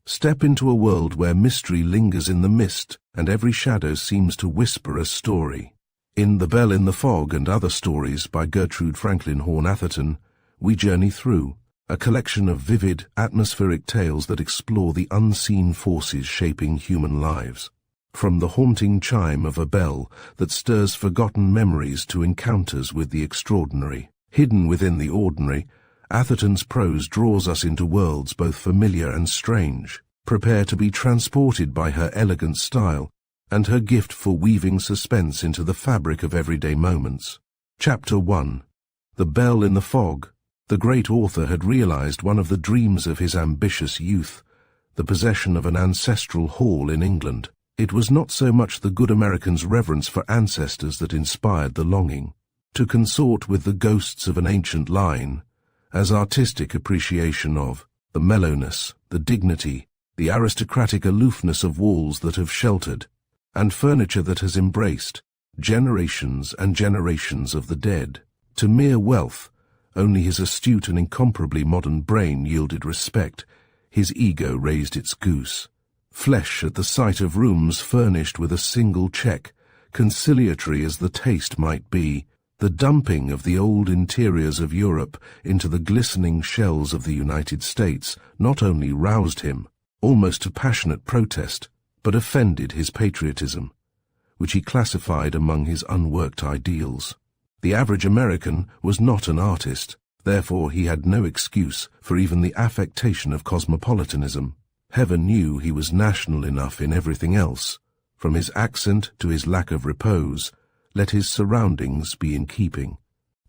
Step into a world where mystery lingers in the mist and every shadow seems to whisper a story. In The Bell in the Fog and Other Stories by Gertrude Franklin Horn Atherton, we journey through a collection of vivid, atmospheric tales that explore the unseen forces shaping human lives. From the haunting chime of a bell that stirs forgotten memories to encounters with the extraordinary, hidden within the ordinary, Atherton's prose draws us into worlds both familiar and strange. Prepare to be transported by her elegant style and her gift for weaving suspense into the fabric of everyday moments. Chapter 1. The Bell in the Fog. The great author had realized one of the dreams of his ambitious youth, the possession of an ancestral hall in England. It was not so much the good American's reverence for ancestors that inspired the longing to consort with the ghosts of an ancient line, as artistic appreciation of the mellowness, the dignity, the aristocratic aloofness of walls that have sheltered, and furniture that has embraced, generations and generations of the dead. To mere wealth, only his astute and incomparably modern brain yielded respect. His ego raised its goose. Flesh at the sight of rooms furnished with a single check, conciliatory as the taste might be, the dumping of the old interiors of Europe into the glistening shells of the United States not only roused him, almost to passionate protest, but offended his patriotism, which he classified among his unworked ideals. The average American was not an artist, therefore he had no excuse for even the affectation of cosmopolitanism. Heaven knew he was national enough in everything else, from his accent to his lack of repose. Let his surroundings be in keeping.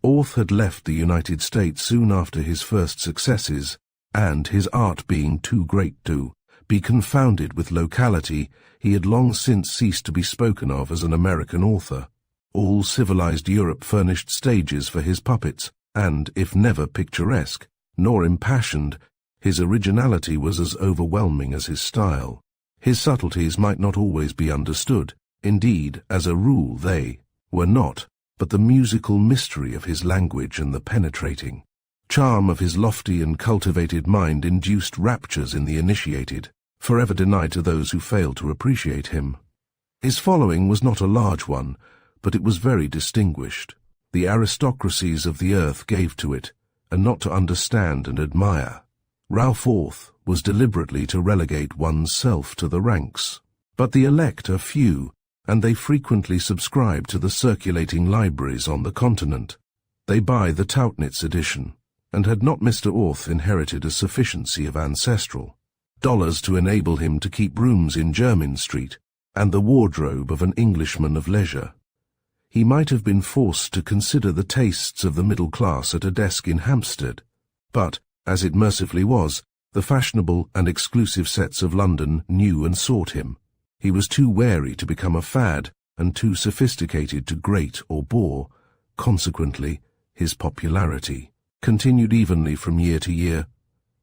Orth had left the United States soon after his first successes, and his art being too great to be confounded with locality, he had long since ceased to be spoken of as an American author. All civilized Europe furnished stages for his puppets, and, if never picturesque, nor impassioned, his originality was as overwhelming as his style. His subtleties might not always be understood. Indeed, as a rule they were not, but the musical mystery of his language and the penetrating charm of his lofty and cultivated mind induced raptures in the initiated, forever denied to those who failed to appreciate him. His following was not a large one, but it was very distinguished. The aristocracies of the earth gave to it, and not to understand and admire. Ralph Orth was deliberately to relegate one's self to the ranks. But the elect are few, and they frequently subscribe to the circulating libraries on the continent. They buy the Tauchnitz edition, and had not Mr. Orth inherited a sufficiency of ancestral dollars to enable him to keep rooms in Jermyn Street, and the wardrobe of an Englishman of leisure, he might have been forced to consider the tastes of the middle class at a desk in Hampstead. But, as it mercifully was, the fashionable and exclusive sets of London knew and sought him. He was too wary to become a fad, and too sophisticated to grate or bore. Consequently, his popularity continued evenly from year to year,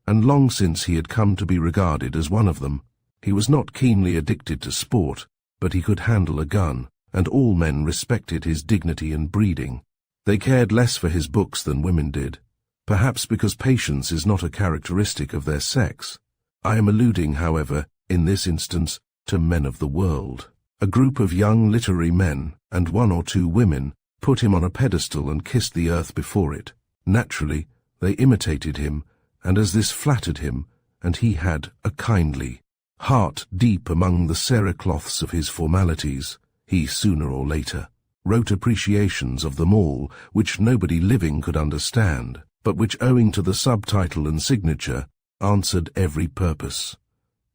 and long since he had come to be regarded as one of them. He was not keenly addicted to sport, but he could handle a gun, and all men respected his dignity and breeding. They cared less for his books than women did, perhaps because patience is not a characteristic of their sex. I am alluding, however, in this instance, to men of the world. A group of young literary men, and one or two women, put him on a pedestal and kissed the earth before it. Naturally, they imitated him, and as this flattered him, and he had a kindly heart deep among the cerecloths of his formalities, he, sooner or later, wrote appreciations of them all, which nobody living could understand, but which, owing to the subtitle and signature, answered every purpose.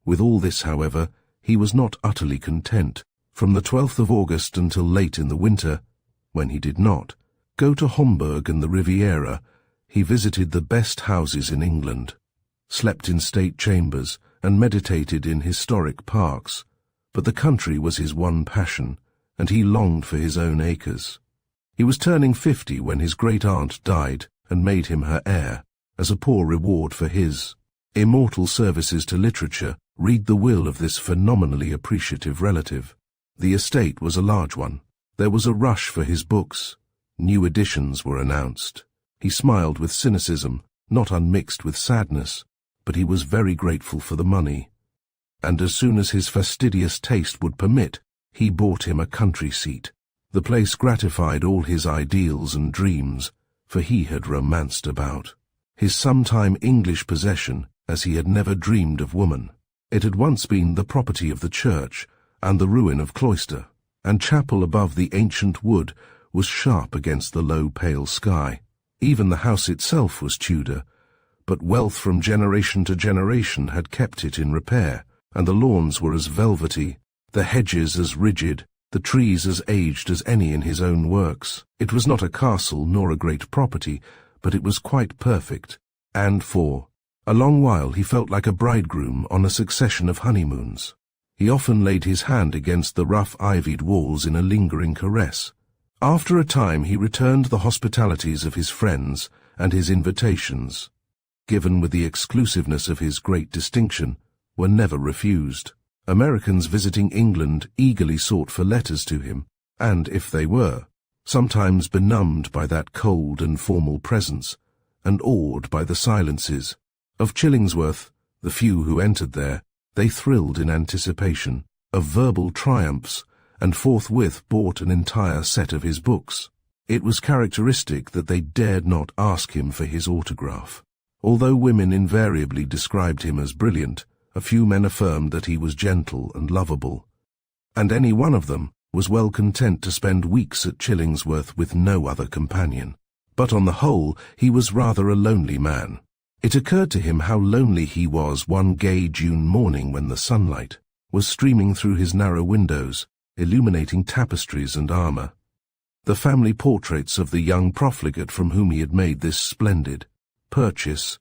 With all this, however, he was not utterly content. From the 12th of August until late in the winter, when he did not go to Homburg and the Riviera, he visited the best houses in England, slept in state chambers, and meditated in historic parks. But the country was his one passion, and he longed for his own acres. He was turning 50 when his great-aunt died and made him her heir, as a poor reward for his immortal services to literature. Read the will of this phenomenally appreciative relative. The estate was a large one. There was a rush for his books. New editions were announced. He smiled with cynicism, not unmixed with sadness, but he was very grateful for the money. and as soon as his fastidious taste would permit, he bought him a country seat. The place gratified all his ideals and dreams, for he had romanced about. His sometime English possession, as he had never dreamed of woman. It had once been the property of the church, and the ruin of cloister, and chapel above the ancient wood was sharp against the low pale sky. Even the house itself was Tudor, but wealth from generation to generation had kept it in repair, and the lawns were as velvety, the hedges as rigid, the trees as aged as any in his own works. It was not a castle nor a great property, but it was quite perfect, and for a long while he felt like a bridegroom on a succession of honeymoons. He often laid his hand against the rough ivied walls in a lingering caress. After a time he returned the hospitalities of his friends and his invitations, given with the exclusiveness of his great distinction, were never refused. Americans visiting England eagerly sought for letters to him, and if they were, sometimes benumbed by that cold and formal presence, and awed by the silences of Chillingsworth, the few who entered there, they thrilled in anticipation of verbal triumphs, and forthwith bought an entire set of his books. It was characteristic that they dared not ask him for his autograph. Although women invariably described him as brilliant, a few men affirmed that he was gentle and lovable, and any one of them was well content to spend weeks at Chillingsworth with no other companion. But on the whole, he was rather a lonely man. It occurred to him how lonely he was one gay June morning when the sunlight was streaming through his narrow windows, illuminating tapestries and armor. The family portraits of the young profligate from whom he had made this splendid purchase,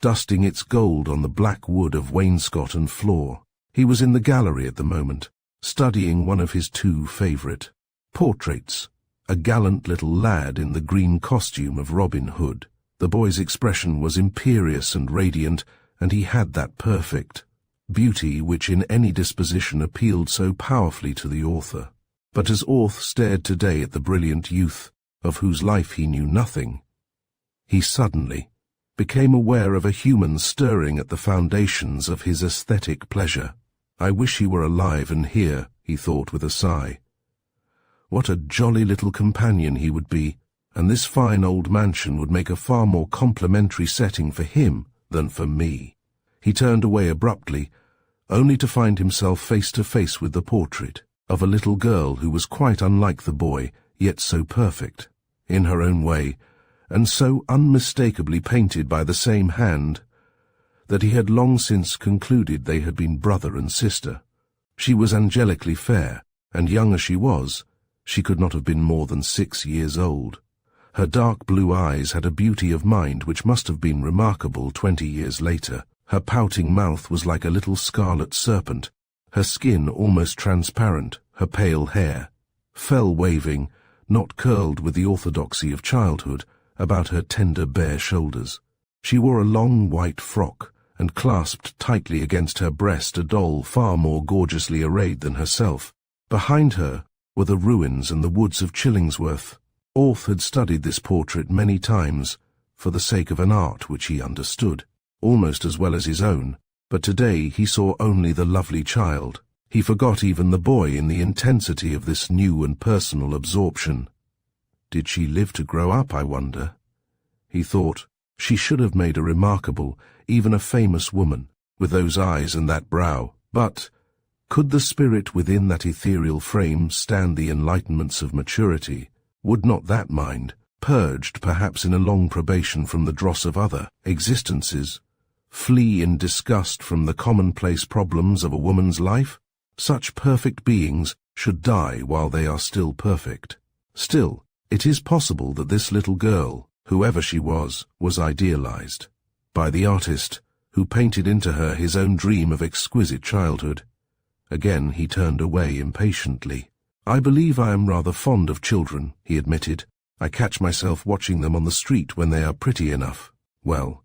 dusting its gold on the black wood of wainscot and floor. He was in the gallery at the moment, studying one of his two favorite portraits, a gallant little lad in the green costume of Robin Hood. The boy's expression was imperious and radiant, and he had that perfect beauty which in any disposition appealed so powerfully to the author. But as Orth stared today at the brilliant youth, of whose life he knew nothing, he suddenly became aware of a human stirring at the foundations of his aesthetic pleasure. I wish he were alive and here, he thought with a sigh. What a jolly little companion he would be, and this fine old mansion would make a far more complimentary setting for him than for me. He turned away abruptly, only to find himself face to face with the portrait of a little girl who was quite unlike the boy, yet so perfect, in her own way, and so unmistakably painted by the same hand, that he had long since concluded they had been brother and sister. She was angelically fair, and young as she could not have been more than 6 years old. Her dark blue eyes had a beauty of mind which must have been remarkable 20 years later. Her pouting mouth was like a little scarlet serpent, her skin almost transparent, her pale hair fell waving, not curled with the orthodoxy of childhood, about her tender bare shoulders. She wore a long white frock, and clasped tightly against her breast a doll far more gorgeously arrayed than herself. Behind her were the ruins and the woods of Chillingsworth. Orth had studied this portrait many times, for the sake of an art which he understood, almost as well as his own, but today he saw only the lovely child. He forgot even the boy in the intensity of this new and personal absorption. Did she live to grow up, I wonder? He thought, she should have made a remarkable, even a famous woman, with those eyes and that brow. But could the spirit within that ethereal frame stand the enlightenments of maturity? Would not that mind, purged perhaps in a long probation from the dross of other existences, flee in disgust from the commonplace problems of a woman's life? Such perfect beings should die while they are still perfect. Still, it is possible that this little girl, whoever she was idealized by the artist who painted into her his own dream of exquisite childhood. Again he turned away impatiently. I believe I am rather fond of children, he admitted. I catch myself watching them on the street when they are pretty enough. Well,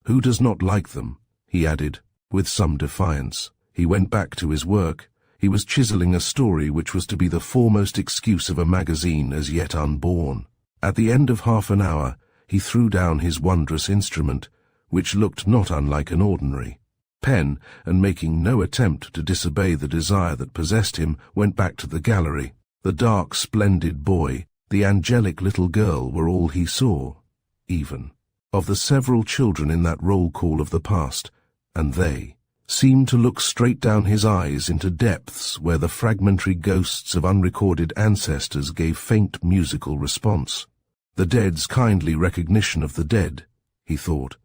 who does not like them? He added, with some defiance. He went back to his work. He was chiseling a story which was to be the foremost excuse of a magazine as yet unborn. At the end of half an hour, he threw down his wondrous instrument, which looked not unlike an ordinary pen, and making no attempt to disobey the desire that possessed him, went back to the gallery. The dark, splendid boy, the angelic little girl were all he saw, even of the several children in that roll call of the past, and they seemed to look straight down his eyes into depths where the fragmentary ghosts of unrecorded ancestors gave faint musical response. The dead's kindly recognition of the dead, he thought.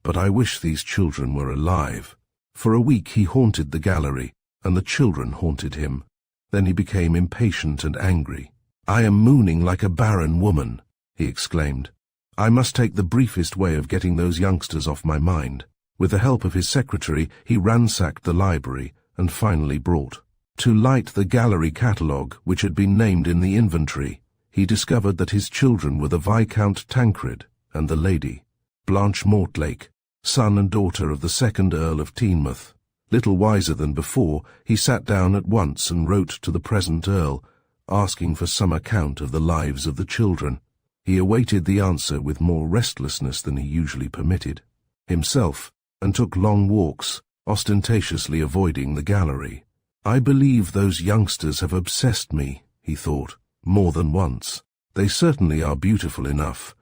But I wish these children were alive. For a week he haunted the gallery, and the children haunted him. Then he became impatient and angry. "I am mooning like a barren woman," he exclaimed. "I must take the briefest way of getting those youngsters off my mind." With the help of his secretary, he ransacked the library and finally brought to light the gallery catalogue which had been named in the inventory. He discovered that his children were the Viscount Tancred and the Lady Blanche Mortlake, son and daughter of the 2nd Earl of Teignmouth. Little wiser than before, he sat down at once and wrote to the present Earl, asking for some account of the lives of the children. He awaited the answer with more restlessness than he usually permitted himself, and took long walks, ostentatiously avoiding the gallery. "I believe those youngsters have obsessed me," he thought, more than once. "They certainly are beautiful enough,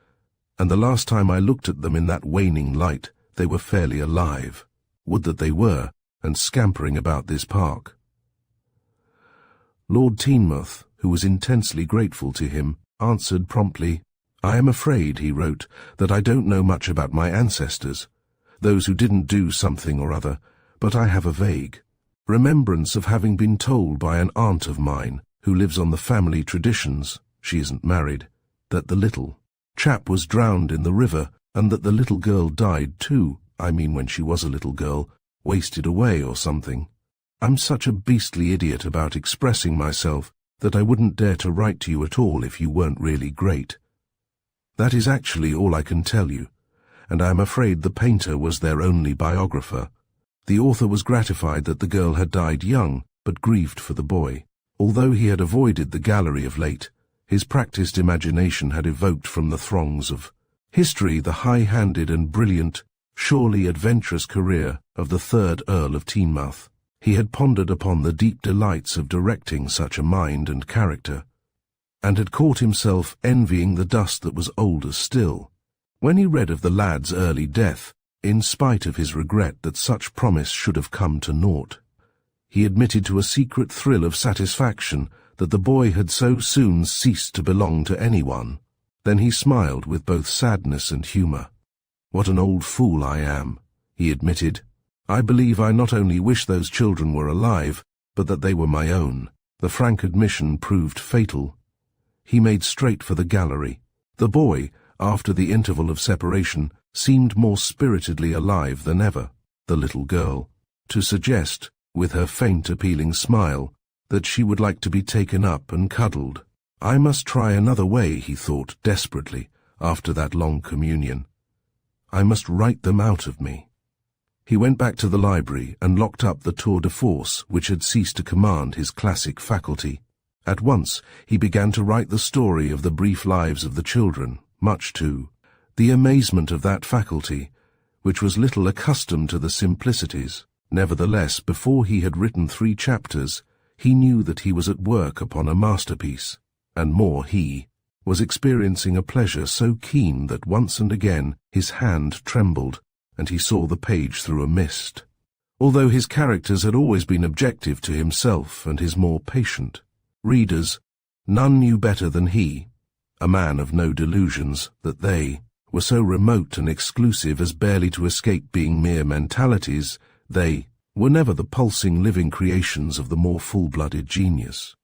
and the last time I looked at them in that waning light, they were fairly alive. Would that they were, and scampering about this park." Lord Teignmouth, who was intensely grateful to him, answered promptly. "I am afraid," he wrote, "that I don't know much about my ancestors, those who didn't do something or other, but I have a vague remembrance of having been told by an aunt of mine, who lives on the family traditions, she isn't married, that the little chap was drowned in the river, and that the little girl died too, I mean when she was a little girl, wasted away or something. I'm such a beastly idiot about expressing myself that I wouldn't dare to write to you at all if you weren't really great. That is actually all I can tell you, and I am afraid the painter was their only biographer. The author was gratified that the girl had died young, but grieved for the boy. Although he had avoided the gallery of late, his practised imagination had evoked from the throngs of history the high-handed and brilliant, surely adventurous career of the 3rd Earl of Teignmouth. He had pondered upon the deep delights of directing such a mind and character, and had caught himself envying the dust that was older still. When he read of the lad's early death, in spite of his regret that such promise should have come to naught, he admitted to a secret thrill of satisfaction that the boy had so soon ceased to belong to anyone. Then he smiled with both sadness and humour. "What an old fool I am," he admitted. "I believe I not only wish those children were alive, but that they were my own." The frank admission proved fatal. He made straight for the gallery. The boy, after the interval of separation, seemed more spiritedly alive than ever. The little girl, to suggest, with her faint appealing smile, that she would like to be taken up and cuddled. "I must try another way," he thought desperately, after that long communion. "I must write them out of me." He went back to the library and locked up the tour de force which had ceased to command his classic faculty. At once he began to write the story of the brief lives of the children, much to the amazement of that faculty, which was little accustomed to the simplicities. Nevertheless, before he had written 3 chapters, he knew that he was at work upon a masterpiece, and more, he was experiencing a pleasure so keen that once and again his hand trembled, and he saw the page through a mist. Although his characters had always been objective to himself and his more patient readers, none knew better than he, a man of no delusions, that they were so remote and exclusive as barely to escape being mere mentalities. They were never the pulsing living creations of the more full-blooded genius.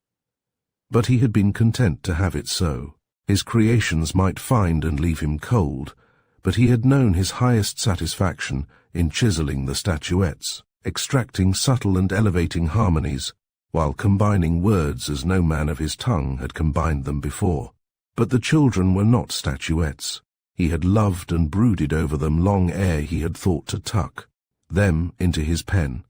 But he had been content to have it so. His creations might find and leave him cold, but he had known his highest satisfaction in chiseling the statuettes, extracting subtle and elevating harmonies, while combining words as no man of his tongue had combined them before. But the children were not statuettes. He had loved and brooded over them long ere he had thought to tuck them into his pen,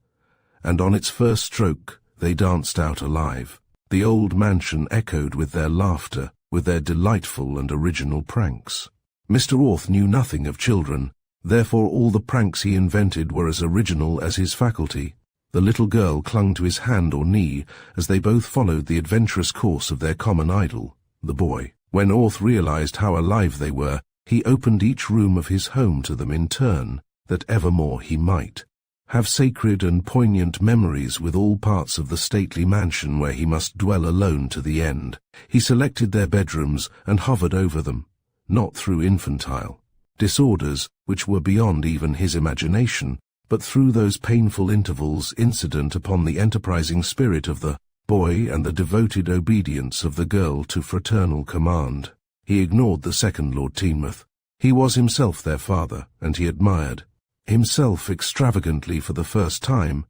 and on its first stroke they danced out alive. The old mansion echoed with their laughter, with their delightful and original pranks. Mr. Orth knew nothing of children, Therefore all the pranks he invented were as original as his faculty. The little girl clung to his hand or knee as they both followed the adventurous course of their common idol, the boy. When Orth realized how alive they were, he opened each room of his home to them in turn, that evermore he might have sacred and poignant memories with all parts of the stately mansion where he must dwell alone to the end. He selected their bedrooms and hovered over them, not through infantile disorders, which were beyond even his imagination, but through those painful intervals incident upon the enterprising spirit of the boy and the devoted obedience of the girl to fraternal command. He ignored the second Lord Teignmouth. He was himself their father, and he admired himself extravagantly for the first time.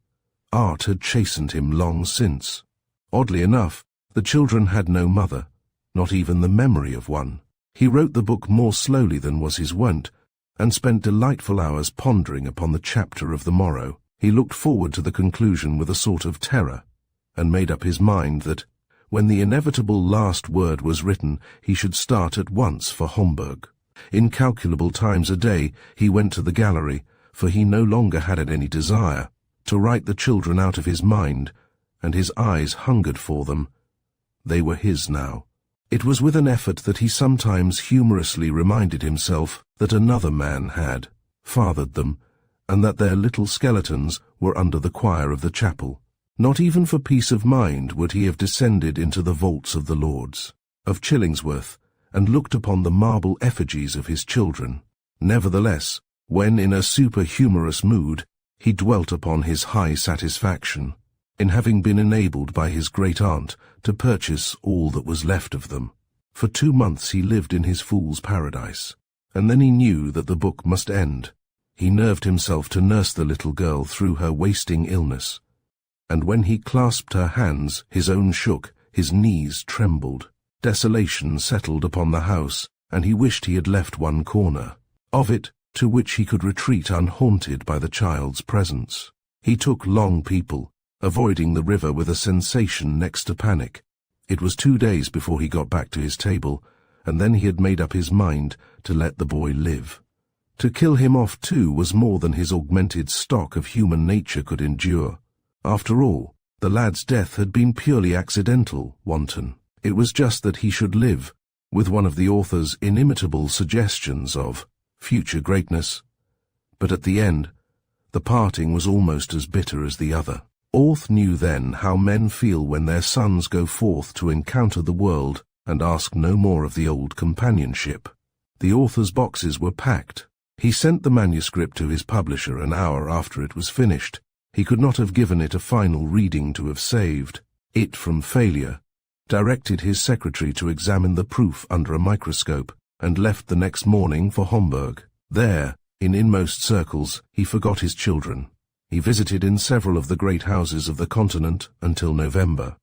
Art had chastened him long since. Oddly enough, the children had no mother, not even the memory of one. He wrote the book more slowly than was his wont, and spent delightful hours pondering upon the chapter of the morrow. He looked forward to the conclusion with a sort of terror, and made up his mind that, when the inevitable last word was written, he should start at once for Homburg. Incalculable times a day he went to the gallery, for he no longer had any desire to write the children out of his mind, and his eyes hungered for them. They were his now. It was with an effort that he sometimes humorously reminded himself that another man had fathered them, and that their little skeletons were under the choir of the chapel. Not even for peace of mind would he have descended into the vaults of the Lords of Chillingsworth, and looked upon the marble effigies of his children. Nevertheless, when in a superhumorous mood, he dwelt upon his high satisfaction in having been enabled by his great-aunt to purchase all that was left of them. For 2 months he lived in his fool's paradise, and then he knew that the book must end. He nerved himself to nurse the little girl through her wasting illness, and when he clasped her hands, his own shook, his knees trembled. Desolation settled upon the house, and he wished he had left one corner of it to which he could retreat unhaunted by the child's presence. He took long people, avoiding the river with a sensation next to panic. It was 2 days before he got back to his table, and then he had made up his mind to let the boy live. To kill him off too was more than his augmented stock of human nature could endure. After all, the lad's death had been purely accidental, wanton. It was just that he should live, with one of the author's inimitable suggestions of future greatness. But at the end, the parting was almost as bitter as the other. Orth knew then how men feel when their sons go forth to encounter the world and ask no more of the old companionship. The author's boxes were packed. He sent the manuscript to his publisher an hour after it was finished. He could not have given it a final reading to have saved it from failure, directed his secretary to examine the proof under a microscope, and left the next morning for Homburg. There, in inmost circles, he forgot his children. He visited in several of the great houses of the continent until November,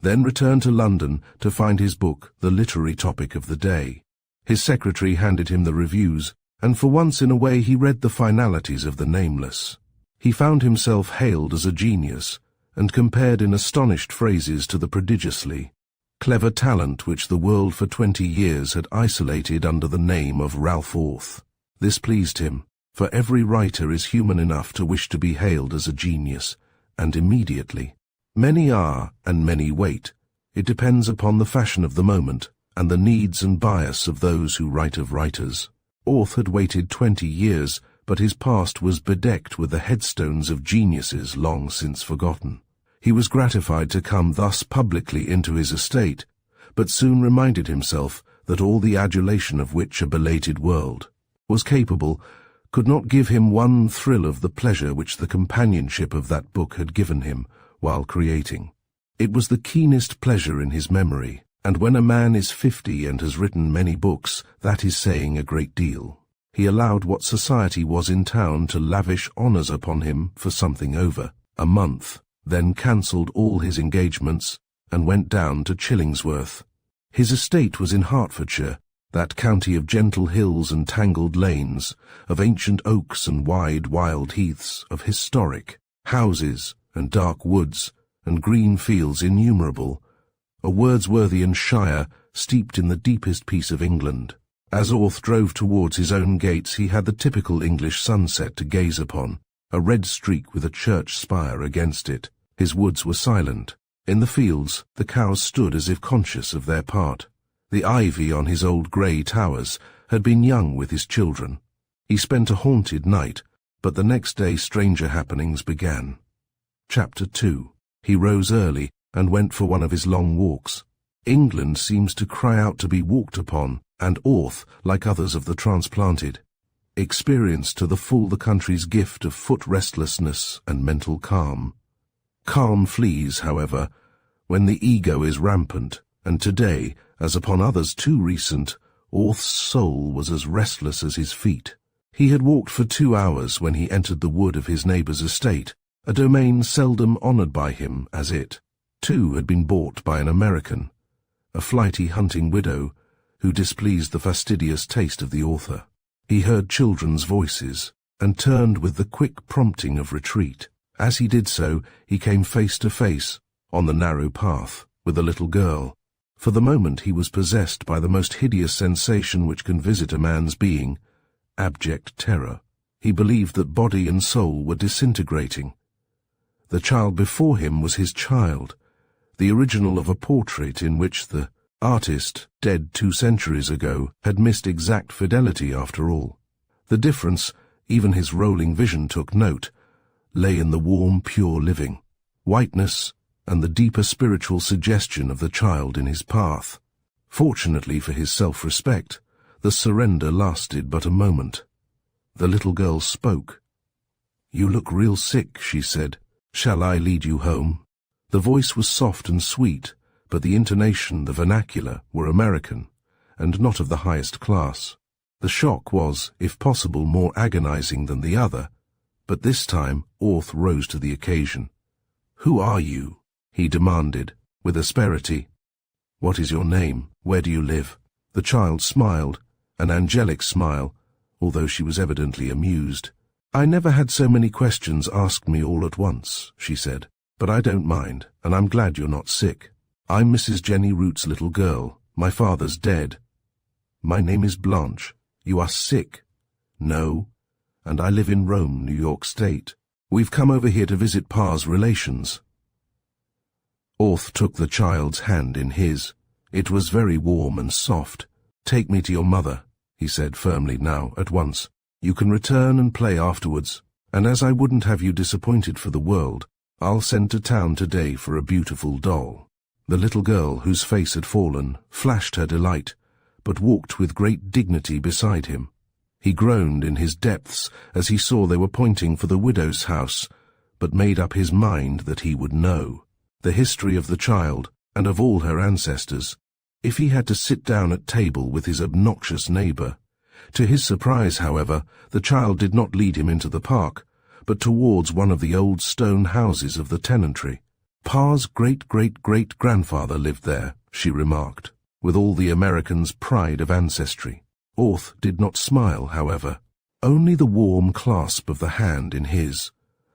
then returned to London to find his book the literary topic of the day. His secretary handed him the reviews, and for once in a way he read the finalities of the nameless. He found himself hailed as a genius, and compared in astonished phrases to the prodigiously clever talent which the world for 20 years had isolated under the name of Ralph Orth. This pleased him, for every writer is human enough to wish to be hailed as a genius, and immediately. Many are, and many wait. It depends upon the fashion of the moment, and the needs and bias of those who write of writers. Orth had waited 20 years, but his past was bedecked with the headstones of geniuses long since forgotten. He was gratified to come thus publicly into his estate, but soon reminded himself that all the adulation of which a belated world was capable could not give him one thrill of the pleasure which the companionship of that book had given him while creating. It was the keenest pleasure in his memory, and when a man is 50 and has written many books, that is saying a great deal. He allowed what society was in town to lavish honours upon him for something over a month, then cancelled all his engagements and went down to Chillingsworth. His estate was in Hertfordshire, that county of gentle hills and tangled lanes, of ancient oaks and wide wild heaths, of historic houses and dark woods and green fields innumerable, a Wordsworthian shire steeped in the deepest peace of England. As Orth drove towards his own gates, he had the typical English sunset to gaze upon, a red streak with a church spire against it. His woods were silent. In the fields, the cows stood as if conscious of their part. The ivy on his old grey towers had been young with his children. He spent a haunted night, but the next day stranger happenings began. Chapter 2. He rose early and went for one of his long walks. England seems to cry out to be walked upon, and Orth, like others of the transplanted, experienced to the full the country's gift of foot restlessness and mental calm. Calm flees, however, when the ego is rampant, and today, as upon others too recent, Orth's soul was as restless as his feet. He had walked for 2 hours when he entered the wood of his neighbour's estate, a domain seldom honoured by him as it, too, had been bought by an American, a flighty hunting widow who displeased the fastidious taste of the author. He heard children's voices, and turned with the quick prompting of retreat. As he did so, he came face to face, on the narrow path, with a little girl. For the moment he was possessed by the most hideous sensation which can visit a man's being, abject terror. He believed that body and soul were disintegrating. The child before him was his child, the original of a portrait in which the artist, dead 2 centuries ago, had missed exact fidelity after all. The difference, even his rolling vision took note, lay in the warm, pure living, whiteness, and the deeper spiritual suggestion of the child in his path. Fortunately for his self-respect, the surrender lasted but a moment. The little girl spoke. "You look real sick," she said. "Shall I lead you home?" The voice was soft and sweet, but the intonation, the vernacular, were American, and not of the highest class. The shock was, if possible, more agonizing than the other, but this time Orth rose to the occasion. "Who are you?" he demanded, with asperity. "What is your name? Where do you live?" The child smiled, an angelic smile, although she was evidently amused. "I never had so many questions asked me all at once," she said, "but I don't mind, and I'm glad you're not sick. I'm Mrs. Jenny Root's little girl. My father's dead." "My name is Blanche. You are sick?" "No, and I live in Rome, New York State. We've come over here to visit Pa's relations." Orth took the child's hand in his. It was very warm and soft. "Take me to your mother," he said firmly, "now, at once. You can return and play afterwards, and as I wouldn't have you disappointed for the world, I'll send to town today for a beautiful doll." The little girl, whose face had fallen, flashed her delight, but walked with great dignity beside him. He groaned in his depths as he saw they were pointing for the widow's house, but made up his mind that he would know the history of the child and of all her ancestors, if he had to sit down at table with his obnoxious neighbour. To his surprise, however, the child did not lead him into the park, but towards one of the old stone houses of the tenantry. "Pa's great-great-great-grandfather lived there," she remarked, with all the American's pride of ancestry. Orth did not smile, however. Only the warm clasp of the hand in his,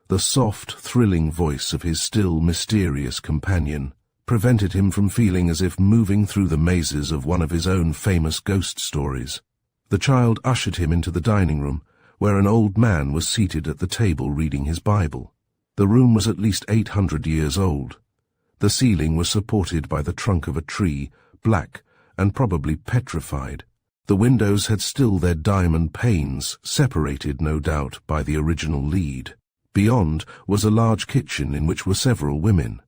the soft, thrilling voice of his still mysterious companion, prevented him from feeling as if moving through the mazes of one of his own famous ghost stories. The child ushered him into the dining room, where an old man was seated at the table reading his Bible. The room was at least 800 years old. The ceiling was supported by the trunk of a tree, black and probably petrified. The windows had still their diamond panes, separated, no doubt, by the original lead. Beyond was a large kitchen in which were several women.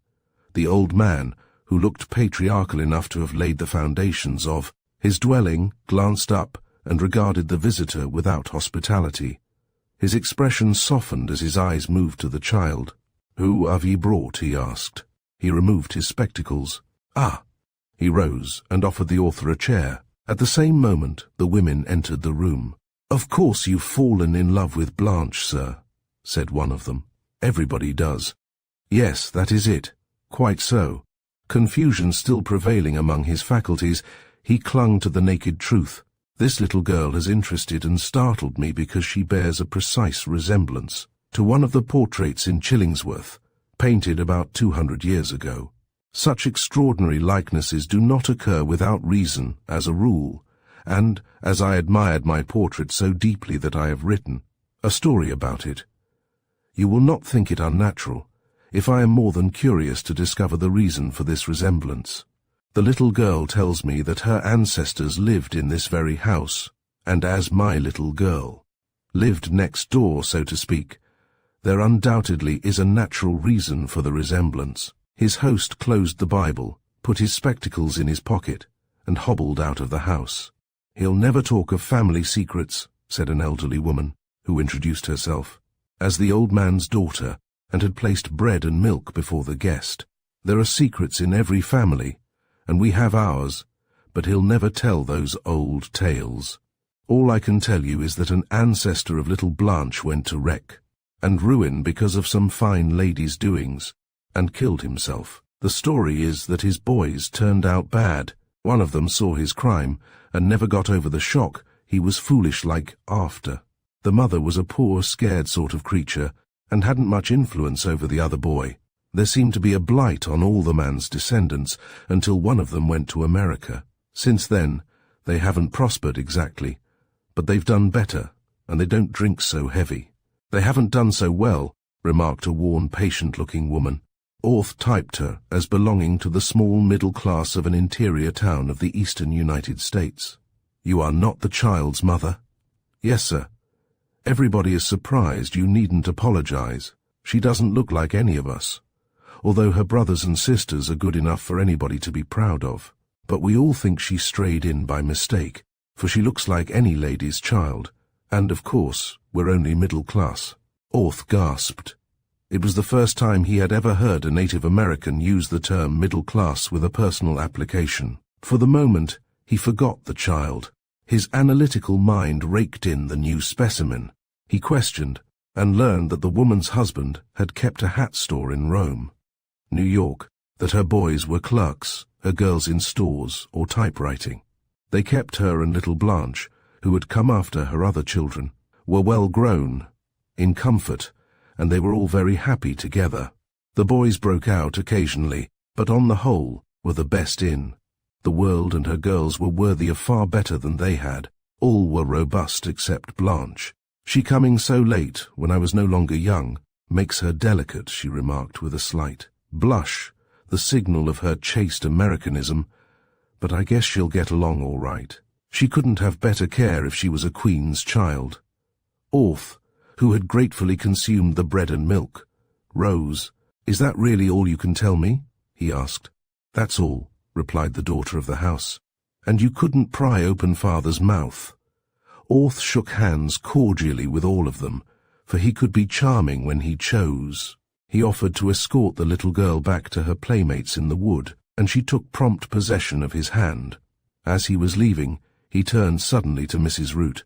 The old man, who looked patriarchal enough to have laid the foundations of his dwelling, glanced up and regarded the visitor without hospitality. His expression softened as his eyes moved to the child. "Who have ye brought?" he asked. He removed his spectacles. "Ah!" He rose and offered the author a chair. At the same moment, the women entered the room. "Of course you've fallen in love with Blanche, sir," said one of them. "Everybody does." "Yes, that is it. Quite so." Confusion still prevailing among his faculties, he clung to the naked truth. "This little girl has interested and startled me because she bears a precise resemblance to one of the portraits in Chillingsworth, painted about 200 years ago. Such extraordinary likenesses do not occur without reason, as a rule, and, as I admired my portrait so deeply that I have written a story about it. You will not think it unnatural, if I am more than curious to discover the reason for this resemblance. The little girl tells me that her ancestors lived in this very house, and as my little girl lived next door, so to speak, there undoubtedly is a natural reason for the resemblance. His host closed the Bible, put his spectacles in his pocket, and hobbled out of the house. "He'll never talk of family secrets," said an elderly woman, who introduced herself as the old man's daughter and had placed bread and milk before the guest. "There are secrets in every family, and we have ours, but he'll never tell those old tales. All I can tell you is that an ancestor of little Blanche went to wreck and ruin because of some fine lady's doings, and killed himself. The story is that his boys turned out bad. One of them saw his crime and never got over the shock he was foolish like after. The mother was a poor, scared sort of creature and hadn't much influence over the other boy. There seemed to be a blight on all the man's descendants until one of them went to America. Since then, they haven't prospered exactly, but they've done better, and they don't drink so heavy." "They haven't done so well," remarked a worn, patient-looking woman. Orth typed her as belonging to the small middle class of an interior town of the eastern United States. "You are not the child's mother?" "Yes, sir. Everybody is surprised. You needn't apologize. She doesn't look like any of us, although her brothers and sisters are good enough for anybody to be proud of. But we all think she strayed in by mistake, for she looks like any lady's child, and, of course, we're only middle class." Orth gasped. It was the first time he had ever heard a Native American use the term middle class with a personal application. For the moment, he forgot the child. His analytical mind raked in the new specimen. He questioned, and learned that the woman's husband had kept a hat store in Rome, New York, that her boys were clerks, her girls in stores or typewriting. They kept her and little Blanche, who had come after her other children, were well grown, in comfort, and they were all very happy together. The boys broke out occasionally, but on the whole were the best in. The world and her girls were worthy of far better than they had. All were robust except Blanche. "She coming so late, when I was no longer young, makes her delicate," she remarked with a slight blush, the signal of her chaste Americanism, "but I guess she'll get along all right. She couldn't have better care if she was a queen's child." Orth, who had gratefully consumed the bread and milk, rose. "Is that really all you can tell me?" he asked. "That's all," replied the daughter of the house. "And you couldn't pry open father's mouth?" Orth shook hands cordially with all of them, for he could be charming when he chose. He offered to escort the little girl back to her playmates in the wood, and she took prompt possession of his hand. As he was leaving, he turned suddenly to Mrs. Root.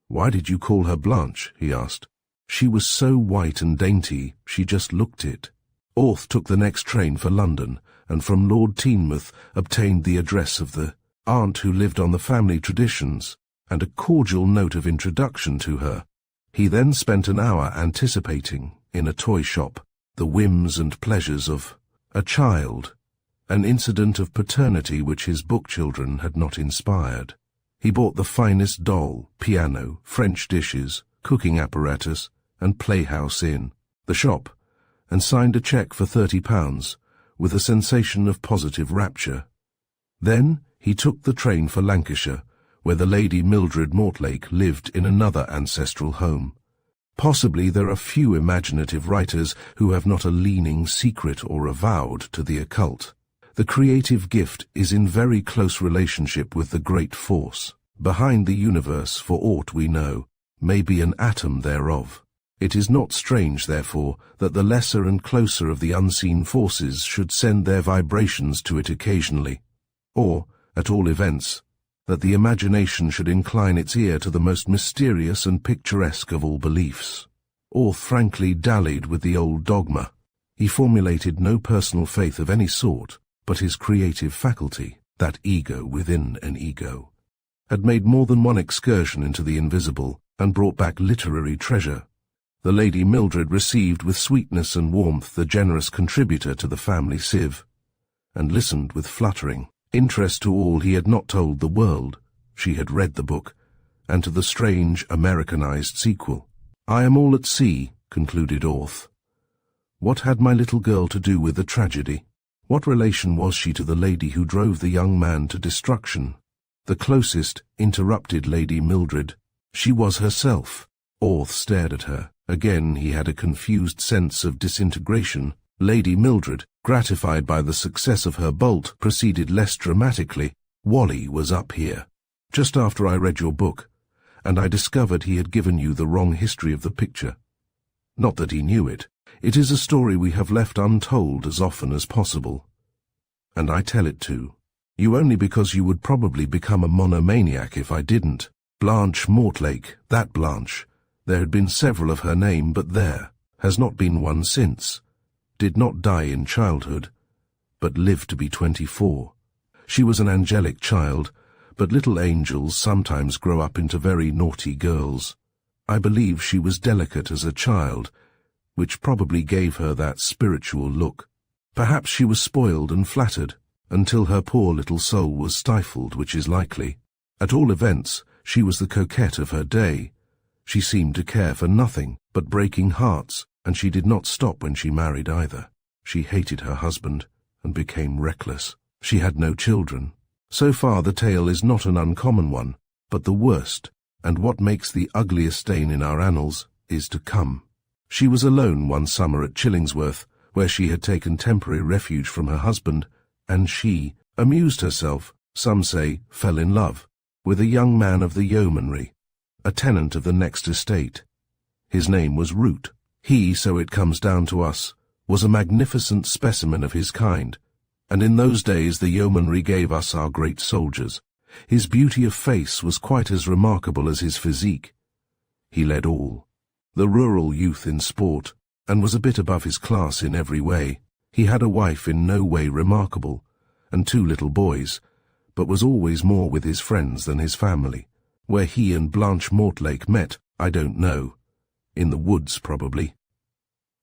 "Why did you call her Blanche?" he asked. "She was so white and dainty, she just looked it." Orth took the next train for London, and from Lord Teignmouth obtained the address of the aunt who lived on the family traditions, and a cordial note of introduction to her. He then spent an hour anticipating, in a toy shop, the whims and pleasures of a child, an incident of paternity which his book children had not inspired. He bought the finest doll, piano, French dishes, cooking apparatus, and playhouse in the shop, and signed a cheque for £30, with a sensation of positive rapture. Then he took the train for Lancashire, where the Lady Mildred Mortlake lived in another ancestral home. Possibly there are few imaginative writers who have not a leaning, secret or avowed to the occult. The creative gift is in very close relationship with the great force. Behind the universe, for aught we know, may be an atom thereof. It is not strange, therefore, that the lesser and closer of the unseen forces should send their vibrations to it occasionally, or, at all events, that the imagination should incline its ear to the most mysterious and picturesque of all beliefs. Orth frankly dallied with the old dogma. He formulated no personal faith of any sort, but his creative faculty, that ego within an ego, had made more than one excursion into the invisible and brought back literary treasure. The Lady Mildred received with sweetness and warmth the generous contributor to the family sieve, and listened with fluttering interest to all he had not told the world, She had read the book, and to the strange Americanized sequel. "I am all at sea," concluded Orth. What had my little girl to do with the tragedy? What relation was she to the lady who drove the young man to destruction? The closest, interrupted Lady Mildred. She was herself. Orth stared at her. Again he had a confused sense of disintegration. Lady Mildred, gratified by the success of her bolt, proceeded less dramatically. "Wally was up here, just after I read your book, and I discovered he had given you the wrong history of the picture. Not that he knew it. It is a story we have left untold as often as possible. And I tell it too. You only because you would probably become a monomaniac if I didn't. Blanche Mortlake, that Blanche. There had been several of her name, but there has not been one since. Did not die in childhood, but lived to be 24. She was an angelic child, but little angels sometimes grow up into very naughty girls. I believe she was delicate as a child, which probably gave her that spiritual look. Perhaps she was spoiled and flattered, until her poor little soul was stifled, which is likely. At all events, she was the coquette of her day. She seemed to care for nothing but breaking hearts, and she did not stop when she married either. She hated her husband, and became reckless. She had no children. So far the tale is not an uncommon one, but the worst, and what makes the ugliest stain in our annals, is to come. She was alone one summer at Chillingsworth, where she had taken temporary refuge from her husband, and she amused herself, some say fell in love, with a young man of the yeomanry, a tenant of the next estate. His name was Root. He, so it comes down to us, was a magnificent specimen of his kind, and in those days the yeomanry gave us our great soldiers. His beauty of face was quite as remarkable as his physique. He led all, the rural youth in sport, and was a bit above his class in every way. He had a wife in no way remarkable, and 2 little boys, but was always more with his friends than his family. Where he and Blanche Mortlake met, I don't know. In the woods, probably.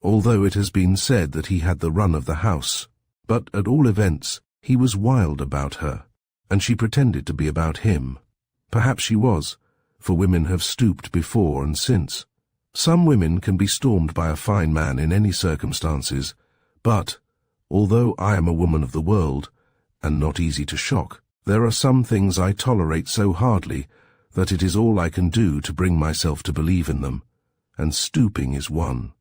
Although it has been said that he had the run of the house, but at all events, he was wild about her, and she pretended to be about him. Perhaps she was, for women have stooped before and since. Some women can be stormed by a fine man in any circumstances, but, although I am a woman of the world, and not easy to shock, there are some things I tolerate so hardly that it is all I can do to bring myself to believe in them, and stooping is one.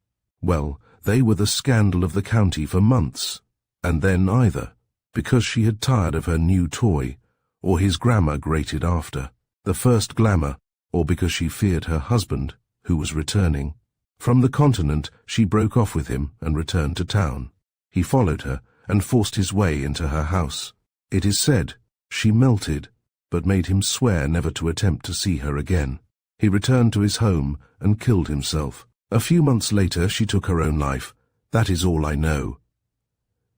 Well, they were the scandal of the county for months, and then either because she had tired of her new toy, or his grammar grated after, the first glamour, or because she feared her husband, who was returning. From the continent she broke off with him and returned to town. He followed her and forced his way into her house. It is said she melted, but made him swear never to attempt to see her again. He returned to his home and killed himself. A few months later she took her own life. That is all I know.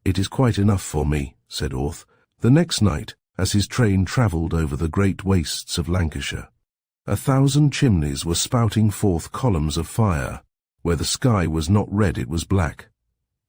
It is quite enough for me, said Orth. The next night, as his train travelled over the great wastes of Lancashire, 1,000 chimneys were spouting forth columns of fire. Where the sky was not red it was black.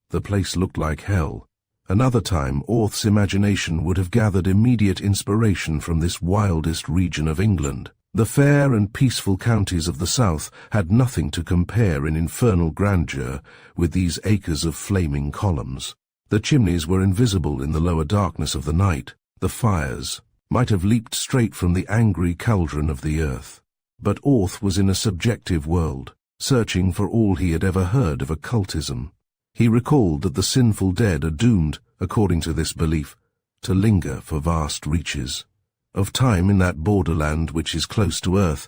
The place looked like hell. Another time Orth's imagination would have gathered immediate inspiration from this wildest region of England. The fair and peaceful counties of the south had nothing to compare in infernal grandeur with these acres of flaming columns. The chimneys were invisible in the lower darkness of the night. The fires might have leaped straight from the angry cauldron of the earth. But Orth was in a subjective world, searching for all he had ever heard of occultism. He recalled that the sinful dead are doomed, according to this belief, to linger for vast reaches of time in that borderland which is close to earth,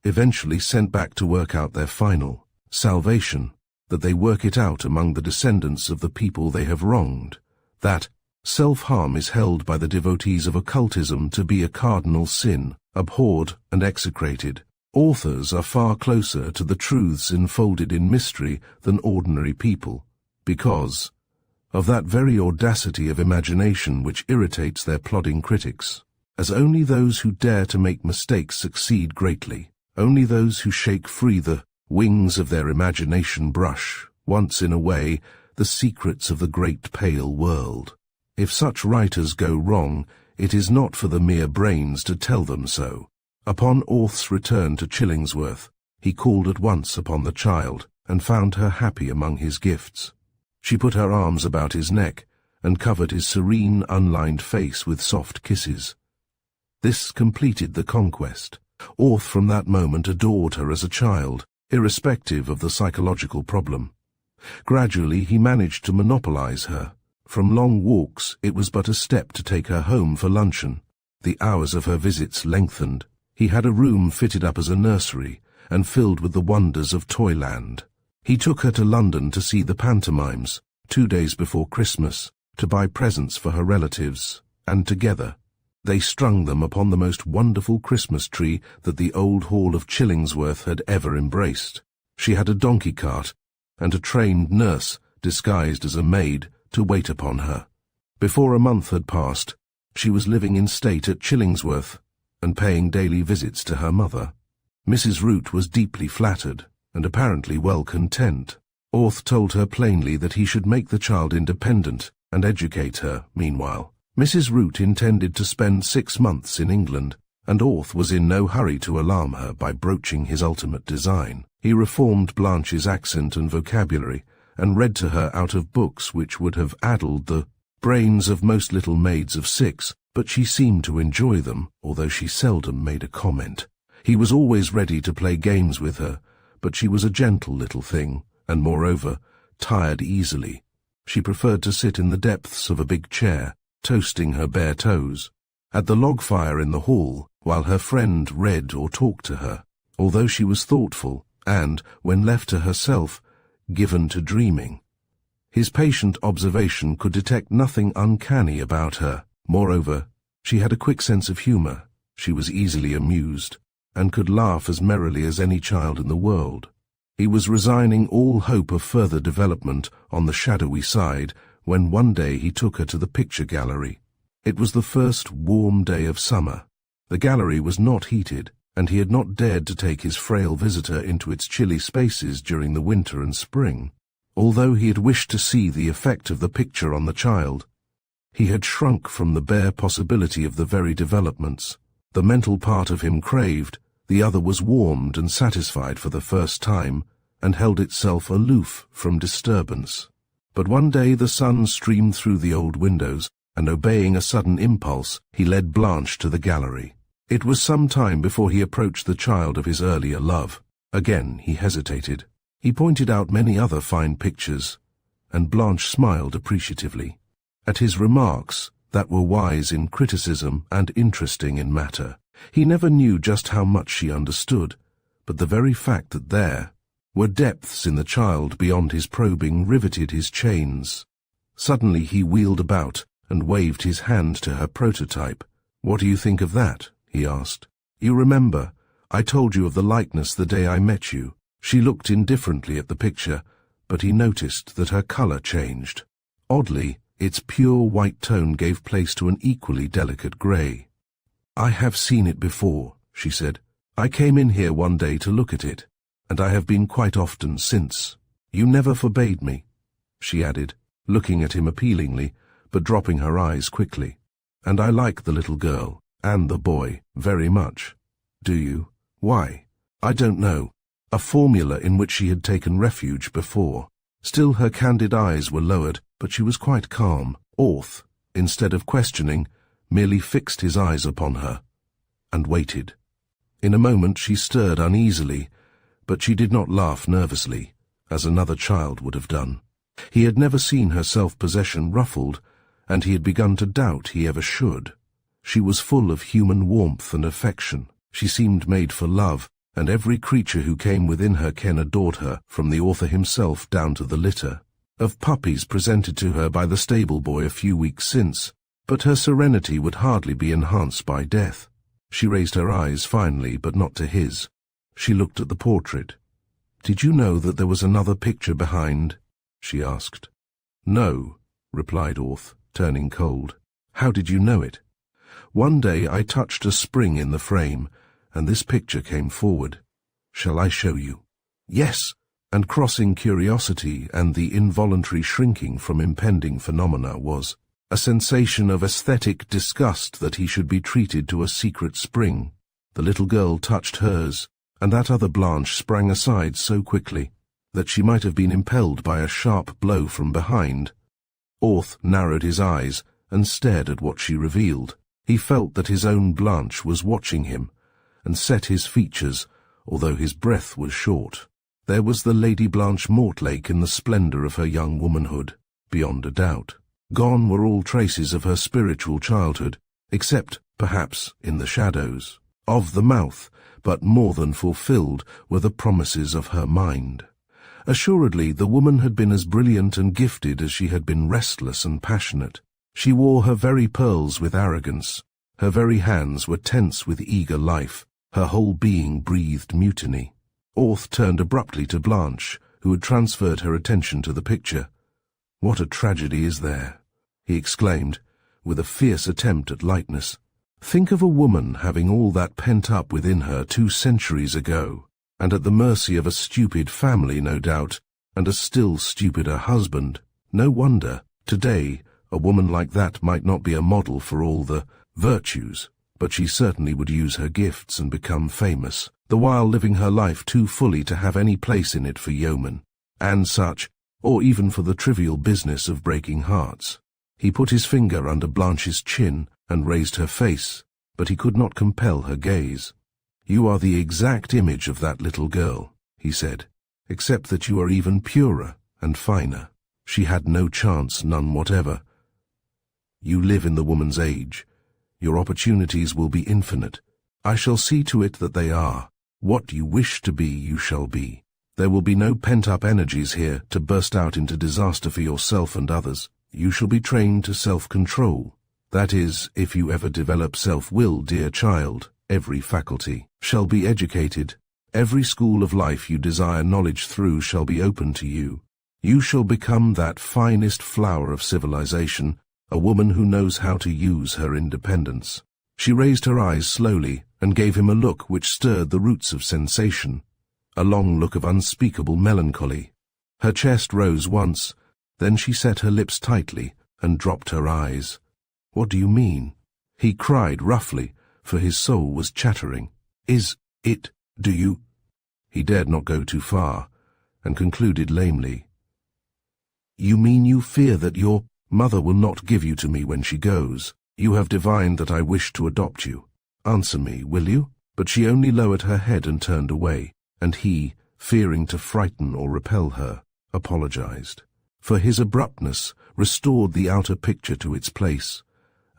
eventually sent back to work out their final salvation, that they work it out among the descendants of the people they have wronged, that self-harm is held by the devotees of occultism to be a cardinal sin, abhorred and execrated. Authors are far closer to the truths enfolded in mystery than ordinary people, because of that very audacity of imagination which irritates their plodding critics. As only those who dare to make mistakes succeed greatly, only those who shake free the wings of their imagination brush, once in a way, the secrets of the great pale world. If such writers go wrong, It is not for the mere brains to tell them so. Upon Orth's return to Chillingsworth, he called at once upon the child, and found her happy among his gifts. She put her arms about his neck, and covered his serene, unlined face with soft kisses. This completed the conquest. Orth from that moment adored her as a child, irrespective of the psychological problem. Gradually he managed to monopolize her. From long walks it was but a step to take her home for luncheon. The hours of her visits lengthened. He had a room fitted up as a nursery, and filled with the wonders of Toyland. He took her to London to see the pantomimes, 2 days before Christmas, to buy presents for her relatives, and together they strung them upon the most wonderful Christmas tree that the old hall of Chillingsworth had ever embraced. She had a donkey cart, and a trained nurse, disguised as a maid, to wait upon her. Before a month had passed, she was living in state at Chillingsworth, and paying daily visits to her mother. Mrs. Root was deeply flattered, and apparently well content. Orth told her plainly that he should make the child independent, and educate her, meanwhile. Mrs. Root intended to spend 6 months in England, and Orth was in no hurry to alarm her by broaching his ultimate design. He reformed Blanche's accent and vocabulary, and read to her out of books which would have addled the brains of most little maids of 6, but she seemed to enjoy them, although she seldom made a comment. He was always ready to play games with her, but she was a gentle little thing, and moreover, tired easily. She preferred to sit in the depths of a big chair, toasting her bare toes, at the log fire in the hall, while her friend read or talked to her. Although she was thoughtful, and, when left to herself, given to dreaming, his patient observation could detect nothing uncanny about her. Moreover, she had a quick sense of humor. She was easily amused, and could laugh as merrily as any child in the world. He was resigning all hope of further development on the shadowy side when one day he took her to the picture gallery. It was the first warm day of summer. The gallery was not heated, and he had not dared to take his frail visitor into its chilly spaces during the winter and spring. Although he had wished to see the effect of the picture on the child, he had shrunk from the bare possibility of the very developments. The mental part of him craved, the other was warmed and satisfied for the first time, and held itself aloof from disturbance. But one day the sun streamed through the old windows, and obeying a sudden impulse, he led Blanche to the gallery. It was some time before he approached the child of his earlier love. Again he hesitated. He pointed out many other fine pictures, and Blanche smiled appreciatively at his remarks that were wise in criticism and interesting in matter. He never knew just how much she understood, but the very fact that there were depths in the child beyond his probing riveted his chains. Suddenly he wheeled about and waved his hand to her prototype. "What do you think of that?" he asked. "You remember, I told you of the likeness the day I met you." She looked indifferently at the picture, but he noticed that her color changed. Oddly, its pure white tone gave place to an equally delicate gray. "I have seen it before," she said. "I came in here one day to look at it, and I have been quite often since. You never forbade me," she added, looking at him appealingly, but dropping her eyes quickly. "And I like the little girl, and the boy, very much." "Do you? Why?" "I don't know." A formula in which she had taken refuge before. Still her candid eyes were lowered, but she was quite calm. Orth, instead of questioning, merely fixed his eyes upon her, and waited. In a moment she stirred uneasily, but she did not laugh nervously, as another child would have done. He had never seen her self-possession ruffled, and he had begun to doubt he ever should. She was full of human warmth and affection. She seemed made for love, and every creature who came within her ken adored her, from the author himself down to the litter of puppies presented to her by the stable boy a few weeks since. But her serenity would hardly be enhanced by death. She raised her eyes finally, but not to his. She looked at the portrait. "Did you know that there was another picture behind?" she asked. "No," replied Orth, turning cold. "How did you know it?" "One day I touched a spring in the frame, and this picture came forward. Shall I show you?" "Yes," and crossing curiosity and the involuntary shrinking from impending phenomena was a sensation of aesthetic disgust that he should be treated to a secret spring. The little girl touched hers, and that other Blanche sprang aside so quickly that she might have been impelled by a sharp blow from behind. Orth narrowed his eyes and stared at what she revealed. He felt that his own Blanche was watching him, and set his features, although his breath was short. There was the Lady Blanche Mortlake in the splendor of her young womanhood, beyond a doubt. Gone were all traces of her spiritual childhood, except, perhaps, in the shadows of the mouth, but more than fulfilled were the promises of her mind. Assuredly, the woman had been as brilliant and gifted as she had been restless and passionate. She wore her very pearls with arrogance. Her very hands were tense with eager life. Her whole being breathed mutiny. Orth turned abruptly to Blanche, who had transferred her attention to the picture. "What a tragedy is there!" he exclaimed, with a fierce attempt at lightness. "Think of a woman having all that pent up within her 2 centuries ago, and at the mercy of a stupid family, no doubt, and a still stupider husband. No wonder, today, a woman like that might not be a model for all the virtues, but she certainly would use her gifts and become famous, the while living her life too fully to have any place in it for yeomen, and such, or even for the trivial business of breaking hearts." He put his finger under Blanche's chin and raised her face, but he could not compel her gaze. "You are the exact image of that little girl," he said, "except that you are even purer and finer. She had no chance, none whatever. You live in the woman's age. Your opportunities will be infinite. I shall see to it that they are. What you wish to be, you shall be. There will be no pent-up energies here to burst out into disaster for yourself and others. You shall be trained to self-control. That is, if you ever develop self-will, dear child, every faculty shall be educated. Every school of life you desire knowledge through shall be open to you. You shall become that finest flower of civilization, a woman who knows how to use her independence." She raised her eyes slowly and gave him a look which stirred the roots of sensation, a long look of unspeakable melancholy. Her chest rose once, then she set her lips tightly and dropped her eyes. "What do you mean?" he cried roughly, for his soul was chattering. "Is it, do you—" He dared not go too far, and concluded lamely. "You mean you fear that your mother will not give you to me when she goes? You have divined that I wish to adopt you. Answer me, will you?" But she only lowered her head and turned away, and he, fearing to frighten or repel her, apologized. For his abruptness restored the outer picture to its place,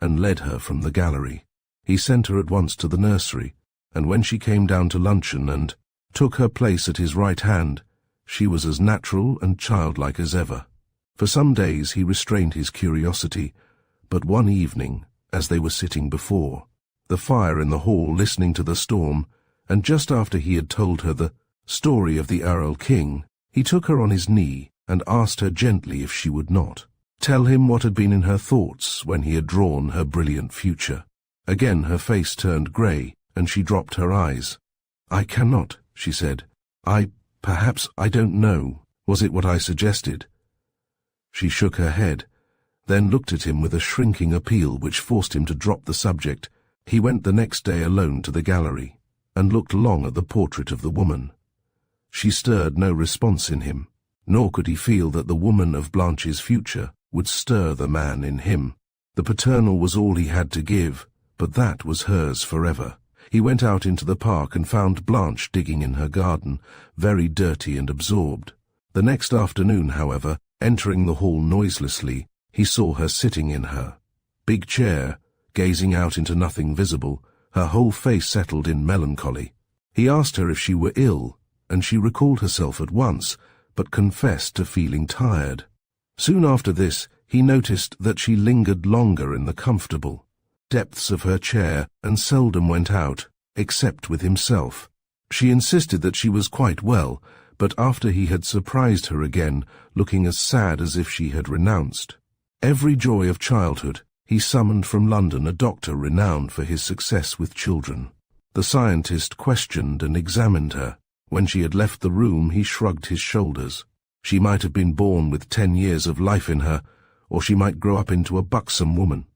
and led her from the gallery. He sent her at once to the nursery, and when she came down to luncheon and took her place at his right hand, she was as natural and childlike as ever. For some days he restrained his curiosity, but one evening, as they were sitting before the fire in the hall listening to the storm, and just after he had told her the story of the Errol King, he took her on his knee and asked her gently if she would not tell him what had been in her thoughts when he had drawn her brilliant future. Again her face turned grey, and she dropped her eyes. "I cannot," she said. Perhaps I don't know. Was it what I suggested?" She shook her head, then looked at him with a shrinking appeal which forced him to drop the subject. He went the next day alone to the gallery, and looked long at the portrait of the woman. She stirred no response in him, nor could he feel that the woman of Blanche's future would stir the man in him. The paternal was all he had to give, but that was hers forever. He went out into the park and found Blanche digging in her garden, very dirty and absorbed. The next afternoon, however, entering the hall noiselessly, he saw her sitting in her big chair, gazing out into nothing visible, her whole face settled in melancholy. He asked her if she were ill, and she recalled herself at once, but confessed to feeling tired. Soon after this, he noticed that she lingered longer in the comfortable depths of her chair and seldom went out, except with himself. She insisted that she was quite well, but after he had surprised her again, looking as sad as if she had renounced every joy of childhood, he summoned from London a doctor renowned for his success with children. The scientist questioned and examined her. When she had left the room, he shrugged his shoulders. She might have been born with 10 years of life in her, or she might grow up into a buxom woman,"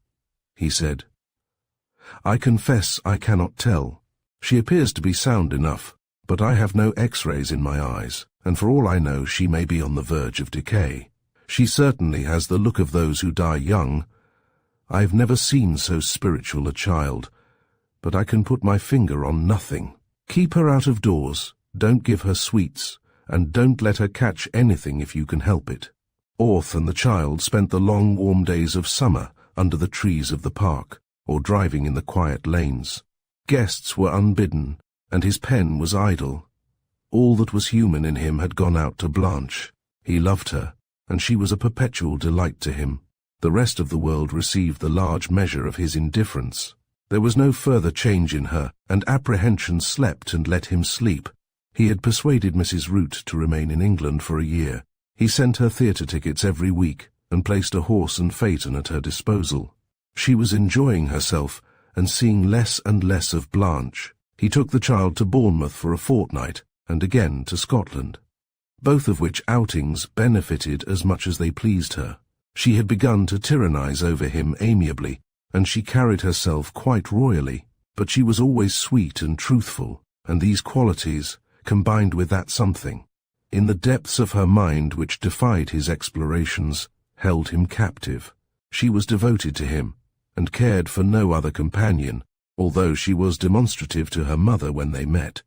he said. "I confess I cannot tell. She appears to be sound enough, but I have no X-rays in my eyes, and for all I know she may be on the verge of decay. She certainly has the look of those who die young. I've never seen so spiritual a child, but I can put my finger on nothing. Keep her out of doors, don't give her sweets, and don't let her catch anything if you can help it." Orth and the child spent the long warm days of summer under the trees of the park, or driving in the quiet lanes. Guests were unbidden, and his pen was idle. All that was human in him had gone out to Blanche. He loved her, and she was a perpetual delight to him. The rest of the world received the large measure of his indifference. There was no further change in her, and apprehension slept and let him sleep. He had persuaded Mrs. Root to remain in England for a year. He sent her theatre tickets every week, and placed a horse and phaeton at her disposal. She was enjoying herself, and seeing less and less of Blanche. He took the child to Bournemouth for a fortnight, and again to Scotland, both of which outings benefited as much as they pleased her. She had begun to tyrannize over him amiably, and she carried herself quite royally, but she was always sweet and truthful, and these qualities, combined with that something, in the depths of her mind which defied his explorations, held him captive. She was devoted to him, and cared for no other companion, although she was demonstrative to her mother when they met.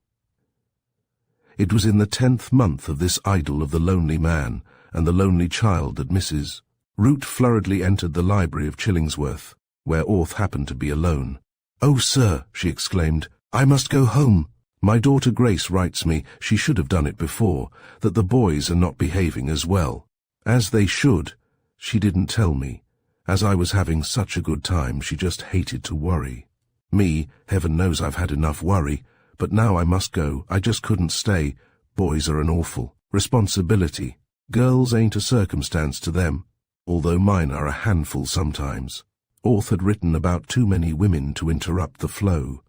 It was in the 10th month of this idyll of the lonely man and the lonely child that Mrs. Root flurriedly entered the library of Chillingsworth, where Orth happened to be alone. "Oh, sir," she exclaimed, "I must go home. My daughter Grace writes me, she should have done it before, that the boys are not behaving as well as they should. She didn't tell me. As I was having such a good time, she just hated to worry. Me, heaven knows I've had enough worry, but now I must go. I just couldn't stay. Boys are an awful responsibility. Girls ain't a circumstance to them, although mine are a handful sometimes." Orth had written about too many women to interrupt the flow.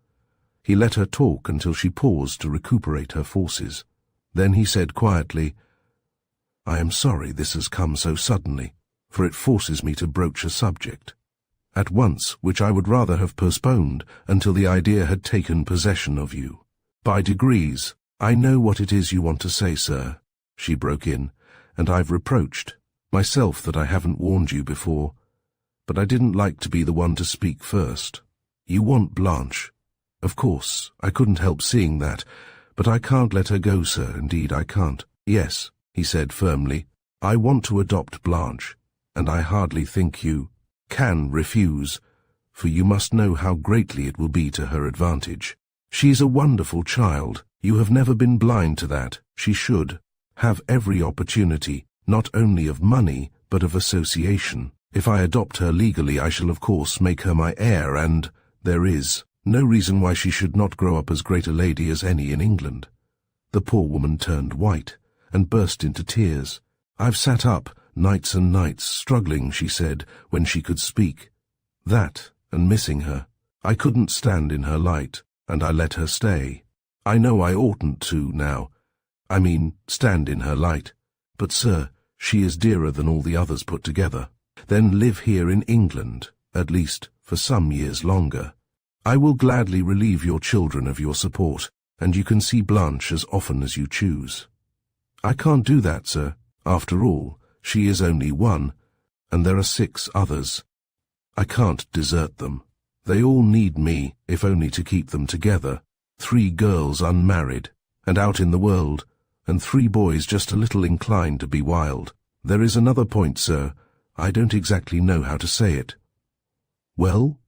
He let her talk until she paused to recuperate her forces. Then he said quietly, "I am sorry this has come so suddenly, for it forces me to broach a subject at once which I would rather have postponed until the idea had taken possession of you. By degrees, I know what it is you want to say, sir," she broke in, "and I've reproached myself that I haven't warned you before, but I didn't like to be the one to speak first. You want Blanche. Of course, I couldn't help seeing that, but I can't let her go, sir, indeed I can't." "Yes," he said firmly, "I want to adopt Blanche, and I hardly think you can refuse, for you must know how greatly it will be to her advantage. She's a wonderful child. You have never been blind to that. She should have every opportunity, not only of money, but of association. If I adopt her legally, I shall of course make her my heir, and there is no reason why she should not grow up as great a lady as any in England." The poor woman turned white and burst into tears. "I've sat up nights and nights, struggling," she said, when she could speak. "That, and missing her. I couldn't stand in her light, and I let her stay. I know I oughtn't to now. I mean, stand in her light. But, sir, she is dearer than all the others put together. Then live here in England, at least for some years longer. I will gladly relieve your children of your support, and you can see Blanche as often as you choose." "I can't do that, sir. After all, she is only one, and there are 6 others. I can't desert them. They all need me, if only to keep them together. 3 girls unmarried, and out in the world, and 3 boys just a little inclined to be wild. There is another point, sir. I don't exactly know how to say it." "Well?"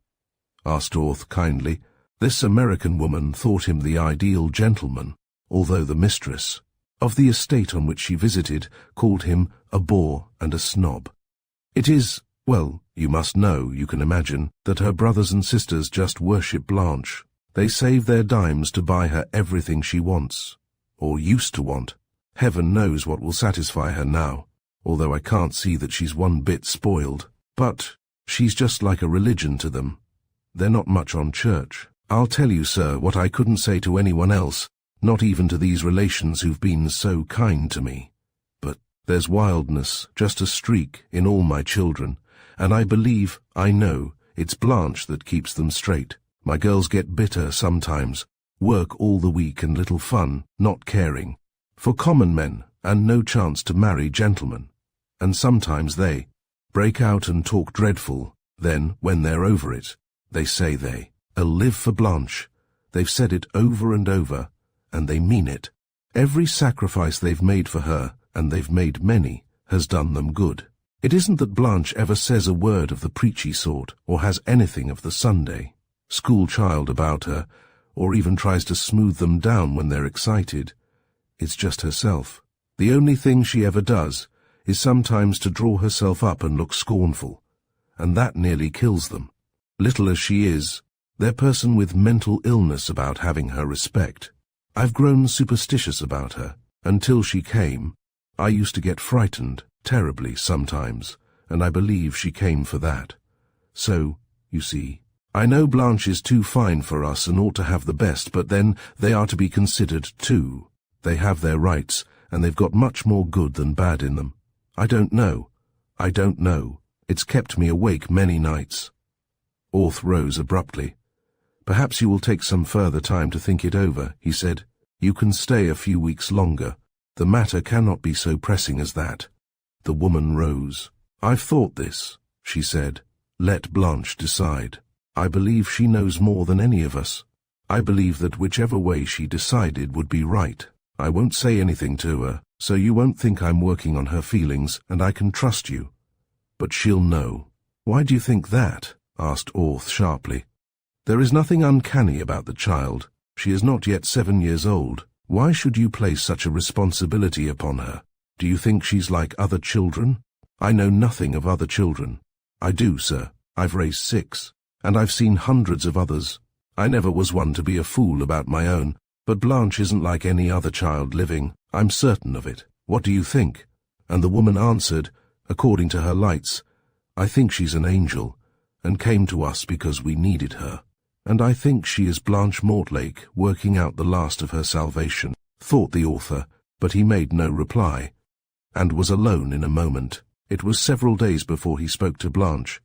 asked Orth kindly. This American woman thought him the ideal gentleman, although the mistress of the estate on which she visited called him a bore and a snob. "It is, well, you must know, you can imagine, that her brothers and sisters just worship Blanche. They save their dimes to buy her everything she wants, or used to want. Heaven knows what will satisfy her now, although I can't see that she's one bit spoiled. But she's just like a religion to them. They're not much on church. I'll tell you, sir, what I couldn't say to anyone else, not even to these relations who've been so kind to me. But There's wildness, just a streak, in all my children, and I believe, I know, it's Blanche that keeps them straight. My girls get bitter sometimes, work all the week and little fun, not caring for common men, and no chance to marry gentlemen. And sometimes they break out and talk dreadful. Then, when they're over it, they say they'll live for Blanche. They've said it over and over, and they mean it. Every sacrifice they've made for her, and they've made many, has done them good. It isn't that Blanche ever says a word of the preachy sort, or has anything of the Sunday school child about her, or even tries to smooth them down when they're excited. It's just herself. The only thing she ever does is sometimes to draw herself up and look scornful, and that nearly kills them. Little as she is, they're person with mental illness about having her respect. I've grown superstitious about her. Until she came, I used to get frightened, terribly sometimes, and I believe she came for that. So, you see, I know Blanche is too fine for us and ought to have the best, but then they are to be considered too. They have their rights, and they've got much more good than bad in them. I don't know. It's kept me awake many nights. Orth rose abruptly. Perhaps you will take some further time to think it over, he said. You can stay a few weeks longer. The matter cannot be so pressing as that. The woman rose. I've thought this, she said. Let Blanche decide. I believe she knows more than any of us. I believe that whichever way she decided would be right. I won't say anything to her, so you won't think I'm working on her feelings, and I can trust you. But she'll know. Why do you think that? Asked Orth sharply. There is nothing uncanny about the child. She is not yet 7 years old. Why should you place such a responsibility upon her? Do you think she's like other children? I know nothing of other children. I do, sir. I've raised 6, and I've seen hundreds of others. I never was one to be a fool about my own, but Blanche isn't like any other child living. I'm certain of it. What do you think? And the woman answered, according to her lights, I think she's an angel, and came to us because we needed her. And I think she is Blanche Mortlake working out the last of her salvation, thought the author, but he made no reply, and was alone in a moment. It was several days before he spoke to Blanche,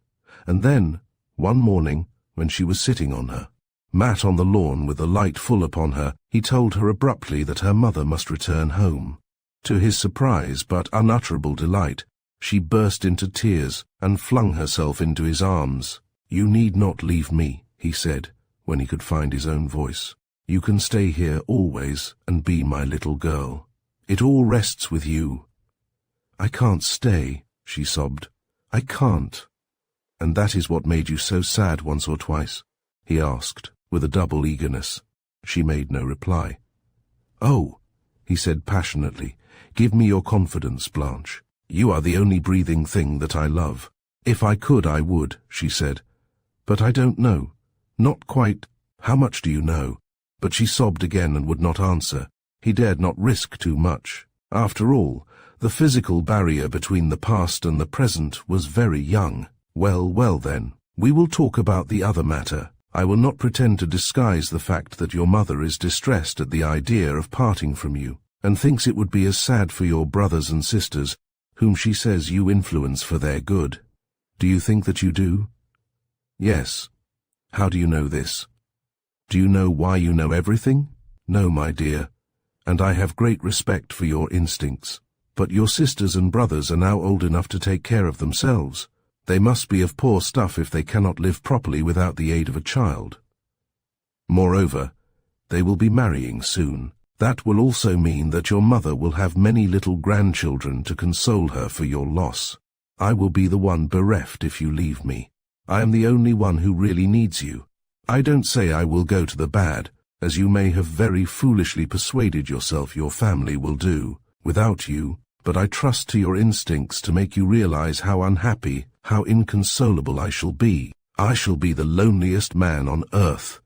and then, one morning, when she was sitting on her mat on the lawn with the light full upon her, he told her abruptly that her mother must return home. To his surprise but unutterable delight, she burst into tears and flung herself into his arms. You need not leave me, he said, when he could find his own voice. You can stay here always and be my little girl. It all rests with you. I can't stay, she sobbed. I can't. And that is what made you so sad once or twice? He asked, with a double eagerness. She made no reply. Oh, he said passionately, give me your confidence, Blanche. You are the only breathing thing that I love. If I could, I would, she said. But I don't know. Not quite. How much do you know? But she sobbed again and would not answer. He dared not risk too much. After all, the physical barrier between the past and the present was very young. Well then, we will talk about the other matter. I will not pretend to disguise the fact that your mother is distressed at the idea of parting from you, and thinks it would be as sad for your brothers and sisters, whom she says you influence for their good. Do you think that you do? Yes. How do you know this? Do you know why you know everything? No, my dear, and I have great respect for your instincts. But your sisters and brothers are now old enough to take care of themselves. They must be of poor stuff if they cannot live properly without the aid of a child. Moreover, they will be marrying soon. That will also mean that your mother will have many little grandchildren to console her for your loss. I will be the one bereft if you leave me. I am the only one who really needs you. I don't say I will go to the bad, as you may have very foolishly persuaded yourself your family will do, without you, but I trust to your instincts to make you realize how unhappy, how inconsolable I shall be. I shall be the loneliest man on earth.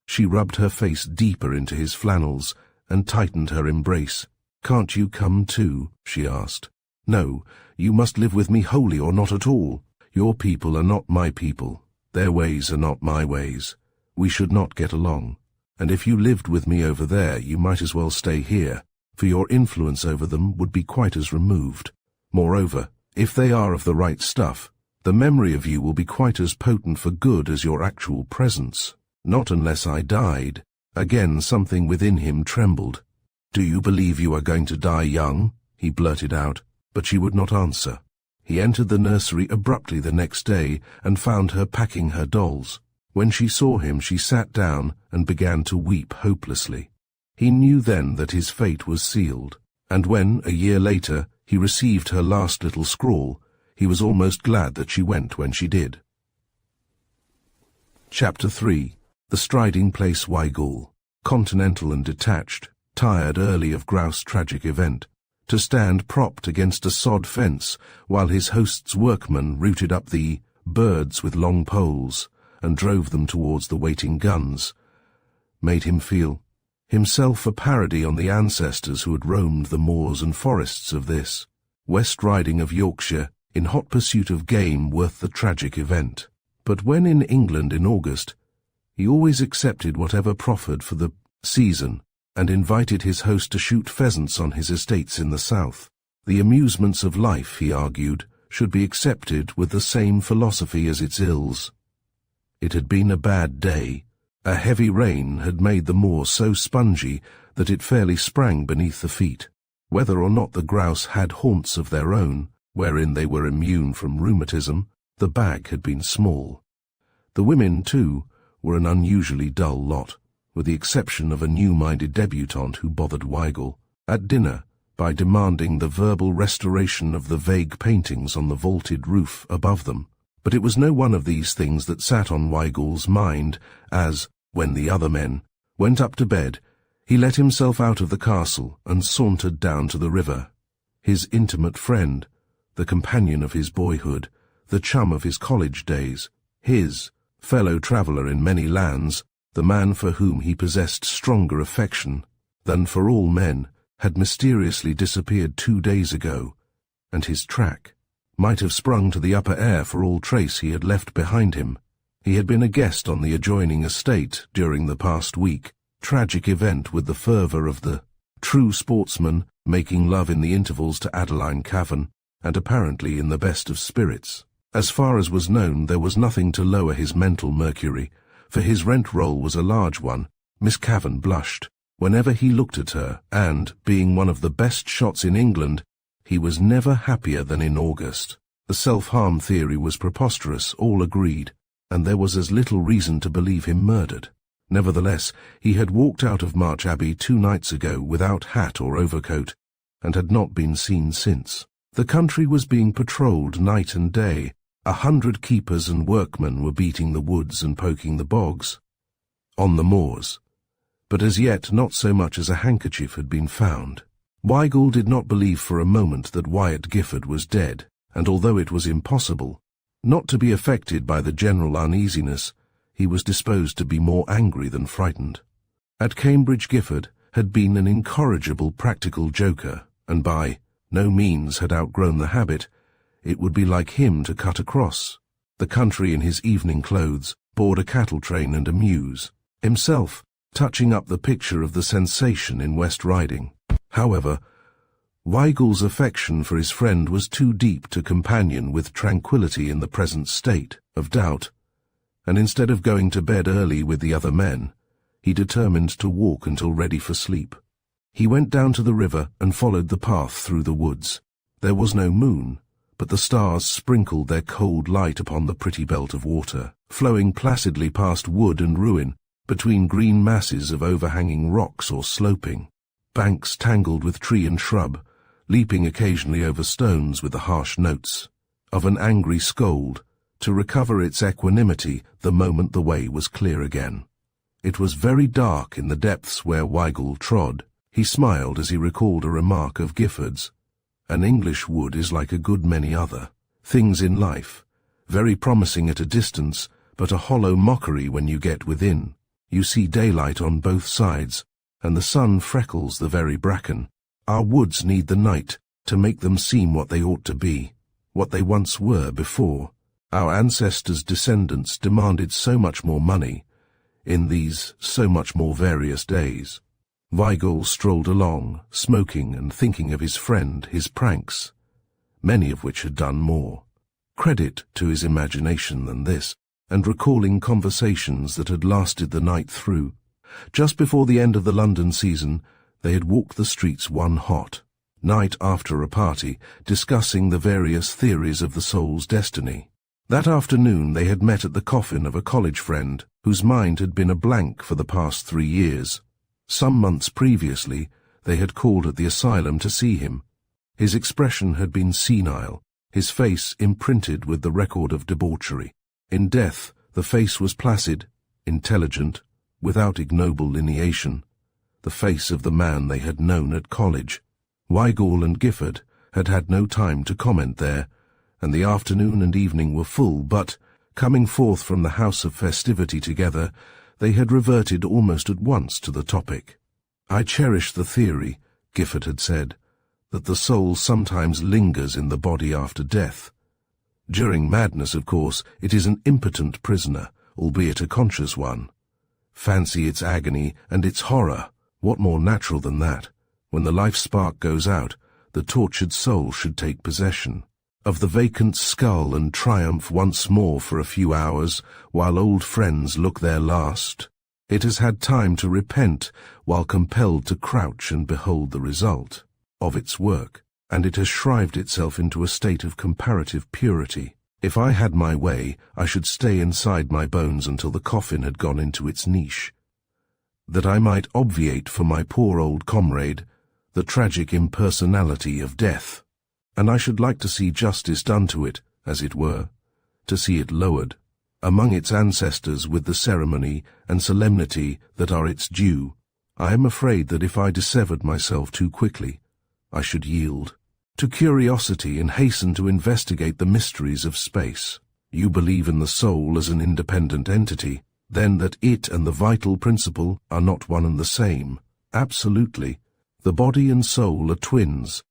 She rubbed her face deeper into his flannels and tightened her embrace. Can't you come too? She asked. No, you must live with me wholly or not at all. Your people are not my people. Their ways are not my ways. We should not get along. And if you lived with me over there, you might as well stay here, for your influence over them would be quite as removed. Moreover, if they are of the right stuff, the memory of you will be quite as potent for good as your actual presence. Not unless I died. Again something within him trembled. Do you believe you are going to die young? He blurted out, but she would not answer. He entered the nursery abruptly the next day and found her packing her dolls. When she saw him, she sat down and began to weep hopelessly. He knew then that his fate was sealed, and when, a year later, he received her last little scrawl, he was almost glad that she went when she did. Chapter 3. The Striding Place Weigall. Continental and detached, tired early of Grouse' tragic event, to stand propped against a sod fence while his host's workmen routed up the birds with long poles and drove them towards the waiting guns, made him feel himself a parody on the ancestors who had roamed the moors and forests of this West Riding of Yorkshire in hot pursuit of game worth the tragic event. But when in England in August, he always accepted whatever proffered for the season, and invited his host to shoot pheasants on his estates in the south. The amusements of life, he argued, should be accepted with the same philosophy as its ills. It had been a bad day. A heavy rain had made the moor so spongy that it fairly sprang beneath the feet. Whether or not the grouse had haunts of their own, wherein they were immune from rheumatism, the bag had been small. The women, too, were an unusually dull lot, with the exception of a new-minded debutante who bothered Weigall at dinner by demanding the verbal restoration of the vague paintings on the vaulted roof above them. But it was no one of these things that sat on Weigall's mind as, when the other men went up to bed, he let himself out of the castle and sauntered down to the river. His intimate friend, the companion of his boyhood, the chum of his college days, his fellow traveller in many lands, the man for whom he possessed stronger affection than for all men, had mysteriously disappeared 2 days ago, and his track might have sprung to the upper air for all trace he had left behind him. He had been a guest on the adjoining estate during the past week, tragic event with the fervour of the true sportsman, making love in the intervals to Adeline Cavan, and apparently in the best of spirits. As far as was known, there was nothing to lower his mental mercury, for his rent roll was a large one. Miss Cavan blushed whenever he looked at her, and, being one of the best shots in England, he was never happier than in August. The self-harm theory was preposterous, all agreed, and there was as little reason to believe him murdered. Nevertheless, he had walked out of March Abbey 2 nights ago without hat or overcoat, and had not been seen since. The country was being patrolled night and day. 100 keepers and workmen were beating the woods and poking the bogs on the moors, but as yet not so much as a handkerchief had been found. Weigall did not believe for a moment that Wyatt Gifford was dead, and although it was impossible not to be affected by the general uneasiness, he was disposed to be more angry than frightened. At Cambridge, Gifford had been an incorrigible practical joker, and by no means had outgrown the habit. It would be like him to cut across the country in his evening clothes, board a cattle train and amuse himself, touching up the picture of the sensation in West Riding. However, Weigall's affection for his friend was too deep to companion with tranquillity in the present state of doubt, and instead of going to bed early with the other men, he determined to walk until ready for sleep. He went down to the river and followed the path through the woods. There was no moon, but the stars sprinkled their cold light upon the pretty belt of water, flowing placidly past wood and ruin, between green masses of overhanging rocks or sloping banks tangled with tree and shrub, leaping occasionally over stones with the harsh notes of an angry scold, to recover its equanimity the moment the way was clear again. It was very dark in the depths where Weigall trod. He smiled as he recalled a remark of Gifford's. An English wood is like a good many other things in life, very promising at a distance, but a hollow mockery when you get within. You see daylight on both sides, and the sun freckles the very bracken. Our woods need the night to make them seem what they ought to be, what they once were before. Our ancestors' descendants demanded so much more money, in these so much more various days. Weigall strolled along, smoking and thinking of his friend, his pranks. many of which had done more. Credit to his imagination than this, and recalling conversations that had lasted the night through. Just before the end of the London season, they had walked the streets one hot night after a party, discussing the various theories of the soul's destiny. That afternoon they had met at the coffin of a college friend, whose mind had been a blank for the past 3 years. Some months previously, they had called at the asylum to see him. His expression had been senile, his face imprinted with the record of debauchery. In death, the face was placid, intelligent, without ignoble lineation, the face of the man they had known at college. Weigall and Gifford had had no time to comment there, and the afternoon and evening were full, but, coming forth from the house of festivity together, they had reverted almost at once to the topic. "I cherish the theory," Gifford had said, "that the soul sometimes lingers in the body after death. During madness, of course, it is an impotent prisoner, albeit a conscious one. Fancy its agony and its horror. What more natural than that? When the life spark goes out, the tortured soul should take possession of the vacant skull and triumph once more for a few hours, while old friends look their last. It has had time to repent, while compelled to crouch and behold the result of its work, and it has shrived itself into a state of comparative purity. If I had my way, I should stay inside my bones until the coffin had gone into its niche, that I might obviate for my poor old comrade the tragic impersonality of death. And I should like to see justice done to it, as it were, to see it lowered among its ancestors with the ceremony and solemnity that are its due. I am afraid that if I dissevered myself too quickly, I should yield to curiosity and hasten to investigate the mysteries of space. You believe in the soul as an independent entity, then that it and the vital principle are not one and the same. Absolutely. The body and soul are twins,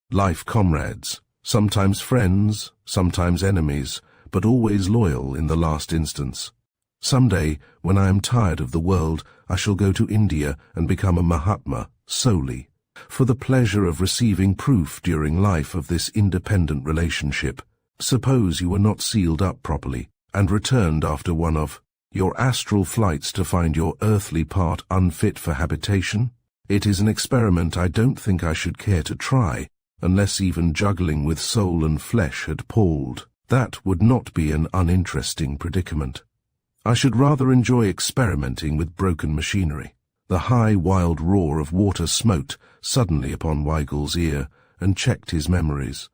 life comrades, sometimes friends, sometimes enemies, but always loyal in the last instance. Some day, when I am tired of the world, I shall go to India and become a Mahatma solely for the pleasure of receiving proof during life of this independent relationship. Suppose you were not sealed up properly and returned after one of your astral flights to find your earthly part unfit for habitation? It is an experiment I don't think I should care to try, unless even juggling with soul and flesh had palled. That would not be an uninteresting predicament. I should rather enjoy experimenting with broken machinery. The high, wild roar of water smote suddenly upon Weigall's ear and checked his memories.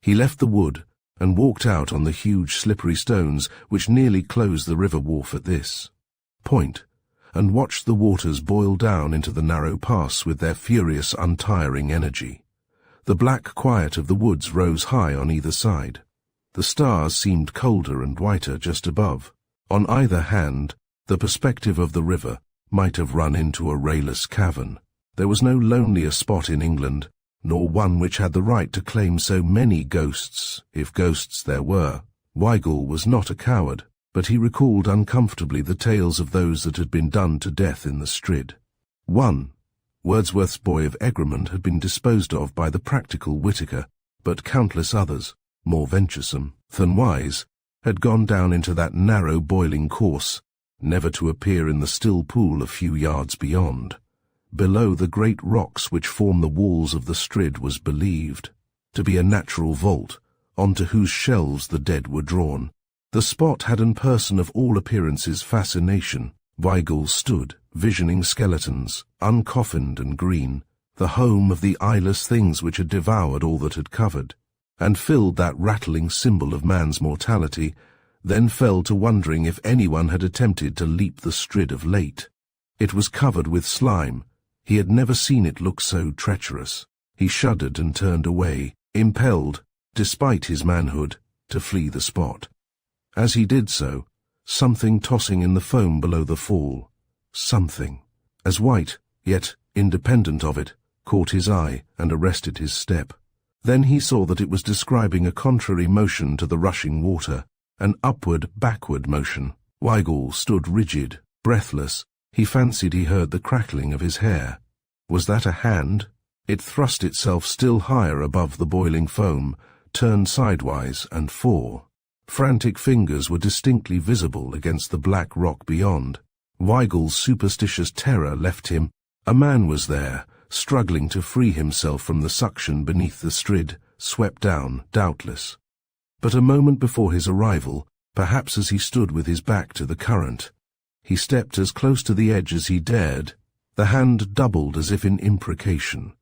He left the wood and walked out on the huge slippery stones which nearly closed the river wharf at this point, and watched the waters boil down into the narrow pass with their furious, untiring energy. The black quiet of the woods rose high on either side. The stars seemed colder and whiter just above. On either hand, the perspective of the river might have run into a rayless cavern. There was no lonelier spot in England, nor one which had the right to claim so many ghosts, if ghosts there were. Weigall was not a coward, but he recalled uncomfortably the tales of those that had been done to death in the Strid. One, Wordsworth's Boy of Egremont, had been disposed of by the practical Whitaker, but countless others, more venturesome than wise, had gone down into that narrow boiling course, never to appear in the still pool a few yards beyond. Below the great rocks which form the walls of the Strid was believed to be a natural vault, onto whose shelves the dead were drawn. The spot had in person of all appearances fascination. Weigall stood, visioning skeletons, uncoffined and green, the home of the eyeless things which had devoured all that had covered, and filled that rattling symbol of man's mortality, then fell to wondering if anyone had attempted to leap the Strid of late. It was covered with slime. He had never seen it look so treacherous. He shuddered and turned away, impelled, despite his manhood, to flee the spot. As he did so, something tossing in the foam below the fall, something, as white, yet independent of it, caught his eye and arrested his step. Then he saw that it was describing a contrary motion to the rushing water, an upward-backward motion. Weigall stood rigid, breathless. He fancied he heard the crackling of his hair. Was that a hand? It thrust itself still higher above the boiling foam, turn sidewise and fall. Frantic fingers were distinctly visible against the black rock beyond. Weigel's superstitious terror left him. A man was there, struggling to free himself from the suction beneath the Strid, swept down, doubtless. But a moment before his arrival, perhaps as he stood with his back to the current, he stepped as close to the edge as he dared. The hand doubled as if in imprecation,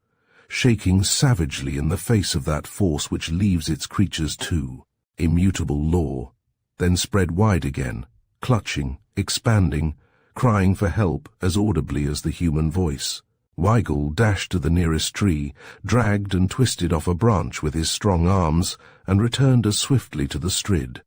shaking savagely in the face of that force which leaves its creatures to immutable law, then spread wide again, clutching, expanding, crying for help as audibly as the human voice. Weigel dashed to the nearest tree, dragged and twisted off a branch with his strong arms, and returned as swiftly to the Strid.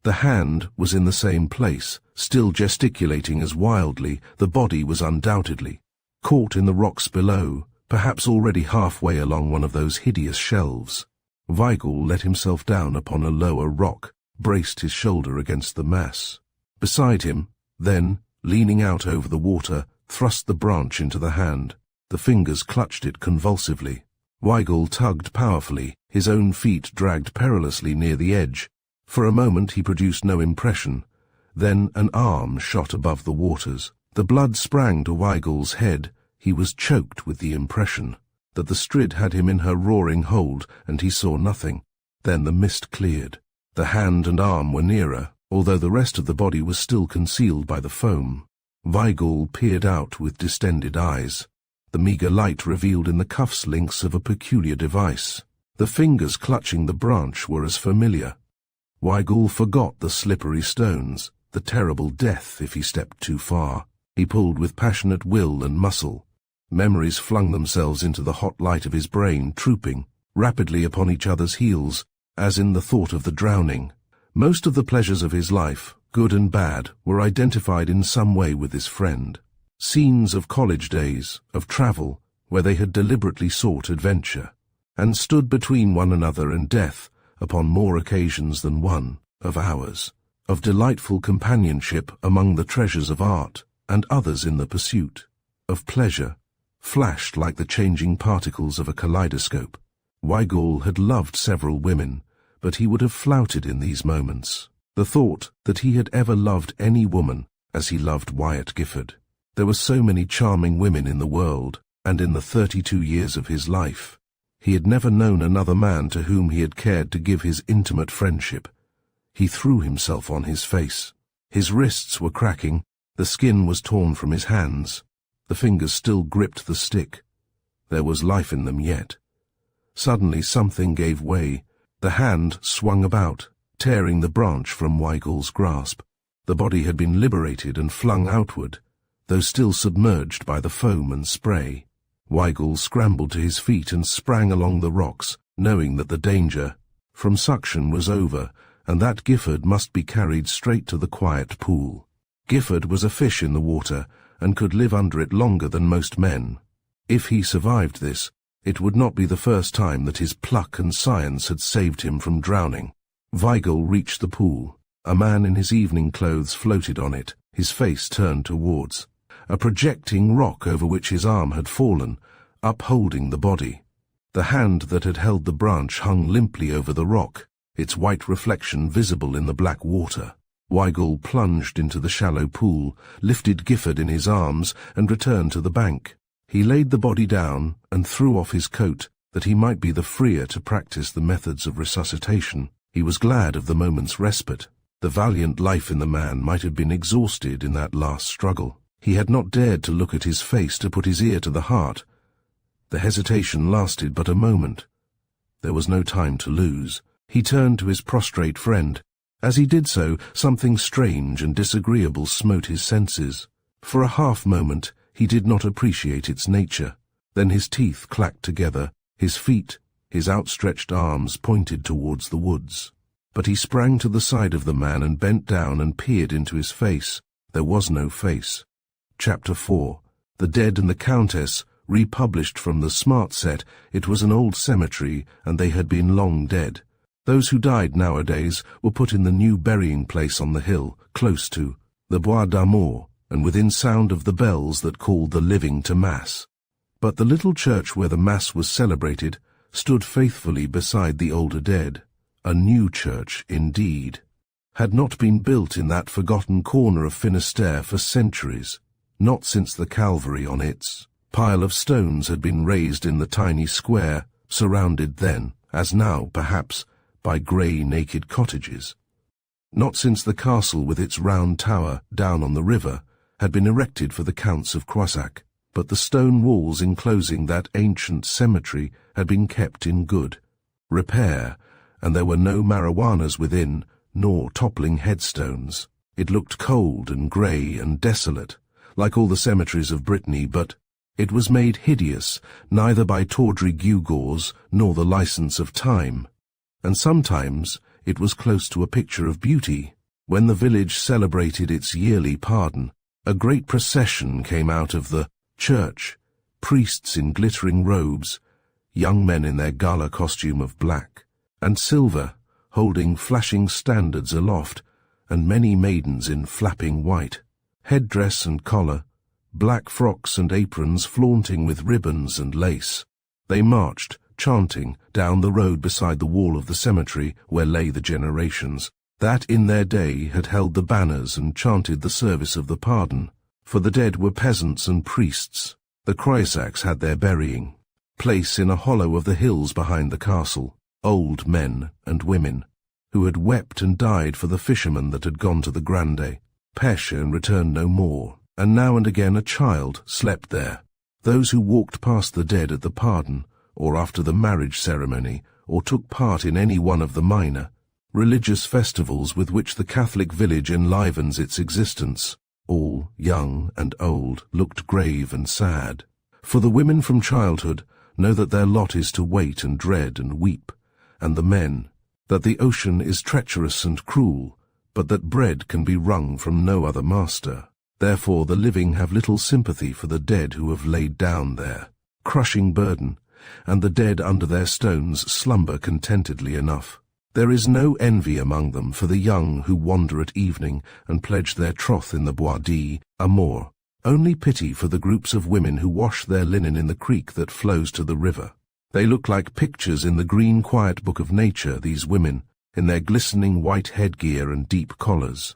The hand was in the same place, still gesticulating as wildly. The body was undoubtedly caught in the rocks below, perhaps already halfway along one of those hideous shelves. Weigel let himself down upon a lower rock, braced his shoulder against the mass. Beside him, then, leaning out over the water, thrust the branch into the hand. The fingers clutched it convulsively. Weigel tugged powerfully, his own feet dragged perilously near the edge. For a moment he produced no impression. Then an arm shot above the waters. The blood sprang to Weigel's head. He was choked with the impression that the Strid had him in her roaring hold, and he saw nothing. Then the mist cleared. The hand and arm were nearer, although the rest of the body was still concealed by the foam. Weigel peered out with distended eyes. The meagre light revealed in the cuffs links of a peculiar device. The fingers clutching the branch were as familiar. Weigel forgot the slippery stones, the terrible death if he stepped too far. He pulled with passionate will and muscle. Memories flung themselves into the hot light of his brain, trooping rapidly upon each other's heels, as in the thought of the drowning. Most of the pleasures of his life, good and bad, were identified in some way with this friend. Scenes of college days, of travel, where they had deliberately sought adventure, and stood between one another and death upon more occasions than one, of hours, of delightful companionship among the treasures of art, and others in the pursuit, of pleasure, flashed like the changing particles of a kaleidoscope. Weigel had loved several women, but he would have flouted in these moments the thought that he had ever loved any woman as he loved Wyatt Gifford. There were so many charming women in the world, and in the 32 years of his life, he had never known another man to whom he had cared to give his intimate friendship. He threw himself on his face. His wrists were cracking, the skin was torn from his hands. The fingers still gripped the stick. There was life in them yet. Suddenly something gave way. The hand swung about, tearing the branch from Weigel's grasp. The body had been liberated and flung outward, though still submerged by the foam and spray. Weigel scrambled to his feet and sprang along the rocks, knowing that the danger from suction was over, and that Gifford must be carried straight to the quiet pool. Gifford was a fish in the water, and could live under it longer than most men. If he survived this, it would not be the first time that his pluck and science had saved him from drowning. Weigel reached the pool. A man in his evening clothes floated on it, his face turned towards a projecting rock over which his arm had fallen, upholding the body. The hand that had held the branch hung limply over the rock, its white reflection visible in the black water. Weigel plunged into the shallow pool, lifted Gifford in his arms, and returned to the bank. He laid the body down and threw off his coat, that he might be the freer to practice the methods of resuscitation. He was glad of the moment's respite. The valiant life in the man might have been exhausted in that last struggle. He had not dared to look at his face, to put his ear to the heart. The hesitation lasted but a moment. There was no time to lose. He turned to his prostrate friend. As he did so, something strange and disagreeable smote his senses. For a half-moment he did not appreciate its nature. Then his teeth clacked together, his feet, his outstretched arms pointed towards the woods. But he sprang to the side of the man and bent down and peered into his face. There was no face. Chapter 4. The Dead and the Countess, republished from the Smart Set. It was an old cemetery, and they had been long dead. Those who died nowadays were put in the new burying place on the hill, close to the Bois d'Amour, and within sound of the bells that called the living to Mass. But the little church where the Mass was celebrated stood faithfully beside the older dead. a new church indeed, had not been built in that forgotten corner of Finisterre for centuries, not since the Calvary on its pile of stones had been raised in the tiny square, surrounded then, as now perhaps, by grey naked cottages. Not since the castle with its round tower down on the river had been erected for the Counts of Croissac, but the stone walls enclosing that ancient cemetery had been kept in good repair, and there were no marijuanas within, nor toppling headstones. It looked cold and grey and desolate, like all the cemeteries of Brittany, but it was made hideous neither by tawdry gewgaws nor the license of time, and sometimes it was close to a picture of beauty. When the village celebrated its yearly pardon, a great procession came out of the church, priests in glittering robes, young men in their gala costume of black and silver, holding flashing standards aloft, and many maidens in flapping white, headdress and collar, black frocks and aprons flaunting with ribbons and lace. They marched, chanting, down the road beside the wall of the cemetery where lay the generations that in their day had held the banners and chanted the service of the pardon. For the dead were peasants and priests. The Croissacs had their burying place in a hollow of the hills behind the castle, old men and women, who had wept and died for the fishermen that had gone to the Grande Pêche and returned no more, and now and again a child slept there. Those who walked past the dead at the pardon, or after the marriage ceremony, or took part in any one of the minor religious festivals with which the Catholic village enlivens its existence, all, young and old, looked grave and sad. For the women from childhood know that their lot is to wait and dread and weep, and the men, that the ocean is treacherous and cruel, but that bread can be wrung from no other master. Therefore the living have little sympathy for the dead who have laid down their crushing burden, and the dead under their stones slumber contentedly enough. There is no envy among them for the young who wander at evening and pledge their troth in the Bois d'Amour. Only pity for the groups of women who wash their linen in the creek that flows to the river. They look like pictures in the green quiet book of nature, these women, in their glistening white headgear and deep collars.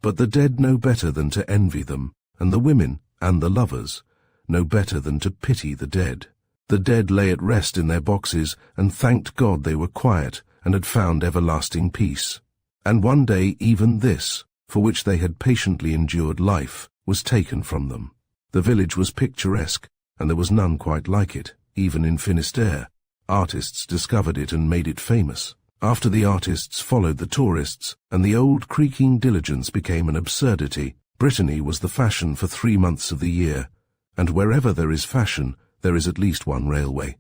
But the dead know better than to envy them, and the women, and the lovers, know better than to pity the dead. The dead lay at rest in their boxes, and thanked God they were quiet, and had found everlasting peace. And one day even this, for which they had patiently endured life, was taken from them. The village was picturesque, and there was none quite like it, even in Finisterre. Artists discovered it and made it famous. After the artists followed the tourists, and the old creaking diligence became an absurdity. Brittany was the fashion for 3 months of the year, and wherever there is fashion, there is at least one railway.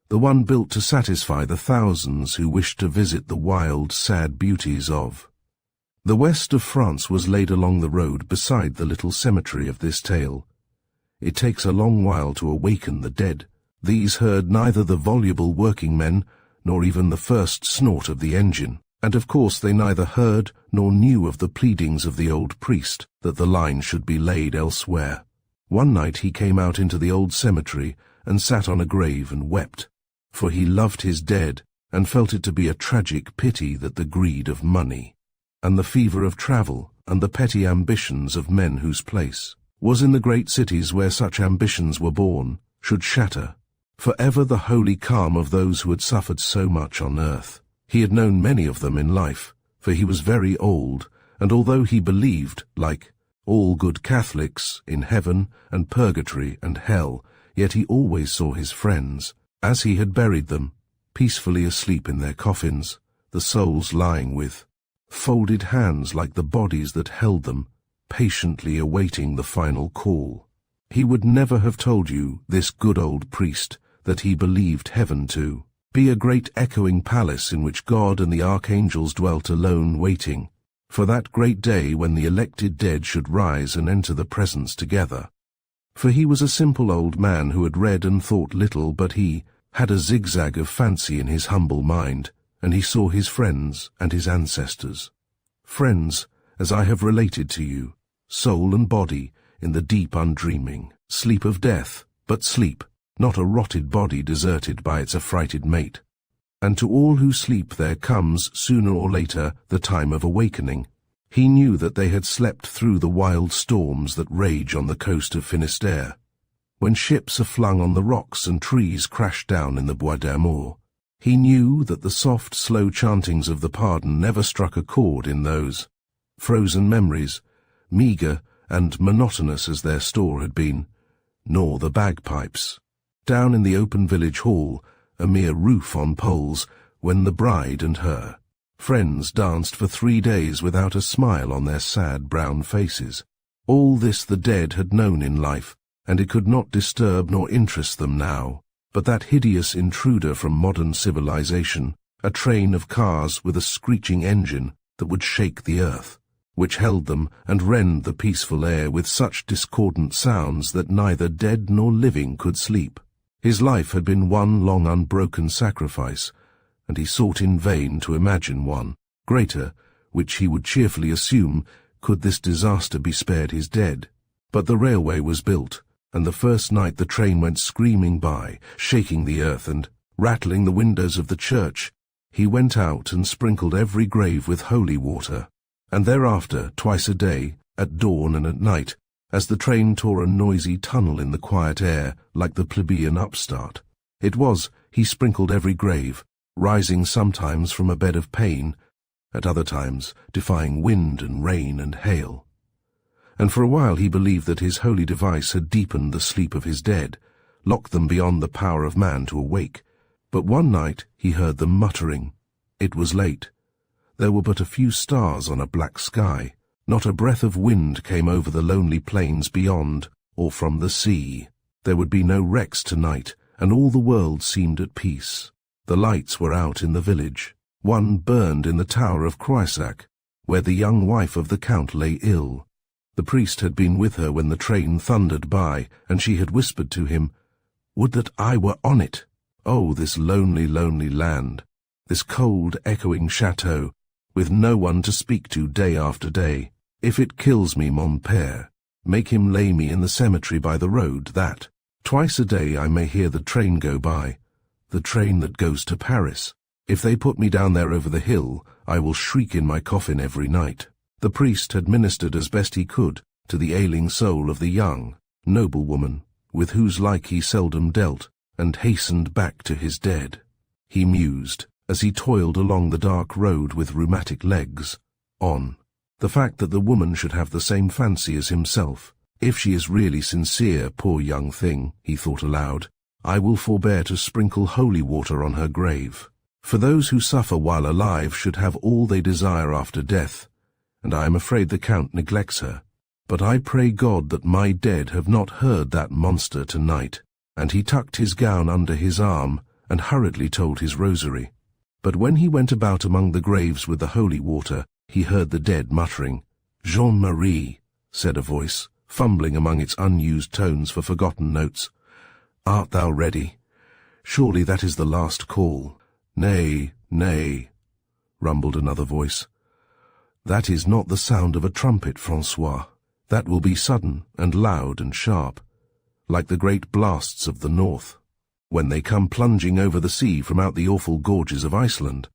The one built to satisfy the thousands who wished to visit the wild, sad beauties of the west of France was laid along the road beside the little cemetery of this tale. It takes a long while to awaken the dead. These heard neither the voluble working men, nor even the first snort of the engine, and of course they neither heard nor knew of the pleadings of the old priest that the line should be laid elsewhere. One night he came out into the old cemetery and sat on a grave and wept, for he loved his dead and felt it to be a tragic pity that the greed of money, and the fever of travel, and the petty ambitions of men whose place was in the great cities where such ambitions were born, should shatter forever the holy calm of those who had suffered so much on earth. He had known many of them in life, for he was very old, and although he believed, like all good Catholics, in heaven and purgatory and hell, yet he always saw his friends, as he had buried them, peacefully asleep in their coffins, the souls lying with folded hands like the bodies that held them, patiently awaiting the final call. He would never have told you, this good old priest, that he believed heaven to be a great echoing palace in which God and the archangels dwelt alone waiting for that great day when the elected dead should rise and enter the presence together. For he was a simple old man who had read and thought little, but he had a zigzag of fancy in his humble mind, and he saw his friends and his ancestors. Friends, as I have related to you, soul and body, in the deep undreaming sleep of death, but sleep, not a rotted body deserted by its affrighted mate. and to all who sleep there comes, sooner or later, the time of awakening. He knew that they had slept through the wild storms that rage on the coast of Finistère, when ships are flung on the rocks and trees crash down in the Bois d'Amour. He knew that the soft, slow chantings of the pardon never struck a chord in those frozen memories, meagre and monotonous as their store had been, nor the bagpipes. Down in the open village hall, a mere roof on poles, when the bride and her friends danced for 3 days without a smile on their sad brown faces. All this the dead had known in life, and it could not disturb nor interest them now. But that hideous intruder from modern civilization, a train of cars with a screeching engine that would shake the earth, which held them and rend the peaceful air with such discordant sounds that neither dead nor living could sleep. His life had been one long unbroken sacrifice, and he sought in vain to imagine one greater, which he would cheerfully assume could this disaster be spared his dead. But the railway was built, and the first night the train went screaming by, shaking the earth and rattling the windows of the church, he went out and sprinkled every grave with holy water, and thereafter, twice a day, at dawn and at night, as the train tore a noisy tunnel in the quiet air like the plebeian upstart. It was, he sprinkled every grave, rising sometimes from a bed of pain, at other times defying wind and rain and hail. And for a while he believed that his holy device had deepened the sleep of his dead, locked them beyond the power of man to awake. But one night he heard them muttering. It was late. There were but a few stars on a black sky. Not a breath of wind came over the lonely plains beyond, or from the sea. There would be no wrecks tonight, and all the world seemed at peace. The lights were out in the village. One burned in the tower of Croissac, where the young wife of the Count lay ill. The priest had been with her when the train thundered by, and she had whispered to him, "Would that I were on it! Oh, this lonely, lonely land, this cold, echoing chateau, with no one to speak to day after day. If it kills me, mon père, make him lay me in the cemetery by the road, that twice a day I may hear the train go by, the train that goes to Paris. If they put me down there over the hill, I will shriek in my coffin every night." The priest had ministered as best he could to the ailing soul of the young, noble woman, with whose like he seldom dealt, and hastened back to his dead. He mused, as he toiled along the dark road with rheumatic legs, on the fact that the woman should have the same fancy as himself. If she is really sincere, poor young thing, he thought aloud, I will forbear to sprinkle holy water on her grave. For those who suffer while alive should have all they desire after death, and I am afraid the Count neglects her. But I pray God that my dead have not heard that monster tonight. And he tucked his gown under his arm and hurriedly told his rosary. But when he went about among the graves with the holy water, he heard the dead muttering. "Jean-Marie," said a voice, fumbling among its unused tones for forgotten notes. "Art thou ready? Surely that is the last call." "Nay, nay," rumbled another voice. "That is not the sound of a trumpet, François. That will be sudden and loud and sharp, like the great blasts of the north, when they come plunging over the sea from out the awful gorges of Iceland.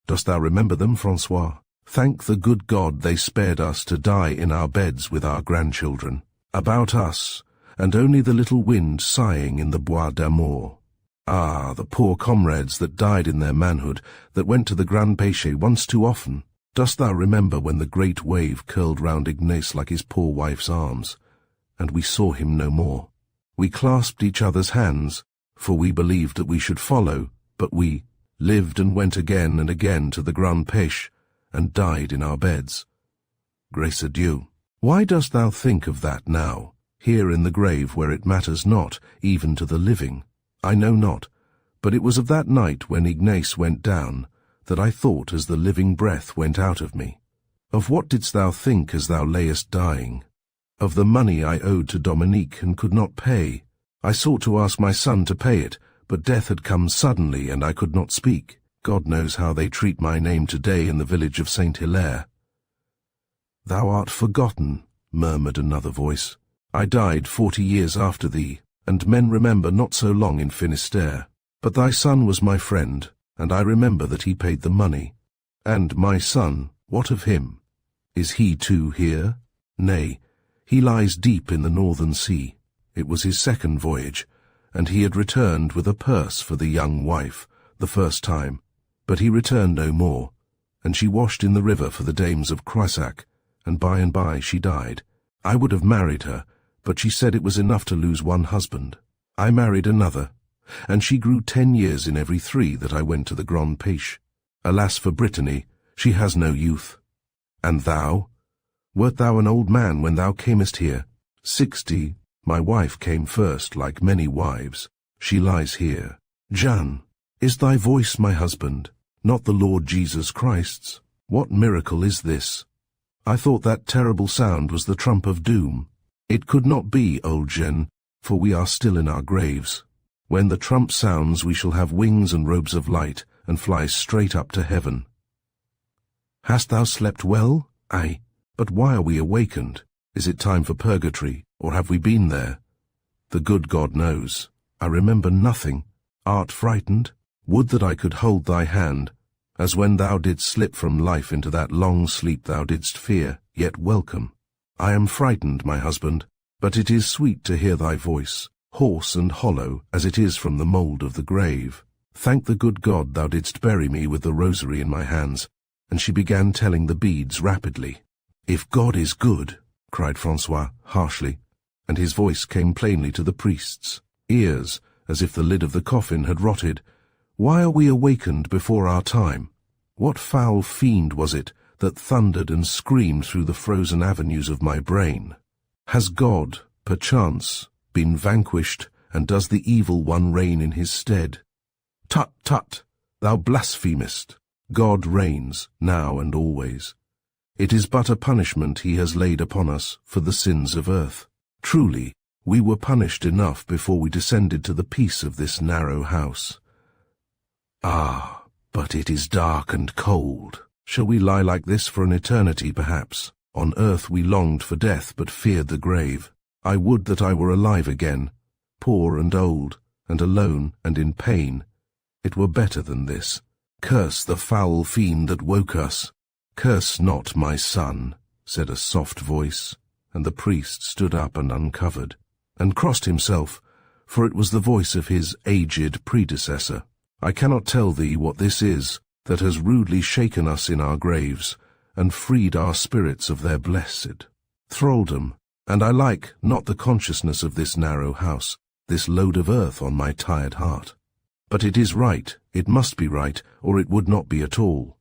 Dost thou remember them, François? Thank the good God they spared us to die in our beds with our grandchildren. About us, and only the little wind sighing in the Bois d'Amour. Ah, the poor comrades that died in their manhood, that went to the Grand Péché once too often. Dost thou remember when the great wave curled round Ignace like his poor wife's arms, and we saw him no more? We clasped each other's hands, for we believed that we should follow, but we lived and went again and again to the Grand Péché, and died in our beds. Grace à Dieu. Why dost thou think of that now, here in the grave where it matters not, even to the living? I know not, but it was of that night when Ignace went down, that I thought as the living breath went out of me. Of what didst thou think as thou layest dying? Of the money I owed to Dominique and could not pay. I sought to ask my son to pay it, but death had come suddenly and I could not speak. God knows how they treat my name today in the village of Saint-Hilaire. Thou art forgotten, murmured another voice. I died 40 years after thee, and men remember not so long in Finistère. But thy son was my friend, and I remember that he paid the money. And my son, what of him? Is he too here? Nay, he lies deep in the northern sea. It was his second voyage, and he had returned with a purse for the young wife, the first time. But he returned no more, and she washed in the river for the dames of Croisac, and by she died. I would have married her, but she said it was enough to lose one husband. I married another, and she grew 10 years in every 3 that I went to the Grand Pêche. Alas for Brittany, she has no youth. And thou? Wert thou an old man when thou camest here? 60. My wife came first, like many wives. She lies here. Jeanne, is thy voice my husband, not the Lord Jesus Christ's? What miracle is this? I thought that terrible sound was the trump of doom. It could not be, old Jeanne, for we are still in our graves. When the trump sounds, we shall have wings and robes of light, and fly straight up to heaven. Hast thou slept well? Aye, but why are we awakened? Is it time for purgatory, or have we been there? The good God knows. I remember nothing. Art frightened? Would that I could hold thy hand, as when thou didst slip from life into that long sleep thou didst fear, yet welcome. I am frightened, my husband, but it is sweet to hear thy voice, hoarse and hollow as it is from the mould of the grave. Thank the good God thou didst bury me with the rosary in my hands. And she began telling the beads rapidly. If God is good, cried Francois harshly, and his voice came plainly to the priest's ears, as if the lid of the coffin had rotted. Why are we awakened before our time? What foul fiend was it that thundered and screamed through the frozen avenues of my brain? Has God, perchance, been vanquished, and does the evil one reign in his stead? Tut, tut, thou blasphemest! God reigns, now and always. It is but a punishment he has laid upon us for the sins of earth. Truly, we were punished enough before we descended to the peace of this narrow house. Ah, but it is dark and cold. Shall we lie like this for an eternity, perhaps? On earth we longed for death, but feared the grave. I would that I were alive again, poor and old, and alone and in pain. It were better than this. Curse the foul fiend that woke us. Curse not my son, said a soft voice, and the priest stood up and uncovered, and crossed himself, for it was the voice of his aged predecessor. I cannot tell thee what this is that has rudely shaken us in our graves, and freed our spirits of their blessed thraldom, and I like not the consciousness of this narrow house, this load of earth on my tired heart. But it is right, it must be right, or it would not be at all.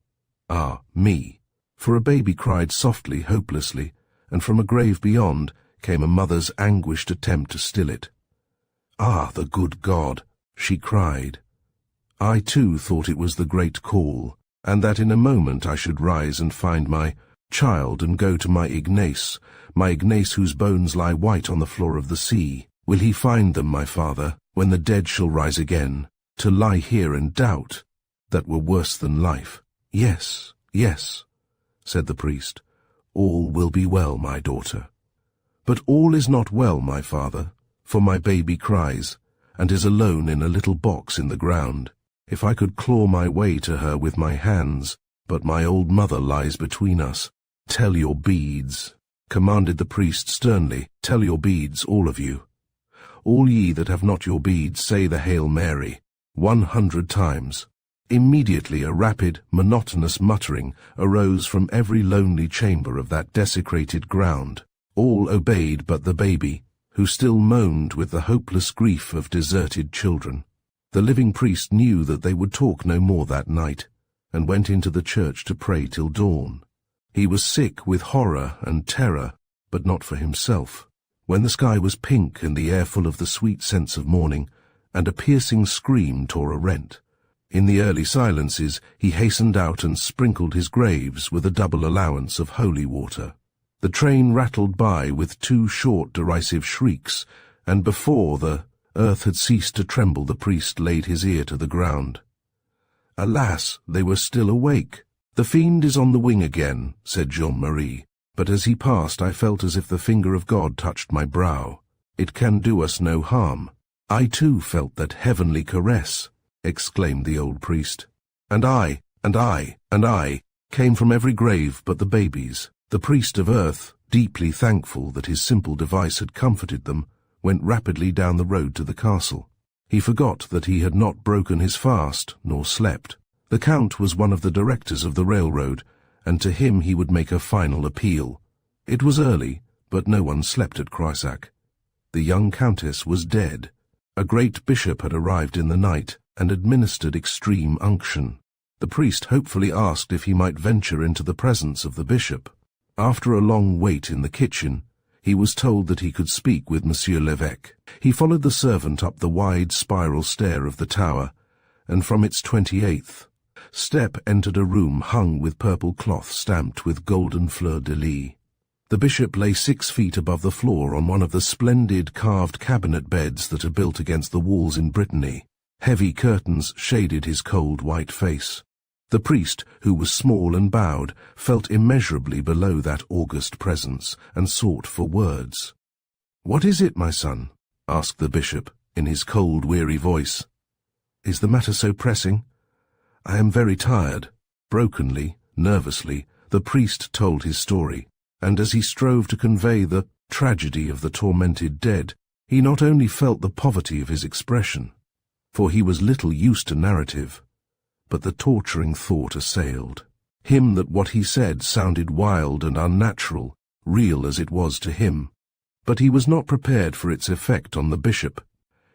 Ah, me! For a baby cried softly, hopelessly, and from a grave beyond came a mother's anguished attempt to still it. Ah, the good God! She cried. I too thought it was the great call, and that in a moment I should rise and find my child and go to my Ignace whose bones lie white on the floor of the sea. Will he find them, my father, when the dead shall rise again? To lie here and doubt, that were worse than life. Yes, yes, said the priest, all will be well, my daughter. But all is not well, my father, for my baby cries, and is alone in a little box in the ground. If I could claw my way to her with my hands, but my old mother lies between us. Tell your beads, commanded the priest sternly, tell your beads, all of you. All ye that have not your beads, say the Hail Mary. 100 times. Immediately a rapid, monotonous muttering arose from every lonely chamber of that desecrated ground. All obeyed but the baby, who still moaned with the hopeless grief of deserted children. The living priest knew that they would talk no more that night, and went into the church to pray till dawn. He was sick with horror and terror, but not for himself. When the sky was pink and the air full of the sweet scents of morning, and a piercing scream tore a rent. In the early silences he hastened out and sprinkled his graves with a double allowance of holy water. The train rattled by with 2 short derisive shrieks, and before the earth had ceased to tremble the priest laid his ear to the ground. Alas, they were still awake. The fiend is on the wing again, said Jean-Marie, but as he passed I felt as if the finger of God touched my brow. It can do us no harm. I too felt that heavenly caress, exclaimed the old priest. And I, and I, and I, came from every grave but the babies. The priest of earth, deeply thankful that his simple device had comforted them, went rapidly down the road to the castle. He forgot that he had not broken his fast, nor slept. The Count was one of the directors of the railroad, and to him he would make a final appeal. It was early, but no one slept at Croissac. The young countess was dead. A great bishop had arrived in the night and administered extreme unction. The priest hopefully asked if he might venture into the presence of the bishop. After a long wait in the kitchen, he was told that he could speak with Monsieur l'Évêque. He followed the servant up the wide spiral stair of the tower, and from its 28th step entered a room hung with purple cloth stamped with golden fleur-de-lis. The bishop lay 6 feet above the floor on one of the splendid carved cabinet beds that are built against the walls in Brittany. Heavy curtains shaded his cold white face. The priest, who was small and bowed, felt immeasurably below that august presence and sought for words. "What is it, my son?" asked the bishop, in his cold, weary voice. "Is the matter so pressing?" "I am very tired." Brokenly, nervously, the priest told his story, and as he strove to convey the tragedy of the tormented dead, he not only felt the poverty of his expression, for he was little used to narrative, but the torturing thought assailed him that what he said sounded wild and unnatural, real as it was to him. But he was not prepared for its effect on the bishop.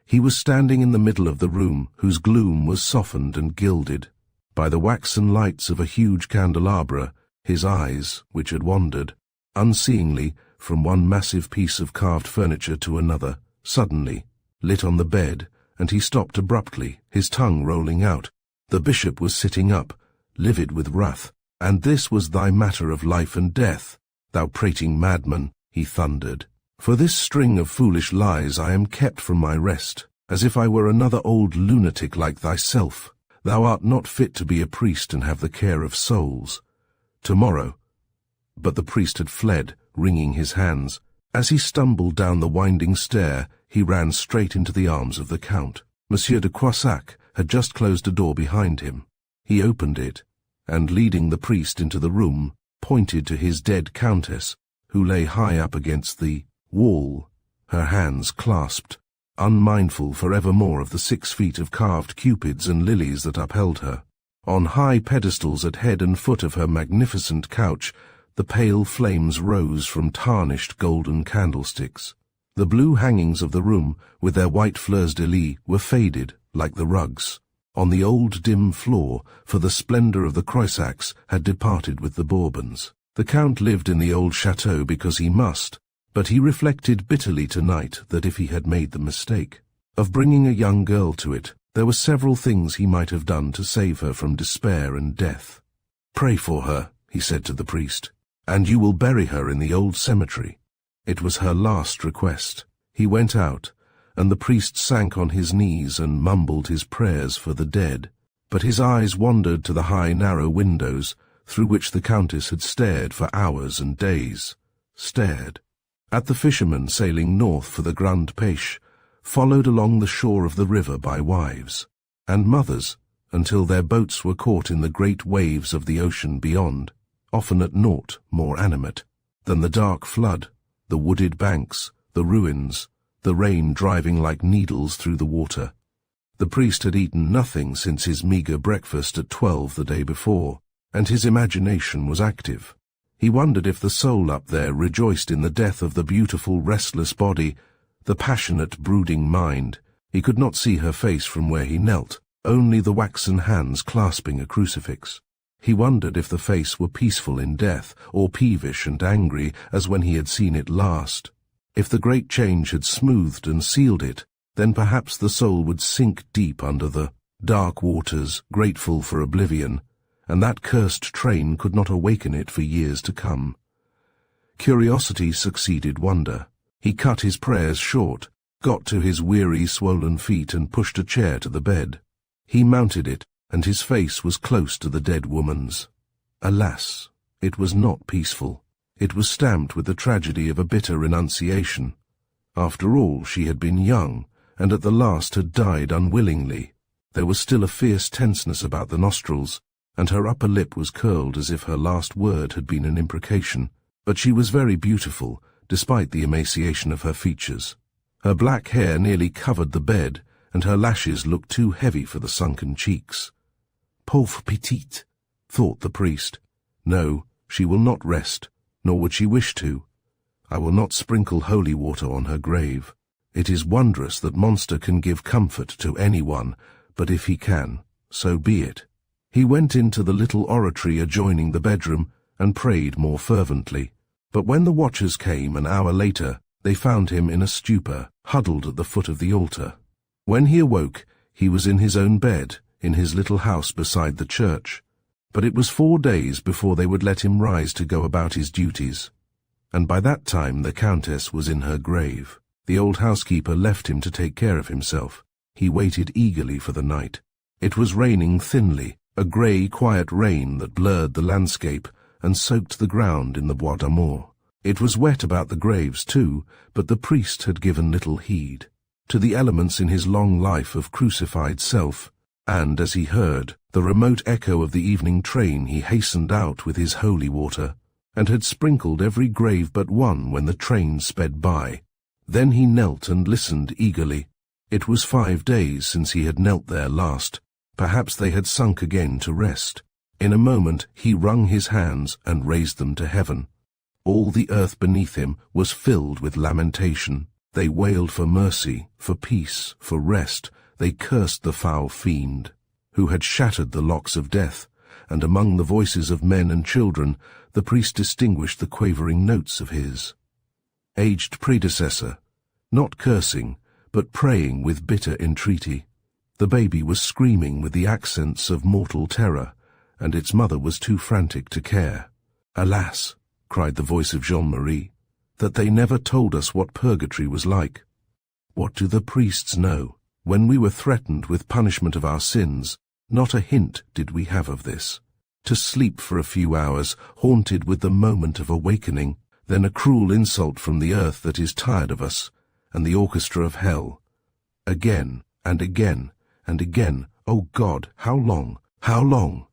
He was standing in the middle of the room, whose gloom was softened and gilded. By the waxen lights of a huge candelabra, his eyes, which had wandered, unseeingly, from one massive piece of carved furniture to another, suddenly lit on the bed, and he stopped abruptly, his tongue rolling out. The bishop was sitting up, livid with wrath. "And this was thy matter of life and death, thou prating madman," he thundered. "For this string of foolish lies I am kept from my rest, as if I were another old lunatic like thyself. Thou art not fit to be a priest and have the care of souls. Tomorrow—" But the priest had fled, wringing his hands. As he stumbled down the winding stair, he ran straight into the arms of the Count. Monsieur de Croissac had just closed a door behind him. He opened it, and leading the priest into the room, pointed to his dead countess, who lay high up against the wall, her hands clasped, unmindful forevermore of the 6 feet of carved cupids and lilies that upheld her. On high pedestals at head and foot of her magnificent couch, the pale flames rose from tarnished golden candlesticks. The blue hangings of the room, with their white fleurs-de-lis, were faded, like the rugs, on the old dim floor, for the splendor of the Croissacs had departed with the Bourbons. The Count lived in the old chateau because he must, but he reflected bitterly tonight that if he had made the mistake of bringing a young girl to it, there were several things he might have done to save her from despair and death. "Pray for her," he said to the priest, "and you will bury her in the old cemetery." It was her last request. He went out, and the priest sank on his knees and mumbled his prayers for the dead. But his eyes wandered to the high, narrow windows, through which the Countess had stared for hours and days. Stared at the fishermen sailing north for the Grande Pêche, followed along the shore of the river by wives and mothers, until their boats were caught in the great waves of the ocean beyond, often at naught more animate than the dark flood, the wooded banks, the ruins, the rain driving like needles through the water. The priest had eaten nothing since his meagre breakfast at 12 the day before, and his imagination was active. He wondered if the soul up there rejoiced in the death of the beautiful, restless body, the passionate, brooding mind. He could not see her face from where he knelt, only the waxen hands clasping a crucifix. He wondered if the face were peaceful in death, or peevish and angry as when he had seen it last. If the great change had smoothed and sealed it, then perhaps the soul would sink deep under the dark waters, grateful for oblivion, and that cursed train could not awaken it for years to come. Curiosity succeeded wonder. He cut his prayers short, got to his weary, swollen feet and pushed a chair to the bed. He mounted it, and his face was close to the dead woman's. Alas, it was not peaceful. It was stamped with the tragedy of a bitter renunciation. After all, she had been young, and at the last had died unwillingly. There was still a fierce tenseness about the nostrils, and her upper lip was curled as if her last word had been an imprecation. But she was very beautiful, despite the emaciation of her features. Her black hair nearly covered the bed, and her lashes looked too heavy for the sunken cheeks. Pauvre petite, thought the priest. No, she will not rest, nor would she wish to. I will not sprinkle holy water on her grave. It is wondrous that monster can give comfort to anyone, but if he can, so be it. He went into the little oratory adjoining the bedroom and prayed more fervently. But when the watchers came an hour later, they found him in a stupor, huddled at the foot of the altar. When he awoke, he was in his own bed, in his little house beside the church. But it was 4 days before they would let him rise to go about his duties. And by that time the Countess was in her grave. The old housekeeper left him to take care of himself. He waited eagerly for the night. It was raining thinly, a grey, quiet rain that blurred the landscape and soaked the ground in the Bois d'Amour. It was wet about the graves too, but the priest had given little heed to the elements in his long life of crucified self, and as he heard the remote echo of the evening train, he hastened out with his holy water, and had sprinkled every grave but one when the train sped by. Then he knelt and listened eagerly. It was 5 days since he had knelt there last. Perhaps they had sunk again to rest. In a moment he wrung his hands and raised them to heaven. All the earth beneath him was filled with lamentation. They wailed for mercy, for peace, for rest. They cursed the foul fiend, who had shattered the locks of death, and among the voices of men and children the priest distinguished the quavering notes of his aged predecessor, not cursing, but praying with bitter entreaty. The baby was screaming with the accents of mortal terror, and its mother was too frantic to care. Alas, cried the voice of Jean-Marie, that they never told us what purgatory was like. What do the priests know? When we were threatened with punishment of our sins, not a hint did we have of this. To sleep for a few hours, haunted with the moment of awakening, then a cruel insult from the earth that is tired of us, and the orchestra of hell. Again, and again, and again, O God, how long, how long?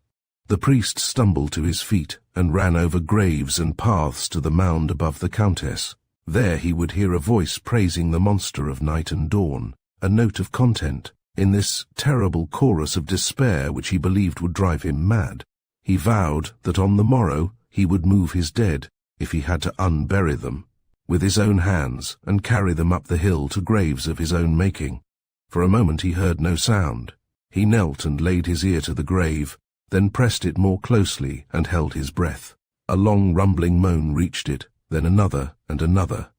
The priest stumbled to his feet and ran over graves and paths to the mound above the Countess. There he would hear a voice praising the monster of night and dawn, a note of content, in this terrible chorus of despair which he believed would drive him mad. He vowed that on the morrow he would move his dead, if he had to unbury them, with his own hands, and carry them up the hill to graves of his own making. For a moment he heard no sound. He knelt and laid his ear to the grave, then pressed it more closely and held his breath. A long rumbling moan reached it, then another and another.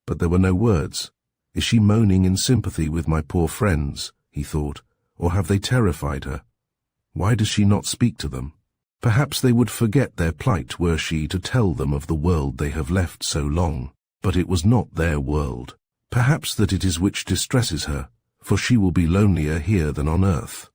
But there were no words. Is she moaning in sympathy with my poor friends, he thought, or have they terrified her? Why does she not speak to them? Perhaps they would forget their plight were she to tell them of the world they have left so long. But it was not their world. Perhaps that it is which distresses her, for she will be lonelier here than on earth.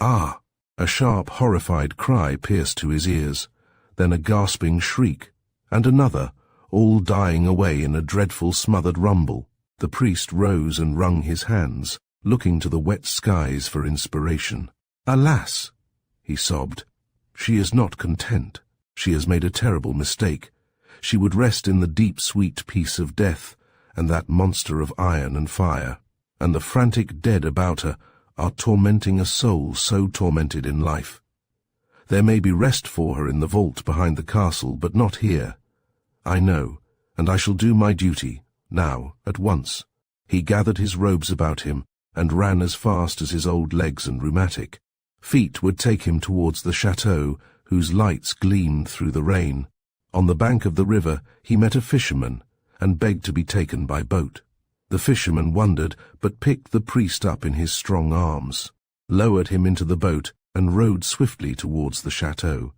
Ah! A sharp, horrified cry pierced to his ears, then a gasping shriek, and another, all dying away in a dreadful smothered rumble. The priest rose and wrung his hands, looking to the wet skies for inspiration. Alas! He sobbed. She is not content. She has made a terrible mistake. She would rest in the deep, sweet peace of death, and that monster of iron and fire, and the frantic dead about her are tormenting a soul so tormented in life. There may be rest for her in the vault behind the castle, but not here. I know, and I shall do my duty, now, at once. He gathered his robes about him, and ran as fast as his old legs and rheumatic feet would take him towards the chateau, whose lights gleamed through the rain. On the bank of the river he met a fisherman, and begged to be taken by boat. The fisherman wondered, but picked the priest up in his strong arms, lowered him into the boat, and rowed swiftly towards the chateau.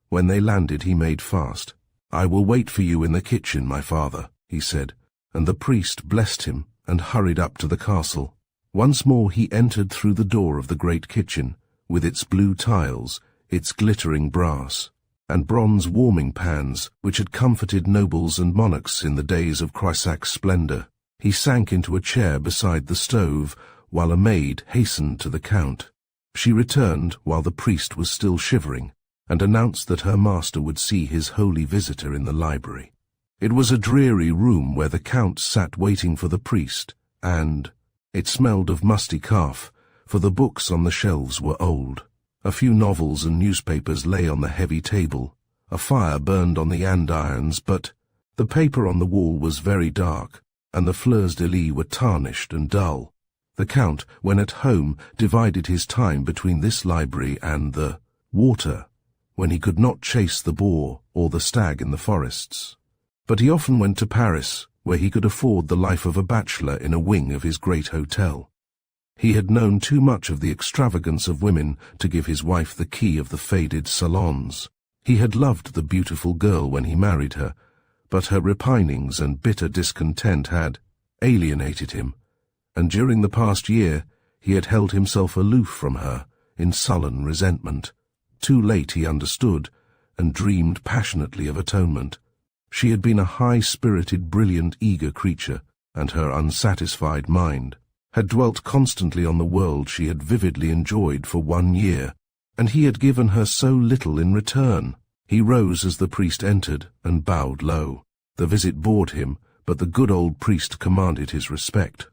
When they landed he made fast. I will wait for you in the kitchen, my father, he said, and the priest blessed him and hurried up to the castle. Once more he entered through the door of the great kitchen, with its blue tiles, its glittering brass, and bronze warming pans which had comforted nobles and monarchs in the days of Crissac's splendor. He sank into a chair beside the stove, while a maid hastened to the Count. She returned while the priest was still shivering, and announced that her master would see his holy visitor in the library. It was a dreary room where the Count sat waiting for the priest, and it smelled of musty calf, for the books on the shelves were old. A few novels and newspapers lay on the heavy table. A fire burned on the andirons, but the paper on the wall was very dark, and the fleurs-de-lis were tarnished and dull. The Count, when at home, divided his time between this library and the water, when he could not chase the boar or the stag in the forests. But he often went to Paris, where he could afford the life of a bachelor in a wing of his great hotel. He had known too much of the extravagance of women to give his wife the key of the faded salons. He had loved the beautiful girl when he married her, but her repinings and bitter discontent had alienated him, and during the past year he had held himself aloof from her in sullen resentment. Too late he understood, and dreamed passionately of atonement. She had been a high-spirited, brilliant, eager creature, and her unsatisfied mind had dwelt constantly on the world she had vividly enjoyed for 1 year, and he had given her so little in return. He rose as the priest entered and bowed low. The visit bored him, but the good old priest commanded his respect.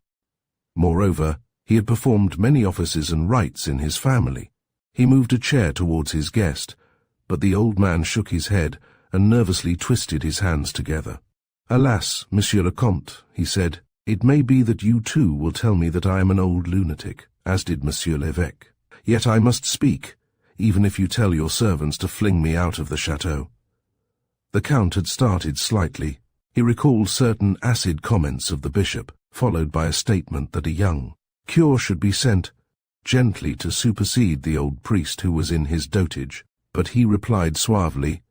Moreover, he had performed many offices and rites in his family. He moved a chair towards his guest, but the old man shook his head and nervously twisted his hands together. "Alas, Monsieur le Comte," he said, "it may be that you too will tell me that I am an old lunatic, as did Monsieur l'Évêque. Yet I must speak, even if you tell your servants to fling me out of the chateau." The Count had started slightly. He recalled certain acid comments of the bishop, followed by a statement that a young cure should be sent gently to supersede the old priest who was in his dotage, but he replied suavely,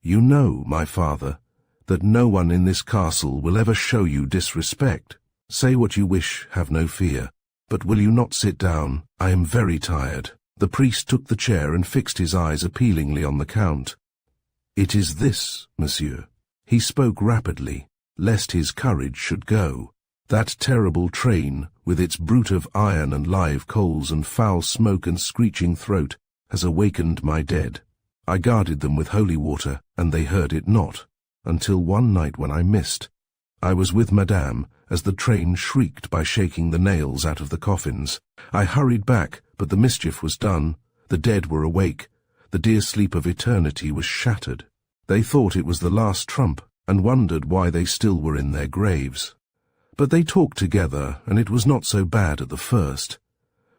"You know, my father, that no one in this castle will ever show you disrespect. Say what you wish, have no fear. But will you not sit down? I am very tired." The priest took the chair and fixed his eyes appealingly on the Count. "It is this, monsieur." He spoke rapidly, lest his courage should go. "That terrible train, with its brute of iron and live coals and foul smoke and screeching throat, has awakened my dead. I guarded them with holy water, and they heard it not, until one night when I missed. I was with Madame, as the train shrieked by shaking the nails out of the coffins. I hurried back, but the mischief was done. The dead were awake. The dear sleep of eternity was shattered. They thought it was the last trump, and wondered why they still were in their graves. But they talked together, and it was not so bad at the first.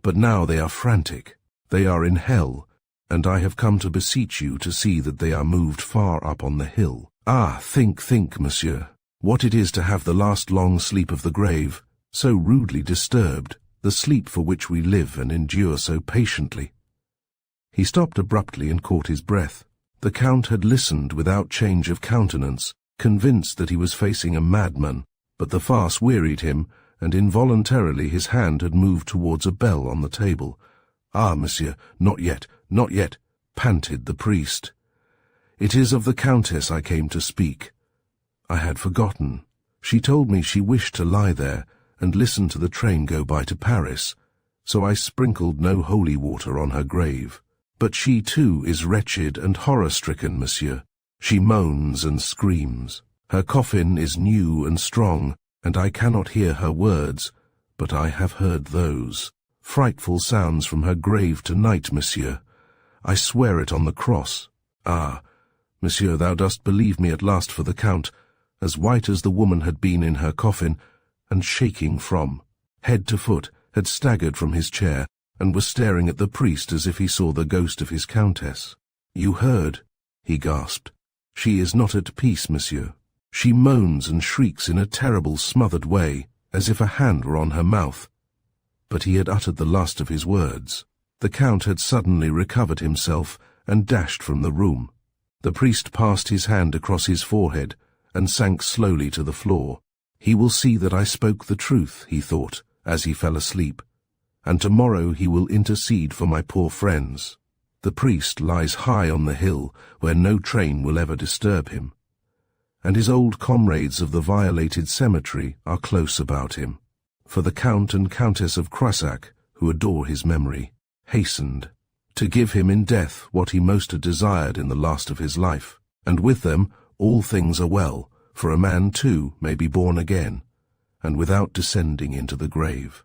But now they are frantic. They are in hell, and I have come to beseech you to see that they are moved far up on the hill. Ah, think, monsieur, what it is to have the last long sleep of the grave, so rudely disturbed, the sleep for which we live and endure so patiently." He stopped abruptly and caught his breath. The Count had listened without change of countenance, convinced that he was facing a madman, but the farce wearied him, and involuntarily his hand had moved towards a bell on the table. "Ah, monsieur, not yet, panted the priest. "It is of the Countess I came to speak. I had forgotten. She told me she wished to lie there and listen to the train go by to Paris, so I sprinkled no holy water on her grave. But she too is wretched and horror-stricken, monsieur. She moans and screams. Her coffin is new and strong, and I cannot hear her words, but I have heard those frightful sounds from her grave tonight, monsieur. I swear it on the cross. Ah, monsieur, thou dost believe me at last for the Count, as white as the woman had been in her coffin, and shaking from head to foot, had staggered from his chair, and was staring at the priest as if he saw the ghost of his Countess. "You heard," he gasped. "She is not at peace, monsieur. She moans and shrieks in a terrible smothered way, as if a hand were on her mouth." But he had uttered the last of his words. The Count had suddenly recovered himself and dashed from the room. The priest passed his hand across his forehead and sank slowly to the floor. "He will see that I spoke the truth," he thought, as he fell asleep, "and tomorrow he will intercede for my poor friends. The priest lies high on the hill, where no train will ever disturb him, and his old comrades of the violated cemetery are close about him. for the Count and Countess of Crussac, who adore his memory, hastened to give him in death what he most had desired in the last of his life, and with them all things are well, for a man too may be born again, and without descending into the grave.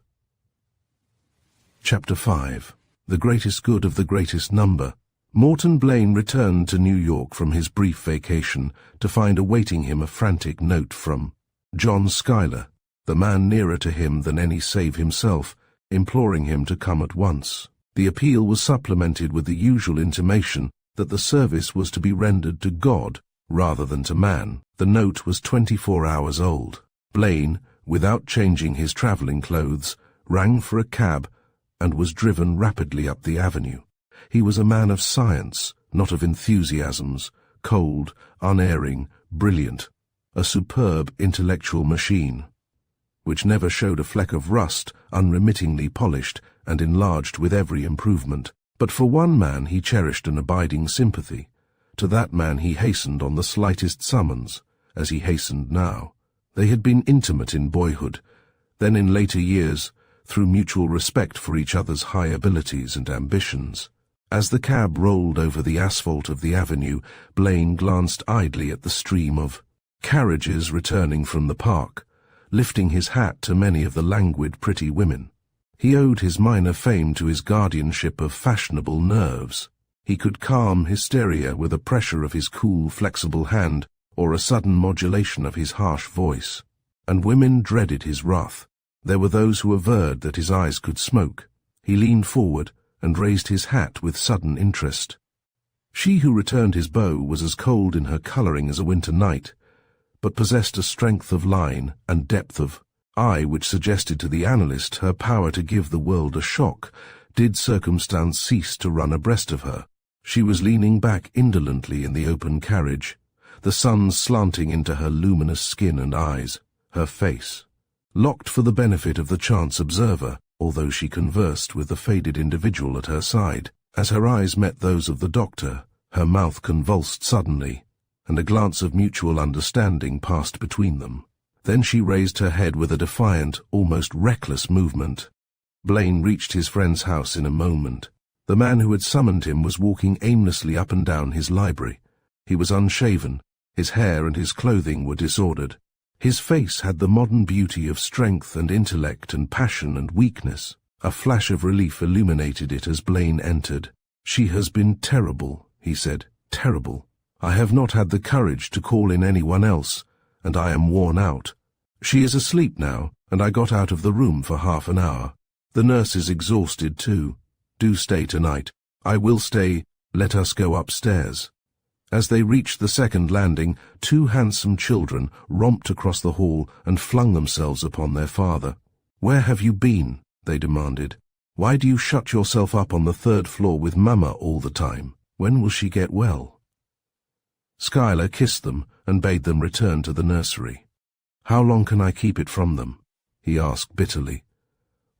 Chapter 5. The Greatest Good of the Greatest Number. Morton Blaine returned to New York from his brief vacation to find awaiting him a frantic note from John Schuyler, the man nearer to him than any save himself, imploring him to come at once. The appeal was supplemented with the usual intimation that the service was to be rendered to God rather than to man. The note was 24 hours old. Blaine, without changing his traveling clothes, rang for a cab and was driven rapidly up the avenue. He was a man of science, not of enthusiasms, cold, unerring, brilliant, a superb intellectual machine, which never showed a fleck of rust, unremittingly polished and enlarged with every improvement. But for one man he cherished an abiding sympathy. To that man he hastened on the slightest summons, as he hastened now. They had been intimate in boyhood, then in later years, through mutual respect for each other's high abilities and ambitions. As the cab rolled over the asphalt of the avenue, Blaine glanced idly at the stream of carriages returning from the park, lifting his hat to many of the languid, pretty women. He owed his minor fame to his guardianship of fashionable nerves. He could calm hysteria with a pressure of his cool, flexible hand or a sudden modulation of his harsh voice. And women dreaded his wrath. There were those who averred that his eyes could smoke. He leaned forward and raised his hat with sudden interest. She who returned his bow was as cold in her colouring as a winter night, but possessed a strength of line and depth of eye which suggested to the analyst her power to give the world a shock, did circumstance cease to run abreast of her. She was leaning back indolently in the open carriage, the sun slanting into her luminous skin and eyes, her face locked for the benefit of the chance observer, although she conversed with the faded individual at her side. As her eyes met those of the doctor, her mouth convulsed suddenly, and a glance of mutual understanding passed between them. Then she raised her head with a defiant, almost reckless movement. Blaine reached his friend's house in a moment. The man who had summoned him was walking aimlessly up and down his library. He was unshaven, his hair and his clothing were disordered. His face had the modern beauty of strength and intellect and passion and weakness. A flash of relief illuminated it as Blaine entered. "She has been terrible," he said, "terrible. I have not had the courage to call in anyone else, and I am worn out. She is asleep now, and I got out of the room for half an hour. The nurse is exhausted too. Do stay tonight." "I will stay. Let us go upstairs." As they reached the second landing, two handsome children romped across the hall and flung themselves upon their father. "Where have you been?" they demanded. "Why do you shut yourself up on the third floor with Mama all the time? When will she get well?" Schuyler kissed them and bade them return to the nursery. "How long can I keep it from them?" he asked bitterly.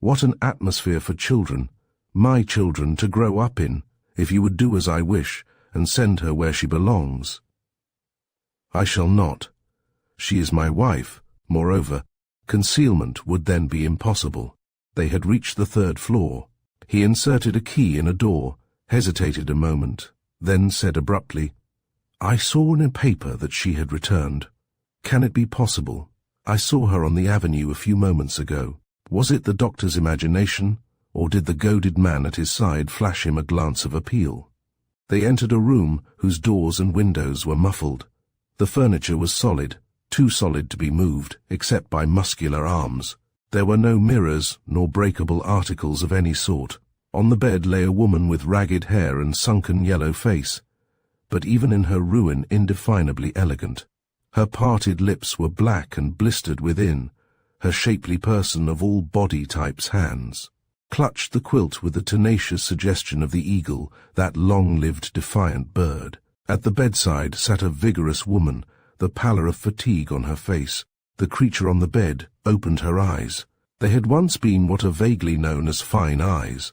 "What an atmosphere for children, my children, to grow up in, if you would do as I wish and send her where she belongs." "I shall not. She is my wife. Moreover, concealment would then be impossible." They had reached the third floor. He inserted a key in a door, hesitated a moment, then said abruptly, "I saw in a paper that she had returned. Can it be possible? I saw her on the avenue a few moments ago. Was it the doctor's imagination, or did the goaded man at his side flash him a glance of appeal?" They entered a room whose doors and windows were muffled. The furniture was solid, too solid to be moved, except by muscular arms. There were no mirrors nor breakable articles of any sort. On the bed lay a woman with ragged hair and sunken yellow face, but even in her ruin indefinably elegant. Her parted lips were black and blistered within. Her shapely person, of all body types, hands clutched the quilt with the tenacious suggestion of the eagle, that long-lived defiant bird. At the bedside sat a vigorous woman, the pallor of fatigue on her face. The creature on the bed opened her eyes. They had once been what are vaguely known as fine eyes.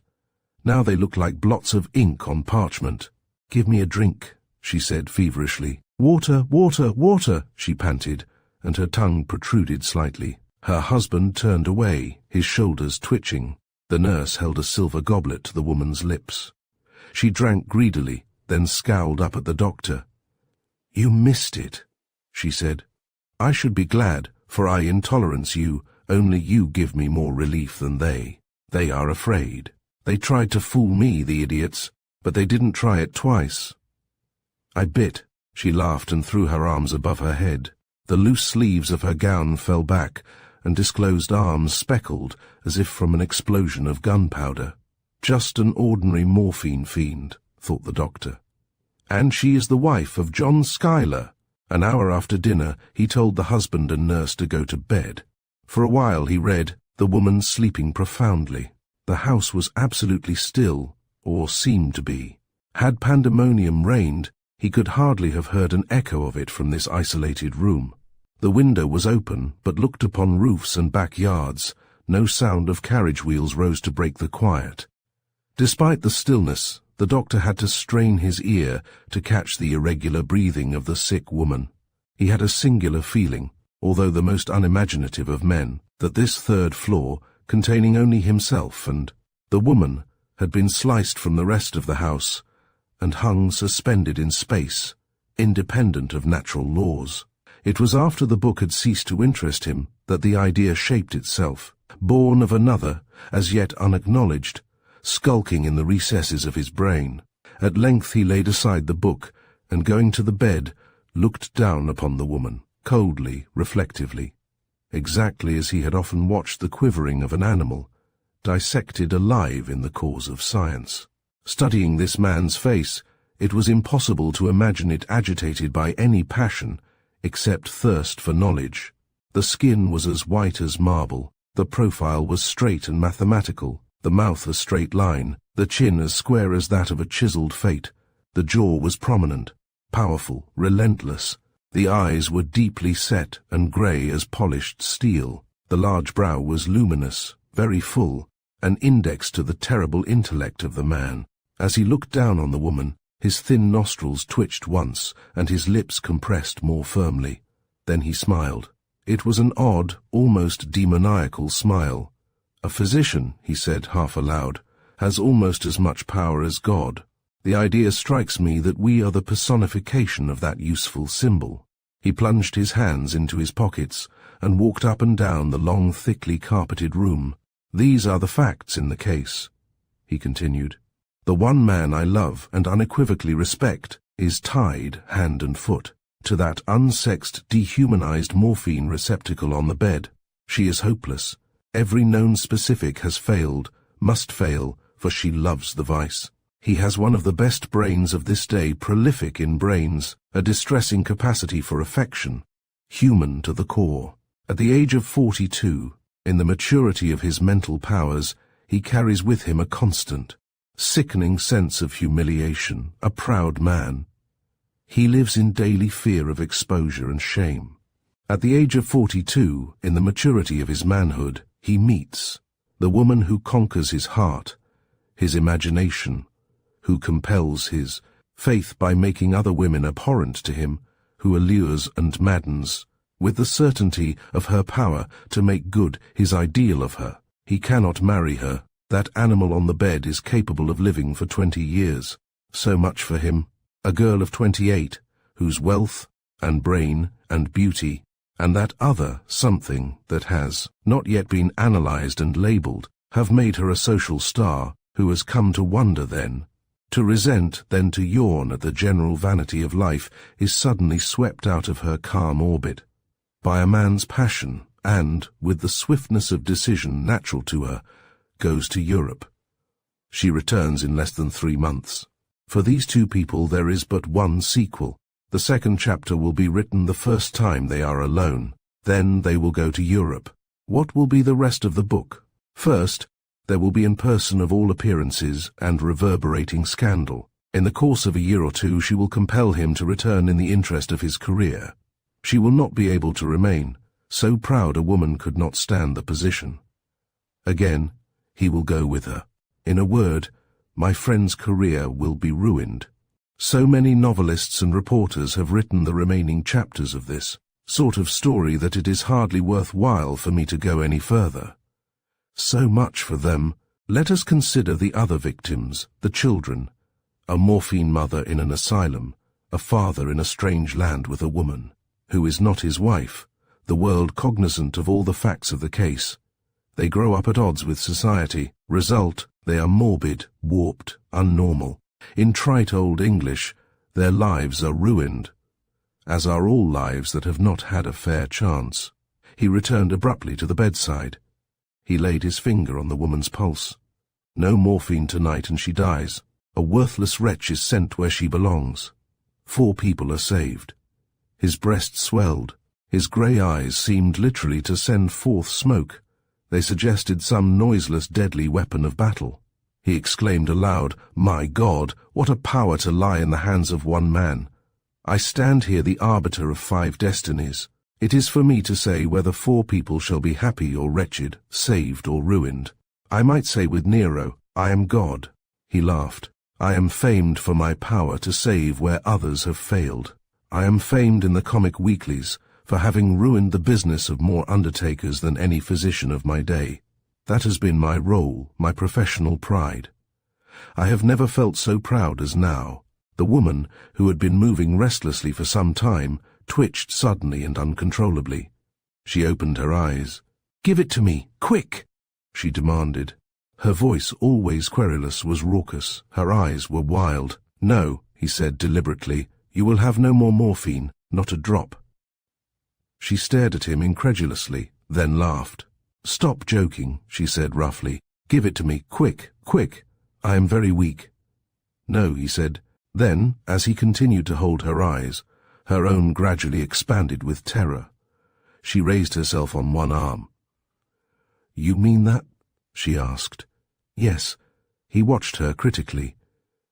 Now they looked like blots of ink on parchment. "Give me a drink," she said feverishly. "Water, water, water," she panted, and her tongue protruded slightly. Her husband turned away, his shoulders twitching. The nurse held a silver goblet to the woman's lips. She drank greedily, then scowled up at the doctor. "You missed it," she said. "I should be glad, for I intolerance you, only you give me more relief than they. They are afraid. They tried to fool me, the idiots, but they didn't try it twice." "I bit." She laughed and threw her arms above her head. The loose sleeves of her gown fell back, and disclosed arms speckled as if from an explosion of gunpowder. Just an ordinary morphine fiend, thought the doctor. And she is the wife of John Schuyler. An hour after dinner, he told the husband and nurse to go to bed. For a while he read, the woman sleeping profoundly. The house was absolutely still, or seemed to be. Had pandemonium reigned, he could hardly have heard an echo of it from this isolated room. The window was open, but looked upon roofs and backyards. No sound of carriage wheels rose to break the quiet. Despite the stillness, the doctor had to strain his ear to catch the irregular breathing of the sick woman. He had a singular feeling, although the most unimaginative of men, that this third floor, containing only himself and the woman, had been sliced from the rest of the house and hung suspended in space, independent of natural laws. It was after the book had ceased to interest him that the idea shaped itself, born of another, as yet unacknowledged, skulking in the recesses of his brain. At length he laid aside the book, and going to the bed, looked down upon the woman, coldly, reflectively, exactly as he had often watched the quivering of an animal, dissected alive in the cause of science. Studying this man's face, it was impossible to imagine it agitated by any passion, except thirst for knowledge. The skin was as white as marble, the profile was straight and mathematical, the mouth a straight line, the chin as square as that of a chiseled fate, the jaw was prominent, powerful, relentless, the eyes were deeply set and grey as polished steel, the large brow was luminous, very full, an index to the terrible intellect of the man. As he looked down on the woman, his thin nostrils twitched once, and his lips compressed more firmly. Then he smiled. It was an odd, almost demoniacal smile. "A physician," he said half aloud, "has almost as much power as God. The idea strikes me that we are the personification of that useful symbol." He plunged his hands into his pockets and walked up and down the long, thickly carpeted room. "These are the facts in the case," he continued. "The one man I love and unequivocally respect is tied, hand and foot, to that unsexed, dehumanized morphine receptacle on the bed. She is hopeless. Every known specific has failed, must fail, for she loves the vice. He has one of the best brains of this day, prolific in brains, a distressing capacity for affection, human to the core. At the age of 42, in the maturity of his mental powers, he carries with him a constant, sickening sense of humiliation, a proud man. He lives in daily fear of exposure and shame. At the age of 42, in the maturity of his manhood, he meets the woman who conquers his heart, his imagination, who compels his faith by making other women abhorrent to him, who allures and maddens, with the certainty of her power to make good his ideal of her. He cannot marry her. That animal on the bed is capable of living for 20 years. So much for him. A girl of 28, whose wealth and brain and beauty, and that other something that has not yet been analyzed and labeled, have made her a social star, who has come to wonder then, to resent, then to yawn at the general vanity of life, is suddenly swept out of her calm orbit by a man's passion, and, with the swiftness of decision natural to her, goes to Europe. She returns in less than 3 months. For these two people there is but one sequel. The second chapter will be written the first time they are alone. Then they will go to Europe. What will be the rest of the book? First, there will be in person of all appearances and reverberating scandal. In the course of a year or two she will compel him to return in the interest of his career. She will not be able to remain. So proud a woman could not stand the position. Again, he will go with her. In a word, my friend's career will be ruined. So many novelists and reporters have written the remaining chapters of this. Sort of story that it is hardly worthwhile for me to go any further. So much for them. Let us consider the other victims, the children. A morphine mother in an asylum, a father in a strange land with a woman, who is not his wife, the world cognizant of all the facts of the case. They grow up at odds with society. Result, they are morbid, warped, unnormal. In trite old English, their lives are ruined, as are all lives that have not had a fair chance. He returned abruptly to the bedside. He laid his finger on the woman's pulse. No morphine tonight and she dies. A worthless wretch is sent where she belongs. 4 people are saved. His breast swelled. His grey eyes seemed literally to send forth smoke. They suggested some noiseless, deadly weapon of battle. He exclaimed aloud, "My God, what a power to lie in the hands of one man! I stand here the arbiter of 5 destinies. It is for me to say whether 4 people shall be happy or wretched, saved or ruined. I might say with Nero, I am God." He laughed. "I am famed for my power to save where others have failed. I am famed in the comic weeklies for having ruined the business of more undertakers than any physician of my day. That has been my role, my professional pride. I have never felt so proud as now." The woman, who had been moving restlessly for some time, twitched suddenly and uncontrollably. She opened her eyes. "Give it to me, quick!" she demanded. Her voice, always querulous, was raucous. Her eyes were wild. "No," he said deliberately, "you will have no more morphine, not a drop." She stared at him incredulously, then laughed. "Stop joking," she said roughly. "Give it to me, quick, quick. I am very weak." "No," he said. Then, as he continued to hold her eyes, her own gradually expanded with terror. She raised herself on one arm. "You mean that?" she asked. "Yes." He watched her critically.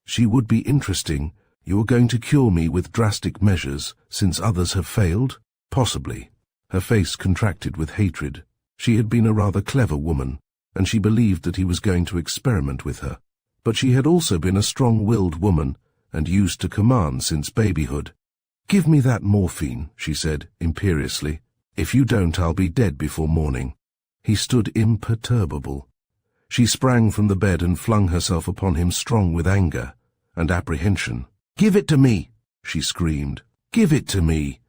"She would be interesting. You are going to cure me with drastic measures, since others have failed?" "Possibly." Her face contracted with hatred. She had been a rather clever woman, and she believed that he was going to experiment with her. But she had also been a strong-willed woman, and used to command since babyhood. "Give me that morphine," she said imperiously. "If you don't, I'll be dead before morning." He stood imperturbable. She sprang from the bed and flung herself upon him, strong with anger and apprehension. "Give it to me!" she screamed. "Give it to me!"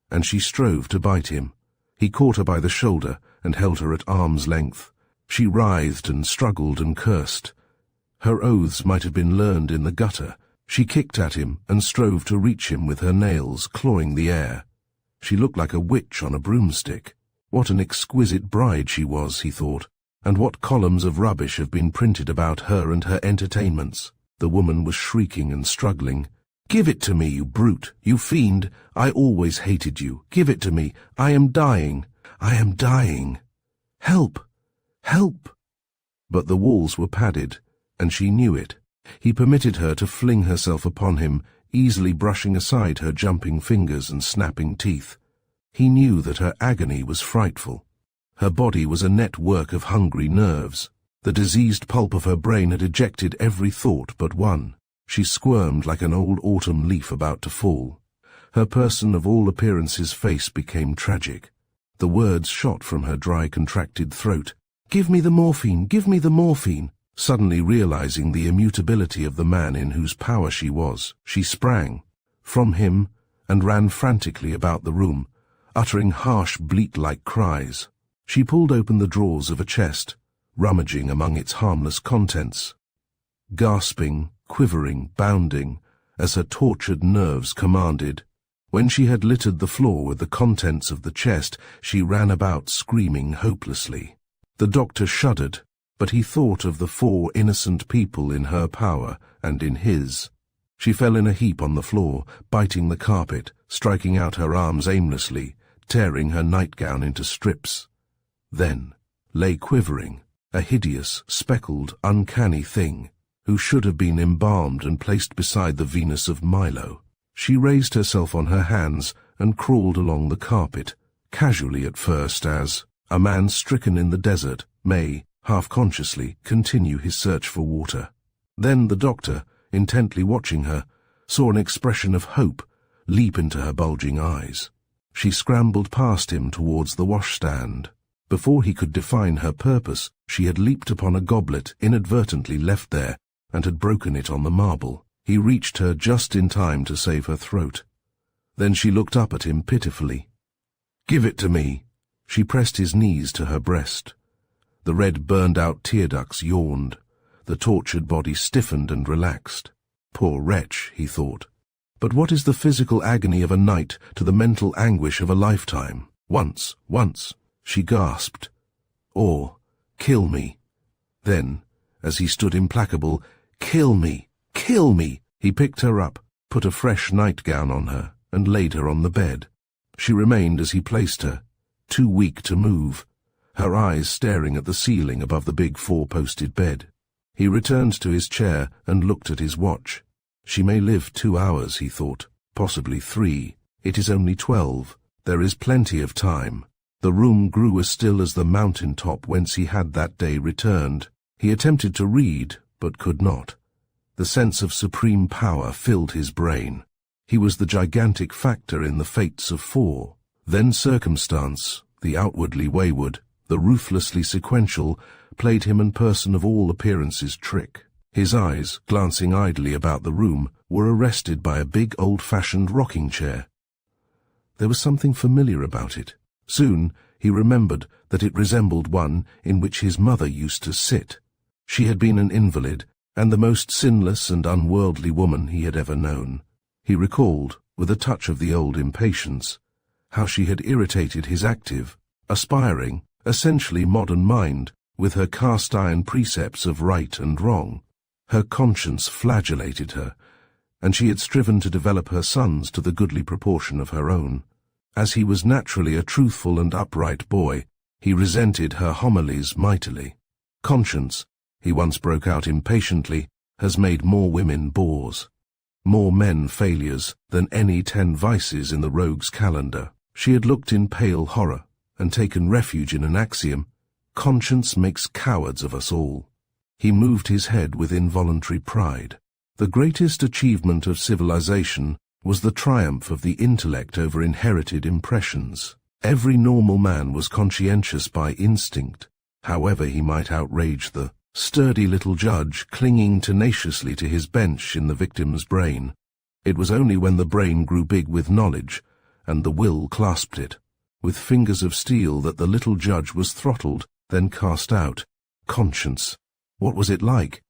And she strove to bite him. He caught her by the shoulder and held her at arm's length. She writhed and struggled and cursed. Her oaths might have been learned in the gutter. She kicked at him and strove to reach him with her nails, clawing the air. She looked like a witch on a broomstick. What an exquisite bride she was, he thought, and what columns of rubbish have been printed about her and her entertainments. The woman was shrieking and struggling. "Give it to me, you brute, you fiend! I always hated you. Give it to me. I am dying. I am dying. Help! Help!" But the walls were padded, and she knew it. He permitted her to fling herself upon him, easily brushing aside her jumping fingers and snapping teeth. He knew that her agony was frightful. Her body was a network of hungry nerves. The diseased pulp of her brain had ejected every thought but one. She squirmed like an old autumn leaf about to fall. Her person, of all appearances, face became tragic. The words shot from her dry, contracted throat. "Give me the morphine! Give me the morphine!" Suddenly realizing the immutability of the man in whose power she was, she sprang from him and ran frantically about the room, uttering harsh, bleat-like cries. She pulled open the drawers of a chest, rummaging among its harmless contents, gasping, quivering, bounding, as her tortured nerves commanded. When she had littered the floor with the contents of the chest, she ran about screaming hopelessly. The doctor shuddered, but he thought of the 4 innocent people in her power and in his. She fell in a heap on the floor, biting the carpet, striking out her arms aimlessly, tearing her nightgown into strips. Then lay quivering, a hideous, speckled, uncanny thing, who should have been embalmed and placed beside the Venus of Milo. She raised herself on her hands and crawled along the carpet, casually at first, as a man stricken in the desert may, half-consciously, continue his search for water. Then the doctor, intently watching her, saw an expression of hope leap into her bulging eyes. She scrambled past him towards the washstand. Before he could define her purpose, she had leaped upon a goblet inadvertently left there and had broken it on the marble. He reached her just in time to save her throat. Then she looked up at him pitifully. "Give it to me." She pressed his knees to her breast. The red burned-out tear ducts yawned. The tortured body stiffened and relaxed. Poor wretch, he thought. But what is the physical agony of a night to the mental anguish of a lifetime? Once, she gasped. Or, kill me. Then, as he stood implacable, kill me, kill me. He picked her up, put a fresh nightgown on her, and laid her on the bed. She remained as he placed her, too weak to move, her eyes staring at the ceiling above the big four-posted bed. He returned to his chair and looked at his watch. She may live 2 hours, he thought, possibly 3. It is only 12. There is plenty of time. The room grew as still as the mountain top whence he had that day returned. He attempted to read, but could not. The sense of supreme power filled his brain. He was the gigantic factor in the fates of 4. Then circumstance, the outwardly wayward, the ruthlessly sequential, played him in person of all appearances trick. His eyes, glancing idly about the room, were arrested by a big old-fashioned rocking chair. There was something familiar about it. Soon he remembered that it resembled one in which his mother used to sit. She had been an invalid, and the most sinless and unworldly woman he had ever known. He recalled, with a touch of the old impatience, how she had irritated his active, aspiring, essentially modern mind with her cast-iron precepts of right and wrong. Her conscience flagellated her, and she had striven to develop her sons to the goodly proportion of her own. As he was naturally a truthful and upright boy, he resented her homilies mightily. Conscience, he once broke out impatiently, has made more women bores, more men failures than any 10 vices in the rogue's calendar. She had looked in pale horror and taken refuge in an axiom: conscience makes cowards of us all. He moved his head with involuntary pride. The greatest achievement of civilization was the triumph of the intellect over inherited impressions. Every normal man was conscientious by instinct, however he might outrage the sturdy little judge clinging tenaciously to his bench in the victim's brain. It was only when the brain grew big with knowledge, and the will clasped it, with fingers of steel, that the little judge was throttled, then cast out. Conscience. What was it like?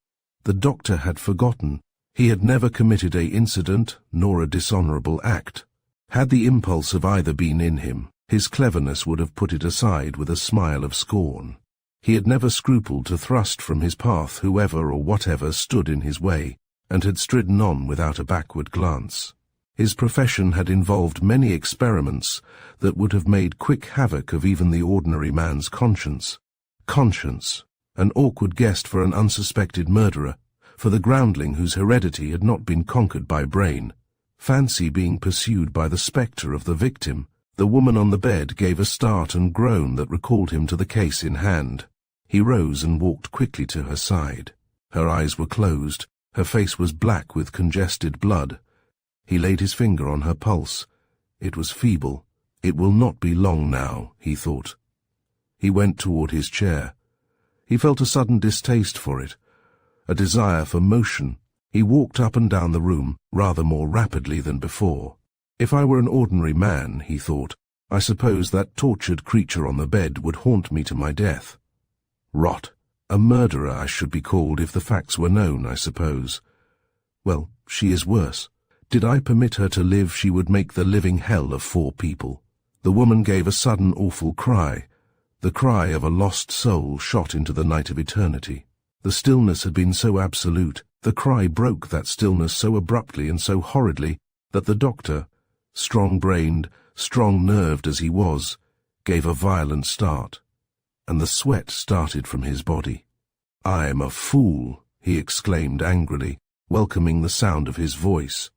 The doctor had forgotten. He had never committed an incident nor a dishonorable act. Had the impulse of either been in him, his cleverness would have put it aside with a smile of scorn. He had never scrupled to thrust from his path whoever or whatever stood in his way, and had stridden on without a backward glance. His profession had involved many experiments that would have made quick havoc of even the ordinary man's conscience. Conscience, an awkward guest for an unsuspected murderer, for the groundling whose heredity had not been conquered by brain. Fancy being pursued by the spectre of the victim. The woman on the bed gave a start and groan that recalled him to the case in hand. He rose and walked quickly to her side. Her eyes were closed, her face was black with congested blood. He laid his finger on her pulse. It was feeble. It will not be long now, he thought. He went toward his chair. He felt a sudden distaste for it, a desire for motion. He walked up and down the room, rather more rapidly than before. If I were an ordinary man, he thought, I suppose that tortured creature on the bed would haunt me to my death. Rot. A murderer I should be called if the facts were known, I suppose. Well, she is worse. Did I permit her to live, she would make the living hell of 4 people. The woman gave a sudden awful cry, the cry of a lost soul shot into the night of eternity. The stillness had been so absolute, the cry broke that stillness so abruptly and so horridly, that the doctor, strong-brained, strong-nerved as he was, gave a violent start, and the sweat started from his body. I am a fool, he exclaimed angrily, welcoming the sound of his voice.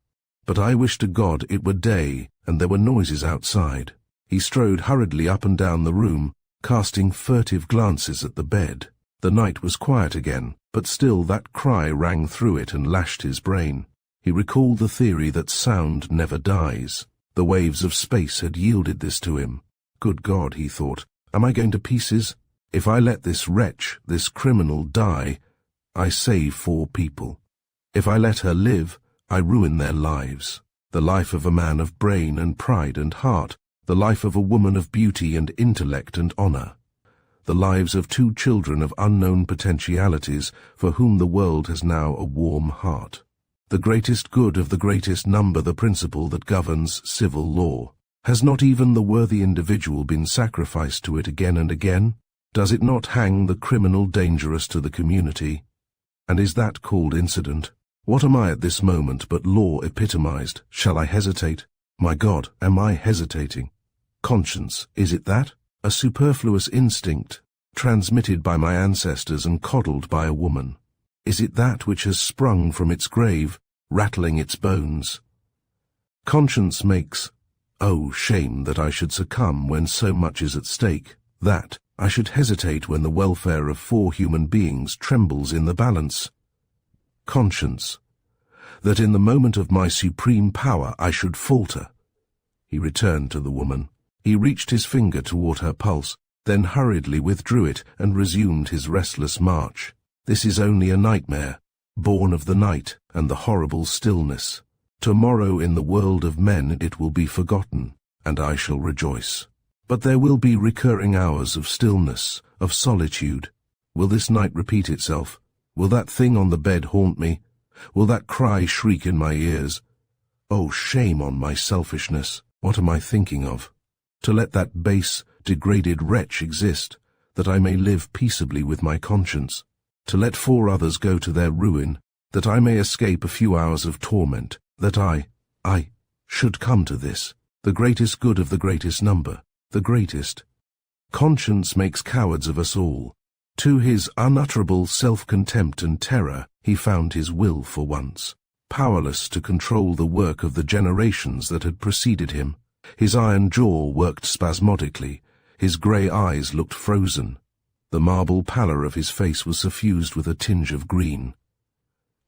But I wish to God it were day and there were noises outside. He strode hurriedly up and down the room, casting furtive glances at the bed. The night was quiet again, but still that cry rang through it and lashed his brain. He recalled the theory that sound never dies. The waves of space had yielded this to him. Good God, he thought, am I going to pieces? If I let this wretch, this criminal, die, I save 4 people. If I let her live, I ruin their lives. The life of a man of brain and pride and heart, the life of a woman of beauty and intellect and honor. The lives of 2 children of unknown potentialities for whom the world has now a warm heart. The greatest good of the greatest number, the principle that governs civil law. Has not even the worthy individual been sacrificed to it again and again? Does it not hang the criminal dangerous to the community? And is that called incident? What am I at this moment but law epitomized? Shall I hesitate? My God, am I hesitating? Conscience, is it that? A superfluous instinct, transmitted by my ancestors and coddled by a woman. Is it that which has sprung from its grave, rattling its bones? Conscience makes, oh, shame that I should succumb when so much is at stake, that I should hesitate when the welfare of 4 human beings trembles in the balance. Conscience, that in the moment of my supreme power I should falter. He returned to the woman. He reached his finger toward her pulse, then hurriedly withdrew it and resumed his restless march. This is only a nightmare, born of the night and the horrible stillness. Tomorrow in the world of men it will be forgotten, and I shall rejoice. But there will be recurring hours of stillness, of solitude. Will this night repeat itself? Will that thing on the bed haunt me? Will that cry shriek in my ears? Oh, shame on my selfishness! What am I thinking of? To let that base, degraded wretch exist, that I may live peaceably with my conscience. To let 4 others go to their ruin, that I may escape a few hours of torment, that I should come to this, the greatest good of the greatest number, the greatest. Conscience makes cowards of us all. To his unutterable self-contempt and terror, he found his will for once, powerless to control the work of the generations that had preceded him. His iron jaw worked spasmodically, his grey eyes looked frozen. The marble pallor of his face was suffused with a tinge of green.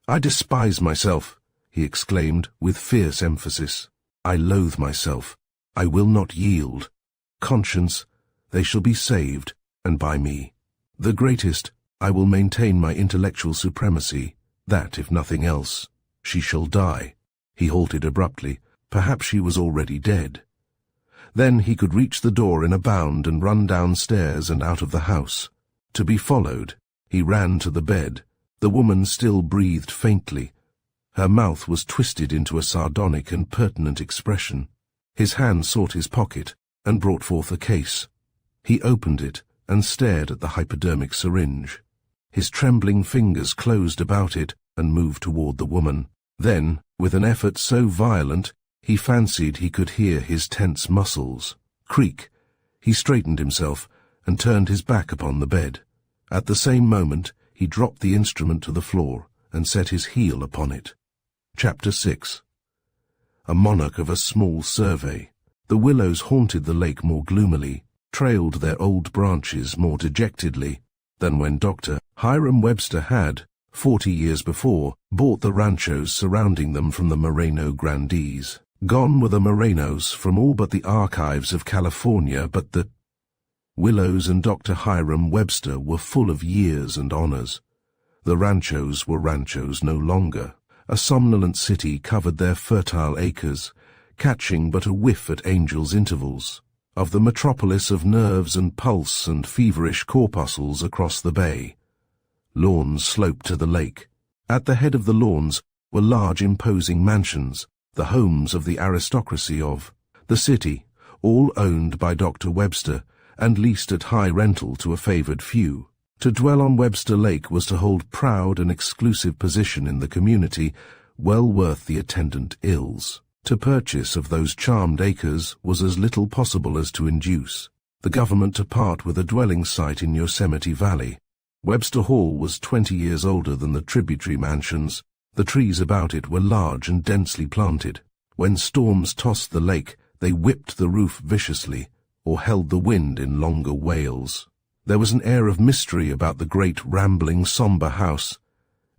I despise myself, he exclaimed with fierce emphasis. I loathe myself. I will not yield. Conscience, they shall be saved, and by me. The greatest, I will maintain my intellectual supremacy, that, if nothing else, she shall die. He halted abruptly. Perhaps she was already dead. Then he could reach the door in a bound and run downstairs and out of the house. To be followed, he ran to the bed. The woman still breathed faintly. Her mouth was twisted into a sardonic and pertinent expression. His hand sought his pocket and brought forth a case. He opened it and stared at the hypodermic syringe. His trembling fingers closed about it and moved toward the woman. Then, with an effort so violent, he fancied he could hear his tense muscles creak. He straightened himself and turned his back upon the bed. At the same moment, he dropped the instrument to the floor and set his heel upon it. Chapter 6. A monarch of a small survey. The willows haunted the lake more gloomily, trailed their old branches more dejectedly than when Dr. Hiram Webster had, 40 years before, bought the ranchos surrounding them from the Moreno grandees. Gone were the Morenos from all but the archives of California, but the Willows and Dr. Hiram Webster were full of years and honors. The ranchos were ranchos no longer. A somnolent city covered their fertile acres, catching but a whiff at angels' intervals, of the metropolis of nerves and pulse and feverish corpuscles across the bay. Lawns sloped to the lake. At the head of the lawns were large imposing mansions, the homes of the aristocracy of the city, all owned by Dr. Webster, and leased at high rental to a favored few. To dwell on Webster Lake was to hold proud and exclusive position in the community, well worth the attendant ills. To purchase of those charmed acres was as little possible as to induce the government to part with a dwelling site in Yosemite Valley. Webster Hall was 20 years older than the tributary mansions. The trees about it were large and densely planted. When storms tossed the lake, they whipped the roof viciously, or held the wind in longer wails. There was an air of mystery about the great, rambling, somber house,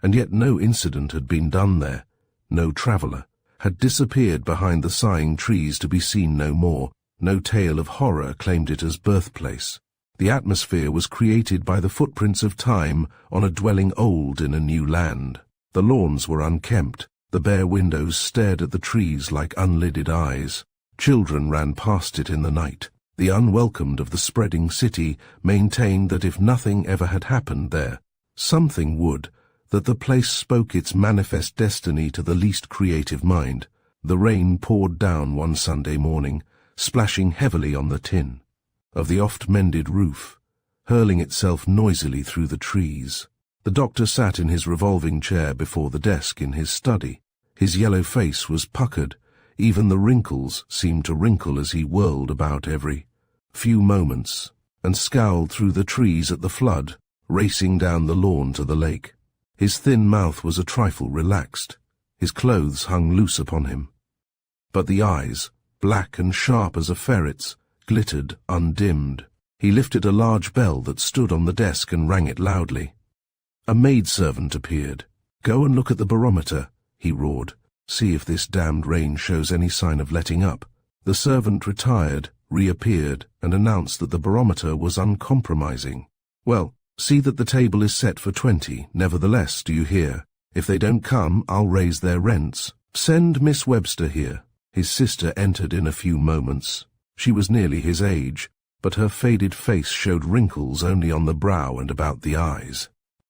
and yet no incident had been done there, no traveller, had disappeared behind the sighing trees to be seen no more. No tale of horror claimed it as birthplace. The atmosphere was created by the footprints of time on a dwelling old in a new land. The lawns were unkempt. The bare windows stared at the trees like unlidded eyes. Children ran past it in the night. The unwelcomed of the spreading city maintained that if nothing ever had happened there, something would, that the place spoke its manifest destiny to the least creative mind. The rain poured down one Sunday morning, splashing heavily on the tin of the oft-mended roof, hurling itself noisily through the trees. The doctor sat in his revolving chair before the desk in his study. His yellow face was puckered. Even the wrinkles seemed to wrinkle as he whirled about every few moments and scowled through the trees at the flood, racing down the lawn to the lake. His thin mouth was a trifle relaxed. His clothes hung loose upon him. But the eyes, black and sharp as a ferret's, glittered undimmed. He lifted a large bell that stood on the desk and rang it loudly. A maidservant appeared. "Go and look at the barometer," he roared. "See if this damned rain shows any sign of letting up." The servant retired, reappeared, and announced that the barometer was uncompromising. "Well, see that the table is set for 20, nevertheless, do you hear? If they don't come, I'll raise their rents. Send Miss Webster here." His sister entered in a few moments. She was nearly his age, but her faded face showed wrinkles only on the brow and about the eyes.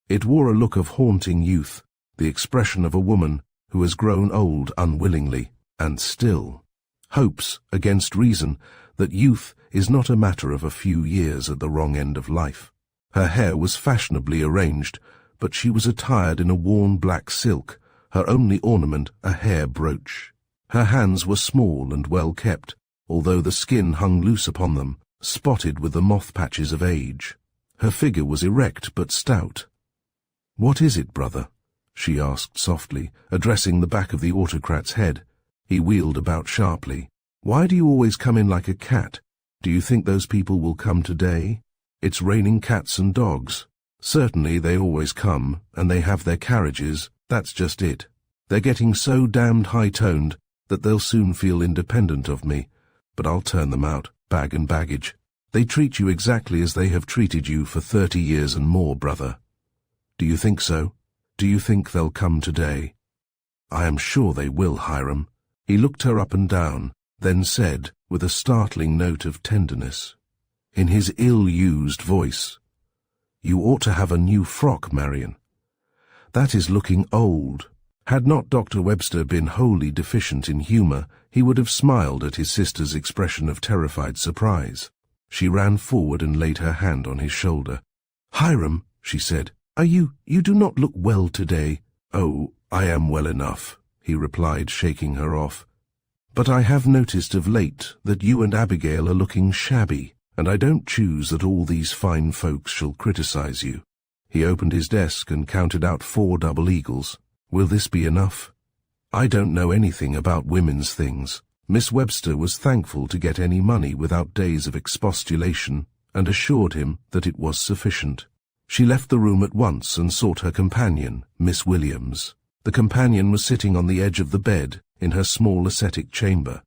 It wore a look of haunting youth, the expression of a woman who has grown old unwillingly, and still hopes, against reason, that youth is not a matter of a few years at the wrong end of life. Her hair was fashionably arranged, but she was attired in a worn black silk, her only ornament a hair brooch. Her hands were small and well kept, although the skin hung loose upon them, spotted with the moth patches of age. Her figure was erect but stout. "What is it, brother?" she asked softly, addressing the back of the autocrat's head. He wheeled about sharply. "Why do you always come in like a cat? Do you think those people will come today? It's raining cats and dogs. Certainly they always come, and they have their carriages, that's just it. They're getting so damned high-toned that they'll soon feel independent of me, but I'll turn them out, bag and baggage. They treat you exactly as they have treated you for 30 years and more, brother. Do you think so? Do you think they'll come today?" "I am sure they will, Hiram." He looked her up and down, then said, with a startling note of tenderness, in his ill-used voice, "You ought to have a new frock, Marion. That is looking old." Had not Dr. Webster been wholly deficient in humor, he would have smiled at his sister's expression of terrified surprise. She ran forward and laid her hand on his shoulder. "Hiram," she said, You do not look well today." "Oh, I am well enough," he replied, shaking her off. "But I have noticed of late that you and Abigail are looking shabby, and I don't choose that all these fine folks shall criticize you." He opened his desk and counted out 4 double eagles. "Will this be enough?" "I don't know anything about women's things." Miss Webster was thankful to get any money without days of expostulation, and assured him that it was sufficient. She left the room at once and sought her companion, Miss Williams. The companion was sitting on the edge of the bed in her small ascetic chamber,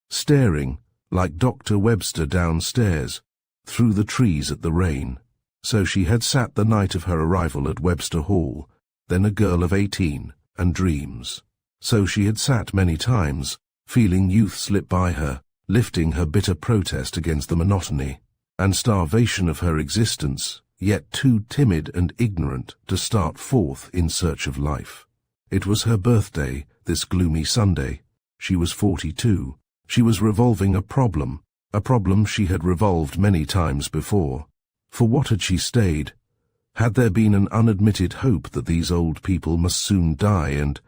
staring, like Dr. Webster downstairs, through the trees at the rain. So she had sat the night of her arrival at Webster Hall, then a girl of 18, and dreams. So she had sat many times, feeling youth slip by her, lifting her bitter protest against the monotony and starvation of her existence, yet too timid and ignorant to start forth in search of life. It was her birthday, this gloomy Sunday. She was 42. She was revolving a problem she had revolved many times before. For what had she stayed? Had there been an unadmitted hope that these old people must soon die and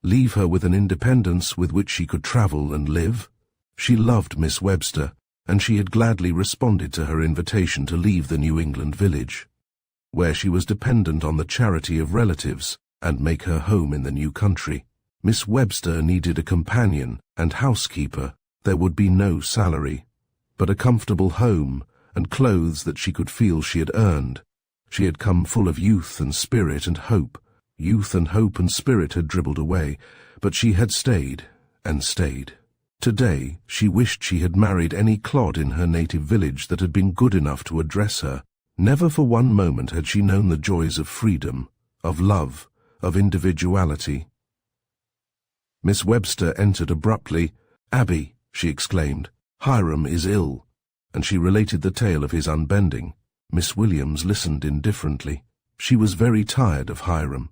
leave her with an independence with which she could travel and live? She loved Miss Webster, and she had gladly responded to her invitation to leave the New England village, where she was dependent on the charity of relatives, and make her home in the new country. Miss Webster needed a companion and housekeeper. There would be no salary, but a comfortable home and clothes that she could feel she had earned. She had come full of youth and spirit and hope, Youth and hope and spirit had dribbled away, but she had stayed and stayed. Today, she wished she had married any clod in her native village that had been good enough to address her. Never for one moment had she known the joys of freedom, of love, of individuality. Miss Webster entered abruptly. "Abby," she exclaimed, "Hiram is ill," and she related the tale of his unbending. Miss Williams listened indifferently. She was very tired of Hiram.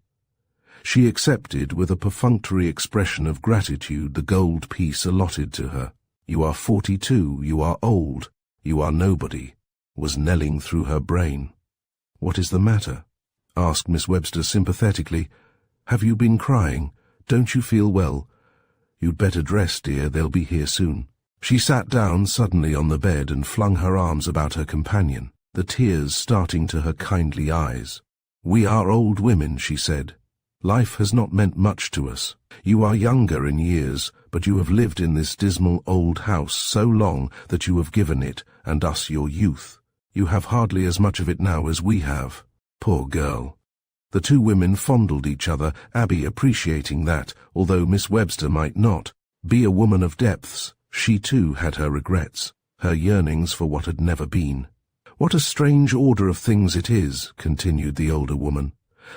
She accepted with a perfunctory expression of gratitude the gold piece allotted to her. "You are 42, you are old, you are nobody," was knelling through her brain. "What is the matter?" asked Miss Webster sympathetically. "Have you been crying? Don't you feel well? You'd better dress, dear, they'll be here soon." She sat down suddenly on the bed and flung her arms about her companion, the tears starting to her kindly eyes. "We are old women," she said. "Life has not meant much to us. You are younger in years, but you have lived in this dismal old house so long that you have given it and us your youth. You have hardly as much of it now as we have. Poor girl." The two women fondled each other, Abby appreciating that, although Miss Webster might not be a woman of depths, she too had her regrets, her yearnings for what had never been. "What a strange order of things it is," continued the older woman,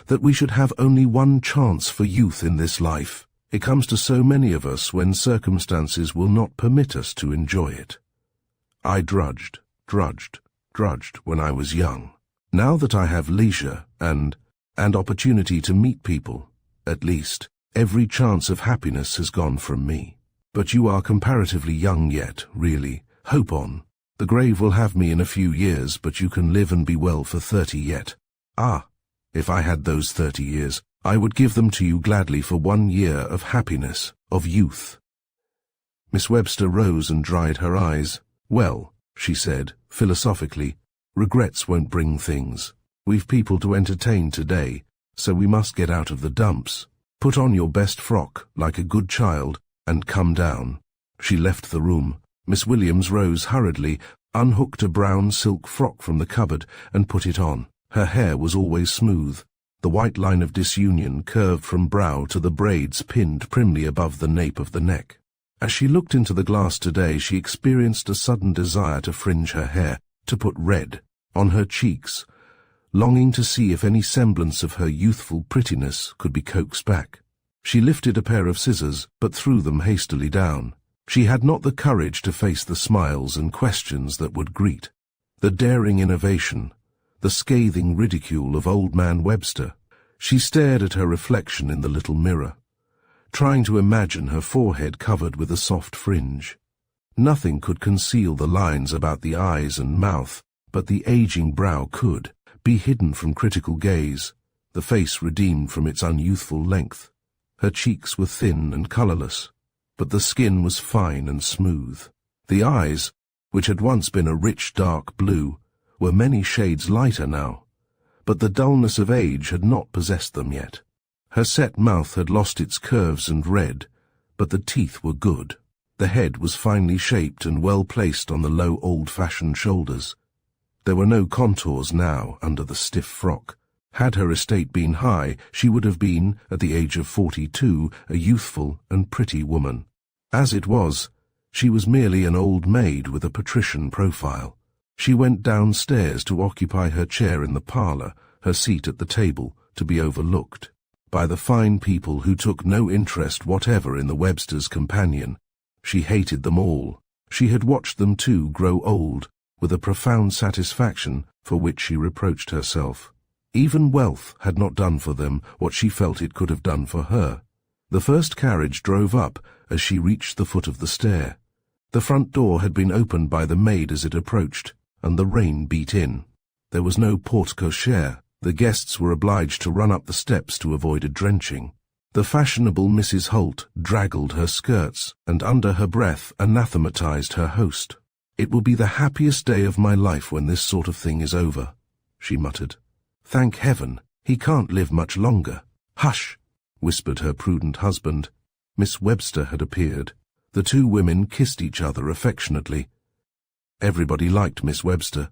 "that we should have only one chance for youth in this life. It comes to so many of us when circumstances will not permit us to enjoy it. I drudged when I was young. Now that I have leisure and opportunity to meet people, at least, every chance of happiness has gone from me. But you are comparatively young yet, really. Hope on. The grave will have me in a few years, but you can live and be well for 30 yet. Ah, if I had those 30 years, I would give them to you gladly for 1 year of happiness, of youth." Miss Webster rose and dried her eyes. "Well," she said, philosophically, "regrets won't bring things. We've people to entertain today, so we must get out of the dumps. Put on your best frock, like a good child, and come down." She left the room. Miss Williams rose hurriedly, unhooked a brown silk frock from the cupboard, and put it on. Her hair was always smooth. The white line of disunion curved from brow to the braids pinned primly above the nape of the neck. As she looked into the glass today, she experienced a sudden desire to fringe her hair, to put red on her cheeks, longing to see if any semblance of her youthful prettiness could be coaxed back. She lifted a pair of scissors, but threw them hastily down. She had not the courage to face the smiles and questions that would greet, the daring innovation, the scathing ridicule of Old Man Webster. She stared at her reflection in the little mirror, trying to imagine her forehead covered with a soft fringe. Nothing could conceal the lines about the eyes and mouth, but the aging brow could be hidden from critical gaze, the face redeemed from its unyouthful length. Her cheeks were thin and colourless, but the skin was fine and smooth. The eyes, which had once been a rich dark blue, were many shades lighter now, but the dullness of age had not possessed them yet. Her set mouth had lost its curves and red, but the teeth were good. The head was finely shaped and well placed on the low old-fashioned shoulders. There were no contours now under the stiff frock. Had her estate been high, she would have been, at the age of 42, a youthful and pretty woman. As it was, she was merely an old maid with a patrician profile. She went downstairs to occupy her chair in the parlour, her seat at the table, to be overlooked by the fine people who took no interest whatever in the Websters' companion. She hated them all. She had watched them too grow old, with a profound satisfaction for which she reproached herself. Even wealth had not done for them what she felt it could have done for her. The first carriage drove up as she reached the foot of the stair. The front door had been opened by the maid as it approached, and the rain beat in. There was no porte-cochere. The guests were obliged to run up the steps to avoid a drenching. The fashionable Mrs. Holt draggled her skirts, and under her breath anathematized her host. "It will be the happiest day of my life when this sort of thing is over," she muttered. "Thank heaven, he can't live much longer." "Hush," whispered her prudent husband. Miss Webster had appeared. The two women kissed each other affectionately. Everybody liked Miss Webster.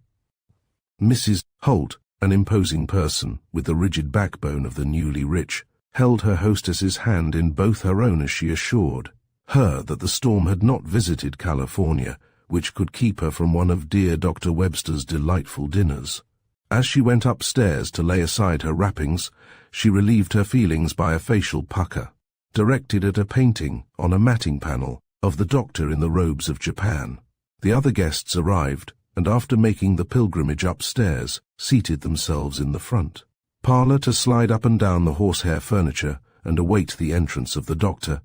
Mrs. Holt an imposing person with the rigid backbone of the newly rich, held her hostess's hand in both her own as she assured her that the storm had not visited California, which could keep her from one of dear Dr. Webster's delightful dinners. As she went upstairs to lay aside her wrappings, she relieved her feelings by a facial pucker, directed at a painting on a matting panel of the doctor in the robes of Japan. The other guests arrived, and after making the pilgrimage upstairs, seated themselves in the front parlor to slide up and down the horsehair furniture and await the entrance of the doctor.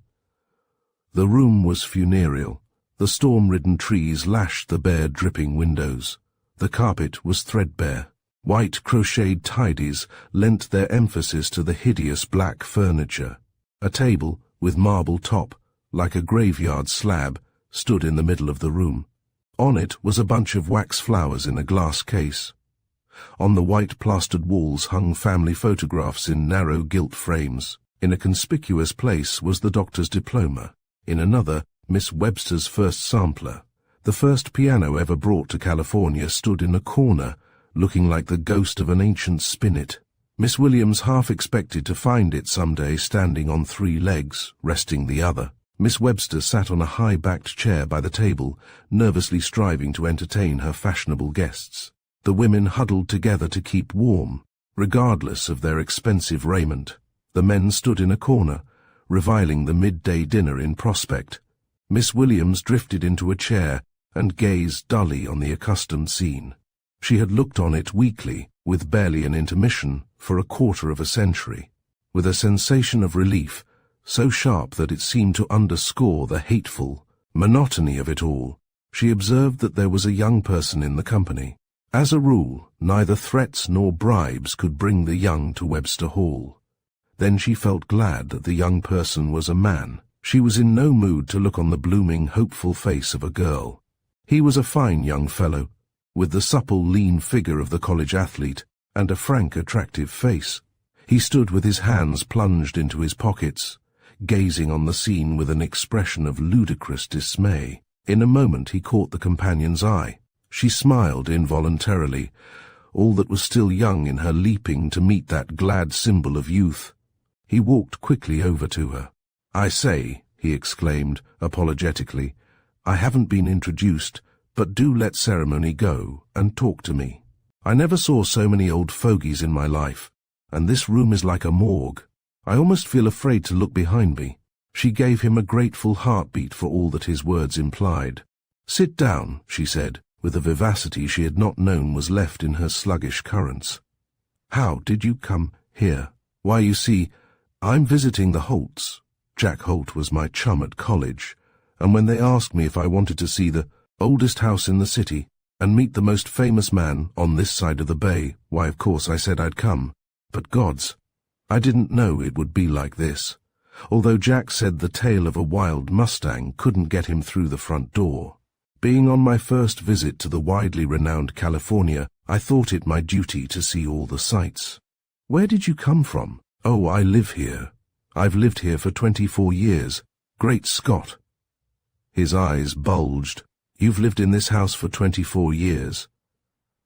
The room was funereal. The storm-ridden trees lashed the bare, dripping windows. The carpet was threadbare. White crocheted tidies lent their emphasis to the hideous black furniture. A table, with marble top, like a graveyard slab, stood in the middle of the room. On it was a bunch of wax flowers in a glass case. On the white plastered walls hung family photographs in narrow gilt frames. In a conspicuous place was the doctor's diploma. In another, Miss Webster's first sampler. The first piano ever brought to California stood in a corner, looking like the ghost of an ancient spinet. Miss Williams half expected to find it someday standing on 3 legs, resting the other. Miss Webster sat on a high-backed chair by the table, nervously striving to entertain her fashionable guests. The women huddled together to keep warm, regardless of their expensive raiment. The men stood in a corner, reviling the midday dinner in prospect. Miss Williams drifted into a chair and gazed dully on the accustomed scene. She had looked on it weekly, with barely an intermission, for a quarter of a century. With a sensation of relief, so sharp that it seemed to underscore the hateful monotony of it all, she observed that there was a young person in the company. As a rule, neither threats nor bribes could bring the young to Webster Hall. Then she felt glad that the young person was a man. She was in no mood to look on the blooming, hopeful face of a girl. He was a fine young fellow, with the supple, lean figure of the college athlete, and a frank, attractive face. He stood with his hands plunged into his pockets, gazing on the scene with an expression of ludicrous dismay. In a moment he caught the companion's eye. She smiled involuntarily, all that was still young in her leaping to meet that glad symbol of youth. He walked quickly over to her. "I say," he exclaimed, apologetically, "I haven't been introduced, but do let ceremony go and talk to me. I never saw so many old fogies in my life, and this room is like a morgue. I almost feel afraid to look behind me." She gave him a grateful heartbeat for all that his words implied. "Sit down," she said, with a vivacity she had not known was left in her sluggish currents. "How did you come here?" "Why, you see, I'm visiting the Holts. Jack Holt was my chum at college, and when they asked me if I wanted to see the oldest house in the city and meet the most famous man on this side of the bay, why, of course I said I'd come. But gods, I didn't know it would be like this." Although Jack said the tale of a wild Mustang couldn't get him through the front door. "Being on my first visit to the widely renowned California, I thought it my duty to see all the sights." "Where did you come from?" "Oh, I live here. I've lived here for 24 years. Great Scott!" His eyes bulged. "You've lived in this house for 24 years.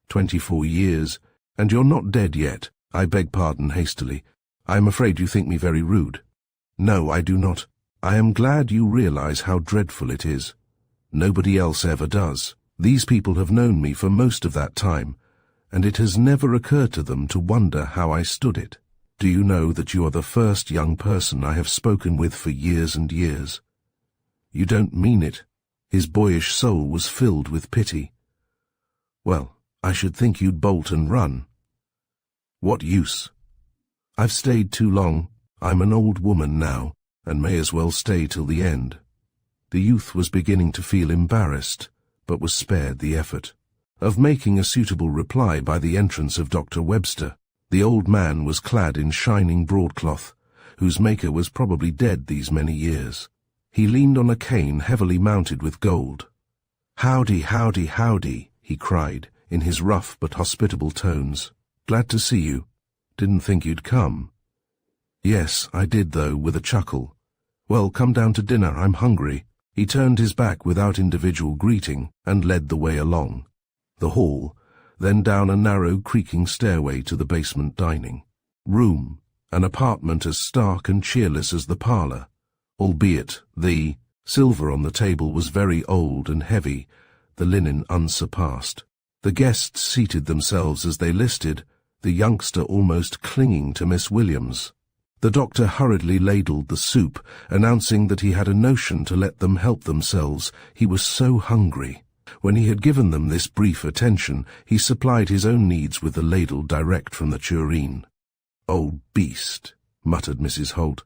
24 years, and you're not dead yet." "I beg pardon," hastily. "I'm afraid you think me very rude." "No, I do not. I am glad you realize how dreadful it is. Nobody else ever does. These people have known me for most of that time, and it has never occurred to them to wonder how I stood it. Do you know that you are the first young person I have spoken with for years and years?" "You don't mean it." His boyish soul was filled with pity. "Well, I should think you'd bolt and run." "What use?" "I've stayed too long. I'm an old woman now, and may as well stay till the end." The youth was beginning to feel embarrassed, but was spared the effort of making a suitable reply by the entrance of Dr. Webster. The old man was clad in shining broadcloth, whose maker was probably dead these many years. He leaned on a cane heavily mounted with gold. "Howdy, howdy, howdy," he cried, in his rough but hospitable tones. "Glad to see you. Didn't think you'd come." "Yes, I did, though," with a chuckle. "Well, come down to dinner, I'm hungry." He turned his back without individual greeting and led the way along. The hall, then down a narrow, creaking stairway to the basement dining room, an apartment as stark and cheerless as the parlor, albeit the silver on the table was very old and heavy, the linen unsurpassed. The guests seated themselves as they listed, the youngster almost clinging to Miss Williams. The doctor hurriedly ladled the soup, announcing that he had a notion to let them help themselves. He was so hungry. When he had given them this brief attention, he supplied his own needs with the ladle direct from the tureen. "Old beast," muttered Mrs. Holt.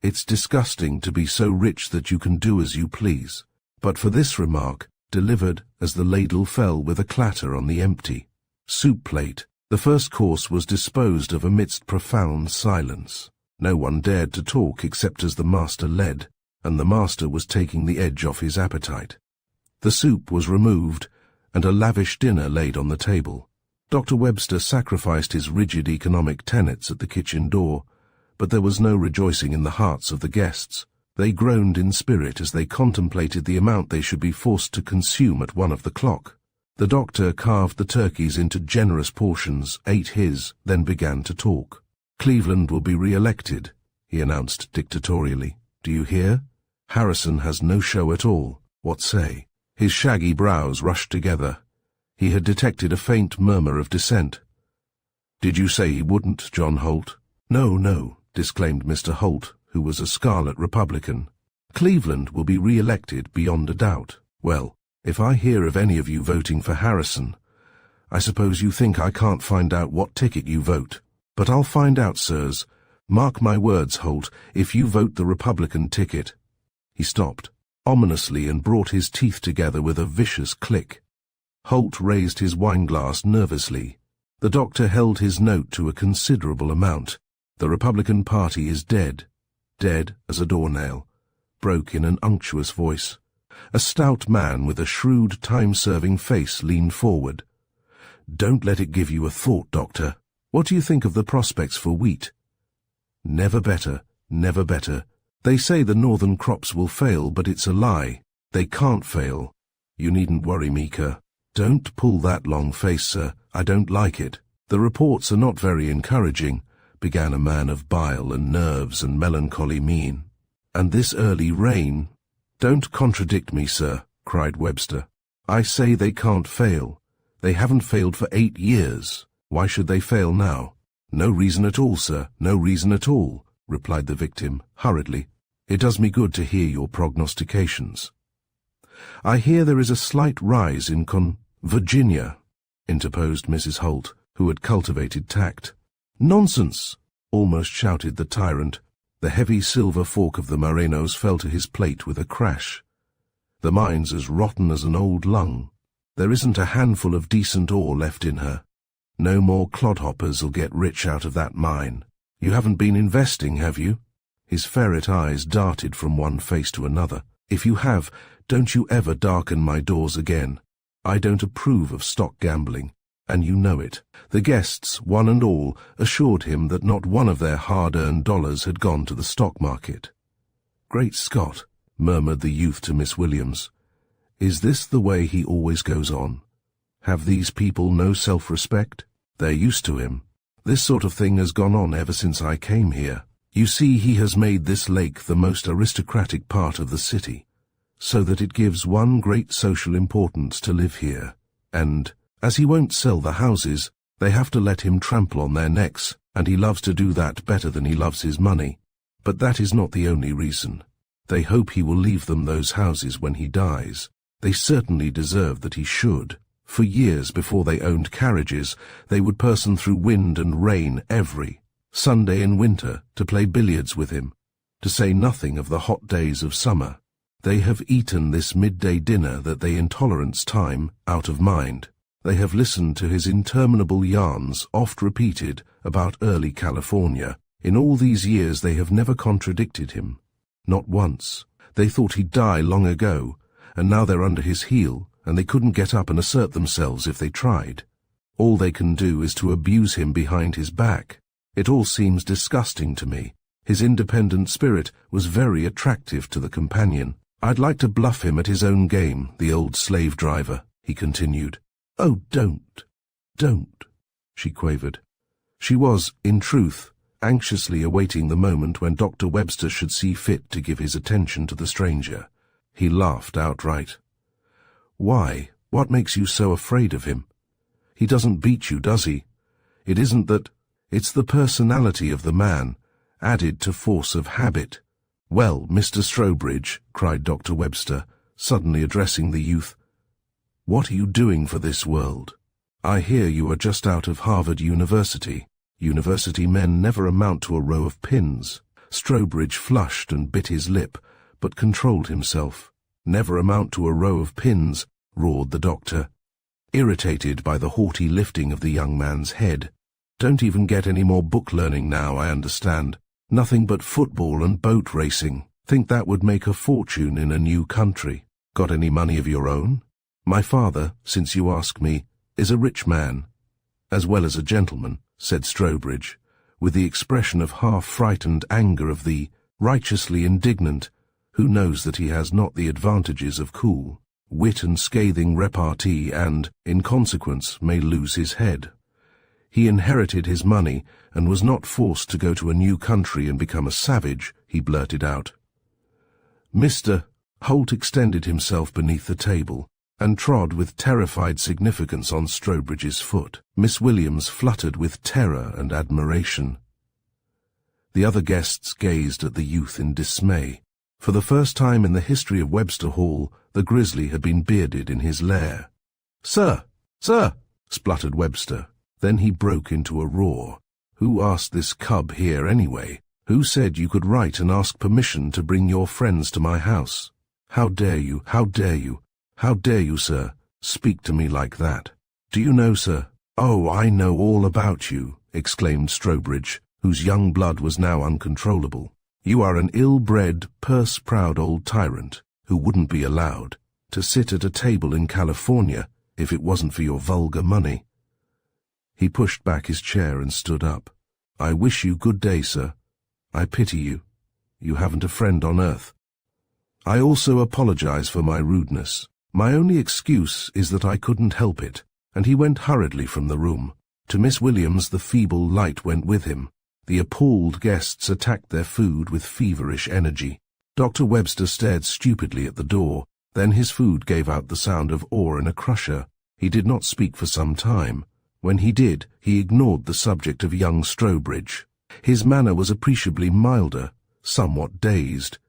"It's disgusting to be so rich that you can do as you please." But for this remark, delivered as the ladle fell with a clatter on the empty soup plate, the first course was disposed of amidst profound silence. No one dared to talk except as the master led, and the master was taking the edge off his appetite. The soup was removed, and a lavish dinner laid on the table. Dr. Webster sacrificed his rigid economic tenets at the kitchen door, but there was no rejoicing in the hearts of the guests. They groaned in spirit as they contemplated the amount they should be forced to consume at 1 o'clock. The doctor carved the turkeys into generous portions, ate his, then began to talk. "Cleveland will be re-elected," he announced dictatorially. "Do you hear? Harrison has no show at all. What say?" His shaggy brows rushed together. He had detected a faint murmur of dissent. "Did you say he wouldn't, John Holt?" No, disclaimed Mr. Holt, who was a scarlet Republican. "Cleveland will be re-elected beyond a doubt. Well, if I hear of any of you voting for Harrison, I suppose you think I can't find out what ticket you vote. But I'll find out, sirs. Mark my words, Holt, if you vote the Republican ticket." He stopped, ominously, and brought his teeth together with a vicious click. Holt raised his wineglass nervously. The doctor held his note to a considerable amount. "The Republican Party is dead. Dead as a doornail," broke in an unctuous voice. A stout man with a shrewd, time-serving face leaned forward. "Don't let it give you a thought, Doctor. What do you think of the prospects for wheat?" "Never better, never better. They say the northern crops will fail, but it's a lie. They can't fail. You needn't worry, Mika. Don't pull that long face, sir. I don't like it. The reports are not very encouraging," began a man of bile and nerves and melancholy mien. "And this early rain—" "Don't contradict me, sir," cried Webster. "I say they can't fail. They haven't failed for 8 years. Why should they fail now?" "No reason at all, sir, no reason at all," replied the victim, hurriedly. "It does me good to hear your prognostications." "I hear there is a slight rise in Virginia," interposed Mrs. Holt, who had cultivated tact. "Nonsense!" almost shouted the tyrant. The heavy silver fork of the Morenos fell to his plate with a crash. "The mine's as rotten as an old lung. There isn't a handful of decent ore left in her. No more clodhoppers'll get rich out of that mine. You haven't been investing, have you?" His ferret eyes darted from one face to another. "If you have, don't you ever darken my doors again. I don't approve of stock gambling, and you know it." The guests, one and all, assured him that not one of their hard-earned dollars had gone to the stock market. "Great Scott," murmured the youth to Miss Williams. "Is this the way he always goes on? Have these people no self-respect? They're used to him. This sort of thing has gone on ever since I came here. You see, he has made this lake the most aristocratic part of the city, so that it gives one great social importance to live here, and, as he won't sell the houses, they have to let him trample on their necks, and he loves to do that better than he loves his money. But that is not the only reason. They hope he will leave them those houses when he dies. They certainly deserve that he should. For years before they owned carriages, they would person through wind and rain every Sunday in winter to play billiards with him, to say nothing of the hot days of summer. They have eaten this midday dinner that they intolerance time out of mind. They have listened to his interminable yarns, oft repeated, about early California. In all these years they have never contradicted him. Not once. They thought he'd die long ago, and now they're under his heel, and they couldn't get up and assert themselves if they tried. All they can do is to abuse him behind his back. It all seems disgusting to me. His independent spirit was very attractive to the companion. I'd like to bluff him at his own game, the old slave driver," he continued. "Oh, don't. Don't, she quavered. She was, in truth, anxiously awaiting the moment when Dr. Webster should see fit to give his attention to the stranger. He laughed outright. Why? What makes you so afraid of him? He doesn't beat you, does he? It isn't that. It's the personality of the man, added to force of habit. Well, Mr. Strobridge, cried Dr. Webster, suddenly addressing the youth, what are you doing for this world? I hear you are just out of Harvard University. University men never amount to a row of pins. Strobridge flushed and bit his lip, but controlled himself. Never amount to a row of pins, roared the doctor, irritated by the haughty lifting of the young man's head. Don't even get any more book learning now, I understand. Nothing but football and boat racing. Think that would make a fortune in a new country. Got any money of your own? My father, since you ask me, is a rich man, as well as a gentleman, said Strobridge, with the expression of half-frightened anger of the righteously indignant, who knows that he has not the advantages of cool wit and scathing repartee and, in consequence, may lose his head. He inherited his money and was not forced to go to a new country and become a savage, he blurted out. Mr. Holt extended himself beneath the table and trod with terrified significance on Strobridge's foot. Miss Williams fluttered with terror and admiration. The other guests gazed at the youth in dismay. For the first time in the history of Webster Hall, the grizzly had been bearded in his lair. "Sir! Sir!" spluttered Webster. Then he broke into a roar. "Who asked this cub here anyway? Who said you could write and ask permission to bring your friends to my house? How dare you, how dare you, how dare you, sir, speak to me like that? Do you know, sir?" "Oh, I know all about you," exclaimed Strobridge, whose young blood was now uncontrollable. "You are an ill-bred, purse-proud old tyrant who wouldn't be allowed to sit at a table in California if it wasn't for your vulgar money." He pushed back his chair and stood up. "I wish you good day, sir. I pity you. You haven't a friend on earth. I also apologize for my rudeness. My only excuse is that I couldn't help it," and he went hurriedly from the room. To Miss Williams the feeble light went with him. The appalled guests attacked their food with feverish energy. Dr. Webster stared stupidly at the door. Then his food gave out the sound of ore in a crusher. He did not speak for some time. When he did, he ignored the subject of young Strobridge. His manner was appreciably milder, somewhat dazed,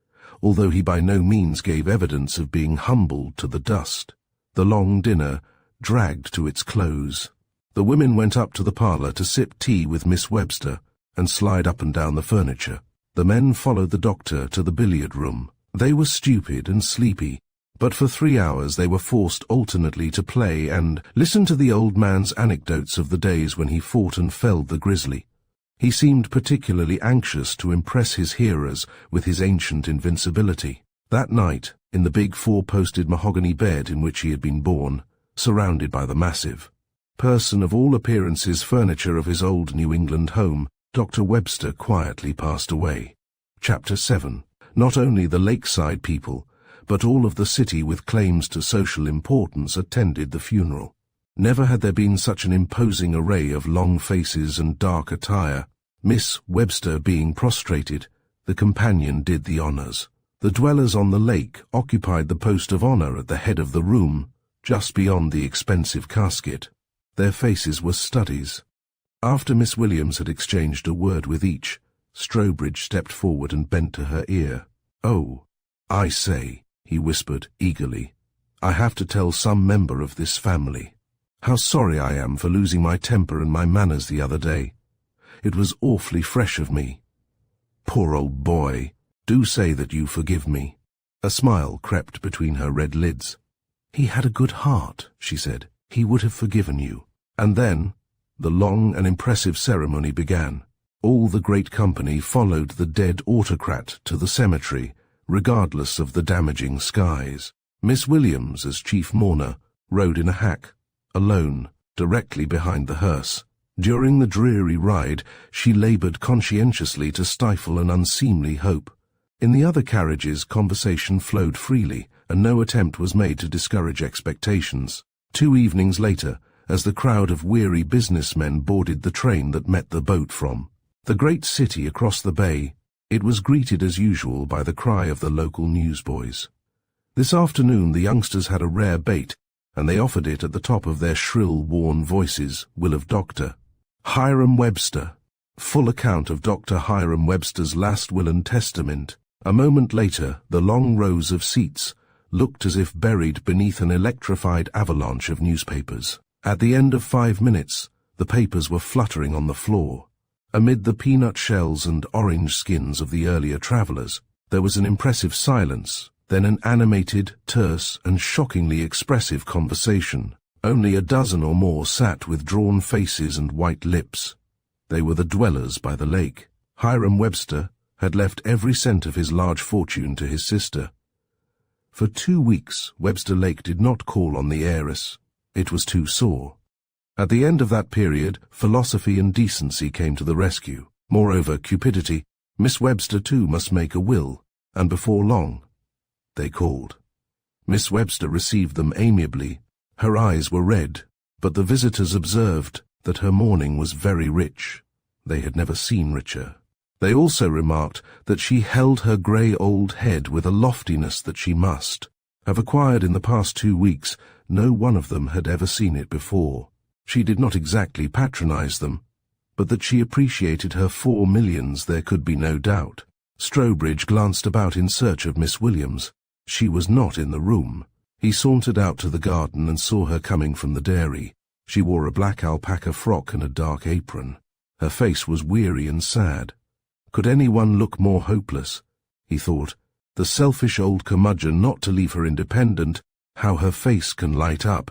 although he by no means gave evidence of being humbled to the dust. The long dinner dragged to its close. The women went up to the parlor to sip tea with Miss Webster and slide up and down the furniture. The men followed the doctor to the billiard room. They were stupid and sleepy, but for 3 hours they were forced alternately to play and listen to the old man's anecdotes of the days when he fought and felled the grizzly. He seemed particularly anxious to impress his hearers with his ancient invincibility. That night, in the big 4-posted mahogany bed in which he had been born, surrounded by the massive person of all appearances furniture of his old New England home, Dr. Webster quietly passed away. Chapter 7. Not only the lakeside people, but all of the city with claims to social importance attended the funeral. Never had there been such an imposing array of long faces and dark attire. Miss Webster being prostrated, the companion did the honors. The dwellers on the lake occupied the post of honor at the head of the room, just beyond the expensive casket. Their faces were studies. After Miss Williams had exchanged a word with each, Strobridge stepped forward and bent to her ear. "Oh, I say," he whispered eagerly, "I have to tell some member of this family. How sorry I am for losing my temper and my manners the other day. It was awfully fresh of me. Poor old boy, do say that you forgive me." A smile crept between her red lids. "He had a good heart," she said. "He would have forgiven you." And then the long and impressive ceremony began. All the great company followed the dead autocrat to the cemetery, regardless of the damaging skies. Miss Williams, as chief mourner, rode in a hack, alone, directly behind the hearse. During the dreary ride, she labored conscientiously to stifle an unseemly hope. In the other carriages, conversation flowed freely, and no attempt was made to discourage expectations. 2 evenings later, as the crowd of weary businessmen boarded the train that met the boat from the great city across the bay. It was greeted as usual by the cry of the local newsboys. This afternoon the youngsters had a rare bait, and they offered it at the top of their shrill, worn voices, will of Dr. Hiram Webster. Full account of Dr. Hiram Webster's last will and testament. A moment later, the long rows of seats looked as if buried beneath an electrified avalanche of newspapers. At the end of 5 minutes, the papers were fluttering on the floor. Amid the peanut shells and orange skins of the earlier travelers, there was an impressive silence, then an animated, terse, and shockingly expressive conversation. Only a dozen or more sat with drawn faces and white lips. They were the dwellers by the lake. Hiram Webster had left every cent of his large fortune to his sister. For 2 weeks, Webster Lake did not call on the heiress. It was too sore. At the end of that period, philosophy and decency came to the rescue. Moreover, cupidity. Miss Webster too must make a will, and before long, they called. Miss Webster received them amiably. Her eyes were red, but the visitors observed that her mourning was very rich. They had never seen richer. They also remarked that she held her grey old head with a loftiness that she must have acquired in the past 2 weeks. No one of them had ever seen it before. She did not exactly patronize them, but that she appreciated her 4 millions there could be no doubt. Strobridge glanced about in search of Miss Williams. She was not in the room. He sauntered out to the garden and saw her coming from the dairy. She wore a black alpaca frock and a dark apron. Her face was weary and sad. Could anyone look more hopeless? He thought. The selfish old curmudgeon not to leave her independent. How her face can light up.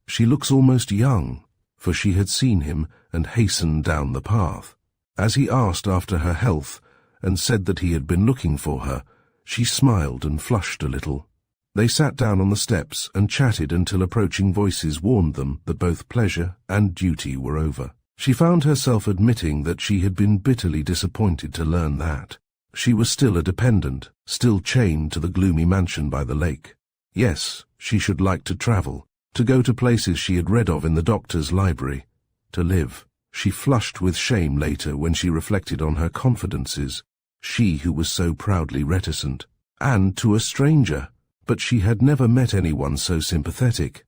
She looks almost young, for she had seen him and hastened down the path. As he asked after her health and said that he had been looking for her, she smiled and flushed a little. They sat down on the steps and chatted until approaching voices warned them that both pleasure and duty were over. She found herself admitting that she had been bitterly disappointed to learn that. She was still a dependent, still chained to the gloomy mansion by the lake. Yes, she should like to travel, to go to places she had read of in the doctor's library, to live. She flushed with shame later when she reflected on her confidences, she who was so proudly reticent, and to a stranger. But she had never met anyone so sympathetic.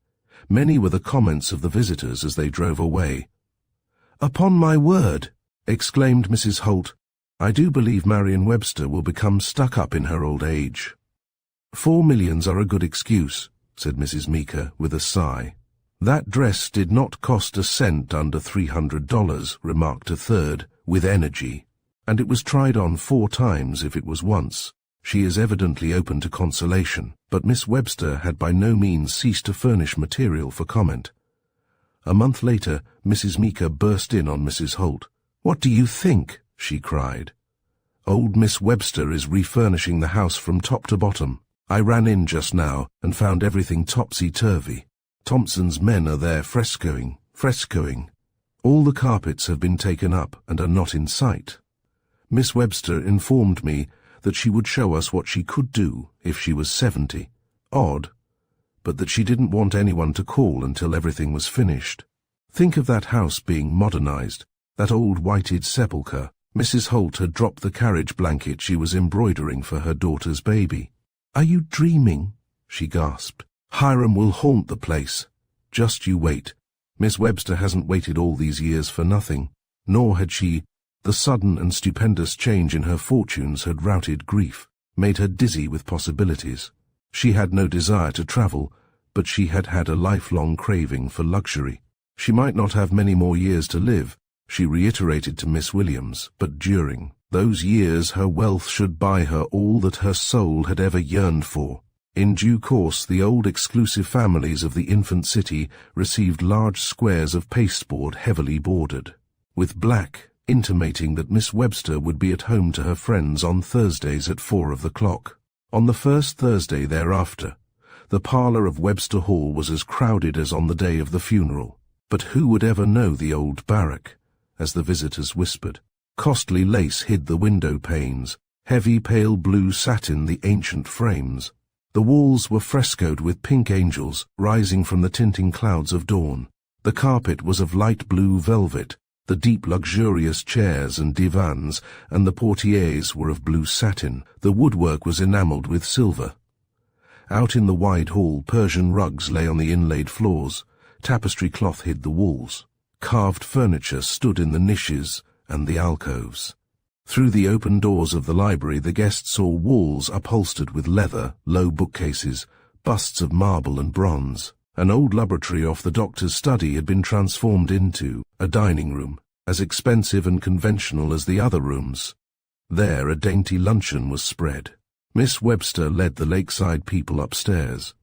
Many were the comments of the visitors as they drove away. "Upon my word," exclaimed Mrs. Holt, "I do believe Marian Webster will become stuck up in her old age." 4 millions are a good excuse, said Mrs. Meeker with a sigh. That dress did not cost a cent under $300, remarked a third, with energy, and it was tried on 4 times if it was once. She is evidently open to consolation, but Miss Webster had by no means ceased to furnish material for comment. A month later, Mrs. Meeker burst in on Mrs. Holt. "What do you think?" she cried. "Old Miss Webster is refurnishing the house from top to bottom. I ran in just now and found everything topsy-turvy. Thompson's men are there frescoing. All the carpets have been taken up and are not in sight. Miss Webster informed me that she would show us what she could do if she was 70. Odd, but that she didn't want anyone to call until everything was finished. Think of that house being modernized, that old whited sepulchre." Mrs. Holt had dropped the carriage blanket she was embroidering for her daughter's baby. "Are you dreaming?" she gasped. "Hiram will haunt the place. Just you wait. Miss Webster hasn't waited all these years for nothing, nor had she. The sudden and stupendous change in her fortunes had routed grief, made her dizzy with possibilities. She had no desire to travel, but she had had a lifelong craving for luxury. She might not have many more years to live, she reiterated to Miss Williams, but during those years her wealth should buy her all that her soul had ever yearned for. In due course the old exclusive families of the infant city received large squares of pasteboard heavily bordered, with black, intimating that Miss Webster would be at home to her friends on Thursdays at 4 o'clock. On the first Thursday thereafter, the parlour of Webster Hall was as crowded as on the day of the funeral. But who would ever know the old barrack, as the visitors whispered? Costly lace hid the window panes, heavy pale blue satin the ancient frames. The walls were frescoed with pink angels rising from the tinting clouds of dawn. The carpet was of light blue velvet, the deep luxurious chairs and divans and the portieres were of blue satin. The woodwork was enamelled with silver. Out in the wide hall, Persian rugs lay on the inlaid floors. Tapestry cloth hid the walls. Carved furniture stood in the niches and the alcoves. Through the open doors of the library the guests saw walls upholstered with leather, low bookcases, busts of marble and bronze. An old laboratory off the doctor's study had been transformed into a dining room, as expensive and conventional as the other rooms. There a dainty luncheon was spread. Miss Webster led the lakeside people upstairs.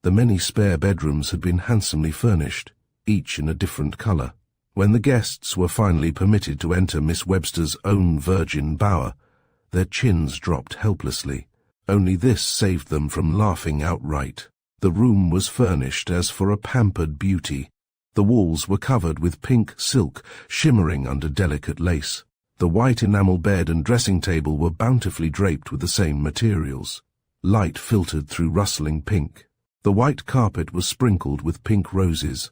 The many spare bedrooms had been handsomely furnished, each in a different colour. When the guests were finally permitted to enter Miss Webster's own virgin bower, their chins dropped helplessly. Only this saved them from laughing outright. The room was furnished as for a pampered beauty. The walls were covered with pink silk, shimmering under delicate lace. The white enamel bed and dressing table were bountifully draped with the same materials. Light filtered through rustling pink. The white carpet was sprinkled with pink roses.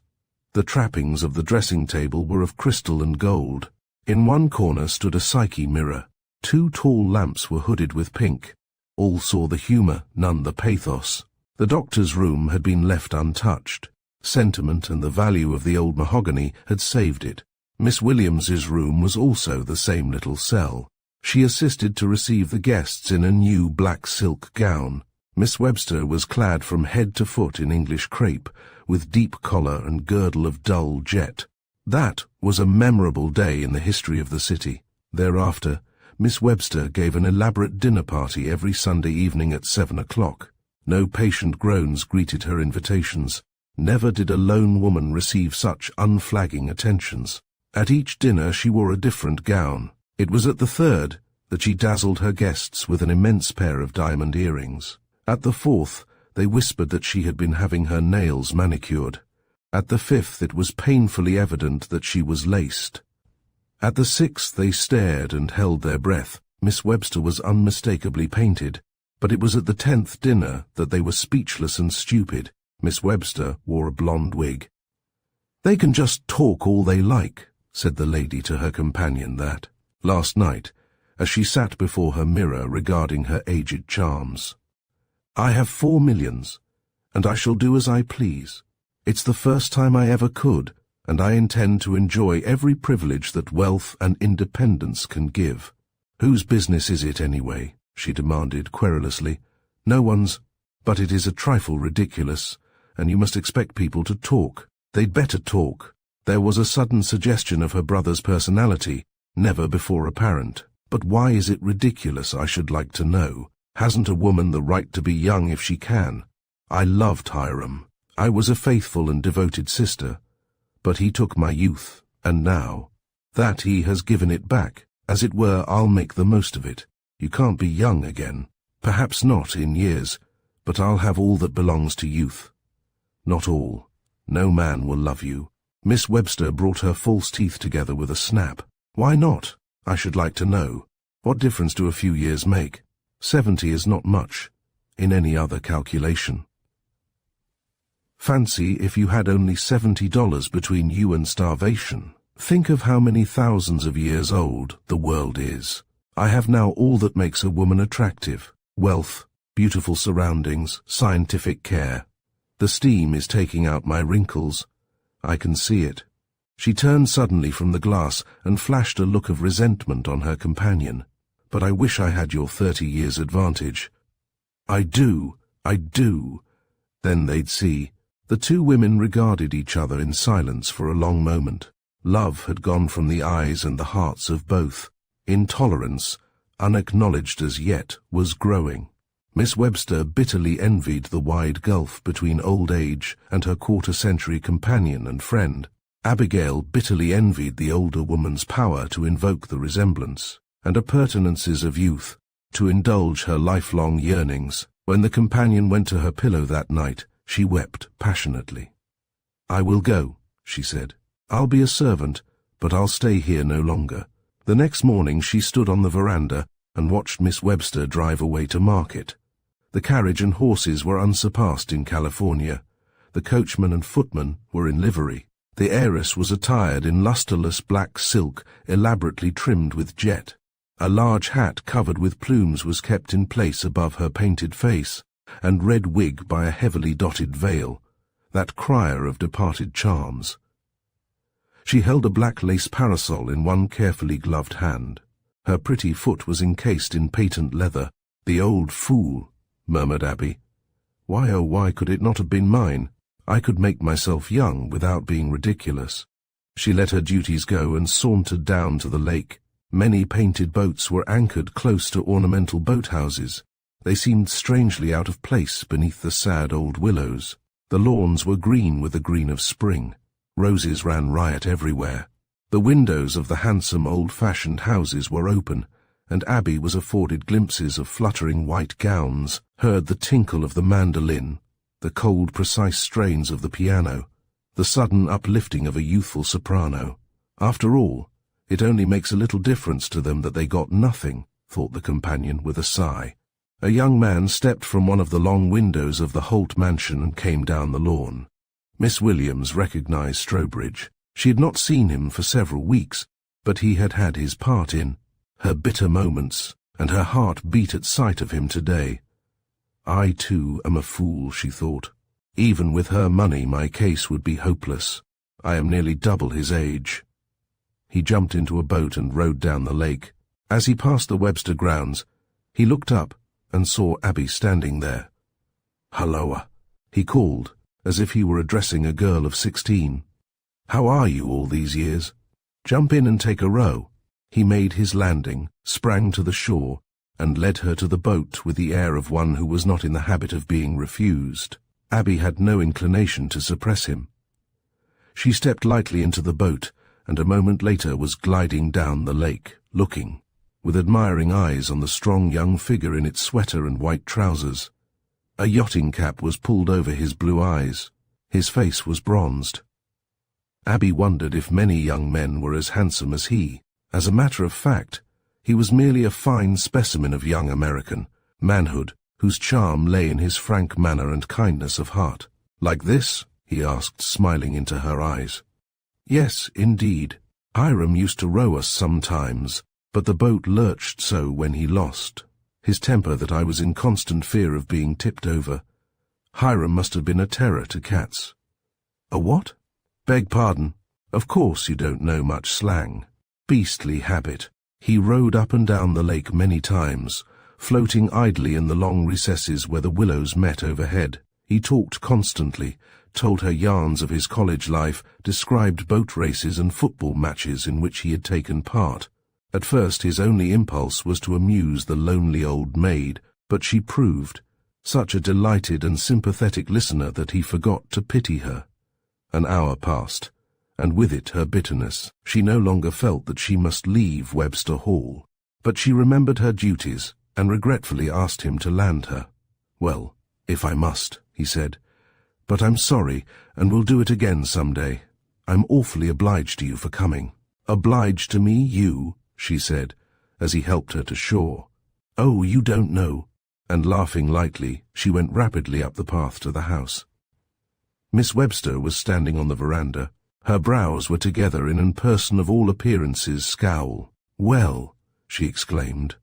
The trappings of the dressing table were of crystal and gold. In one corner stood a Psyche mirror. 2 tall lamps were hooded with pink. All saw the humour, none the pathos. The doctor's room had been left untouched. Sentiment and the value of the old mahogany had saved it. Miss Williams's room was also the same little cell. She assisted to receive the guests in a new black silk gown. Miss Webster was clad from head to foot in English crepe, with deep collar and girdle of dull jet. That was a memorable day in the history of the city. Thereafter, Miss Webster gave an elaborate dinner party every Sunday evening at 7 o'clock. No patient groans greeted her invitations. Never did a lone woman receive such unflagging attentions. At each dinner she wore a different gown. It was at the third that she dazzled her guests with an immense pair of diamond earrings. At the fourth, they whispered that she had been having her nails manicured. At the fifth, it was painfully evident that she was laced. At the sixth, they stared and held their breath. Miss Webster was unmistakably painted, but it was at the 10th dinner that they were speechless and stupid. Miss Webster wore a blonde wig. "They can just talk all they like," said the lady to her companion last night, as she sat before her mirror regarding her aged charms. "I have 4 millions, and I shall do as I please. It's the first time I ever could, and I intend to enjoy every privilege that wealth and independence can give." "Whose business is it anyway?" she demanded querulously. "No one's, but it is a trifle ridiculous, and you must expect people to talk. They'd better talk." There was a sudden suggestion of her brother's personality, never before apparent. "But why is it ridiculous, I should like to know? Hasn't a woman the right to be young if she can? I loved Hiram. I was a faithful and devoted sister, but he took my youth, and now that he has given it back, as it were, I'll make the most of it. You can't be young again. Perhaps not in years, but I'll have all that belongs to youth." "Not all. No man will love you." Miss Webster brought her false teeth together with a snap. "Why not? I should like to know. What difference do a few years make? 70 is not much, in any other calculation. Fancy if you had only $70 between you and starvation. Think of how many thousands of years old the world is. I have now all that makes a woman attractive: wealth, beautiful surroundings, scientific care. The steam is taking out my wrinkles. I can see it." She turned suddenly from the glass and flashed a look of resentment on her companion. "But I wish I had your 30 years' advantage." I do. Then they'd see. The 2 women regarded each other in silence for a long moment. Love had gone from the eyes and the hearts of both. Intolerance, unacknowledged as yet, was growing. Miss Webster bitterly envied the wide gulf between old age and her quarter-century companion and friend. Abigail bitterly envied the older woman's power to invoke the resemblance, and appurtenances of youth, to indulge her lifelong yearnings. When the companion went to her pillow that night, she wept passionately. "I will go," she said. "I'll be a servant, but I'll stay here no longer." The next morning she stood on the veranda and watched Miss Webster drive away to market. The carriage and horses were unsurpassed in California. The coachman and footman were in livery. The heiress was attired in lustreless black silk, elaborately trimmed with jet. A large hat covered with plumes was kept in place above her painted face, and red wig by a heavily dotted veil, that crier of departed charms. She held a black lace parasol in one carefully gloved hand. Her pretty foot was encased in patent leather. "The old fool," murmured Abby. "Why, oh why could it not have been mine? I could make myself young without being ridiculous." She let her duties go and sauntered down to the lake. Many painted boats were anchored close to ornamental boathouses. They seemed strangely out of place beneath the sad old willows. The lawns were green with the green of spring. Roses ran riot everywhere. The windows of the handsome old-fashioned houses were open, and Abby was afforded glimpses of fluttering white gowns, heard the tinkle of the mandolin, the cold, precise strains of the piano, the sudden uplifting of a youthful soprano. After all, it only makes a little difference to them that they got nothing, thought the companion with a sigh. A young man stepped from one of the long windows of the Holt mansion and came down the lawn. Miss Williams recognized Strobridge. She had not seen him for several weeks, but he had had his part in her bitter moments, and her heart beat at sight of him today. I, too, am a fool, she thought. Even with her money, my case would be hopeless. I am nearly double his age. He jumped into a boat and rowed down the lake. As he passed the Webster grounds, he looked up and saw Abby standing there. "Halloa," he called, as if he were addressing a girl of 16. "How are you all these years? Jump in and take a row." He made his landing, sprang to the shore, and led her to the boat with the air of one who was not in the habit of being refused. Abby had no inclination to suppress him. She stepped lightly into the boat, and a moment later was gliding down the lake, looking, with admiring eyes, on the strong young figure in its sweater and white trousers. A yachting cap was pulled over his blue eyes. His face was bronzed. Abby wondered if many young men were as handsome as he. As a matter of fact, he was merely a fine specimen of young American manhood, whose charm lay in his frank manner and kindness of heart. "Like this?" he asked, smiling into her eyes. "Yes, indeed. Hiram used to row us sometimes, but the boat lurched so when he lost his temper that I was in constant fear of being tipped over. Hiram must have been a terror to cats." "A what?" "Beg pardon. Of course you don't know much slang. Beastly habit." He rowed up and down the lake many times, floating idly in the long recesses where the willows met overhead. He talked constantly, told her yarns of his college life, described boat races and football matches in which he had taken part. At first his only impulse was to amuse the lonely old maid, but she proved such a delighted and sympathetic listener that he forgot to pity her. An hour passed, and with it her bitterness. She no longer felt that she must leave Webster Hall, but she remembered her duties and regretfully asked him to land her. "Well, if I must," he said, "but I'm sorry, and will do it again some day. I'm awfully obliged to you for coming." "Obliged to me, you?" she said, as he helped her to shore. "Oh, you don't know." And laughing lightly, she went rapidly up the path to the house. Miss Webster was standing on the veranda. Her brows were together in an person of all appearances scowl. "Well," she exclaimed,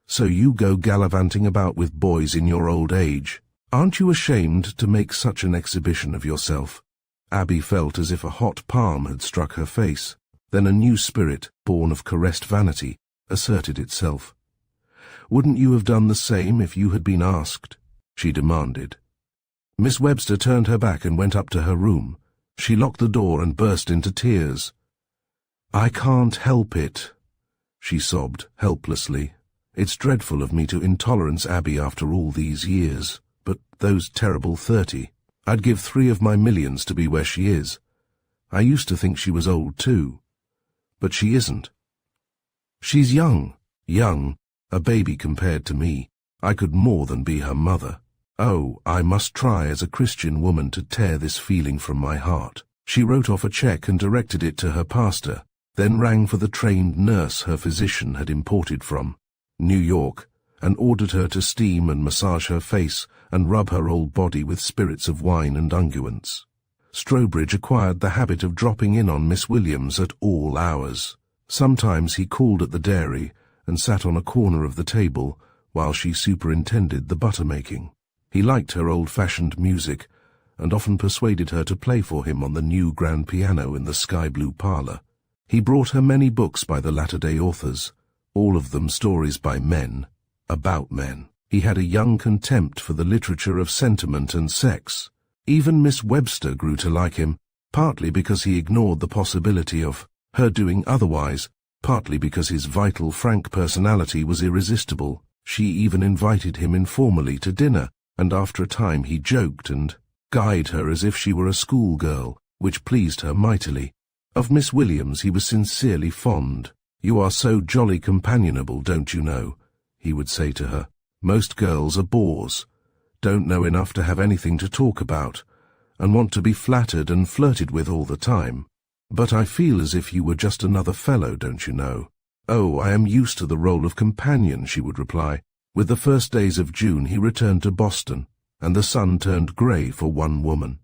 "so you go gallivanting about with boys in your old age. Aren't you ashamed to make such an exhibition of yourself?" Abby felt as if a hot palm had struck her face. Then a new spirit, born of caressed vanity, asserted itself. "Wouldn't you have done the same if you had been asked?" she demanded. Miss Webster turned her back and went up to her room. She locked the door and burst into tears. "I can't help it," she sobbed helplessly. "It's dreadful of me to intolerance Abby after all these years, but those terrible 30. I'd give 3 of my millions to be where she is. I used to think she was old too, but she isn't. She's young, a baby compared to me. I could more than be her mother. Oh, I must try as a Christian woman to tear this feeling from my heart." She wrote off a check and directed it to her pastor, then rang for the trained nurse her physician had imported from New York, and ordered her to steam and massage her face and rub her old body with spirits of wine and unguents. Strawbridge acquired the habit of dropping in on Miss Williams at all hours. Sometimes he called at the dairy and sat on a corner of the table while she superintended the butter-making. He liked her old-fashioned music and often persuaded her to play for him on the new grand piano in the sky-blue parlour. He brought her many books by the latter-day authors, all of them stories by men, about men. He had a young contempt for the literature of sentiment and sex. Even Miss Webster grew to like him, partly because he ignored the possibility of her doing otherwise, partly because his vital, frank personality was irresistible. She even invited him informally to dinner, and after a time he joked and guyed her as if she were a schoolgirl, which pleased her mightily. Of Miss Williams he was sincerely fond. "You are so jolly companionable, don't you know?" he would say to her. "Most girls are bores, don't know enough to have anything to talk about, and want to be flattered and flirted with all the time. But I feel as if you were just another fellow, don't you know?" "Oh, I am used to the role of companion," she would reply. With the first days of June he returned to Boston, and the sun turned grey for one woman.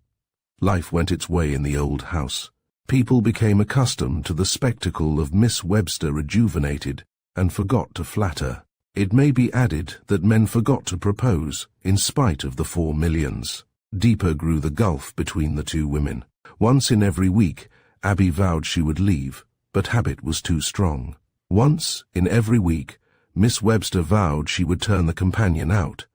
Life went its way in the old house. People became accustomed to the spectacle of Miss Webster rejuvenated, and forgot to flatter. It may be added that men forgot to propose, in spite of the 4 millions. Deeper grew the gulf between the two women. Once in every week, Abby vowed she would leave, but habit was too strong. Once in every week, Miss Webster vowed she would turn the companion out,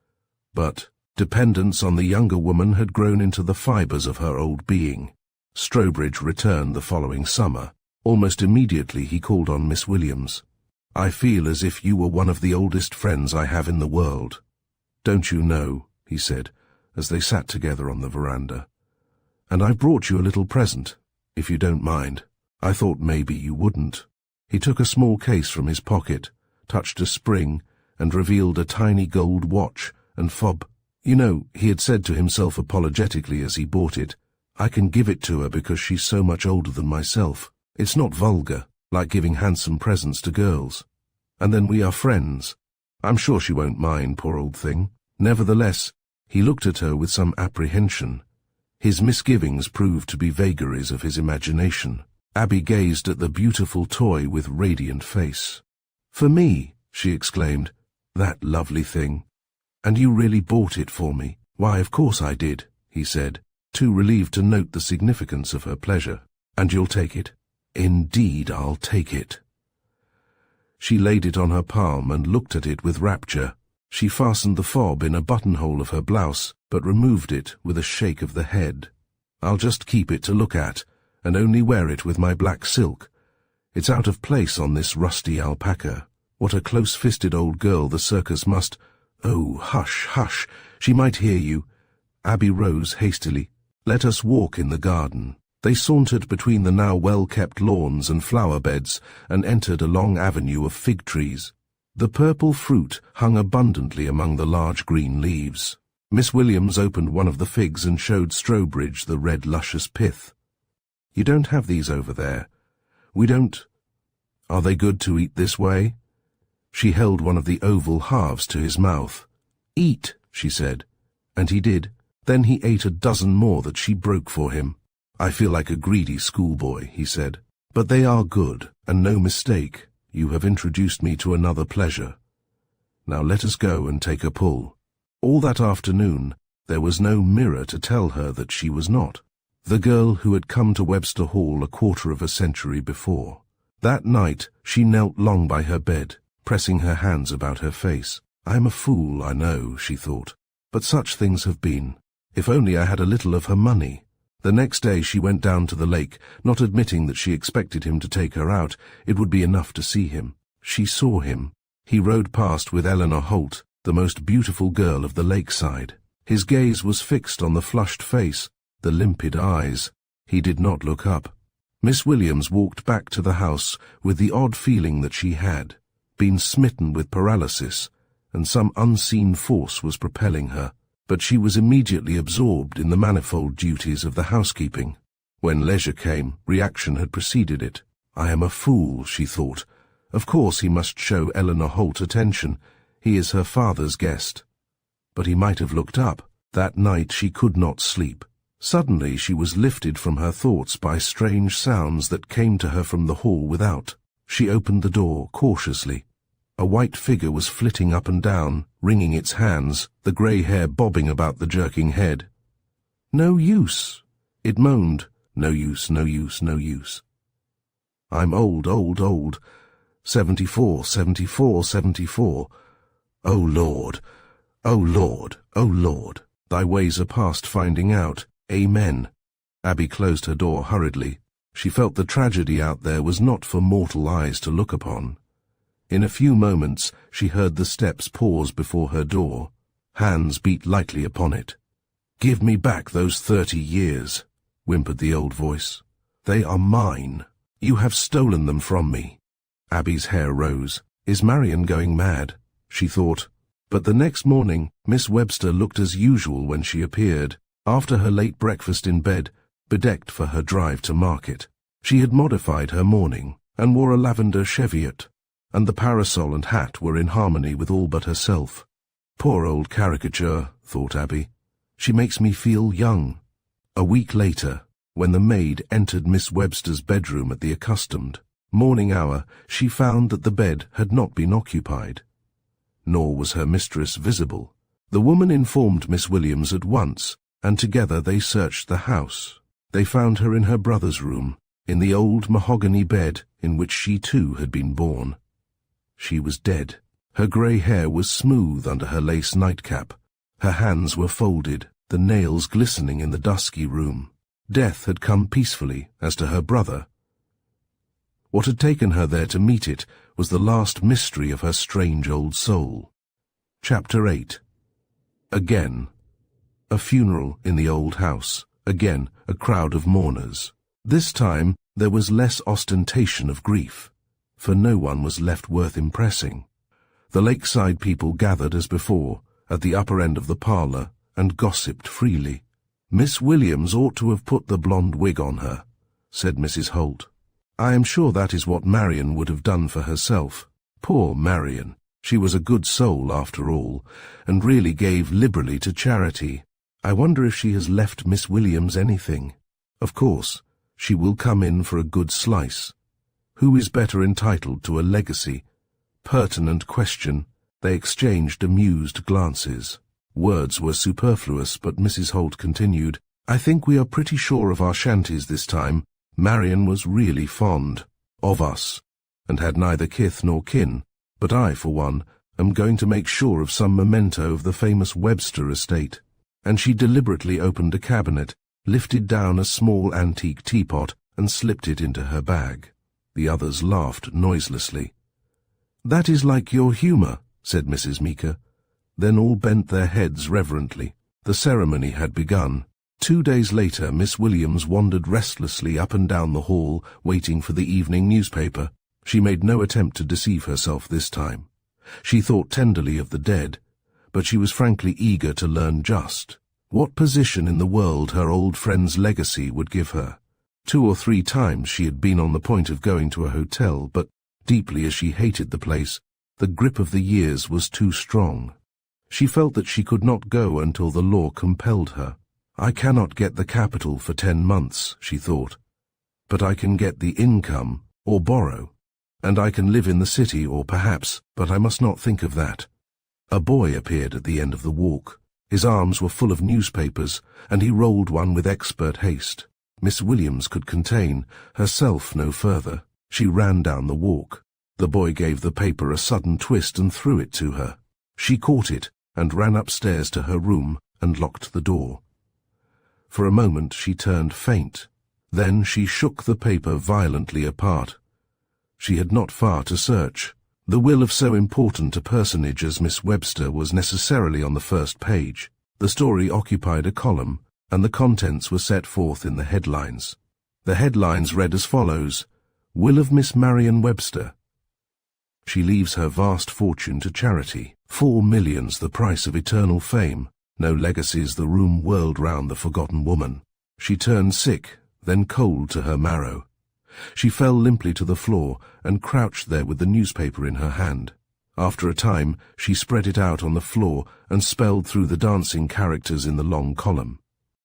but dependence on the younger woman had grown into the fibres of her old being. Strawbridge returned the following summer. Almost immediately he called on Miss Williams. "I feel as if you were one of the oldest friends I have in the world. Don't you know," he said, as they sat together on the veranda. "And I've brought you a little present, if you don't mind. I thought maybe you wouldn't." He took a small case from his pocket, touched a spring, and revealed a tiny gold watch and fob. "You know," he had said to himself apologetically as he bought it, "I can give it to her because she's so much older than myself. It's not vulgar, like giving handsome presents to girls. And then we are friends. I'm sure she won't mind, poor old thing." Nevertheless, he looked at her with some apprehension. His misgivings proved to be vagaries of his imagination. Abby gazed at the beautiful toy with radiant face. "For me?" she exclaimed. "That lovely thing. And you really bought it for me?" "Why, of course I did," he said, too relieved to note the significance of her pleasure. "And you'll take it?" "Indeed, I'll take it." She laid it on her palm and looked at it with rapture. She fastened the fob in a buttonhole of her blouse, but removed it with a shake of the head. "I'll just keep it to look at, and only wear it with my black silk. It's out of place on this rusty alpaca. What a close-fisted old girl the circus must—" "Oh, hush, hush, she might hear you." Abby rose hastily. "Let us walk in the garden." They sauntered between the now well-kept lawns and flower-beds and entered a long avenue of fig trees. The purple fruit hung abundantly among the large green leaves. Miss Williams opened one of the figs and showed Strawbridge the red luscious pith. "You don't have these over there. We don't— Are they good to eat this way?" She held one of the oval halves to his mouth. "Eat," she said, and he did. Then he ate a dozen more that she broke for him. "I feel like a greedy schoolboy," he said. "But they are good, and no mistake. You have introduced me to another pleasure. Now let us go and take a pull." All that afternoon there was no mirror to tell her that she was not the girl who had come to Webster Hall a quarter of a century before. That night she knelt long by her bed, pressing her hands about her face. "I am a fool, I know," she thought, "but such things have been. If only I had a little of her money." The next day she went down to the lake, not admitting that she expected him to take her out. It would be enough to see him. She saw him. He rode past with Eleanor Holt, the most beautiful girl of the lakeside. His gaze was fixed on the flushed face, the limpid eyes. He did not look up. Miss Williams walked back to the house with the odd feeling that she had been smitten with paralysis, and some unseen force was propelling her. But she was immediately absorbed in the manifold duties of the housekeeping. When leisure came, reaction had preceded it. "I am a fool," she thought. Of course he must show Eleanor Holt attention. He is her father's guest. But he might have looked up. That night she could not sleep. Suddenly she was lifted from her thoughts by strange sounds that came to her from the hall without. She opened the door cautiously. A white figure was flitting up and down, wringing its hands, the grey hair bobbing about the jerking head. "No use," it moaned. "No use, no use, no use. I'm old, old, old. 74, 74, 74. O Lord, O Lord, O Lord, thy ways are past finding out. Amen." Abby closed her door hurriedly. She felt the tragedy out there was not for mortal eyes to look upon. In a few moments she heard the steps pause before her door. Hands beat lightly upon it. "Give me back those 30 years, whimpered the old voice. "They are mine. You have stolen them from me." Abby's hair rose. Is Marian going mad? She thought. But the next morning Miss Webster looked as usual when she appeared, after her late breakfast in bed, bedecked for her drive to market. She had modified her mourning, and wore a lavender cheviot, and the parasol and hat were in harmony with all but herself. "Poor old caricature," thought Abby. "She makes me feel young." A week later, when the maid entered Miss Webster's bedroom at the accustomed morning hour, she found that the bed had not been occupied. Nor was her mistress visible. The woman informed Miss Williams at once, and together they searched the house. They found her in her brother's room, in the old mahogany bed in which she too had been born. She was dead. Her grey hair was smooth under her lace nightcap. Her hands were folded, the nails glistening in the dusky room. Death had come peacefully, as to her brother. What had taken her there to meet it was the last mystery of her strange old soul. Chapter 8. Again. A funeral in the old house. Again, a crowd of mourners. This time there was less ostentation of grief, for no one was left worth impressing. The lakeside people gathered as before, at the upper end of the parlour, and gossiped freely. "Miss Williams ought to have put the blonde wig on her," said Mrs. Holt. "I am sure that is what Marian would have done for herself. Poor Marian! She was a good soul after all, and really gave liberally to charity. I wonder if she has left Miss Williams anything. Of course, she will come in for a good slice. Who is better entitled to a legacy?" Pertinent question. They exchanged amused glances. Words were superfluous, but Mrs. Holt continued, "I think we are pretty sure of our shanties this time. Marian was really fond of us, and had neither kith nor kin, but I, for one, am going to make sure of some memento of the famous Webster estate." And she deliberately opened a cabinet, lifted down a small antique teapot, and slipped it into her bag. The others laughed noiselessly. "That is like your humour," said Mrs. Meeker. Then all bent their heads reverently. The ceremony had begun. 2 days later Miss Williams wandered restlessly up and down the hall, waiting for the evening newspaper. She made no attempt to deceive herself this time. She thought tenderly of the dead, but she was frankly eager to learn just what position in the world her old friend's legacy would give her. 2 or 3 times she had been on the point of going to a hotel, but, deeply as she hated the place, the grip of the years was too strong. She felt that she could not go until the law compelled her. "I cannot get the capital for 10 months, she thought, "but I can get the income, or borrow, and I can live in the city, or perhaps, but I must not think of that." A boy appeared at the end of the walk. His arms were full of newspapers, and he rolled one with expert haste. Miss Williams could contain herself no further. She ran down the walk. The boy gave the paper a sudden twist and threw it to her. She caught it and ran upstairs to her room and locked the door. For a moment she turned faint. Then she shook the paper violently apart. She had not far to search. The will of so important a personage as Miss Webster was necessarily on the first page. The story occupied a column, and the contents were set forth in the headlines. The headlines read as follows: "Will of Miss Marian Webster. She leaves her vast fortune to charity. 4 millions the price of eternal fame. No legacies the room whirled round the forgotten woman. She turned sick, then cold to her marrow. She fell limply to the floor and crouched there with the newspaper in her hand. After a time, she spread it out on the floor and spelled through the dancing characters in the long column.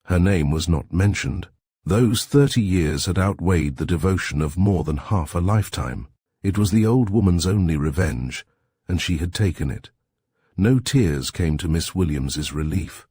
Her name was not mentioned. Those 30 years had outweighed the devotion of more than half a lifetime. It was the old woman's only revenge, and she had taken it. No tears came to Miss Williams's relief.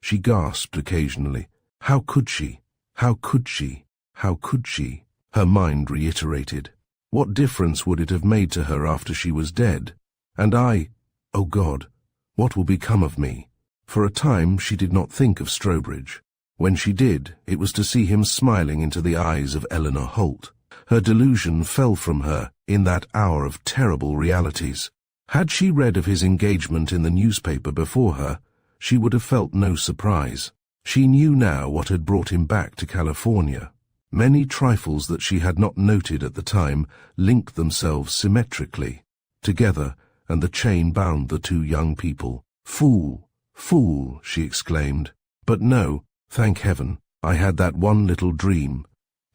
She gasped occasionally. How could she? How could she? How could she? Her mind reiterated. What difference would it have made to her after she was dead? And I, oh God, what will become of me? For a time she did not think of Strobridge. When she did, it was to see him smiling into the eyes of Eleanor Holt. Her delusion fell from her in that hour of terrible realities. Had she read of his engagement in the newspaper before her, she would have felt no surprise. She knew now what had brought him back to California. Many trifles that she had not noted at the time linked themselves symmetrically together, and the chain bound the two young people. Fool, fool, she exclaimed. But no, thank heaven, I had that one little dream,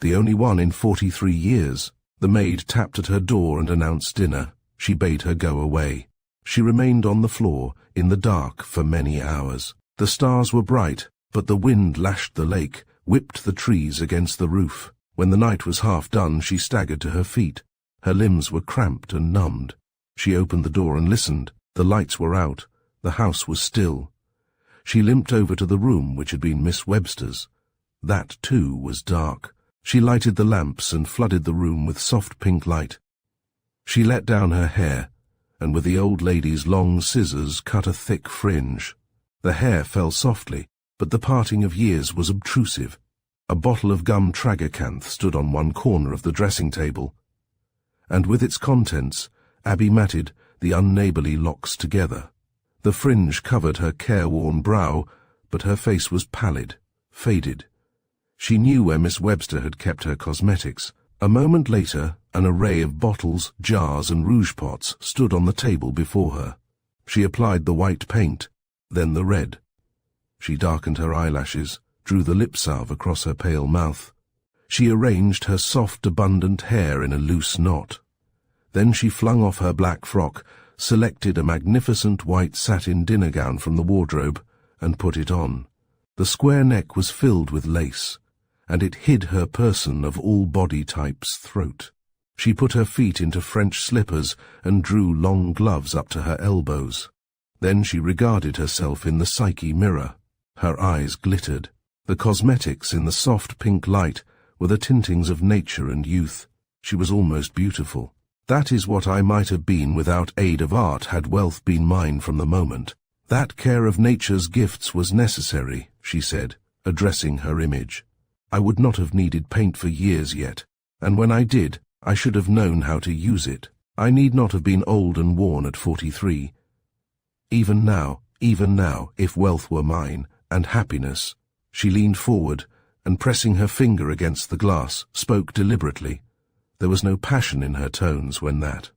the only one in 43 years. The maid tapped at her door and announced dinner. She bade her go away. She remained on the floor, in the dark, for many hours. The stars were bright, but the wind lashed the lake, whipped the trees against the roof. When the night was half done, she staggered to her feet. Her limbs were cramped and numbed. She opened the door and listened. The lights were out. The house was still. She limped over to the room which had been Miss Webster's. That, too, was dark. She lighted the lamps and flooded the room with soft pink light. She let down her hair, and with the old lady's long scissors cut a thick fringe. The hair fell softly, but the parting of years was obtrusive. A bottle of gum tragacanth stood on one corner of the dressing table, and with its contents, Abby matted the unneighbourly locks together. The fringe covered her careworn brow, but her face was pallid, faded. She knew where Miss Webster had kept her cosmetics. A moment later, an array of bottles, jars, and rouge pots stood on the table before her. She applied the white paint, then the red. She darkened her eyelashes, drew the lip salve across her pale mouth. She arranged her soft, abundant hair in a loose knot. Then she flung off her black frock, selected a magnificent white satin dinner gown from the wardrobe, and put it on. The square neck was filled with lace, and it hid her person of all body types' throat. She put her feet into French slippers and drew long gloves up to her elbows. Then she regarded herself in the Psyche mirror. Her eyes glittered. The cosmetics in the soft pink light were the tintings of nature and youth. She was almost beautiful. That is what I might have been without aid of art had wealth been mine from the moment. That care of nature's gifts was necessary, she said, addressing her image. I would not have needed paint for years yet, and when I did, I should have known how to use it. I need not have been old and worn at 43. Even now, if wealth were mine, and happiness. She leaned forward, and pressing her finger against the glass, spoke deliberately. There was no passion in her tones when that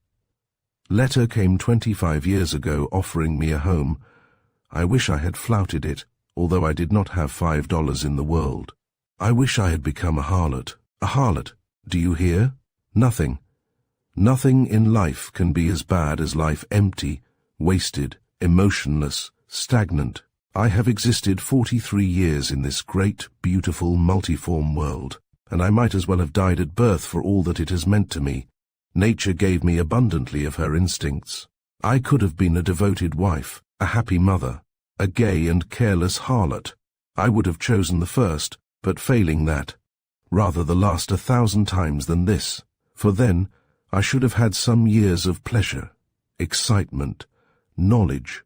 letter came 25 years ago offering me a home. I wish I had flouted it, although I did not have $5 in the world. I wish I had become a harlot. A harlot, do you hear? Nothing. Nothing in life can be as bad as life empty, wasted, emotionless, stagnant. I have existed 43 years in this great, beautiful, multiform world, and I might as well have died at birth for all that it has meant to me. Nature gave me abundantly of her instincts. I could have been a devoted wife, a happy mother, a gay and careless harlot. I would have chosen the first, but failing that, rather the last 1,000 times than this, for then I should have had some years of pleasure, excitement, knowledge.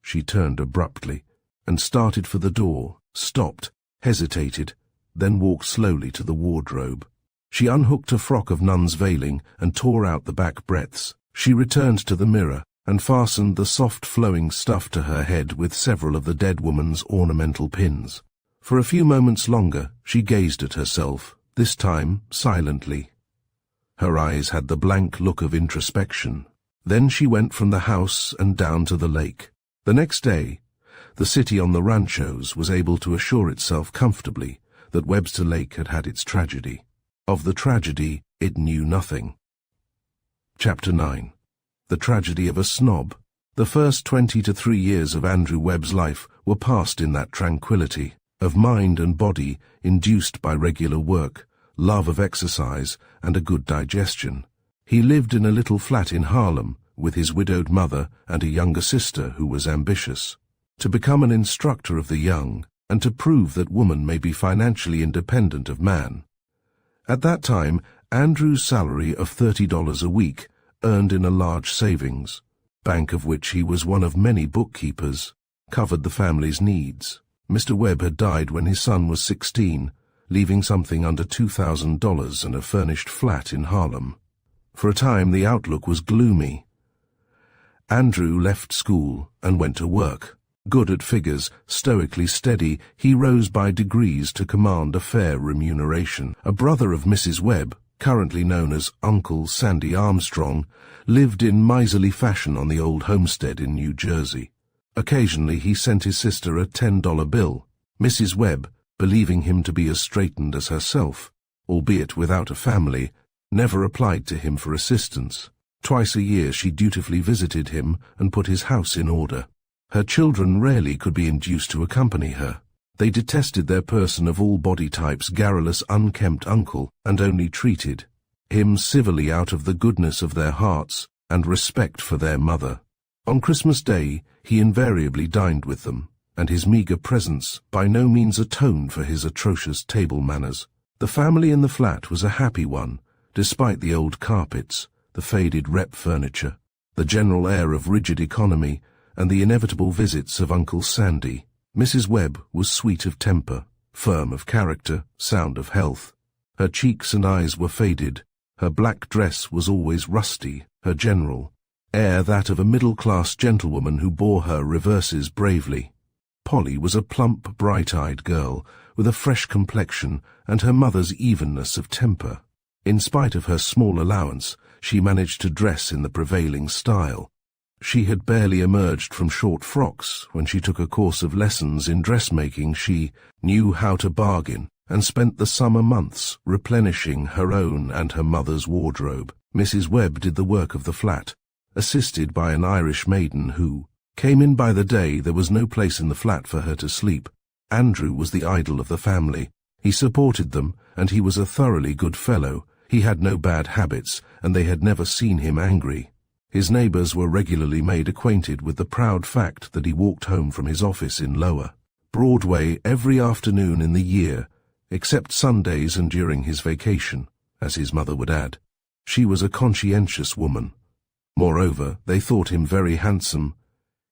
She turned abruptly, and started for the door, stopped, hesitated, then walked slowly to the wardrobe. She unhooked a frock of nun's veiling and tore out the back breadths. She returned to the mirror and fastened the soft flowing stuff to her head with several of the dead woman's ornamental pins. For a few moments longer she gazed at herself, this time silently. Her eyes had the blank look of introspection. Then she went from the house and down to the lake. The next day, the city on the ranchos was able to assure itself comfortably that Webster Lake had had its tragedy. Of the tragedy, it knew nothing. Chapter 9. The Tragedy of a Snob. The first 23 years of Andrew Webb's life were passed in that tranquility of mind and body induced by regular work, love of exercise, and a good digestion. He lived in a little flat in Harlem with his widowed mother and a younger sister who was ambitious to become an instructor of the young and to prove that woman may be financially independent of man. At that time, Andrew's salary of $30 a week, earned in a large savings bank of which he was one of many bookkeepers, covered the family's needs. Mr. Webb had died when his son was 16, leaving something under $2,000 and a furnished flat in Harlem. For a time the outlook was gloomy. Andrew left school and went to work. Good at figures, stoically steady, he rose by degrees to command a fair remuneration. A brother of Mrs. Webb, currently known as Uncle Sandy Armstrong, lived in miserly fashion on the old homestead in New Jersey. Occasionally he sent his sister a $10 bill. Mrs. Webb, believing him to be as straitened as herself, albeit without a family, never applied to him for assistance. Twice a year she dutifully visited him and put his house in order. Her children rarely could be induced to accompany her. They detested their person of all body types garrulous unkempt uncle, and only treated him civilly out of the goodness of their hearts and respect for their mother. On Christmas Day he invariably dined with them, and his meagre presence by no means atoned for his atrocious table manners. The family in the flat was a happy one, despite the old carpets, the faded rep furniture, the general air of rigid economy, and the inevitable visits of Uncle Sandy. Mrs. Webb was sweet of temper, firm of character, sound of health. Her cheeks and eyes were faded, her black dress was always rusty, her general air that of a middle-class gentlewoman who bore her reverses bravely. Polly was a plump, bright-eyed girl, with a fresh complexion and her mother's evenness of temper. In spite of her small allowance, she managed to dress in the prevailing style. She had barely emerged from short frocks when she took a course of lessons in dressmaking. She knew how to bargain and spent the summer months replenishing her own and her mother's wardrobe. Mrs. Webb did the work of the flat, assisted by an Irish maiden who came in by the day. There was no place in the flat for her to sleep. Andrew was the idol of the family. He supported them, and he was a thoroughly good fellow. He had no bad habits, and they had never seen him angry. His neighbors were regularly made acquainted with the proud fact that he walked home from his office in Lower Broadway every afternoon in the year, except Sundays and during his vacation, as his mother would add. She was a conscientious woman. Moreover, they thought him very handsome.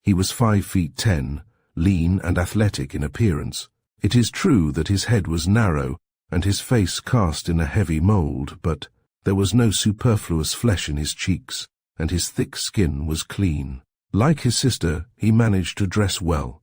He was 5'10", lean and athletic in appearance. It is true that his head was narrow and his face cast in a heavy mold, but there was no superfluous flesh in his cheeks, and his thick skin was clean. Like his sister, he managed to dress well.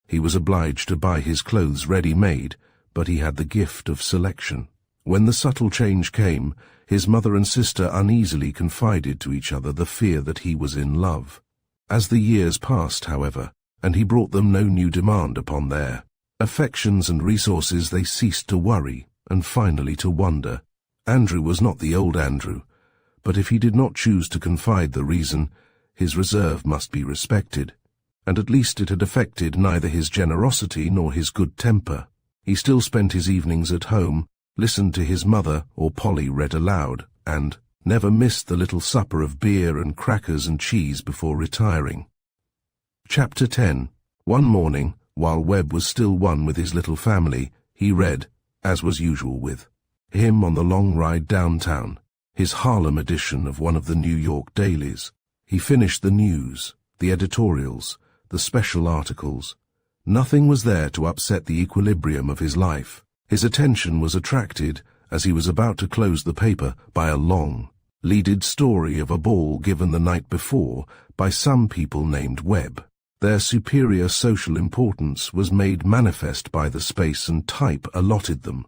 He was obliged to buy his clothes ready-made, but he had the gift of selection. When the subtle change came, his mother and sister uneasily confided to each other the fear that he was in love. As the years passed, however, and he brought them no new demand upon their affections and resources, they ceased to worry, and finally to wonder. Andrew was not the old Andrew, but if he did not choose to confide the reason, his reserve must be respected, and at least it had affected neither his generosity nor his good temper. He still spent his evenings at home, listened to his mother or Polly read aloud, and never missed the little supper of beer and crackers and cheese before retiring. Chapter 10. One morning, while Webb was still one with his little family, he read, as was usual with him on the long ride downtown, his Harlem edition of one of the New York dailies. He finished the news, the editorials, the special articles. Nothing was there to upset the equilibrium of his life. His attention was attracted, as he was about to close the paper, by a long, leaded story of a ball given the night before by some people named Webb. Their superior social importance was made manifest by the space and type allotted them,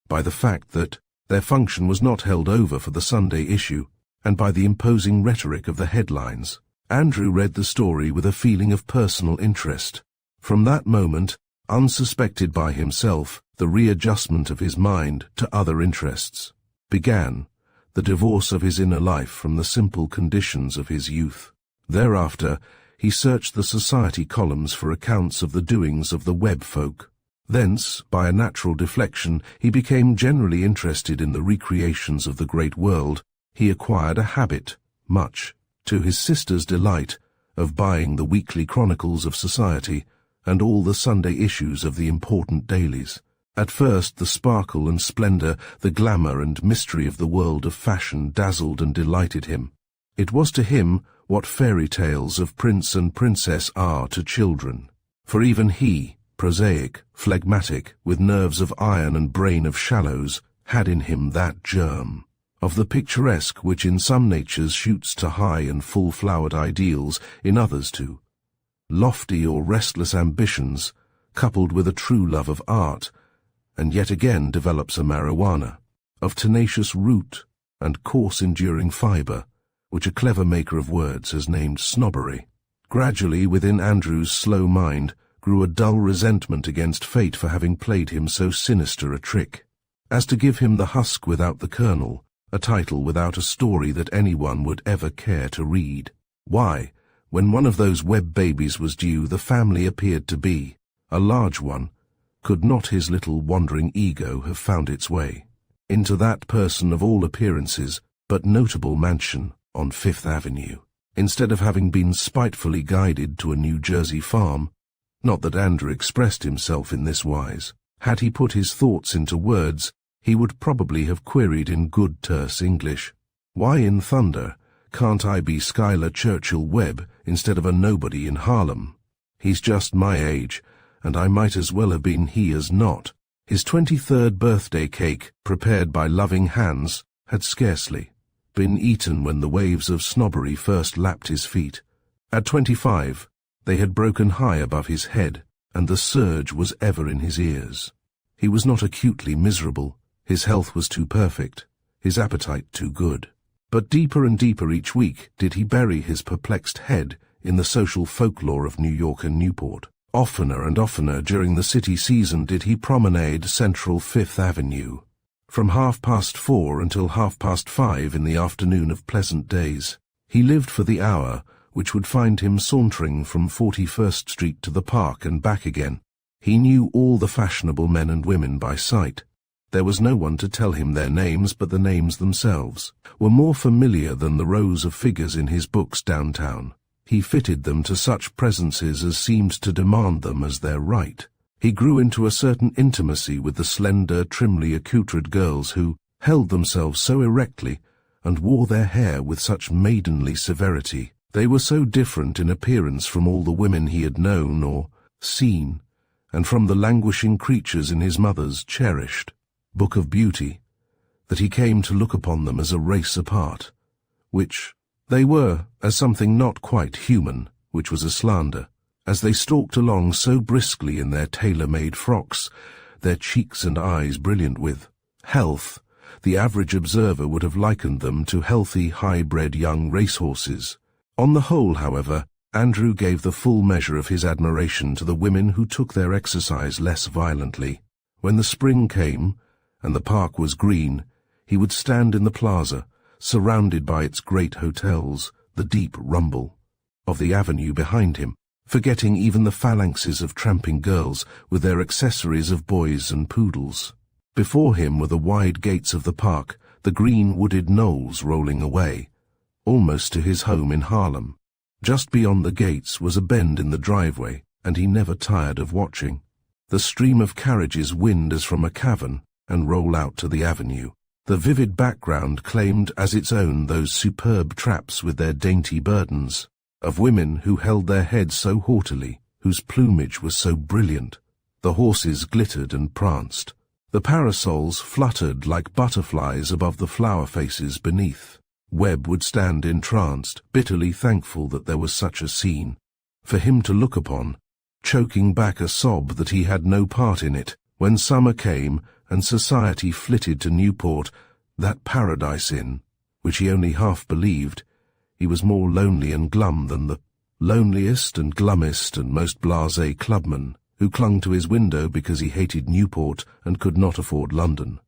by the fact that their function was not held over for the Sunday issue, and by the imposing rhetoric of the headlines. Andrew read the story with a feeling of personal interest. From that moment, unsuspected by himself, the readjustment of his mind to other interests began, the divorce of his inner life from the simple conditions of his youth. Thereafter, he searched the society columns for accounts of the doings of the Webb folk. Thence, by a natural deflection, he became generally interested in the recreations of the great world. He acquired a habit, much to his sister's delight, of buying the weekly chronicles of society and all the Sunday issues of the important dailies. At first the sparkle and splendor, the glamour and mystery of the world of fashion dazzled and delighted him. It was to him what fairy tales of prince and princess are to children. For even he, prosaic, phlegmatic, with nerves of iron and brain of shallows, had in him that germ of the picturesque which in some natures shoots to high and full-flowered ideals, in others to lofty or restless ambitions, coupled with a true love of art, and yet again develops a marijuana of tenacious root and coarse enduring fibre, which a clever maker of words has named snobbery. Gradually, within Andrew's slow mind, grew a dull resentment against fate for having played him so sinister a trick, as to give him the husk without the kernel, a title without a story that anyone would ever care to read. Why, when one of those Webb babies was due, the family appeared to be a large one, could not his little wandering ego have found its way into that person of all appearances but notable mansion on Fifth Avenue, instead of having been spitefully guided to a New Jersey farm? Not that Andrew expressed himself in this wise. Had he put his thoughts into words, he would probably have queried in good terse English, "Why in thunder can't I be Schuyler Churchill Webb instead of a nobody in Harlem? He's just my age, and I might as well have been he as not." His 23rd birthday cake, prepared by loving hands, had scarcely been eaten when the waves of snobbery first lapped his feet. At 25, they had broken high above his head, and the surge was ever in his ears. He was not acutely miserable. His health was too perfect, his appetite too good. But deeper and deeper each week did he bury his perplexed head in the social folklore of New York and Newport. Oftener and oftener during the city season did he promenade Central Fifth Avenue, from 4:30 until 5:30 in the afternoon of pleasant days. He lived for the hour which would find him sauntering from 41st Street to the Park and back again. He knew all the fashionable men and women by sight. There was no one to tell him their names, but the names themselves were more familiar than the rows of figures in his books downtown. He fitted them to such presences as seemed to demand them as their right. He grew into a certain intimacy with the slender, trimly accoutred girls who held themselves so erectly and wore their hair with such maidenly severity. They were so different in appearance from all the women he had known or seen, and from the languishing creatures in his mother's cherished book of beauty, that he came to look upon them as a race apart, which they were as something not quite human, which was a slander. As they stalked along so briskly in their tailor-made frocks, their cheeks and eyes brilliant with health, the average observer would have likened them to healthy, high-bred young racehorses. On the whole, however, Andrew gave the full measure of his admiration to the women who took their exercise less violently. When the spring came, and the park was green, he would stand in the plaza, surrounded by its great hotels, the deep rumble of the avenue behind him, forgetting even the phalanxes of tramping girls with their accessories of boys and poodles. Before him were the wide gates of the park, the green wooded knolls rolling away, almost to his home in Harlem. Just beyond the gates was a bend in the driveway, and he never tired of watching. The stream of carriages wind as from a cavern and roll out to the avenue. The vivid background claimed as its own those superb traps with their dainty burdens, of women who held their heads so haughtily, whose plumage was so brilliant. The horses glittered and pranced. The parasols fluttered like butterflies above the flower faces beneath. Webb would stand entranced, bitterly thankful that there was such a scene for him to look upon, choking back a sob that he had no part in it. When summer came and society flitted to Newport, that paradise inn, which he only half believed, he was more lonely and glum than the loneliest and glummest and most blasé clubman who clung to his window because he hated Newport and could not afford London.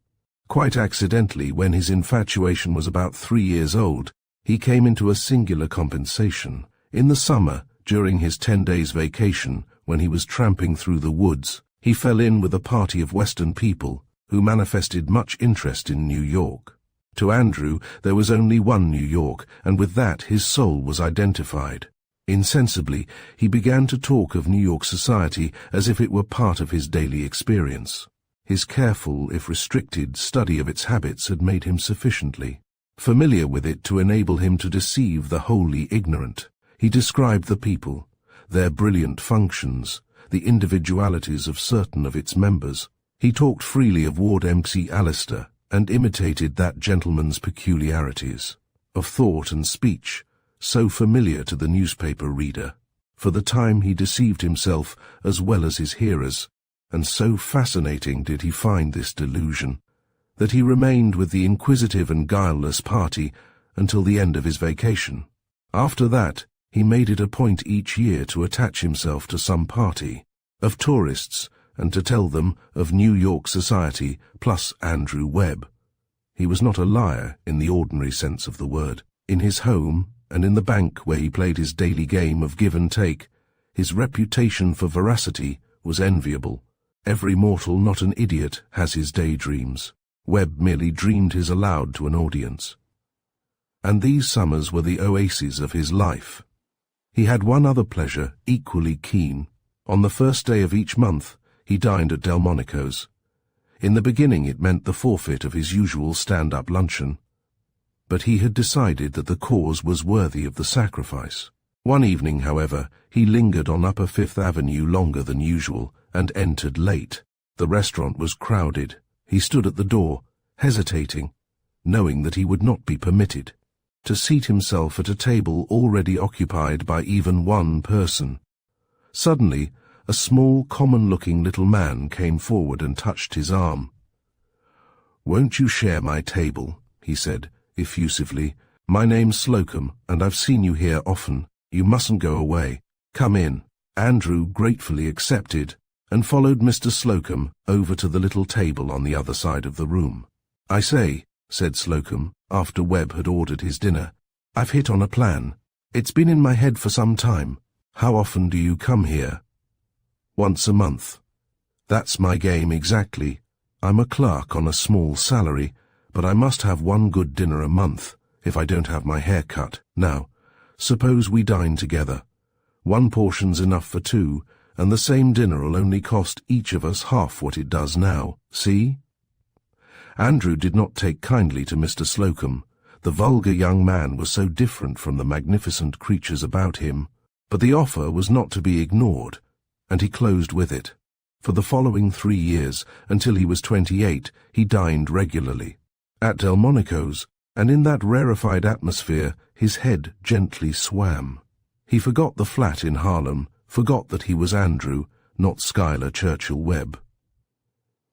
Quite accidentally, when his infatuation was about 3 years old, he came into a singular compensation In the summer, during his 10 days vacation, when he was tramping through the woods, he fell in with a party of Western people who manifested much interest in New York. To Andrew, there was only one New York, and with that his soul was identified. Insensibly, he began to talk of New York society as if it were part of his daily experience. His careful, if restricted, study of its habits had made him sufficiently familiar with it to enable him to deceive the wholly ignorant. He described the people, their brilliant functions, the individualities of certain of its members. He talked freely of Ward MC Allister, and imitated that gentleman's peculiarities of thought and speech, so familiar to the newspaper reader. For the time he deceived himself as well as his hearers, and so fascinating did he find this delusion, that he remained with the inquisitive and guileless party until the end of his vacation. After that, he made it a point each year to attach himself to some party of tourists and to tell them of New York society plus Andrew Webb. He was not a liar in the ordinary sense of the word. In his home and in the bank where he played his daily game of give and take, his reputation for veracity was enviable. Every mortal, not an idiot, has his daydreams. Webb merely dreamed his aloud to an audience. And these summers were the oases of his life. He had one other pleasure, equally keen. On the first day of each month, he dined at Delmonico's. In the beginning it meant the forfeit of his usual stand-up luncheon, but he had decided that the cause was worthy of the sacrifice. One evening, however, he lingered on Upper Fifth Avenue longer than usual and entered late. The restaurant was crowded. He stood at the door, hesitating, knowing that he would not be permitted to seat himself at a table already occupied by even one person. Suddenly, a small, common-looking little man came forward and touched his arm. "Won't you share my table?" he said, effusively. "My name's Slocum, and I've seen you here often. You mustn't go away. Come in." Andrew gratefully accepted, and followed Mr. Slocum over to the little table on the other side of the room. "I say," said Slocum, after Webb had ordered his dinner, "I've hit on a plan. It's been in my head for some time. How often do you come here?" "Once a month." "That's my game exactly. I'm a clerk on a small salary, but I must have one good dinner a month, if I don't have my hair cut. Now, suppose we dine together. One portion's enough for two, and the same dinner'll only cost each of us half what it does now. See?" Andrew did not take kindly to Mr. Slocum. The vulgar young man was so different from the magnificent creatures about him, but the offer was not to be ignored, and he closed with it. For the following 3 years, until he was 28, he dined regularly at Delmonico's, and in that rarefied atmosphere his head gently swam. He forgot the flat in Harlem, forgot that he was Andrew, not Schuyler Churchill Webb.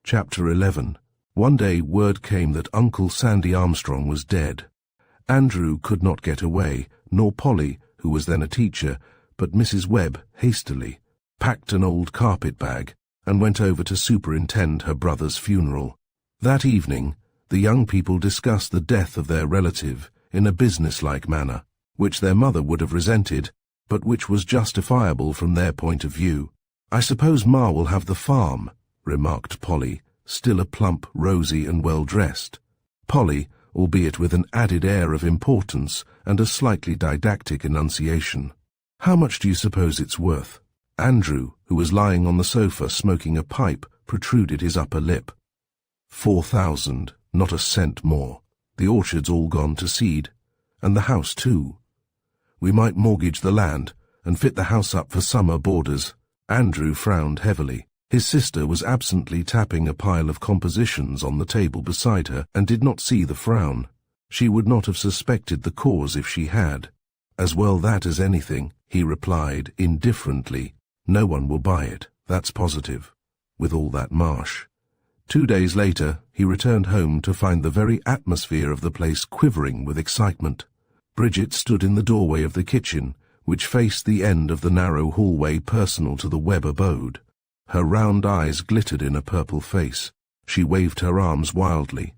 Chapter 11. One day word came that Uncle Sandy Armstrong was dead. Andrew could not get away, nor Polly, who was then a teacher, but Mrs. Webb hastily packed an old carpet-bag and went over to superintend her brother's funeral. That evening, the young people discussed the death of their relative in a business-like manner, which their mother would have resented, but which was justifiable from their point of view. "I suppose Ma will have the farm," remarked Polly, still a plump, rosy and well-dressed. Polly, albeit with an added air of importance and a slightly didactic enunciation. "How much do you suppose it's worth?" Andrew, who was lying on the sofa smoking a pipe, protruded his upper lip. 4,000, not a cent more. The orchard's all gone to seed, and the house too. We might mortgage the land and fit the house up for summer boarders. Andrew frowned heavily. His sister was absently tapping a pile of compositions on the table beside her and did not see the frown. She would not have suspected the cause if she had. "As well that as anything," he replied indifferently. "No one will buy it, that's positive, with all that marsh." 2 days later, he returned home to find the very atmosphere of the place quivering with excitement. Bridget stood in the doorway of the kitchen, which faced the end of the narrow hallway personal to the Webb abode. Her round eyes glittered in a purple face. She waved her arms wildly.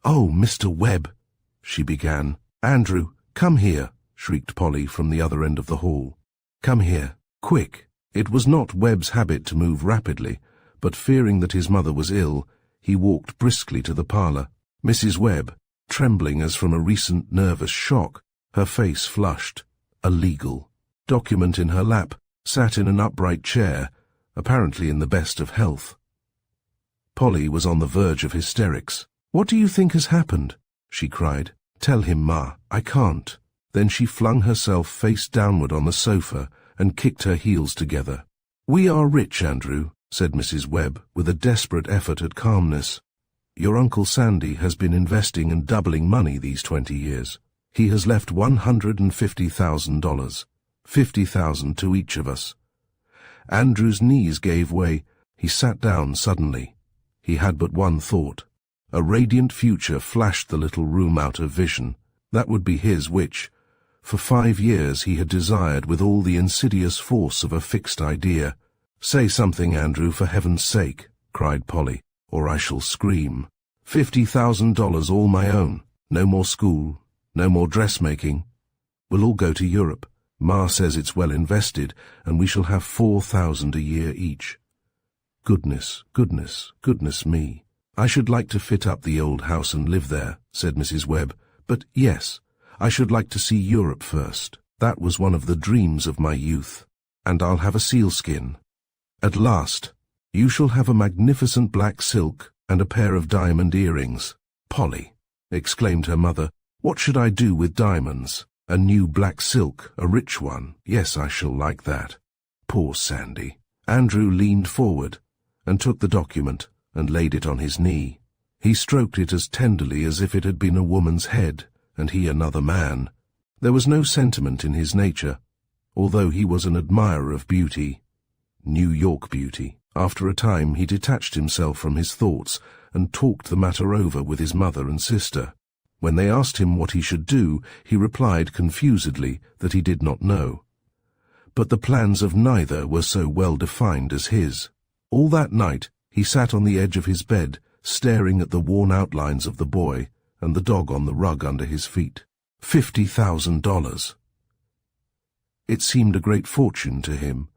"Oh, Mr. Webb," she began. "Andrew, come here," shrieked Polly from the other end of the hall. "Come here, quick!" It was not Webb's habit to move rapidly, but fearing that his mother was ill, he walked briskly to the parlour. Mrs. Webb, trembling as from a recent nervous shock, her face flushed, a legal document in her lap, sat in an upright chair, apparently in the best of health. Polly was on the verge of hysterics. "What do you think has happened?" she cried. "Tell him, Ma, I can't." Then she flung herself face downward on the sofa and kicked her heels together. "We are rich, Andrew," said Mrs. Webb, with a desperate effort at calmness. "Your Uncle Sandy has been investing and doubling money these 20 years. He has left $150,000, $50,000 to each of us." Andrew's knees gave way. He sat down suddenly. He had but one thought. A radiant future flashed the little room out of vision. That would be his which, for 5 years, he had desired with all the insidious force of a fixed idea. "Say something, Andrew, for heaven's sake," cried Polly, "or I shall scream. $50,000 all my own. No more school, no more dressmaking. We'll all go to Europe. Ma says it's well invested, and we shall have 4,000 a year each. Goodness, goodness, goodness me. I should like to fit up the old house and live there," said Mrs. Webb. "But yes, I should like to see Europe first. That was one of the dreams of my youth. And I'll have a sealskin. At last, you shall have a magnificent black silk and a pair of diamond earrings." "Polly," exclaimed her mother, "what should I do with diamonds? A new black silk, a rich one. Yes, I shall like that." Poor Sandy. Andrew leaned forward and took the document and laid it on his knee. He stroked it as tenderly as if it had been a woman's head, and he another man. There was no sentiment in his nature, although he was an admirer of beauty. New York beauty. After a time he detached himself from his thoughts and talked the matter over with his mother and sister. When they asked him what he should do, he replied confusedly that he did not know. But the plans of neither were so well defined as his. All that night he sat on the edge of his bed, staring at the worn outlines of the boy and the dog on the rug under his feet. $50,000. It seemed a great fortune to him.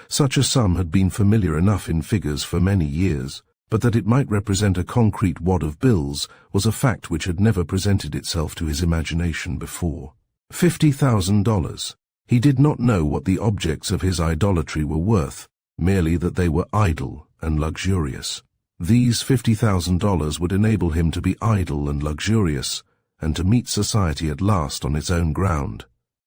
Such a sum had been familiar enough in figures for many years, but that it might represent a concrete wad of bills was a fact which had never presented itself to his imagination before. $50,000. He did not know what the objects of his idolatry were worth, merely that they were idle and luxurious. These $50,000 would enable him to be idle and luxurious, and to meet society at last on its own ground.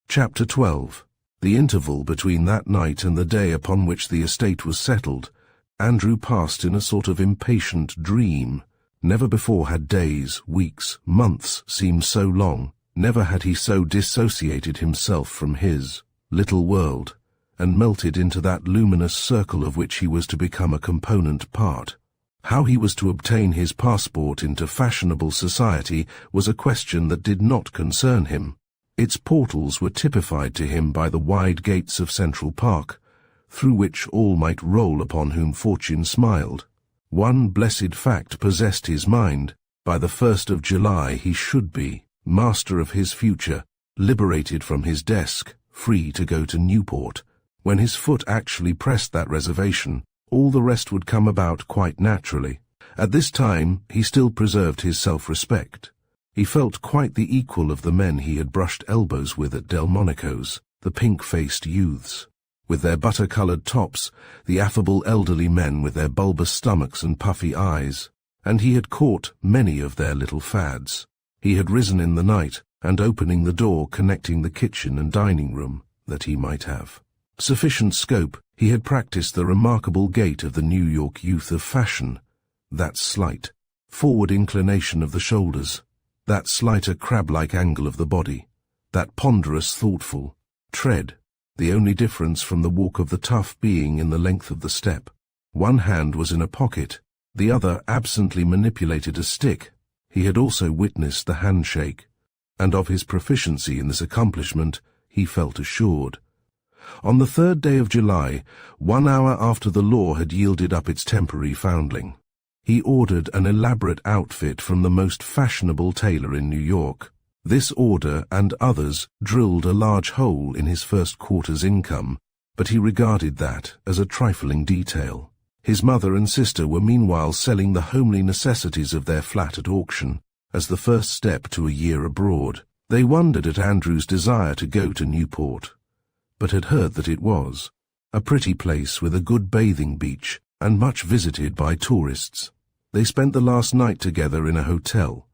Chapter 12. The interval between that night and the day upon which the estate was settled, Andrew passed in a sort of impatient dream. Never before had days, weeks, months seemed so long. Never had he so dissociated himself from his little world, and melted into that luminous circle of which he was to become a component part. How he was to obtain his passport into fashionable society was a question that did not concern him. Its portals were typified to him by the wide gates of Central Park, through which all might roll upon whom fortune smiled. One blessed fact possessed his mind. By the 1st of July he should be master of his future, liberated from his desk, free to go to Newport. When his foot actually pressed that reservation, all the rest would come about quite naturally. At this time he still preserved his self-respect. He felt quite the equal of the men he had brushed elbows with at Delmonico's, the pink-faced youths, with their butter-coloured tops, the affable elderly men with their bulbous stomachs and puffy eyes, and he had caught many of their little fads. He had risen in the night, and opening the door connecting the kitchen and dining room, that he might have sufficient scope, he had practised the remarkable gait of the New York youth of fashion, that slight, forward inclination of the shoulders, that slighter crab-like angle of the body, that ponderous, thoughtful tread, the only difference from the walk of the tough being in the length of the step. One hand was in a pocket, the other absently manipulated a stick. He had also witnessed the handshake, and of his proficiency in this accomplishment he felt assured. On the 3rd day of July, 1 hour after the law had yielded up its temporary foundling, he ordered an elaborate outfit from the most fashionable tailor in New York. This order and others drilled a large hole in his first quarter's income, but he regarded that as a trifling detail. His mother and sister were meanwhile selling the homely necessities of their flat at auction, as the first step to a year abroad. They wondered at Andrew's desire to go to Newport, but had heard that it was a pretty place with a good bathing beach and much visited by tourists. They spent the last night together in a hotel,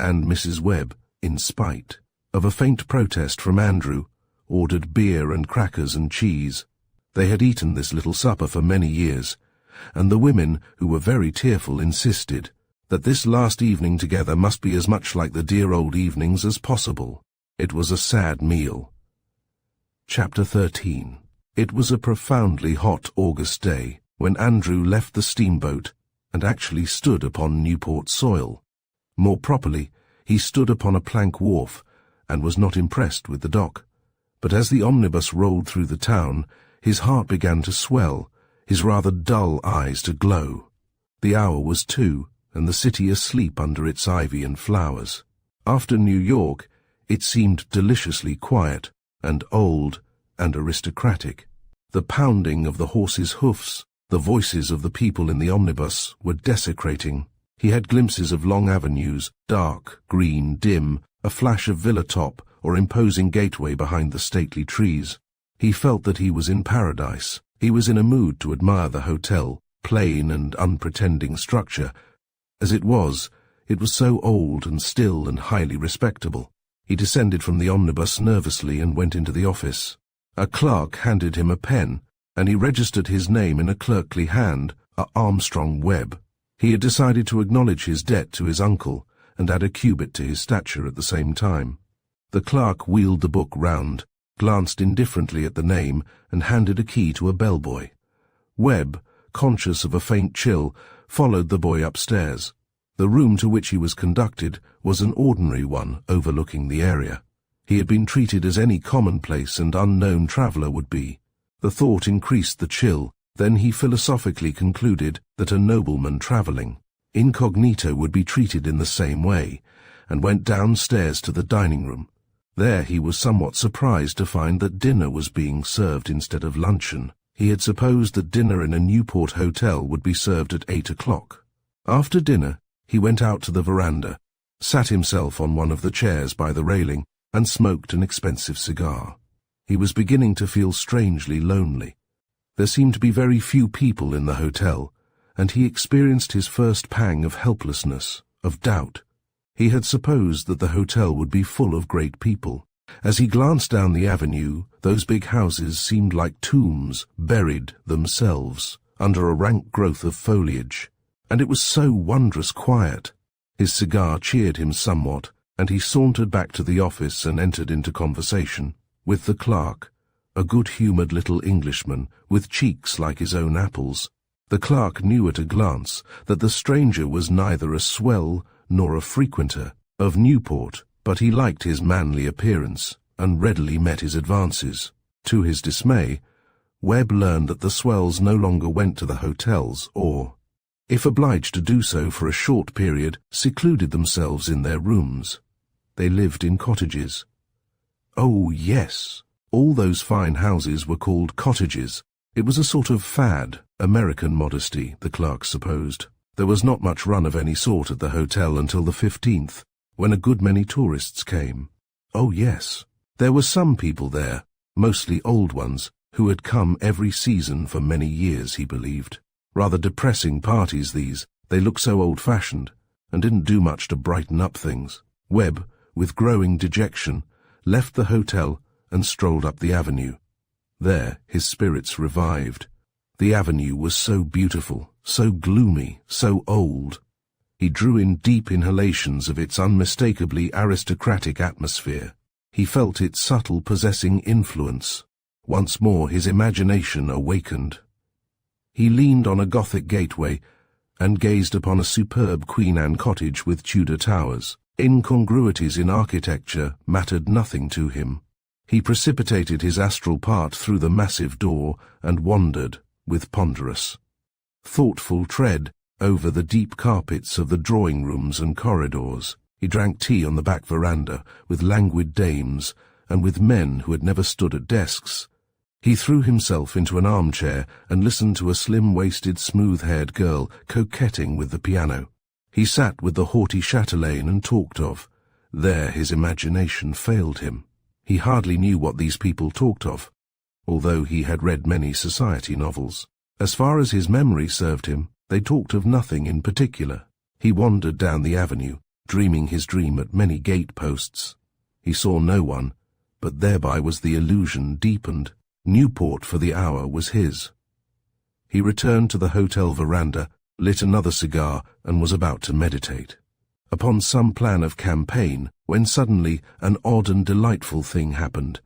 and Mrs. Webb, in spite of a faint protest from Andrew, ordered beer and crackers and cheese. They had eaten this little supper for many years, and the women, who were very tearful, insisted that this last evening together must be as much like the dear old evenings as possible. It was a sad meal. Chapter 13. It was a profoundly hot August day when Andrew left the steamboat and actually stood upon Newport soil. More properly, he stood upon a plank wharf and was not impressed with the dock. But as the omnibus rolled through the town, his heart began to swell, his rather dull eyes to glow. The hour was 2, and the city asleep under its ivy and flowers. After New York, it seemed deliciously quiet and old and aristocratic. The pounding of the horses' hoofs, the voices of the people in the omnibus were desecrating. He had glimpses of long avenues, dark, green, dim, a flash of villa top or imposing gateway behind the stately trees. He felt that he was in paradise. He was in a mood to admire the hotel, plain and unpretending structure. As it was so old and still and highly respectable. He descended from the omnibus nervously and went into the office. A clerk handed him a pen, and he registered his name in a clerkly hand, Armstrong Webb. He had decided to acknowledge his debt to his uncle and add a cubit to his stature at the same time. The clerk wheeled the book round, glanced indifferently at the name, and handed a key to a bellboy. Webb, conscious of a faint chill, followed the boy upstairs. The room to which he was conducted was an ordinary one overlooking the area. He had been treated as any commonplace and unknown traveller would be. The thought increased the chill. Then he philosophically concluded that a nobleman travelling incognito would be treated in the same way, and went downstairs to the dining room. There he was somewhat surprised to find that dinner was being served instead of luncheon. He had supposed that dinner in a Newport hotel would be served at 8 o'clock. After dinner, he went out to the veranda, sat himself on one of the chairs by the railing, and smoked an expensive cigar. He was beginning to feel strangely lonely. There seemed to be very few people in the hotel, and he experienced his first pang of helplessness, of doubt. He had supposed that the hotel would be full of great people. As he glanced down the avenue, those big houses seemed like tombs, buried themselves under a rank growth of foliage. And it was so wondrous quiet. His cigar cheered him somewhat, and he sauntered back to the office and entered into conversation with the clerk, a good-humoured little Englishman with cheeks like his own apples. The clerk knew at a glance that the stranger was neither a swell nor a frequenter of Newport, but he liked his manly appearance and readily met his advances. To his dismay, Webb learned that the swells no longer went to the hotels or, if obliged to do so for a short period, secluded themselves in their rooms. They lived in cottages. Oh, yes, all those fine houses were called cottages. It was a sort of fad, American modesty, the clerk supposed. There was not much run of any sort at the hotel until the 15th, when a good many tourists came. Oh, yes, there were some people there, mostly old ones, who had come every season for many years, he believed. Rather depressing parties, these. They looked so old-fashioned, and didn't do much to brighten up things. Webb, with growing dejection, left the hotel and strolled up the avenue. There his spirits revived. The avenue was so beautiful, so gloomy, so old. He drew in deep inhalations of its unmistakably aristocratic atmosphere. He felt its subtle possessing influence. Once more his imagination awakened. He leaned on a Gothic gateway and gazed upon a superb Queen Anne cottage with Tudor towers. Incongruities in architecture mattered nothing to him. He precipitated his astral part through the massive door and wandered, with ponderous, thoughtful tread, over the deep carpets of the drawing-rooms and corridors. He drank tea on the back veranda with languid dames and with men who had never stood at desks. He threw himself into an armchair and listened to a slim-waisted, smooth-haired girl coquetting with the piano. He sat with the haughty chatelaine and talked of. There his imagination failed him. He hardly knew what these people talked of, although he had read many society novels. As far as his memory served him, they talked of nothing in particular. He wandered down the avenue, dreaming his dream at many gate-posts. He saw no one, but thereby was the illusion deepened. Newport for the hour was his. He returned to the hotel veranda, lit another cigar, and was about to meditate upon some plan of campaign, when suddenly an odd and delightful thing happened.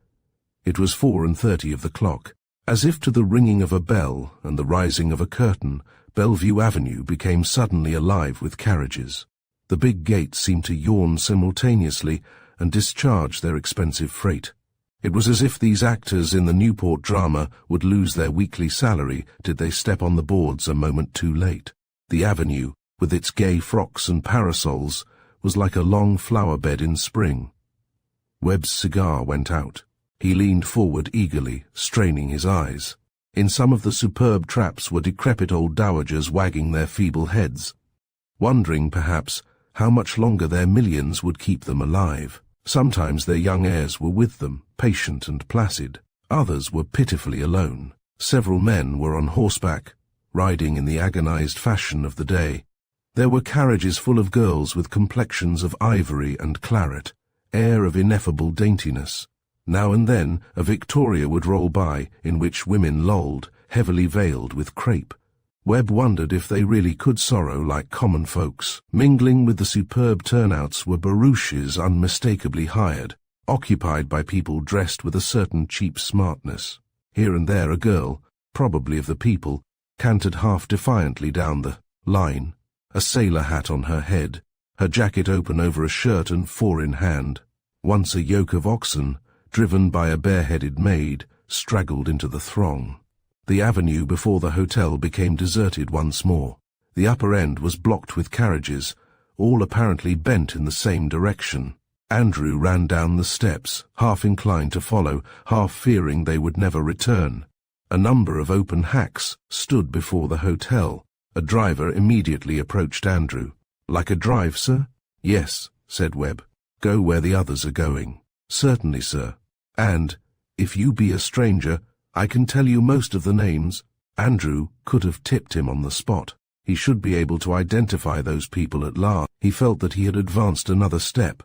It was 4:30 of the clock. As if to the ringing of a bell and the rising of a curtain, Bellevue Avenue became suddenly alive with carriages. The big gates seemed to yawn simultaneously and discharge their expensive freight. It was as if these actors in the Newport drama would lose their weekly salary did they step on the boards a moment too late. The avenue, with its gay frocks and parasols, was like a long flower bed in spring. Webb's cigar went out. He leaned forward eagerly, straining his eyes. In some of the superb traps were decrepit old dowagers wagging their feeble heads, wondering, perhaps, how much longer their millions would keep them alive. Sometimes their young heirs were with them, patient and placid. Others were pitifully alone. Several men were on horseback, riding in the agonized fashion of the day. There were carriages full of girls with complexions of ivory and claret, air of ineffable daintiness. Now and then a victoria would roll by, in which women lolled, heavily veiled with crape. Webb wondered if they really could sorrow like common folks. Mingling with the superb turnouts were barouches unmistakably hired, occupied by people dressed with a certain cheap smartness. Here and there a girl, probably of the people, cantered half defiantly down the line, a sailor hat on her head, her jacket open over a shirt and four in hand. Once a yoke of oxen, driven by a bareheaded maid, straggled into the throng. The avenue before the hotel became deserted once more. The upper end was blocked with carriages, all apparently bent in the same direction. Andrew ran down the steps, half inclined to follow, half fearing they would never return. A number of open hacks stood before the hotel. A driver immediately approached Andrew. "Like a drive, sir?" "Yes," said Webb. "Go where the others are going." "Certainly, sir. And, if you be a stranger, I can tell you most of the names." Andrew could have tipped him on the spot. He should be able to identify those people at last. He felt that he had advanced another step.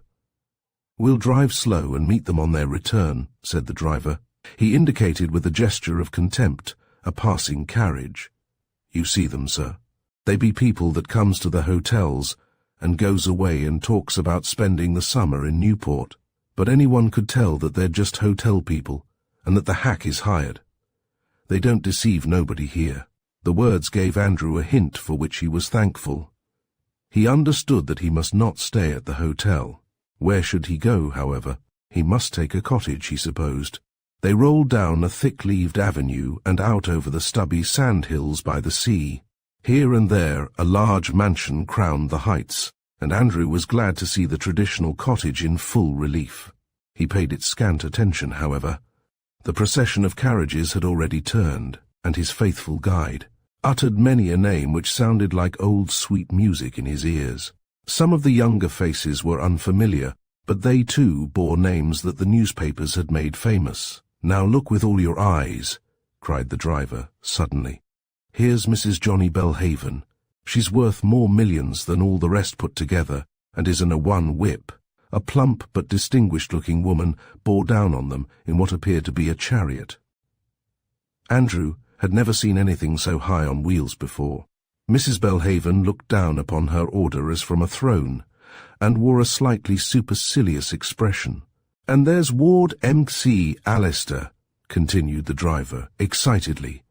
"We'll drive slow and meet them on their return," said the driver. He indicated with a gesture of contempt a passing carriage. "You see them, sir. They be people that comes to the hotels and goes away and talks about spending the summer in Newport. But anyone could tell that they're just hotel people, and that the hack is hired. They don't deceive nobody here." The words gave Andrew a hint for which he was thankful. He understood that he must not stay at the hotel. Where should he go, however? He must take a cottage, he supposed. They rolled down a thick-leaved avenue and out over the stubby sand-hills by the sea. Here and there a large mansion crowned the heights, and Andrew was glad to see the traditional cottage in full relief. He paid it scant attention, however. The procession of carriages had already turned, and his faithful guide uttered many a name which sounded like old sweet music in his ears. Some of the younger faces were unfamiliar, but they too bore names that the newspapers had made famous. "Now look with all your eyes," cried the driver, suddenly. "Here's Mrs. Johnny Belhaven. She's worth more millions than all the rest put together, and is in a one whip." A plump but distinguished-looking woman bore down on them in what appeared to be a chariot. Andrew had never seen anything so high on wheels before. Mrs. Belhaven looked down upon her order as from a throne, and wore a slightly supercilious expression. "And there's Ward M.C. Allister," continued the driver, excitedly.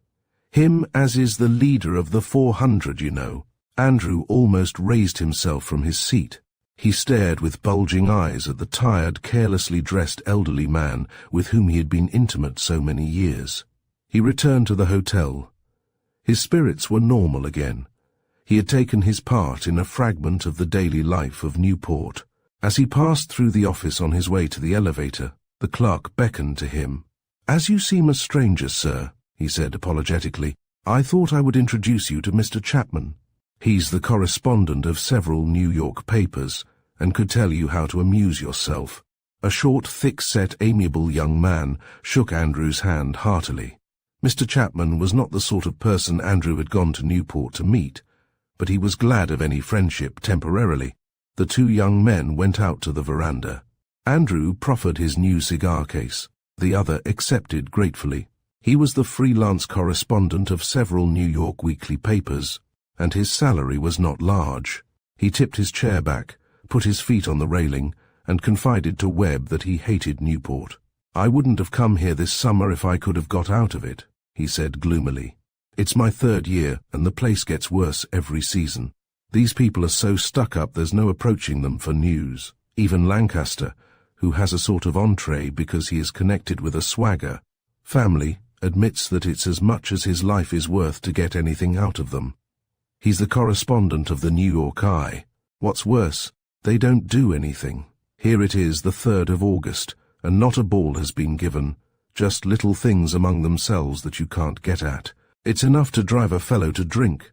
"Him as is the leader of the 400, you know." Andrew almost raised himself from his seat. He stared with bulging eyes at the tired, carelessly dressed elderly man with whom he had been intimate so many years. He returned to the hotel. His spirits were normal again. He had taken his part in a fragment of the daily life of Newport, As he passed through the office on his way to the elevator, the clerk beckoned to him. "As you seem a stranger, sir," he said apologetically, "I thought I would introduce you to Mr. Chapman. He's the correspondent of several New York papers, and could tell you how to amuse yourself." A short, thick-set, amiable young man shook Andrew's hand heartily. Mr. Chapman was not the sort of person Andrew had gone to Newport to meet, but he was glad of any friendship temporarily. The two young men went out to the veranda. Andrew proffered his new cigar case. The other accepted gratefully. He was the freelance correspondent of several New York weekly papers, and his salary was not large. He tipped his chair back, put his feet on the railing, and confided to Webb that he hated Newport. "I wouldn't have come here this summer if I could have got out of it," he said gloomily. "It's my third year, and the place gets worse every season. These people are so stuck up there's no approaching them for news. Even Lancaster, who has a sort of entree because he is connected with a swagger family, admits that it's as much as his life is worth to get anything out of them. He's the correspondent of the New York Eye. What's worse, they don't do anything. Here it is the 3rd of August, and not a ball has been given, just little things among themselves that you can't get at. It's enough to drive a fellow to drink.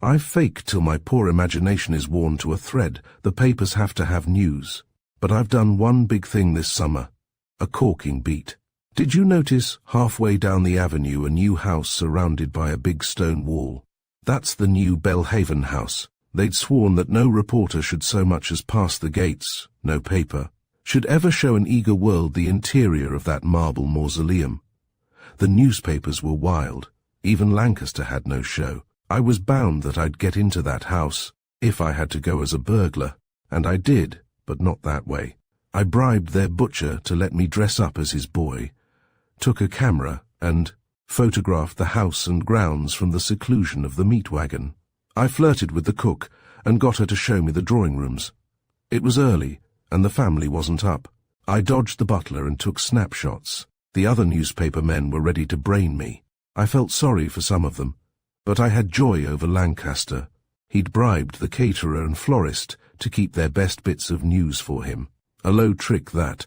I've faked till my poor imagination is worn to a thread. The papers have to have news. But I've done one big thing this summer, a corking beat. Did you notice halfway down the avenue a new house surrounded by a big stone wall? That's the new Belhaven house. They'd sworn that no reporter should so much as pass the gates, no paper, should ever show an eager world the interior of that marble mausoleum. The newspapers were wild. Even Lancaster had no show. I was bound that I'd get into that house, if I had to go as a burglar, and I did, but not that way. I bribed their butcher to let me dress up as his boy, took a camera, and photographed the house and grounds from the seclusion of the meat wagon. I flirted with the cook and got her to show me the drawing rooms. It was early, and the family wasn't up. I dodged the butler and took snapshots. The other newspaper men were ready to brain me. I felt sorry for some of them, but I had joy over Lancaster. He'd bribed the caterer and florist to keep their best bits of news for him. A low trick that,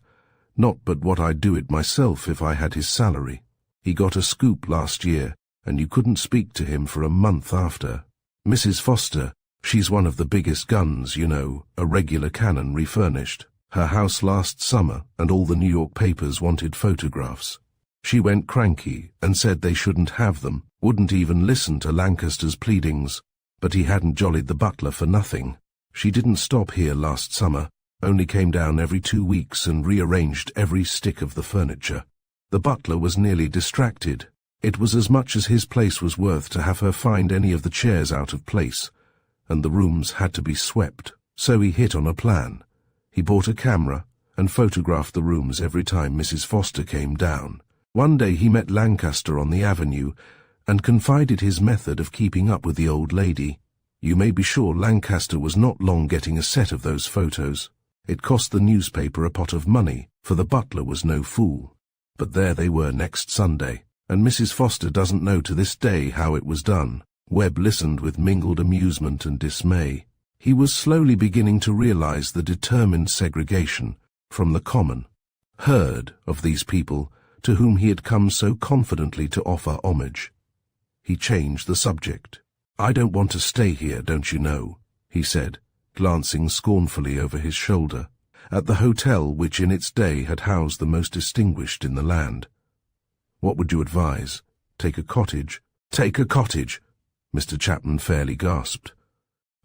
not but what I'd do it myself if I had his salary. He got a scoop last year, and you couldn't speak to him for a month after. Mrs. Foster, she's one of the biggest guns, you know, a regular cannon refurnished. Her house last summer, and all the New York papers wanted photographs. She went cranky and said they shouldn't have them, wouldn't even listen to Lancaster's pleadings, but he hadn't jollied the butler for nothing. She didn't stop here last summer, only came down every 2 weeks and rearranged every stick of the furniture. The butler was nearly distracted. It was as much as his place was worth to have her find any of the chairs out of place, and the rooms had to be swept. So he hit on a plan. He bought a camera and photographed the rooms every time Mrs. Foster came down. One day he met Lancaster on the avenue and confided his method of keeping up with the old lady. You may be sure Lancaster was not long getting a set of those photos. It cost the newspaper a pot of money, for the butler was no fool. But there they were next Sunday, and Mrs. Foster doesn't know to this day how it was done. Webb listened with mingled amusement and dismay. He was slowly beginning to realize the determined segregation from the common herd of these people to whom he had come so confidently to offer homage. He changed the subject. "I don't want to stay here, don't you know," he said, glancing scornfully over his shoulder at the hotel which in its day had housed the most distinguished in the land. "What would you advise? Take a cottage?" "Take a cottage!" Mr. Chapman fairly gasped.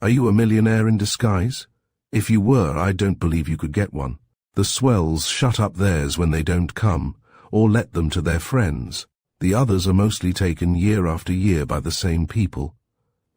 "Are you a millionaire in disguise? If you were, I don't believe you could get one. The swells shut up theirs when they don't come, or let them to their friends. The others are mostly taken year after year by the same people.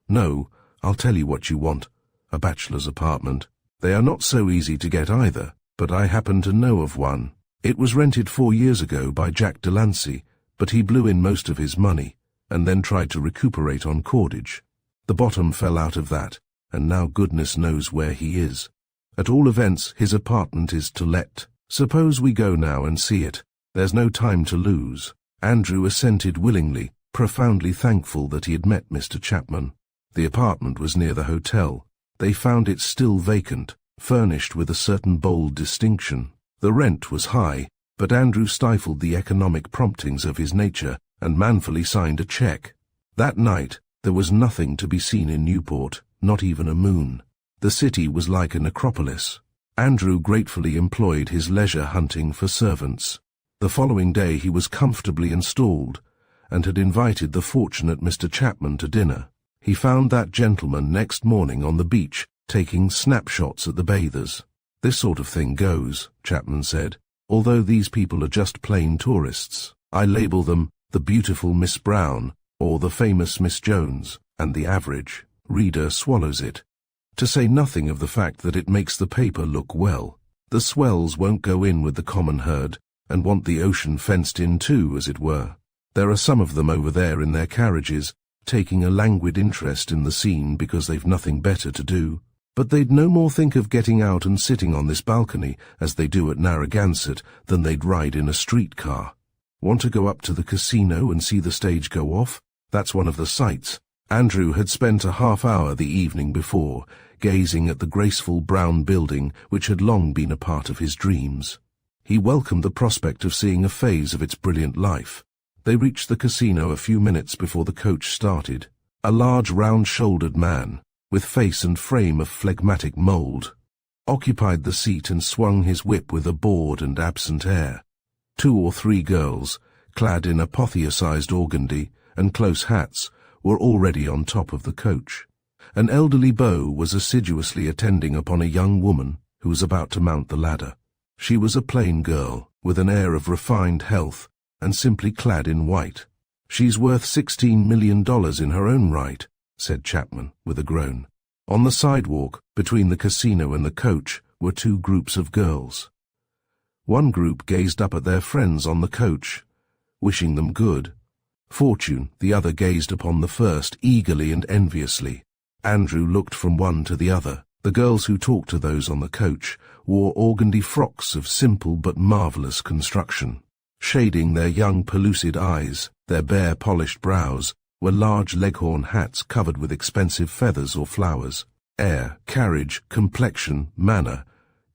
No, I'll tell you what you want, a bachelor's apartment. They are not so easy to get either, but I happen to know of one. It was rented 4 years ago by Jack Delancey, but he blew in most of his money, and then tried to recuperate on cordage. The bottom fell out of that, and now goodness knows where he is. At all events, his apartment is to let. Suppose we go now and see it. There's no time to lose." Andrew assented willingly, profoundly thankful that he had met Mr. Chapman. The apartment was near the hotel. They found it still vacant, furnished with a certain bold distinction. The rent was high, but Andrew stifled the economic promptings of his nature and manfully signed a check. That night, there was nothing to be seen in Newport, not even a moon. The city was like a necropolis. Andrew gratefully employed his leisure hunting for servants. The following day he was comfortably installed, and had invited the fortunate Mr. Chapman to dinner. He found that gentleman next morning on the beach, taking snapshots at the bathers. "This sort of thing goes," Chapman said, "although these people are just plain tourists. I label them the beautiful Miss Brown, or the famous Miss Jones, and the average reader swallows it. To say nothing of the fact that it makes the paper look well. The swells won't go in with the common herd, and want the ocean fenced in too, as it were. There are some of them over there in their carriages, taking a languid interest in the scene because they've nothing better to do. But they'd no more think of getting out and sitting on this balcony, as they do at Narragansett, than they'd ride in a streetcar. Want to go up to the casino and see the stage go off? That's one of the sights." Andrew had spent a half-hour the evening before, gazing at the graceful brown building which had long been a part of his dreams. He welcomed the prospect of seeing a phase of its brilliant life. They reached the casino a few minutes before the coach started. A large, round-shouldered man, with face and frame of phlegmatic mould, occupied the seat and swung his whip with a bored and absent air. 2 or 3 girls, clad in apotheosized organdie and close hats, were already on top of the coach. An elderly beau was assiduously attending upon a young woman who was about to mount the ladder. She was a plain girl, with an air of refined health, and simply clad in white. "She's worth $16 million in her own right," said Chapman, with a groan. On the sidewalk, between the casino and the coach, were 2 groups of girls. One group gazed up at their friends on the coach, wishing them good fortune. The other gazed upon the first eagerly and enviously. Andrew looked from one to the other. The girls who talked to those on the coach wore organdie frocks of simple but marvelous construction. Shading their young pellucid eyes, their bare polished brows, were large leghorn hats covered with expensive feathers or flowers. Air, carriage, complexion, manner,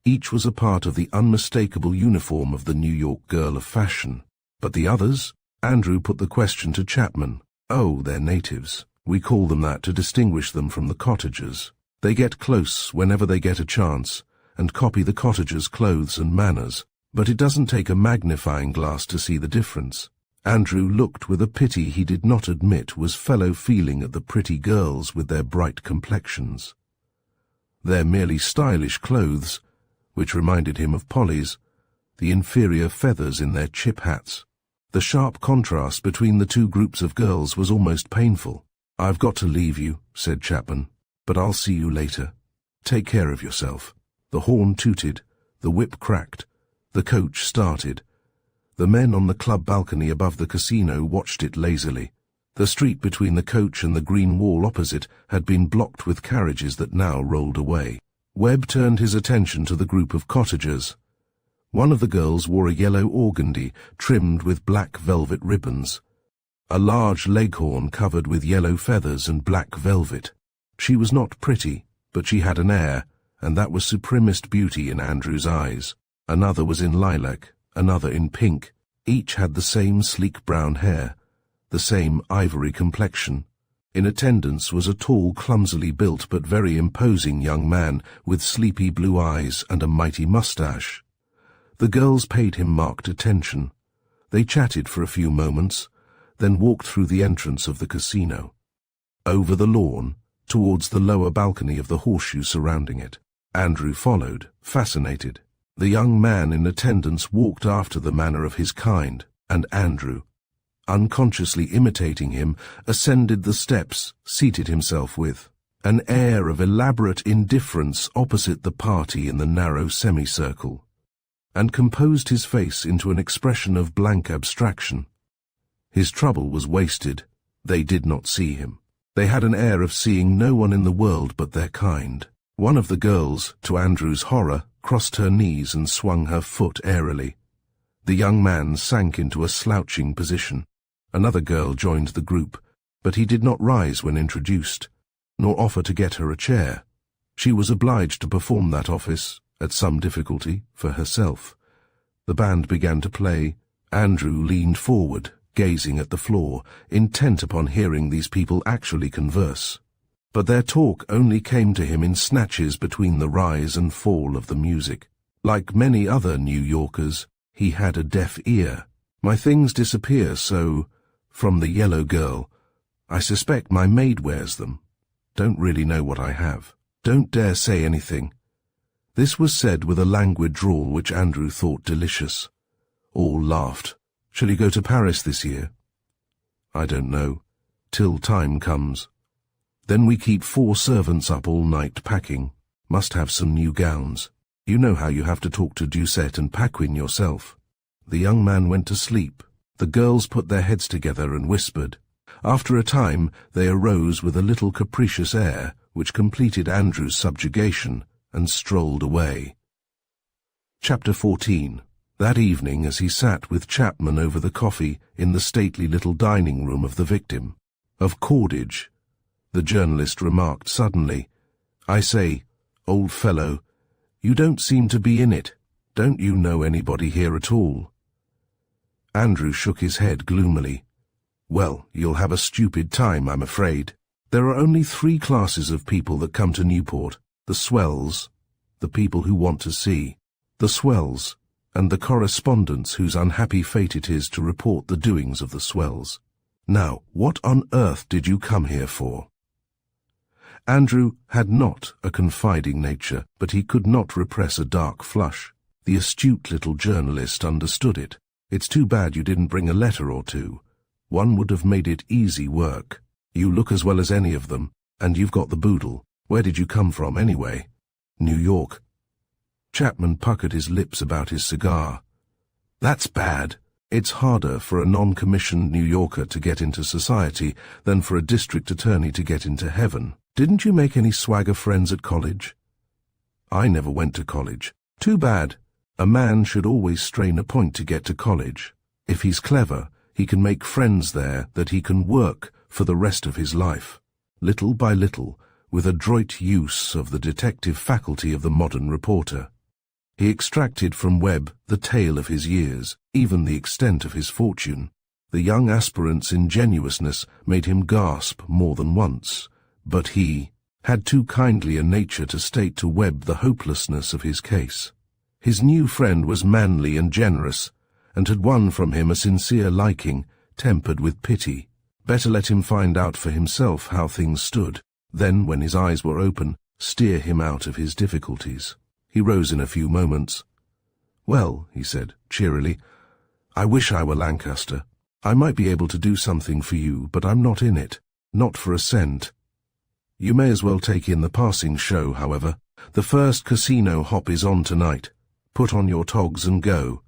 each was a part of the unmistakable uniform of the New York girl of fashion. But the others? Andrew put the question to Chapman. "Oh, they're natives. We call them that to distinguish them from the cottagers. They get close whenever they get a chance, and copy the cottagers' clothes and manners, but it doesn't take a magnifying glass to see the difference." Andrew looked with a pity he did not admit was fellow-feeling at the pretty girls with their bright complexions. They're merely stylish clothes, which reminded him of Polly's, the inferior feathers in their chip hats. The sharp contrast between the 2 groups of girls was almost painful. "I've got to leave you," said Chapman, "but I'll see you later. Take care of yourself." The horn tooted, the whip cracked, the coach started. The men on the club balcony above the casino watched it lazily. The street between the coach and the green wall opposite had been blocked with carriages that now rolled away. Webb turned his attention to the group of cottagers. One of the girls wore a yellow organdie trimmed with black velvet ribbons, a large leghorn covered with yellow feathers and black velvet. She was not pretty, but she had an air, and that was supremest beauty in Andrew's eyes. Another was in lilac, another in pink. Each had the same sleek brown hair, the same ivory complexion. In attendance was a tall, clumsily built but very imposing young man with sleepy blue eyes and a mighty mustache. The girls paid him marked attention. They chatted for a few moments, then walked through the entrance of the casino. Over the lawn, towards the lower balcony of the horseshoe surrounding it. Andrew followed, fascinated. The young man in attendance walked after the manner of his kind, and Andrew, unconsciously imitating him, ascended the steps, seated himself with an air of elaborate indifference opposite the party in the narrow semicircle, and composed his face into an expression of blank abstraction. His trouble was wasted. They did not see him. They had an air of seeing no one in the world but their kind. One of the girls, to Andrew's horror, crossed her knees and swung her foot airily. The young man sank into a slouching position. Another girl joined the group, but he did not rise when introduced, nor offer to get her a chair. She was obliged to perform that office, at some difficulty, for herself. The band began to play. Andrew leaned forward, gazing at the floor, intent upon hearing these people actually converse. But their talk only came to him in snatches between the rise and fall of the music. Like many other New Yorkers, he had a deaf ear. "My things disappear, so, from the yellow girl, I suspect my maid wears them. Don't really know what I have. Don't dare say anything." This was said with a languid drawl which Andrew thought delicious. All laughed. "Shall you go to Paris this year?" "I don't know. Till time comes. Then we keep 4 servants up all night packing. Must have some new gowns. You know how you have to talk to Doucette and Paquin yourself." The young man went to sleep. The girls put their heads together and whispered. After a time they arose with a little capricious air, which completed Andrew's subjugation, and strolled away. Chapter 14. That evening, as he sat with Chapman over the coffee in the stately little dining room of the victim of cordage, the journalist remarked suddenly, "I say, old fellow, you don't seem to be in it. Don't you know anybody here at all?" Andrew shook his head gloomily. "Well, you'll have a stupid time, I'm afraid. There are only 3 classes of people that come to Newport: the swells, the people who want to see, the swells, and the correspondents whose unhappy fate it is to report the doings of the swells. Now, what on earth did you come here for?" Andrew had not a confiding nature, but he could not repress a dark flush. The astute little journalist understood it. "It's too bad you didn't bring a letter or 2. One would have made it easy work. You look as well as any of them, and you've got the boodle. Where did you come from, anyway?" "New York." Chapman puckered his lips about his cigar. "That's bad. It's harder for a non-commissioned New Yorker to get into society than for a district attorney to get into heaven. Didn't you make any swagger friends at college?" "I never went to college." "Too bad. A man should always strain a point to get to college. If he's clever, he can make friends there that he can work for the rest of his life. Little by little, with adroit use of the detective faculty of the modern reporter, he extracted from Webb the tale of his years, even the extent of his fortune. The young aspirant's ingenuousness made him gasp more than once, but he had too kindly a nature to state to Webb the hopelessness of his case. His new friend was manly and generous, and had won from him a sincere liking, tempered with pity. Better let him find out for himself how things stood, then, when his eyes were open, steer him out of his difficulties. He rose in a few moments. "Well," he said, cheerily, "I wish I were Lancaster. I might be able to do something for you, but I'm not in it. Not for a cent. You may as well take in the passing show, however. The first casino hop is on tonight. Put on your togs and go."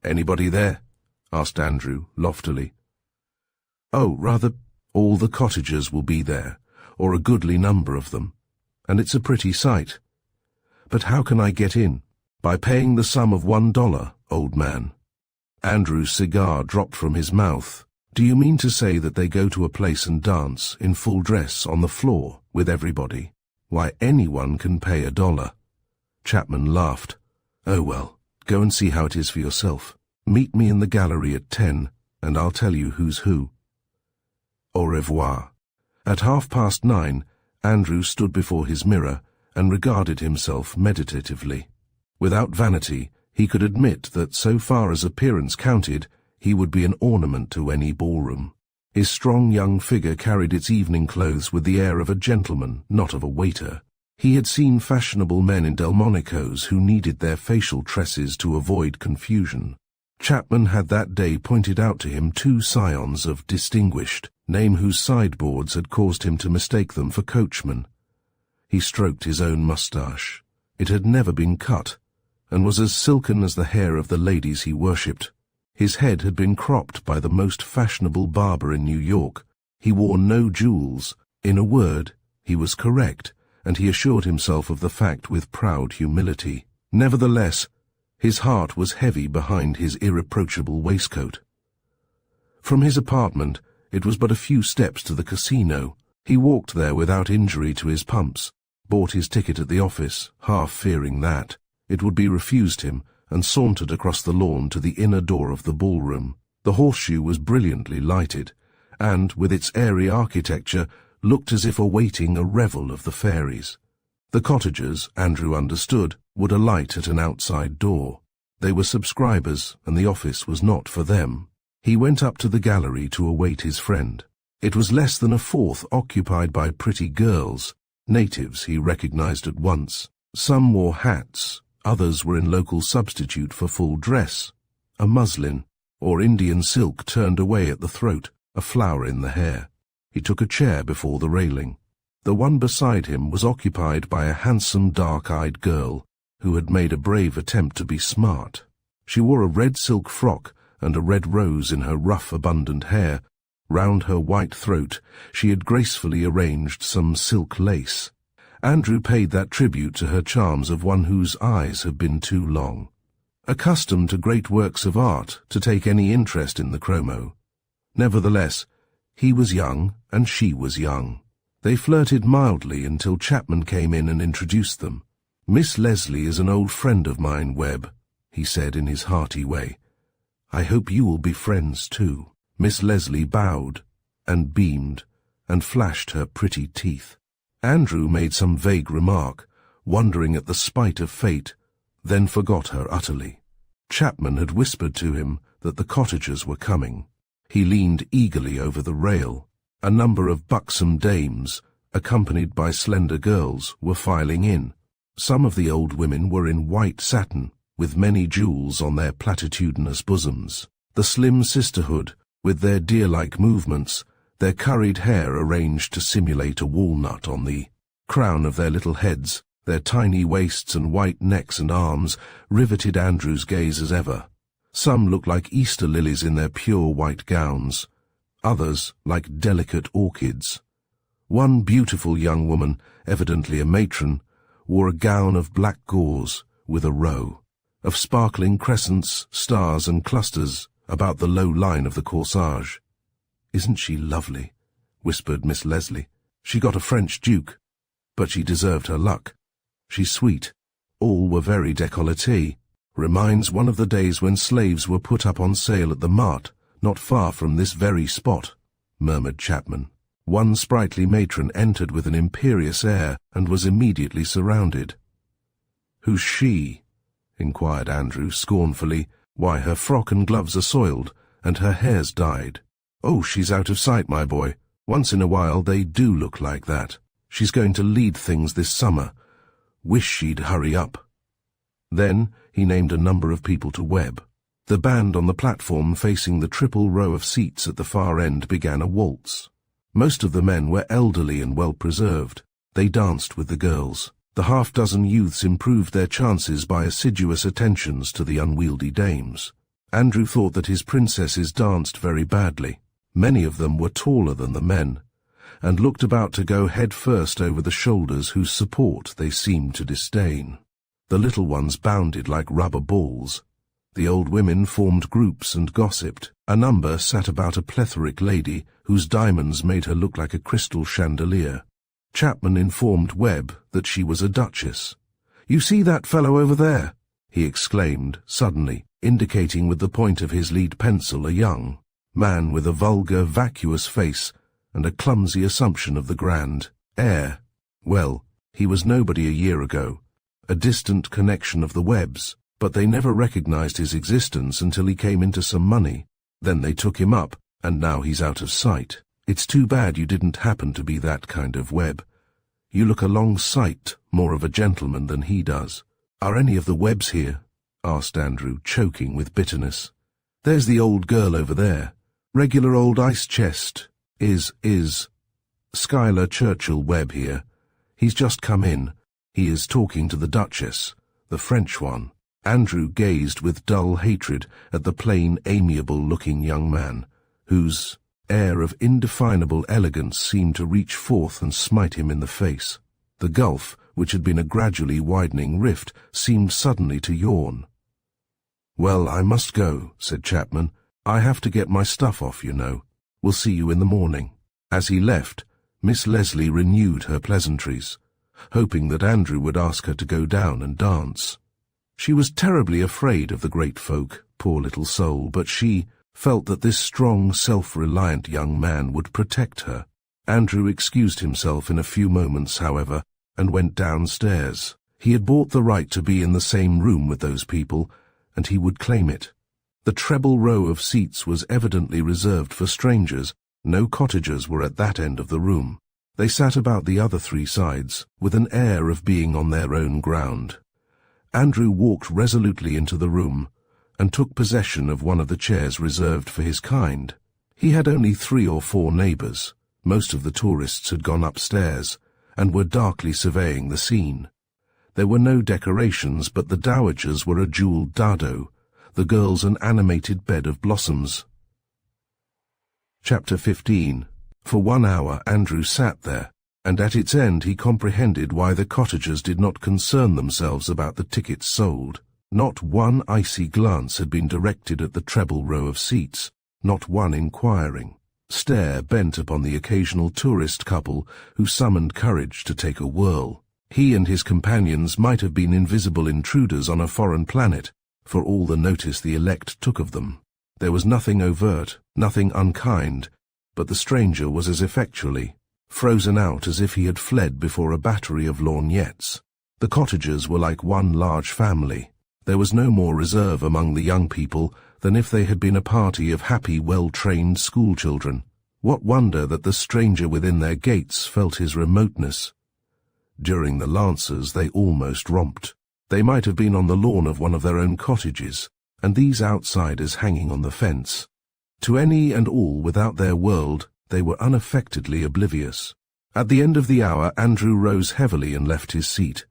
"Anybody there?" asked Andrew, loftily. "Oh, rather, all the cottagers will be there, or a goodly number of them, and it's a pretty sight. But how can I get in?" "By paying the sum of $1, old man." Andrew's cigar dropped from his mouth. "Do you mean to say that they go to a place and dance, in full dress, on the floor, with everybody? Why, anyone can pay $1. Chapman laughed. "Oh well, go and see how it is for yourself. Meet me in the gallery at 10, and I'll tell you who's who. Au revoir." At 9:30, Andrew stood before his mirror and regarded himself meditatively. Without vanity, he could admit that so far as appearance counted, he would be an ornament to any ballroom. His strong young figure carried its evening clothes with the air of a gentleman, not of a waiter. He had seen fashionable men in Delmonico's who needed their facial tresses to avoid confusion. Chapman had that day pointed out to him 2 scions of distinguished name whose sideboards had caused him to mistake them for coachmen. He stroked his own moustache. It had never been cut, and was as silken as the hair of the ladies he worshipped. His head had been cropped by the most fashionable barber in New York. He wore no jewels. In a word, he was correct, and he assured himself of the fact with proud humility. Nevertheless, his heart was heavy behind his irreproachable waistcoat. From his apartment, it was but a few steps to the casino. He walked there without injury to his pumps, bought his ticket at the office, half fearing that it would be refused him, and sauntered across the lawn to the inner door of the ballroom. The horseshoe was brilliantly lighted, and, with its airy architecture, looked as if awaiting a revel of the fairies. The cottagers, Andrew understood, would alight at an outside door. They were subscribers, and the office was not for them. He went up to the gallery to await his friend. It was less than a fourth occupied by pretty girls, natives he recognized at once. Some wore hats, others were in local substitute for full dress, a muslin or Indian silk turned away at the throat, a flower in the hair. He took a chair before the railing. The one beside him was occupied by a handsome dark-eyed girl who had made a brave attempt to be smart. She wore a red silk frock and a red rose in her rough, abundant hair. Round her white throat she had gracefully arranged some silk lace. Andrew paid that tribute to her charms of one whose eyes have been too long. Accustomed to great works of art to take any interest in the chromo. Nevertheless, he was young and she was young. They flirted mildly until Chapman came in and introduced them. "Miss Leslie is an old friend of mine, Webb," he said in his hearty way. "I hope you will be friends too." Miss Leslie bowed and beamed and flashed her pretty teeth. Andrew made some vague remark, wondering at the spite of fate, then forgot her utterly. Chapman had whispered to him that the cottagers were coming. He leaned eagerly over the rail. A number of buxom dames, accompanied by slender girls, were filing in. Some of the old women were in white satin, with many jewels on their platitudinous bosoms. The slim sisterhood, with their deer-like movements, their curried hair arranged to simulate a walnut on the crown of their little heads, their tiny waists and white necks and arms, riveted Andrew's gaze as ever. Some looked like Easter lilies in their pure white gowns, others like delicate orchids. One beautiful young woman, evidently a matron, wore a gown of black gauze with a row of sparkling crescents, stars and clusters about the low line of the corsage. "Isn't she lovely?" whispered Miss Leslie. "She got a French duke, but she deserved her luck. She's sweet." All were very décolleté. "Reminds one of the days when slaves were put up on sale at the mart, not far from this very spot," murmured Chapman. One sprightly matron entered with an imperious air and was immediately surrounded. "Who's she?" inquired Andrew scornfully. "Why, her frock and gloves are soiled, and her hair's dyed." "Oh, she's out of sight, my boy. Once in a while they do look like that. She's going to lead things this summer. Wish she'd hurry up." Then he named a number of people to Webb. The band on the platform facing the triple row of seats at the far end began a waltz. Most of the men were elderly and well-preserved. They danced with the girls. The half-dozen youths improved their chances by assiduous attentions to the unwieldy dames. Andrew thought that his princesses danced very badly. Many of them were taller than the men, and looked about to go head first over the shoulders whose support they seemed to disdain. The little ones bounded like rubber balls. The old women formed groups and gossiped. A number sat about a plethoric lady whose diamonds made her look like a crystal chandelier. Chapman informed Webb that she was a duchess. "You see that fellow over there?" he exclaimed, suddenly, indicating with the point of his lead pencil a young man with a vulgar, vacuous face and a clumsy assumption of the grand air. Well, he was nobody a year ago, a distant connection of the Webbs, but they never recognized his existence until he came into some money. Then they took him up, and now he's out of sight. It's too bad you didn't happen to be that kind of Webb. You look a long sight more of a gentleman than he does." "Are any of the Webbs here?" asked Andrew, choking with bitterness. "There's the old girl over there. Regular old ice chest. Is Schuyler Churchill Webb here. He's just come in. He is talking to the Duchess, the French one." Andrew gazed with dull hatred at the plain, amiable-looking young man, whose air of indefinable elegance seemed to reach forth and smite him in the face. The gulf, which had been a gradually widening rift, seemed suddenly to yawn. "Well, I must go," said Chapman. "I have to get my stuff off, you know. We'll see you in the morning." As he left, Miss Leslie renewed her pleasantries. hoping that Andrew would ask her to go down and dance. She was terribly afraid of the great folk, poor little soul, but she felt that this strong, self-reliant young man would protect her. Andrew excused himself in a few moments, however, and went downstairs. He had bought the right to be in the same room with those people, and he would claim it. The treble row of seats was evidently reserved for strangers. No cottagers were at that end of the room. They sat about the other three sides, with an air of being on their own ground. Andrew walked resolutely into the room, and took possession of one of the chairs reserved for his kind. He had only 3 or 4 neighbours. Most of the tourists had gone upstairs, and were darkly surveying the scene. There were no decorations, but the dowagers were a jewelled dado, the girls an animated bed of blossoms. Chapter 15. For 1 hour Andrew sat there, and at its end he comprehended why the cottagers did not concern themselves about the tickets sold. Not one icy glance had been directed at the treble row of seats, not one inquiring stare bent upon the occasional tourist couple who summoned courage to take a whirl. He and his companions might have been invisible intruders on a foreign planet, for all the notice the elect took of them. There was nothing overt, nothing unkind, but the stranger was as effectually frozen out as if he had fled before a battery of lorgnettes. The cottagers were like one large family. There was no more reserve among the young people than if they had been a party of happy, well-trained schoolchildren. What wonder that the stranger within their gates felt his remoteness. During the Lancers they almost romped. They might have been on the lawn of one of their own cottages, and these outsiders hanging on the fence. To any and all without their world, they were unaffectedly oblivious. At the end of the hour Andrew rose heavily and left his seat.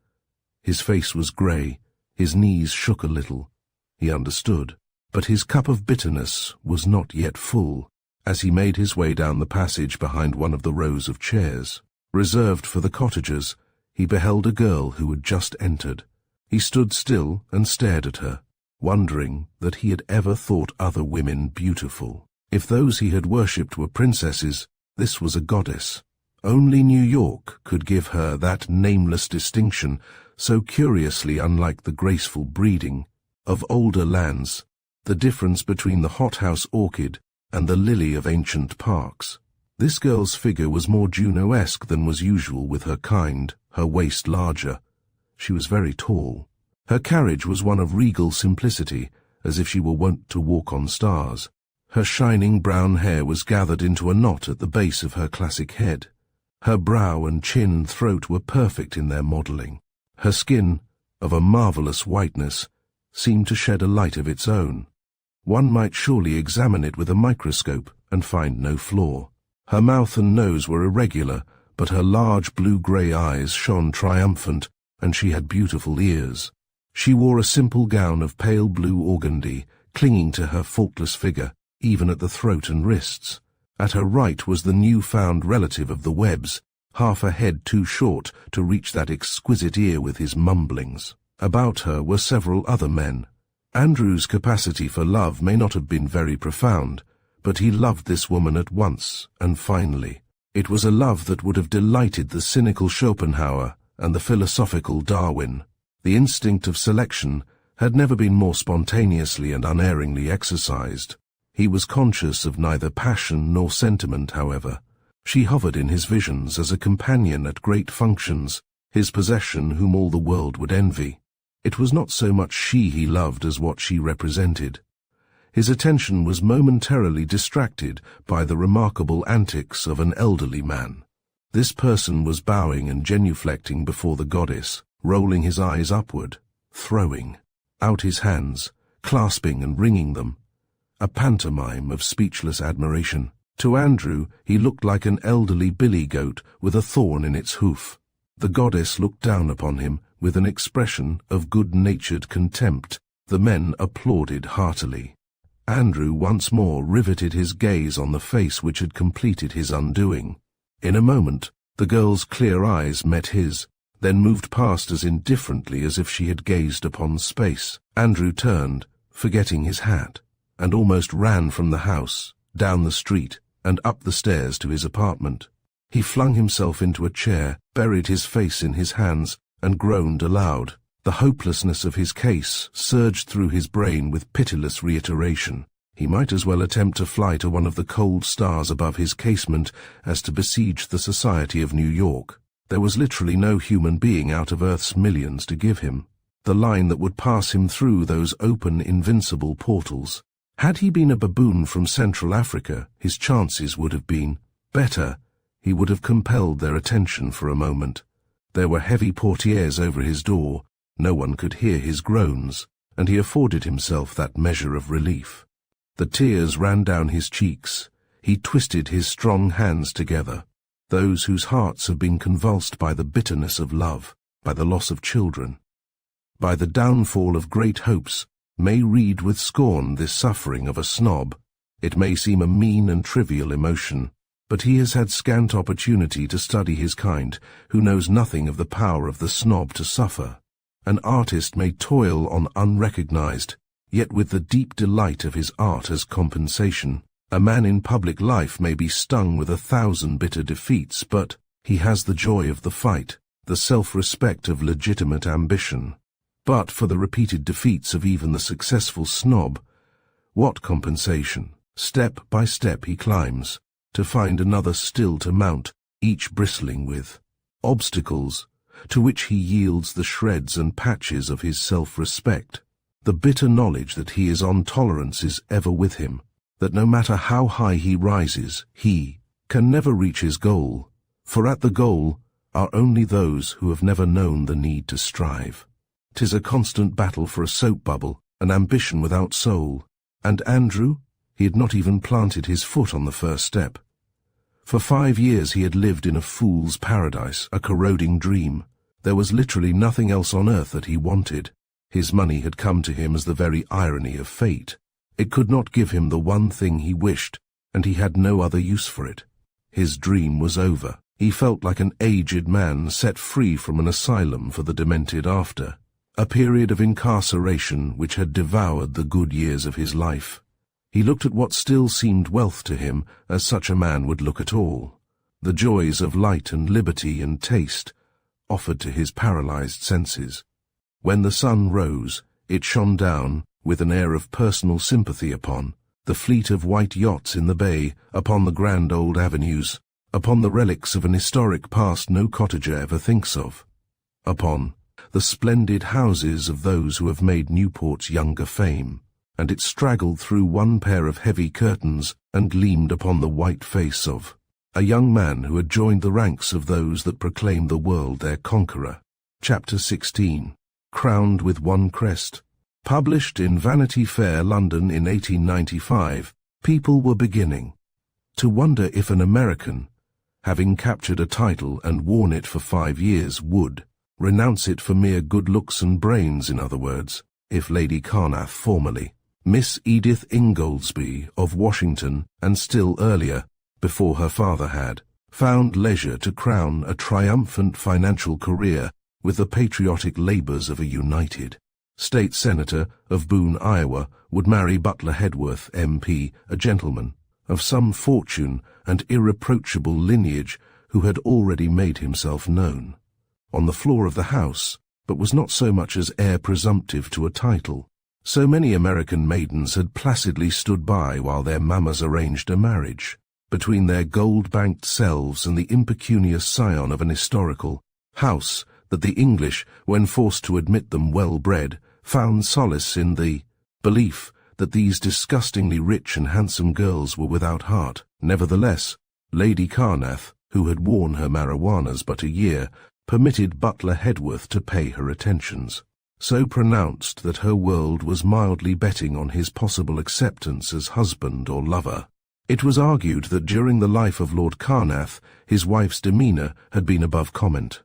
His face was grey, his knees shook a little. He understood, but his cup of bitterness was not yet full. As he made his way down the passage behind one of the rows of chairs, reserved for the cottagers, he beheld a girl who had just entered. He stood still and stared at her, wondering that he had ever thought other women beautiful. If those he had worshipped were princesses, this was a goddess. Only New York could give her that nameless distinction, so curiously unlike the graceful breeding of older lands, the difference between the hothouse orchid and the lily of ancient parks. This girl's figure was more Juno-esque than was usual with her kind, her waist larger. She was very tall. Her carriage was one of regal simplicity, as if she were wont to walk on stars. Her shining brown hair was gathered into a knot at the base of her classic head. Her brow and chin and throat were perfect in their modelling. Her skin, of a marvellous whiteness, seemed to shed a light of its own. One might surely examine it with a microscope and find no flaw. Her mouth and nose were irregular, but her large blue-grey eyes shone triumphant, and she had beautiful ears. She wore a simple gown of pale blue organdie, clinging to her faultless figure, even at the throat and wrists. At her right was the new-found relative of the Webbs, half a head too short to reach that exquisite ear with his mumblings. About her were several other men. Andrew's capacity for love may not have been very profound, but he loved this woman at once and finally. It was a love that would have delighted the cynical Schopenhauer and the philosophical Darwin. The instinct of selection had never been more spontaneously and unerringly exercised. He was conscious of neither passion nor sentiment, however. She hovered in his visions as a companion at great functions, his possession whom all the world would envy. It was not so much she he loved as what she represented. His attention was momentarily distracted by the remarkable antics of an elderly man. This person was bowing and genuflecting before the goddess, rolling his eyes upward, throwing out his hands, clasping and wringing them. A pantomime of speechless admiration. To Andrew, he looked like an elderly billy goat with a thorn in its hoof. The goddess looked down upon him with an expression of good-natured contempt. The men applauded heartily. Andrew once more riveted his gaze on the face which had completed his undoing. In a moment, the girl's clear eyes met his, then moved past as indifferently as if she had gazed upon space. Andrew turned, forgetting his hat, and almost ran from the house, down the street, and up the stairs to his apartment. He flung himself into a chair, buried his face in his hands, and groaned aloud. The hopelessness of his case surged through his brain with pitiless reiteration. He might as well attempt to fly to one of the cold stars above his casement as to besiege the society of New York. There was literally no human being out of Earth's millions to give him the line that would pass him through those open, invincible portals. Had he been a baboon from Central Africa, his chances would have been better. He would have compelled their attention for a moment. There were heavy portieres over his door. No one could hear his groans, and he afforded himself that measure of relief. The tears ran down his cheeks. He twisted his strong hands together. Those whose hearts have been convulsed by the bitterness of love, by the loss of children, by the downfall of great hopes, may read with scorn this suffering of a snob. It may seem a mean and trivial emotion, but he has had scant opportunity to study his kind, who knows nothing of the power of the snob to suffer. An artist may toil on unrecognized, yet with the deep delight of his art as compensation. A man in public life may be stung with 1,000 bitter defeats, but he has the joy of the fight, the self-respect of legitimate ambition. But for the repeated defeats of even the successful snob, what compensation? Step by step he climbs, to find another still to mount, each bristling with obstacles, to which he yields the shreds and patches of his self-respect. The bitter knowledge that he is on tolerance is ever with him, that no matter how high he rises, he can never reach his goal, for at the goal are only those who have never known the need to strive. 'Tis a constant battle for a soap bubble, an ambition without soul. And Andrew? He had not even planted his foot on the first step. For 5 years he had lived in a fool's paradise, a corroding dream. There was literally nothing else on earth that he wanted. His money had come to him as the very irony of fate. It could not give him the one thing he wished, and he had no other use for it. His dream was over. He felt like an aged man set free from an asylum for the demented after, a period of incarceration which had devoured the good years of his life. He looked at what still seemed wealth to him, as such a man would look at all. The joys of light and liberty and taste, offered to his paralyzed senses. When the sun rose, it shone down, with an air of personal sympathy upon the fleet of white yachts in the bay, upon the grand old avenues, upon the relics of an historic past no cottager ever thinks of, upon the splendid houses of those who have made Newport's younger fame, and it straggled through one pair of heavy curtains and gleamed upon the white face of a young man who had joined the ranks of those that proclaim the world their conqueror. Chapter 16. Crowned with One Crest. Published in Vanity Fair, London in 1895, people were beginning to wonder if an American, having captured a title and worn it for 5 years, would renounce it for mere good looks and brains. In other words, if Lady Carnath, formerly Miss Edith Ingoldsby of Washington, and still earlier, before her father had found leisure to crown a triumphant financial career with the patriotic labors of a United States Senator of Boone, Iowa, would marry Butler Hedworth, MP, a gentleman of some fortune and irreproachable lineage who had already made himself known on the floor of the House, but was not so much as heir presumptive to a title. So many American maidens had placidly stood by while their mammas arranged a marriage between their gold-banked selves and the impecunious scion of an historical house, that the English, when forced to admit them well-bred, found solace in the belief that these disgustingly rich and handsome girls were without heart. Nevertheless, Lady Carnath, who had worn her marijuanas but a year, permitted Butler Hedworth to pay her attentions, so pronounced that her world was mildly betting on his possible acceptance as husband or lover. It was argued that during the life of Lord Carnath, his wife's demeanour had been above comment.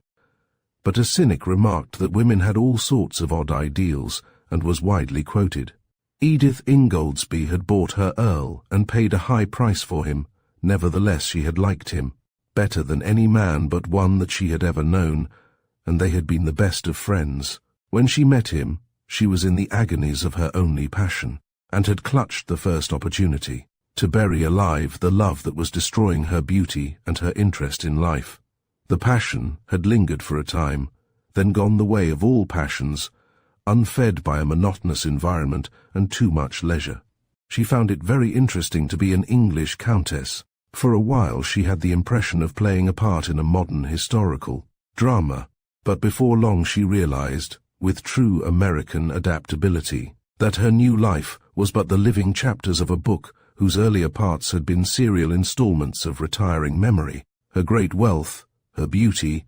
But a cynic remarked that women had all sorts of odd ideals, and was widely quoted. Edith Ingoldsby had bought her earl and paid a high price for him. Nevertheless, she had liked him better than any man but one that she had ever known, and they had been the best of friends. When she met him, she was in the agonies of her only passion, and had clutched the first opportunity to bury alive the love that was destroying her beauty and her interest in life. The passion had lingered for a time, then gone the way of all passions, unfed by a monotonous environment and too much leisure. She found it very interesting to be an English countess. For a while she had the impression of playing a part in a modern historical drama, but before long she realized, with true American adaptability, that her new life was but the living chapters of a book whose earlier parts had been serial installments of retiring memory. Her great wealth, her beauty,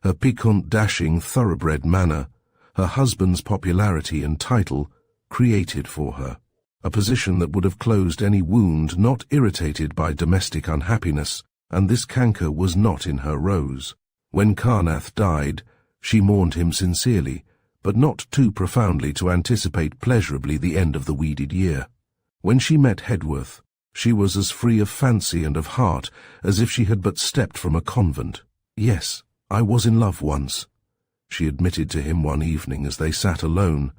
her piquant, dashing, thoroughbred manner, her husband's popularity and title created for her a position that would have closed any wound not irritated by domestic unhappiness, and this canker was not in her rose. When Carnath died, she mourned him sincerely, but not too profoundly to anticipate pleasurably the end of the weeded year. When she met Hedworth, she was as free of fancy and of heart as if she had but stepped from a convent. "Yes, I was in love once," she admitted to him one evening as they sat alone.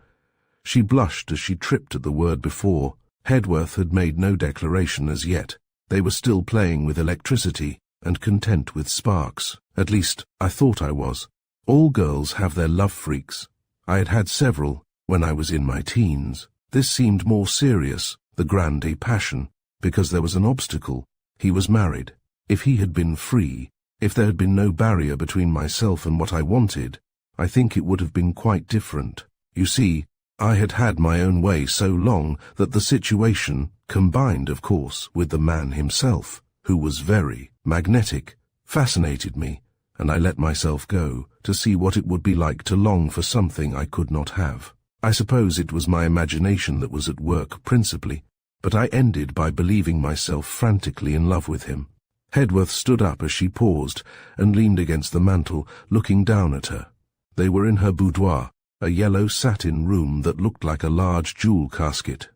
She blushed as she tripped at the word before. Hedworth had made no declaration as yet. They were still playing with electricity and content with sparks. At least, I thought I was. All girls have their love freaks. I had had several when I was in my teens. This seemed more serious, the grande passion, because there was an obstacle. He was married. If he had been free, if there had been no barrier between myself and what I wanted, I think it would have been quite different. You see, I had had my own way so long that the situation, combined, of course, with the man himself, who was very magnetic, fascinated me, and I let myself go to see what it would be like to long for something I could not have. I suppose it was my imagination that was at work principally, but I ended by believing myself frantically in love with him. Hedworth stood up as she paused and leaned against the mantel, looking down at her. They were in her boudoir, a yellow satin room that looked like a large jewel casket.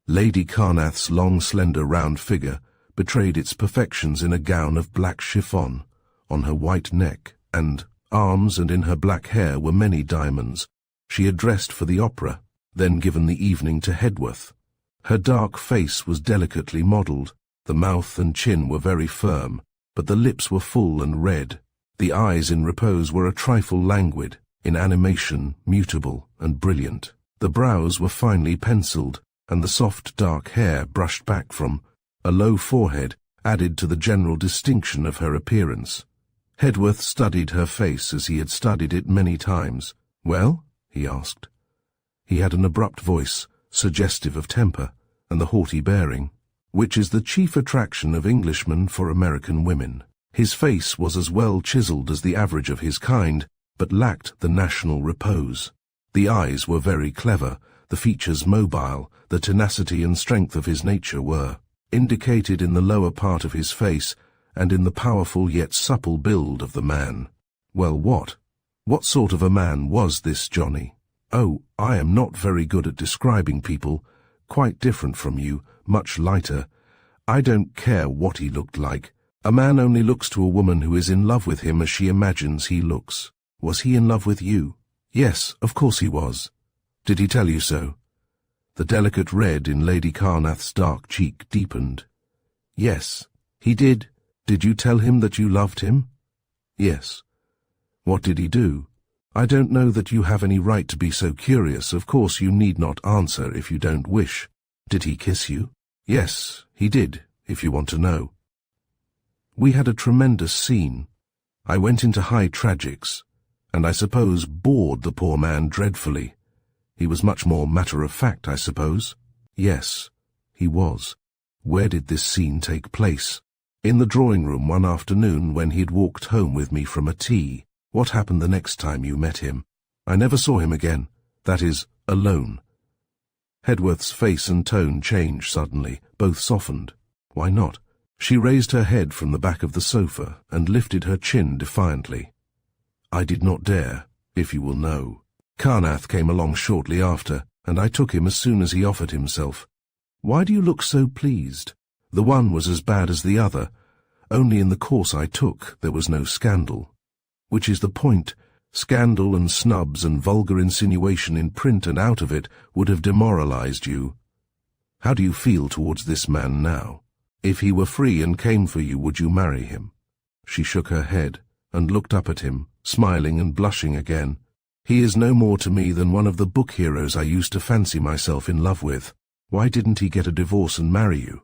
Lady Carnath's long, slender, round figure betrayed its perfections in a gown of black chiffon. On her white neck and arms and in her black hair were many diamonds. She had dressed for the opera, then given the evening to Hedworth. Her dark face was delicately modelled. The mouth and chin were very firm, but the lips were full and red. The eyes in repose were a trifle languid, in animation mutable and brilliant. The brows were finely penciled, and the soft dark hair brushed back from a low forehead added to the general distinction of her appearance. Hedworth studied her face as he had studied it many times. "Well?" he asked. He had an abrupt voice, suggestive of temper, and the haughty bearing, which is the chief attraction of Englishmen for American women. His face was as well chiselled as the average of his kind, but lacked the national repose. The eyes were very clever, the features mobile, the tenacity and strength of his nature were indicated in the lower part of his face and in the powerful yet supple build of the man. Well, what sort of a man was this Johnny? Oh, I am not very good at describing people, quite different from you, much lighter. I don't care what he looked like. A man only looks to a woman who is in love with him as she imagines he looks. Was he in love with you? Yes, of course he was. Did he tell you so? The delicate red in Lady Carnath's dark cheek deepened. Yes, he did. Did you tell him that you loved him? Yes. What did he do? I don't know that you have any right to be so curious. Of course you need not answer if you don't wish. Did he kiss you? Yes, he did, if you want to know. We had a tremendous scene. I went into high tragics, and I suppose bored the poor man dreadfully. He was much more matter-of-fact, I suppose. Yes, he was. Where did this scene take place? In the drawing-room one afternoon when he'd walked home with me from a tea. What happened the next time you met him? I never saw him again. That is, alone. Hedworth's face and tone changed suddenly, both softened. Why not? She raised her head from the back of the sofa and lifted her chin defiantly. I did not dare, if you will know. Carnath came along shortly after, and I took him as soon as he offered himself. Why do you look so pleased? The one was as bad as the other. Only in the course I took there was no scandal. Which is the point. Scandal and snubs and vulgar insinuation in print and out of it would have demoralized you. How do you feel towards this man now? If he were free and came for you, would you marry him? She shook her head. and looked up at him, smiling and blushing again. "He is no more to me than one of the book heroes I used to fancy myself in love with. Why didn't he get a divorce and marry you?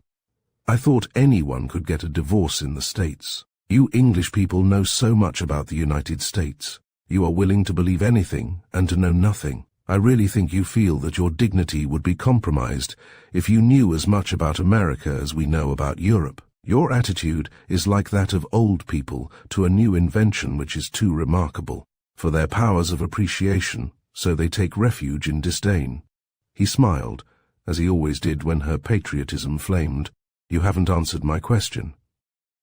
I thought anyone could get a divorce in the States. You English people know so much about the United States. You are willing to believe anything and to know nothing. I really think you feel that your dignity would be compromised if you knew as much about America as we know about Europe. Your attitude is like that of old people to a new invention which is too remarkable for their powers of appreciation, so they take refuge in disdain." He smiled, as he always did when her patriotism flamed. "You haven't answered my question."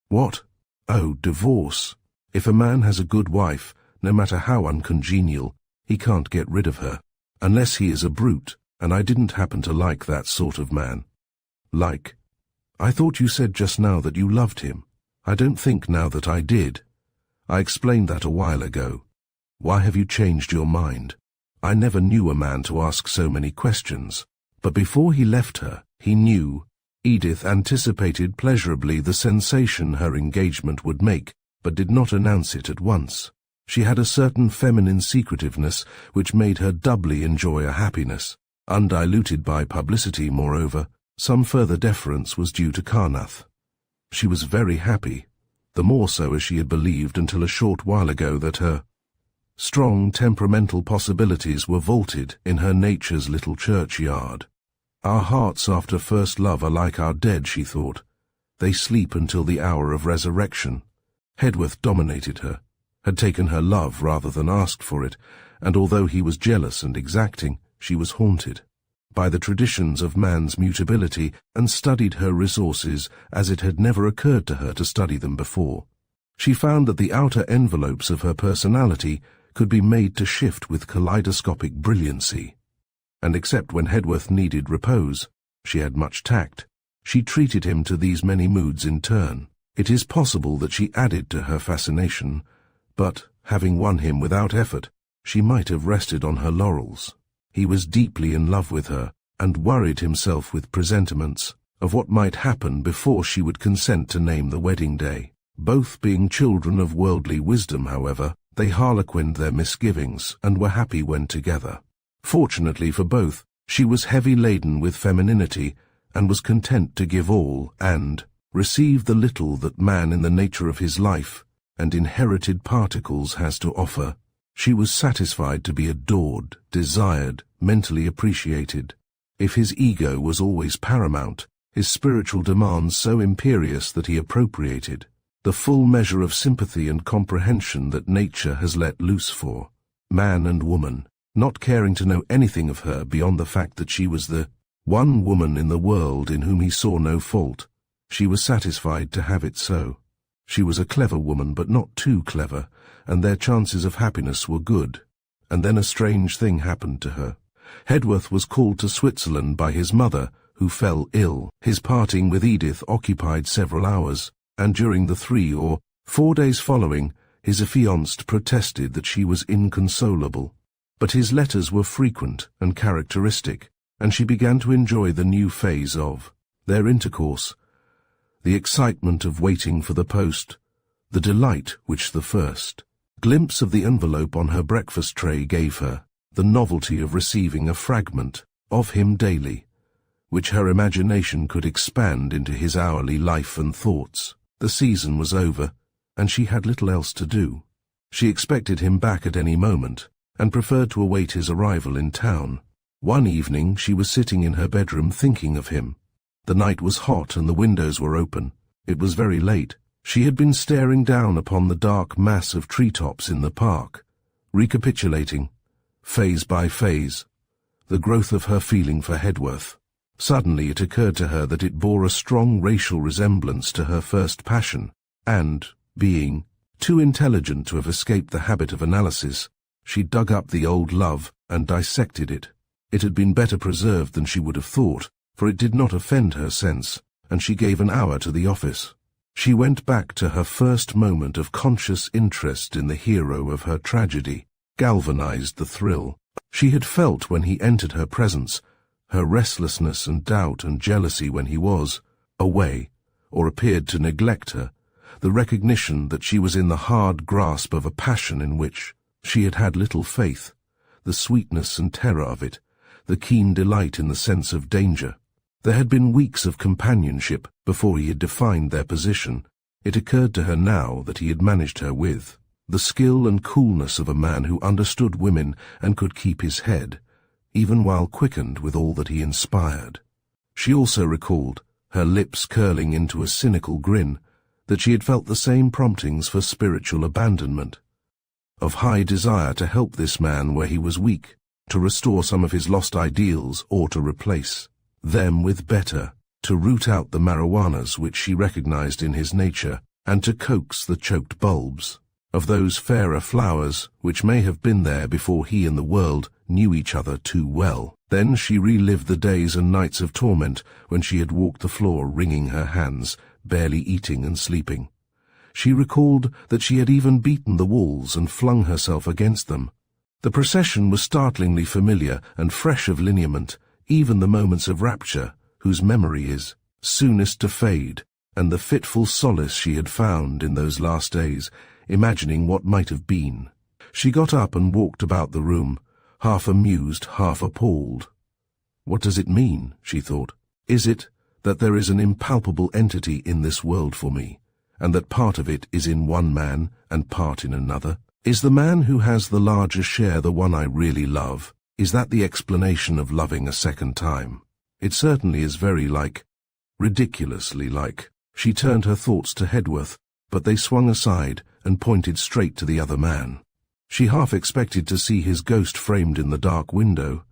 "What? Oh, divorce. If a man has a good wife, no matter how uncongenial, he can't get rid of her. Unless he is a brute, and I didn't happen to like that sort of man." "Like? I thought you said just now that you loved him." "I don't think now that I did. I explained that a while ago. Why have you changed your mind?" I never knew a man to ask so many questions. But before he left her, he knew. Edith anticipated pleasurably the sensation her engagement would make, but did not announce it at once. She had a certain feminine secretiveness which made her doubly enjoy a happiness. Undiluted by publicity, moreover, some further deference was due to Carnath. She was very happy, the more so as she had believed until a short while ago that her strong temperamental possibilities were vaulted in her nature's little churchyard. Our hearts after first love are like our dead, she thought. They sleep until the hour of resurrection. Hedworth dominated her, had taken her love rather than asked for it, and although he was jealous and exacting, she was haunted by the traditions of man's mutability and studied her resources as it had never occurred to her to study them before. She found that the outer envelopes of her personality could be made to shift with kaleidoscopic brilliancy. And except when Hedworth needed repose, she had much tact. She treated him to these many moods in turn. It is possible that she added to her fascination, but, having won him without effort, she might have rested on her laurels. He was deeply in love with her, and worried himself with presentiments of what might happen before she would consent to name the wedding day. Both being children of worldly wisdom, however, they harlequined their misgivings and were happy when together. Fortunately for both, she was heavy-laden with femininity, and was content to give all and receive the little that man in the nature of his life and inherited particles has to offer. She was satisfied to be adored, desired, mentally appreciated. If his ego was always paramount, his spiritual demands so imperious that he appropriated the full measure of sympathy and comprehension that nature has let loose for man and woman, not caring to know anything of her beyond the fact that she was the one woman in the world in whom he saw no fault. She was satisfied to have it so. She was a clever woman, but not too clever, and their chances of happiness were good. And then a strange thing happened to her. Hedworth was called to Switzerland by his mother, who fell ill. His parting with Edith occupied several hours, and during the 3 or 4 days following, his affianced protested that she was inconsolable. But his letters were frequent and characteristic, and she began to enjoy the new phase of their intercourse, the excitement of waiting for the post, the delight which the first glimpse of the envelope on her breakfast tray gave her, the novelty of receiving a fragment of him daily, which her imagination could expand into his hourly life and thoughts. The season was over, and she had little else to do. She expected him back at any moment, and preferred to await his arrival in town. One evening she was sitting in her bedroom thinking of him. The night was hot and the windows were open. It was very late. She had been staring down upon the dark mass of treetops in the park, recapitulating, phase by phase, the growth of her feeling for Hedworth. Suddenly it occurred to her that it bore a strong racial resemblance to her first passion, and, being too intelligent to have escaped the habit of analysis, she dug up the old love and dissected it. It had been better preserved than she would have thought, for it did not offend her sense, and she gave an hour to the office. She went back to her first moment of conscious interest in the hero of her tragedy, galvanized the thrill she had felt when he entered her presence, her restlessness and doubt and jealousy when he was away, or appeared to neglect her, the recognition that she was in the hard grasp of a passion in which she had had little faith, the sweetness and terror of it, the keen delight in the sense of danger. There had been weeks of companionship before he had defined their position. It occurred to her now that he had managed her with the skill and coolness of a man who understood women and could keep his head, even while quickened with all that he inspired. She also recalled, her lips curling into a cynical grin, that she had felt the same promptings for spiritual abandonment, of high desire to help this man where he was weak, to restore some of his lost ideals or to replace them with better, to root out the marijuanas which she recognized in his nature, and to coax the choked bulbs of those fairer flowers which may have been there before he and the world knew each other too well. Then she relived the days and nights of torment when she had walked the floor wringing her hands, barely eating and sleeping. She recalled that she had even beaten the walls and flung herself against them. The procession was startlingly familiar and fresh of lineament, even the moments of rapture, whose memory is soonest to fade, and the fitful solace she had found in those last days, imagining what might have been. She got up and walked about the room, half amused, half appalled. What does it mean, she thought. Is it that there is an impalpable entity in this world for me, and that part of it is in one man and part in another? Is the man who has the larger share the one I really love? Is that the explanation of loving a second time? It certainly is very like, ridiculously like. She turned her thoughts to Hedworth, but they swung aside and pointed straight to the other man. She half expected to see his ghost framed in the dark window.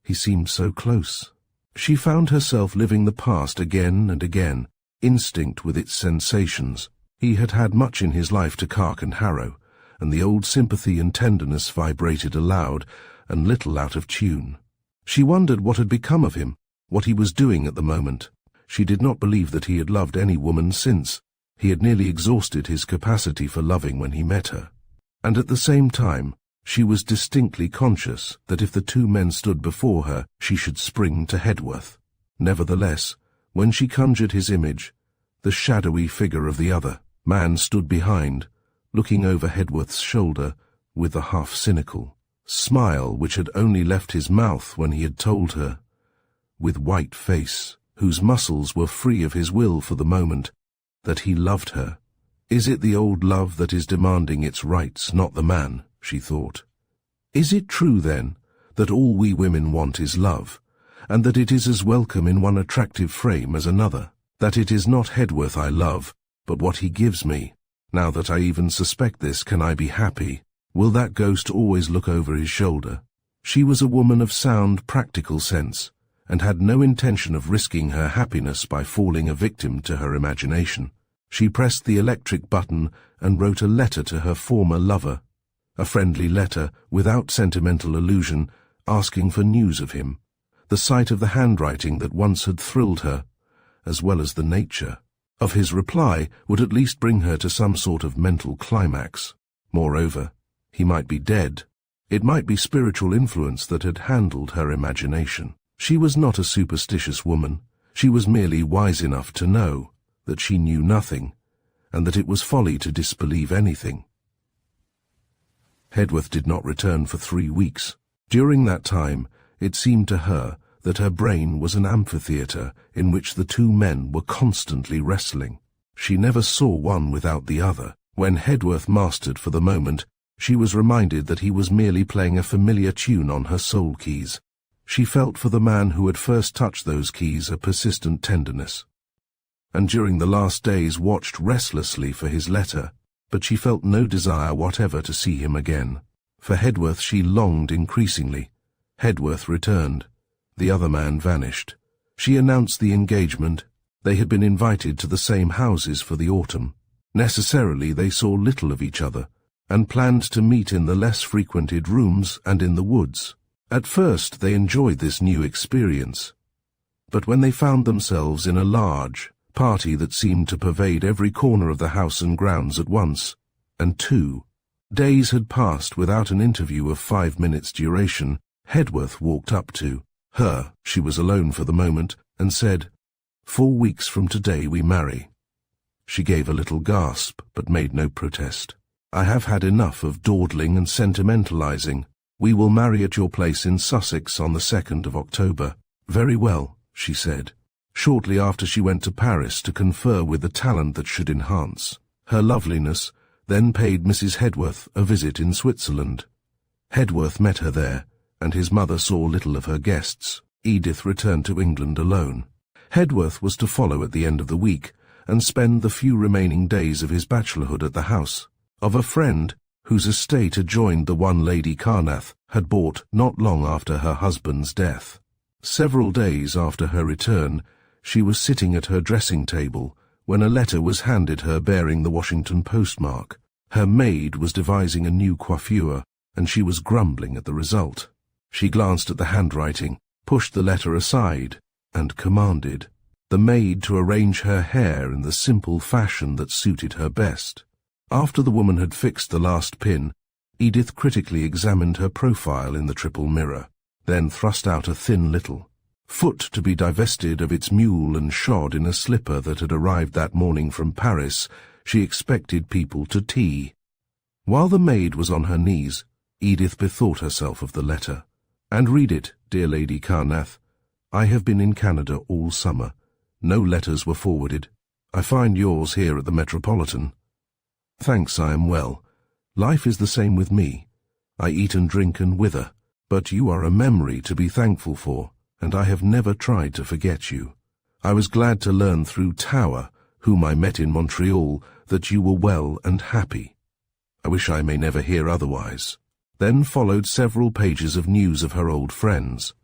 He seemed so close. She found herself living the past again and again, instinct with its sensations. He had had much in his life to cark and harrow, and the old sympathy and tenderness vibrated aloud and little out of tune. She wondered what had become of him, what he was doing at the moment. She did not believe that he had loved any woman since. He had nearly exhausted his capacity for loving when he met her. And at the same time, she was distinctly conscious that if the two men stood before her, she should spring to Hedworth. Nevertheless, when she conjured his image, the shadowy figure of the other man stood behind, looking over Hedworth's shoulder with a half-cynical smile which had only left his mouth when he had told her, with white face, whose muscles were free of his will for the moment, that he loved her. Is it the old love that is demanding its rights, not the man, she thought. Is it true, then, that all we women want is love, and that it is as welcome in one attractive frame as another, that it is not Hedworth I love, but what he gives me? Now that I even suspect this, can I be happy? Will that ghost always look over his shoulder? She was a woman of sound, practical sense, and had no intention of risking her happiness by falling a victim to her imagination. She pressed the electric button and wrote a letter to her former lover, a friendly letter without sentimental allusion, asking for news of him. The sight of the handwriting that once had thrilled her, as well as the nature of his reply, would at least bring her to some sort of mental climax. Moreover, he might be dead. It might be spiritual influence that had handled her imagination. She was not a superstitious woman. She was merely wise enough to know that she knew nothing, and that it was folly to disbelieve anything. Hedworth did not return for 3 weeks. During that time, it seemed to her that her brain was an amphitheatre in which the two men were constantly wrestling. She never saw one without the other. When Hedworth mastered for the moment, she was reminded that he was merely playing a familiar tune on her soul keys. She felt for the man who had first touched those keys a persistent tenderness, and during the last days watched restlessly for his letter, but she felt no desire whatever to see him again. For Hedworth she longed increasingly. Hedworth returned. The other man vanished. She announced the engagement. They had been invited to the same houses for the autumn. Necessarily they saw little of each other, and planned to meet in the less frequented rooms and in the woods. At first they enjoyed this new experience, but when they found themselves in a large party that seemed to pervade every corner of the house and grounds at once, and 2 days had passed without an interview of 5 minutes' duration, Hedworth walked up to her, she was alone for the moment, and said, 4 weeks from today we marry. She gave a little gasp, but made no protest. "I have had enough of dawdling and sentimentalizing. We will marry at your place in Sussex on the 2nd of October. "Very well," she said, shortly after she went to Paris to confer with the talent that should enhance. Her loveliness then paid Mrs. Hedworth a visit in Switzerland. Hedworth met her there, and his mother saw little of her guests. Edith returned to England alone. Hedworth was to follow at the end of the week, and spend the few remaining days of his bachelorhood at the house of a friend whose estate adjoined the one Lady Carnath had bought not long after her husband's death. Several days after her return, she was sitting at her dressing table when a letter was handed her bearing the Washington postmark. Her maid was devising a new coiffure, and she was grumbling at the result. She glanced at the handwriting, pushed the letter aside, and commanded the maid to arrange her hair in the simple fashion that suited her best. After the woman had fixed the last pin, Edith critically examined her profile in the triple mirror, then thrust out a thin little foot to be divested of its mule and shod in a slipper that had arrived that morning from Paris. She expected people to tea. While the maid was on her knees, Edith bethought herself of the letter. "And read it, dear Lady Carnath. I have been in Canada all summer. No letters were forwarded. I find yours here at the Metropolitan. Thanks, I am well. Life is the same with me. I eat and drink and wither, but you are a memory to be thankful for, and I have never tried to forget you. I was glad to learn through Tower, whom I met in Montreal, that you were well and happy. I wish I may never hear otherwise." Then followed several pages of news of her old friends.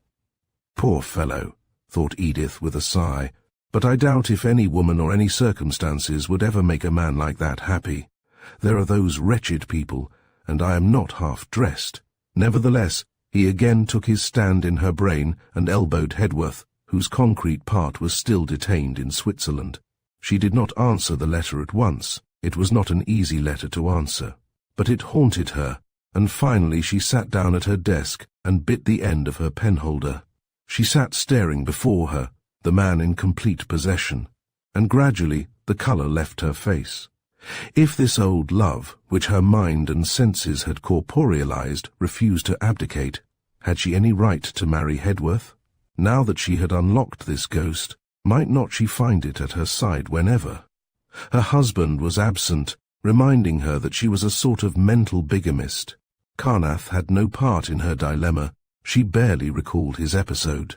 "Poor fellow," thought Edith with a sigh, "but I doubt if any woman or any circumstances would ever make a man like that happy. There are those wretched people, and I am not half dressed." Nevertheless, he again took his stand in her brain and elbowed Hedworth, whose concrete part was still detained in Switzerland. She did not answer the letter at once. It was not an easy letter to answer, but it haunted her, and finally she sat down at her desk and bit the end of her penholder. She sat staring before her, the man in complete possession, and gradually the colour left her face. If this old love, which her mind and senses had corporealized, refused to abdicate, had she any right to marry Hedworth? Now that she had unlocked this ghost, might not she find it at her side whenever? Her husband was absent, reminding her that she was a sort of mental bigamist. Carnath had no part in her dilemma. She barely recalled his episode.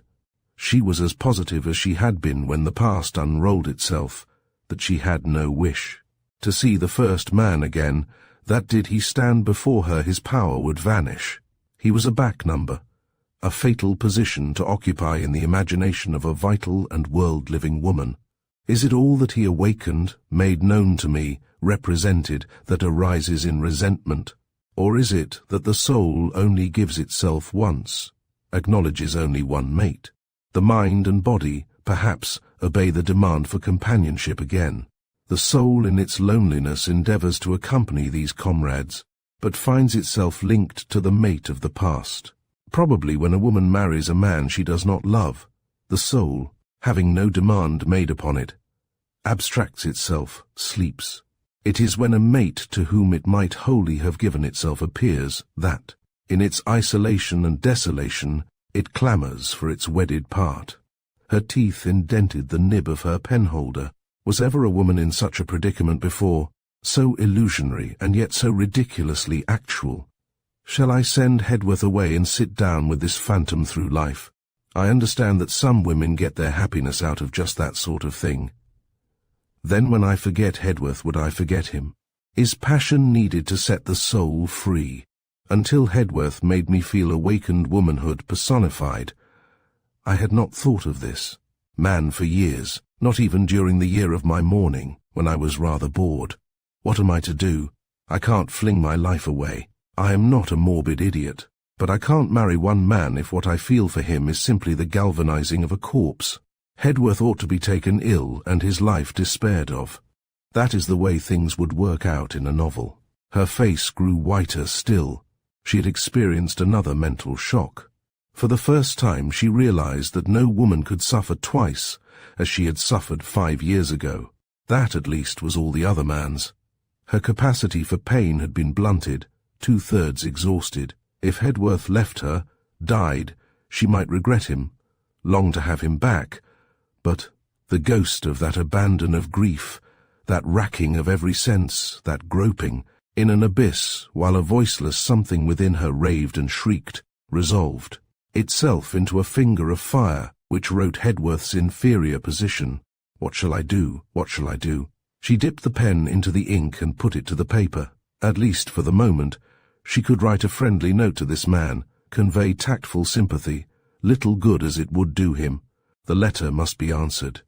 She was as positive as she had been when the past unrolled itself, that she had no wish to see the first man again, that did he stand before her his power would vanish. He was a back number, a fatal position to occupy in the imagination of a vital and world-living woman. Is it all that he awakened, made known to me, represented, that arises in resentment? Or is it that the soul only gives itself once, acknowledges only one mate? The mind and body, perhaps, obey the demand for companionship again. The soul in its loneliness endeavours to accompany these comrades, but finds itself linked to the mate of the past. Probably when a woman marries a man she does not love, the soul, having no demand made upon it, abstracts itself, sleeps. It is when a mate to whom it might wholly have given itself appears that, in its isolation and desolation, it clamours for its wedded part. Her teeth indented the nib of her penholder. Was ever a woman in such a predicament before, so illusionary and yet so ridiculously actual? Shall I send Hedworth away and sit down with this phantom through life? I understand that some women get their happiness out of just that sort of thing. Then when I forget Hedworth, would I forget him? Is passion needed to set the soul free? Until Hedworth made me feel awakened womanhood personified, I had not thought of this. Man for years, not even during the year of my mourning, when I was rather bored. What am I to do? I can't fling my life away. I am not a morbid idiot, but I can't marry one man if what I feel for him is simply the galvanizing of a corpse. Hedworth ought to be taken ill and his life despaired of. That is the way things would work out in a novel. Her face grew whiter still. She had experienced another mental shock. For the first time she realized that no woman could suffer twice, as she had suffered 5 years ago. That at least was all the other man's. Her capacity for pain had been blunted, 2/3 exhausted. If Hedworth left her, died, she might regret him, long to have him back, but the ghost of that abandon of grief, that racking of every sense, that groping, in an abyss, while a voiceless something within her raved and shrieked, resolved itself into a finger of fire, which wrote Hedworth's inferior position. What shall I do? What shall I do? She dipped the pen into the ink and put it to the paper. At least for the moment, she could write a friendly note to this man, convey tactful sympathy, little good as it would do him. The letter must be answered.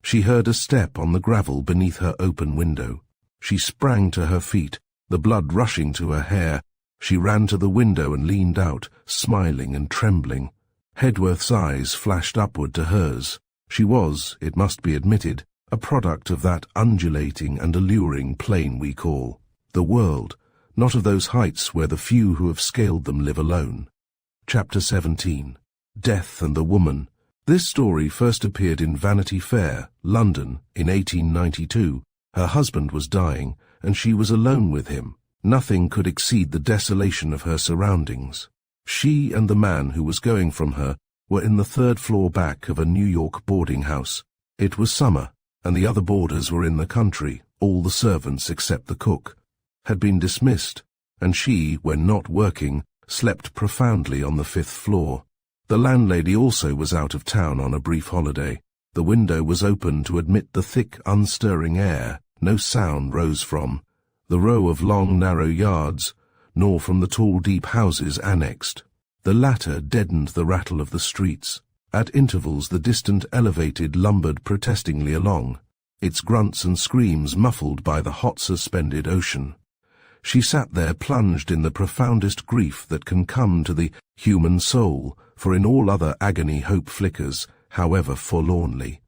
She heard a step on the gravel beneath her open window. She sprang to her feet, the blood rushing to her hair. She ran to the window and leaned out, smiling and trembling. Hedworth's eyes flashed upward to hers. She was, it must be admitted, a product of that undulating and alluring plain we call the world, not of those heights where the few who have scaled them live alone. Chapter 17. Death and the Woman. This story first appeared in Vanity Fair, London, in 1892. Her husband was dying, and she was alone with him. Nothing could exceed the desolation of her surroundings. She and the man who was going from her were in the 3rd floor back of a New York boarding house. It was summer, and the other boarders were in the country. All the servants except the cook had been dismissed, and she, when not working, slept profoundly on the 5th floor. The landlady also was out of town on a brief holiday. The window was open to admit the thick, unstirring air. No sound rose from the row of long, narrow yards, nor from the tall, deep houses annexed. The latter deadened the rattle of the streets. At intervals the distant elevated lumbered protestingly along, its grunts and screams muffled by the hot suspended ocean. She sat there plunged in the profoundest grief that can come to the human soul, for in all other agony hope flickers, however forlornly.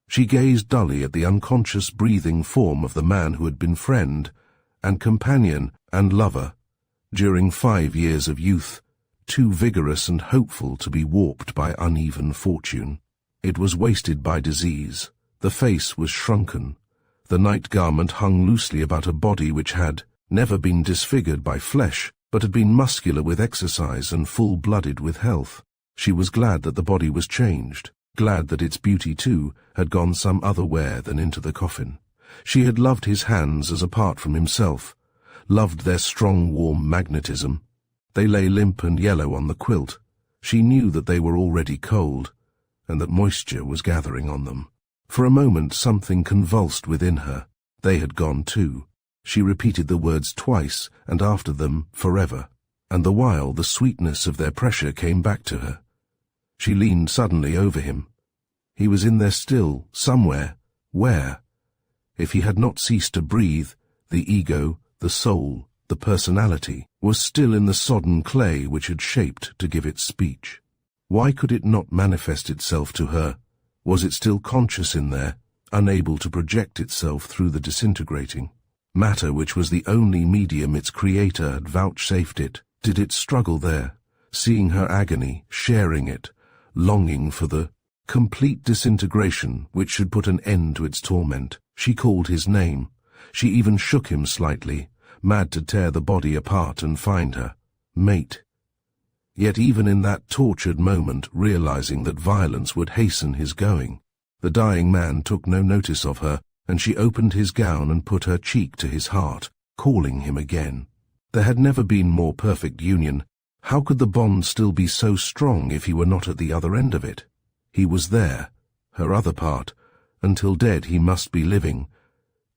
She gazed dully at the unconscious breathing form of the man who had been friend and companion and lover during 5 years of youth, too vigorous and hopeful to be warped by uneven fortune. It was wasted by disease. The face was shrunken. The night garment hung loosely about a body which had never been disfigured by flesh, but had been muscular with exercise and full-blooded with health. She was glad that the body was changed, glad that its beauty, too, had gone some other where than into the coffin. She had loved his hands as apart from himself, loved their strong, warm magnetism. They lay limp and yellow on the quilt. She knew that they were already cold, and that moisture was gathering on them. For a moment something convulsed within her. They had gone too. She repeated the words twice, and after them, forever. And the while the sweetness of their pressure came back to her. She leaned suddenly over him. He was in there still, somewhere. Where? If he had not ceased to breathe, the ego, the soul, the personality, was still in the sodden clay which had shaped to give it speech. Why could it not manifest itself to her? Was it still conscious in there, unable to project itself through the disintegrating matter which was the only medium its creator had vouchsafed it? Did it struggle there, seeing her agony, sharing it, longing for the complete disintegration which should put an end to its torment? She called his name. She even shook him slightly, mad to tear the body apart and find her mate. Yet even in that tortured moment, realizing that violence would hasten his going, the dying man took no notice of her, and she opened his gown and put her cheek to his heart, calling him again. There had never been more perfect union. How could the bond still be so strong if he were not at the other end of it? He was there, her other part. Until dead he must be living.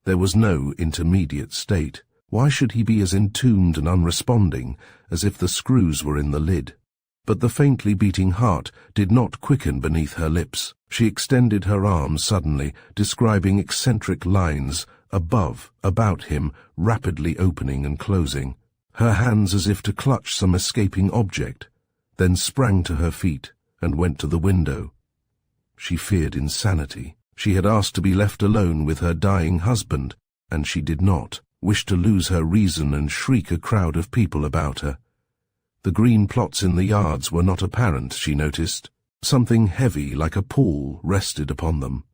There was no intermediate state. Why should he be as entombed and unresponding as if the screws were in the lid? But the faintly beating heart did not quicken beneath her lips. She extended her arms suddenly, describing eccentric lines above, about him, rapidly opening and closing. Her hands as if to clutch some escaping object, then sprang to her feet and went to the window. She feared insanity. She had asked to be left alone with her dying husband, and she did not wish to lose her reason and shriek a crowd of people about her. The green plots in the yards were not apparent, she noticed. Something heavy like a pall rested upon them.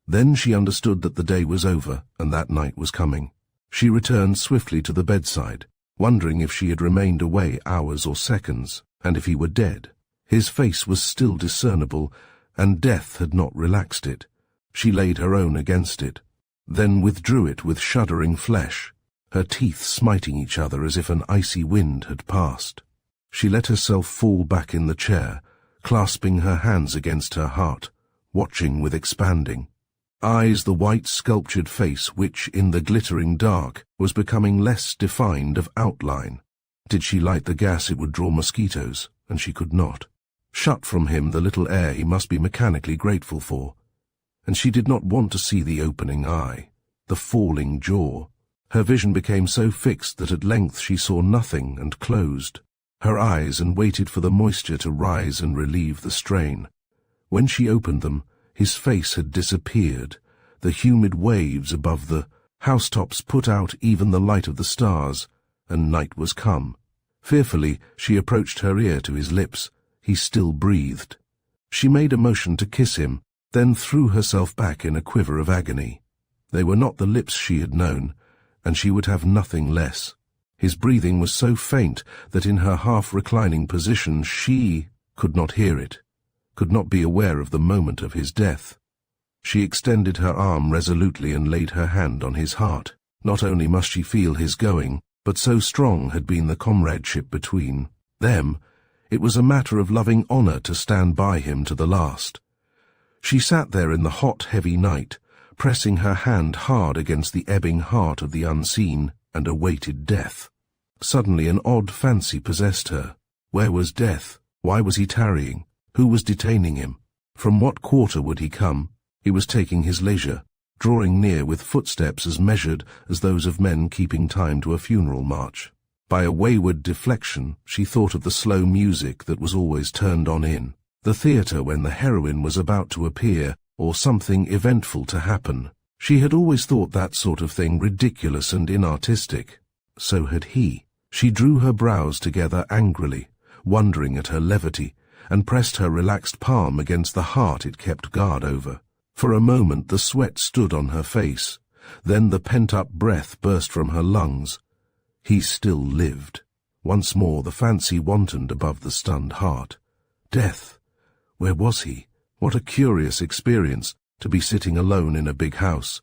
Then she understood that the day was over and that night was coming. She returned swiftly to the bedside, wondering if she had remained away hours or seconds, and if he were dead. His face was still discernible, and death had not relaxed it. She laid her own against it, then withdrew it with shuddering flesh, her teeth smiting each other as if an icy wind had passed. She let herself fall back in the chair, clasping her hands against her heart, watching with expanding eyes the white sculptured face which, in the glittering dark, was becoming less defined of outline. Did she light the gas it would draw mosquitoes, and she could not. Shut from him the little air he must be mechanically grateful for. And she did not want to see the opening eye, the falling jaw. Her vision became so fixed that at length she saw nothing and closed her eyes and waited for the moisture to rise and relieve the strain. When she opened them, his face had disappeared. The humid waves above the housetops put out even the light of the stars, and night was come. Fearfully, she approached her ear to his lips. He still breathed. She made a motion to kiss him, then threw herself back in a quiver of agony. They were not the lips she had known, and she would have nothing less. His breathing was so faint that in her half-reclining position she could not hear it, could not be aware of the moment of his death. She extended her arm resolutely and laid her hand on his heart. Not only must she feel his going, but so strong had been the comradeship between them, it was a matter of loving honor to stand by him to the last. She sat there in the hot, heavy night, pressing her hand hard against the ebbing heart of the unseen, and awaited death. Suddenly an odd fancy possessed her. Where was death? Why was he tarrying? Who was detaining him? From what quarter would he come? He was taking his leisure, drawing near with footsteps as measured as those of men keeping time to a funeral march. By a wayward deflection, she thought of the slow music that was always turned on in the theatre when the heroine was about to appear or something eventful to happen. She had always thought that sort of thing ridiculous and inartistic. So had he. She drew her brows together angrily, wondering at her levity, and pressed her relaxed palm against the heart it kept guard over. For a moment the sweat stood on her face, then the pent-up breath burst from her lungs. He still lived. Once more the fancy wantoned above the stunned heart. Death! Where was he? What a curious experience, to be sitting alone in a big house.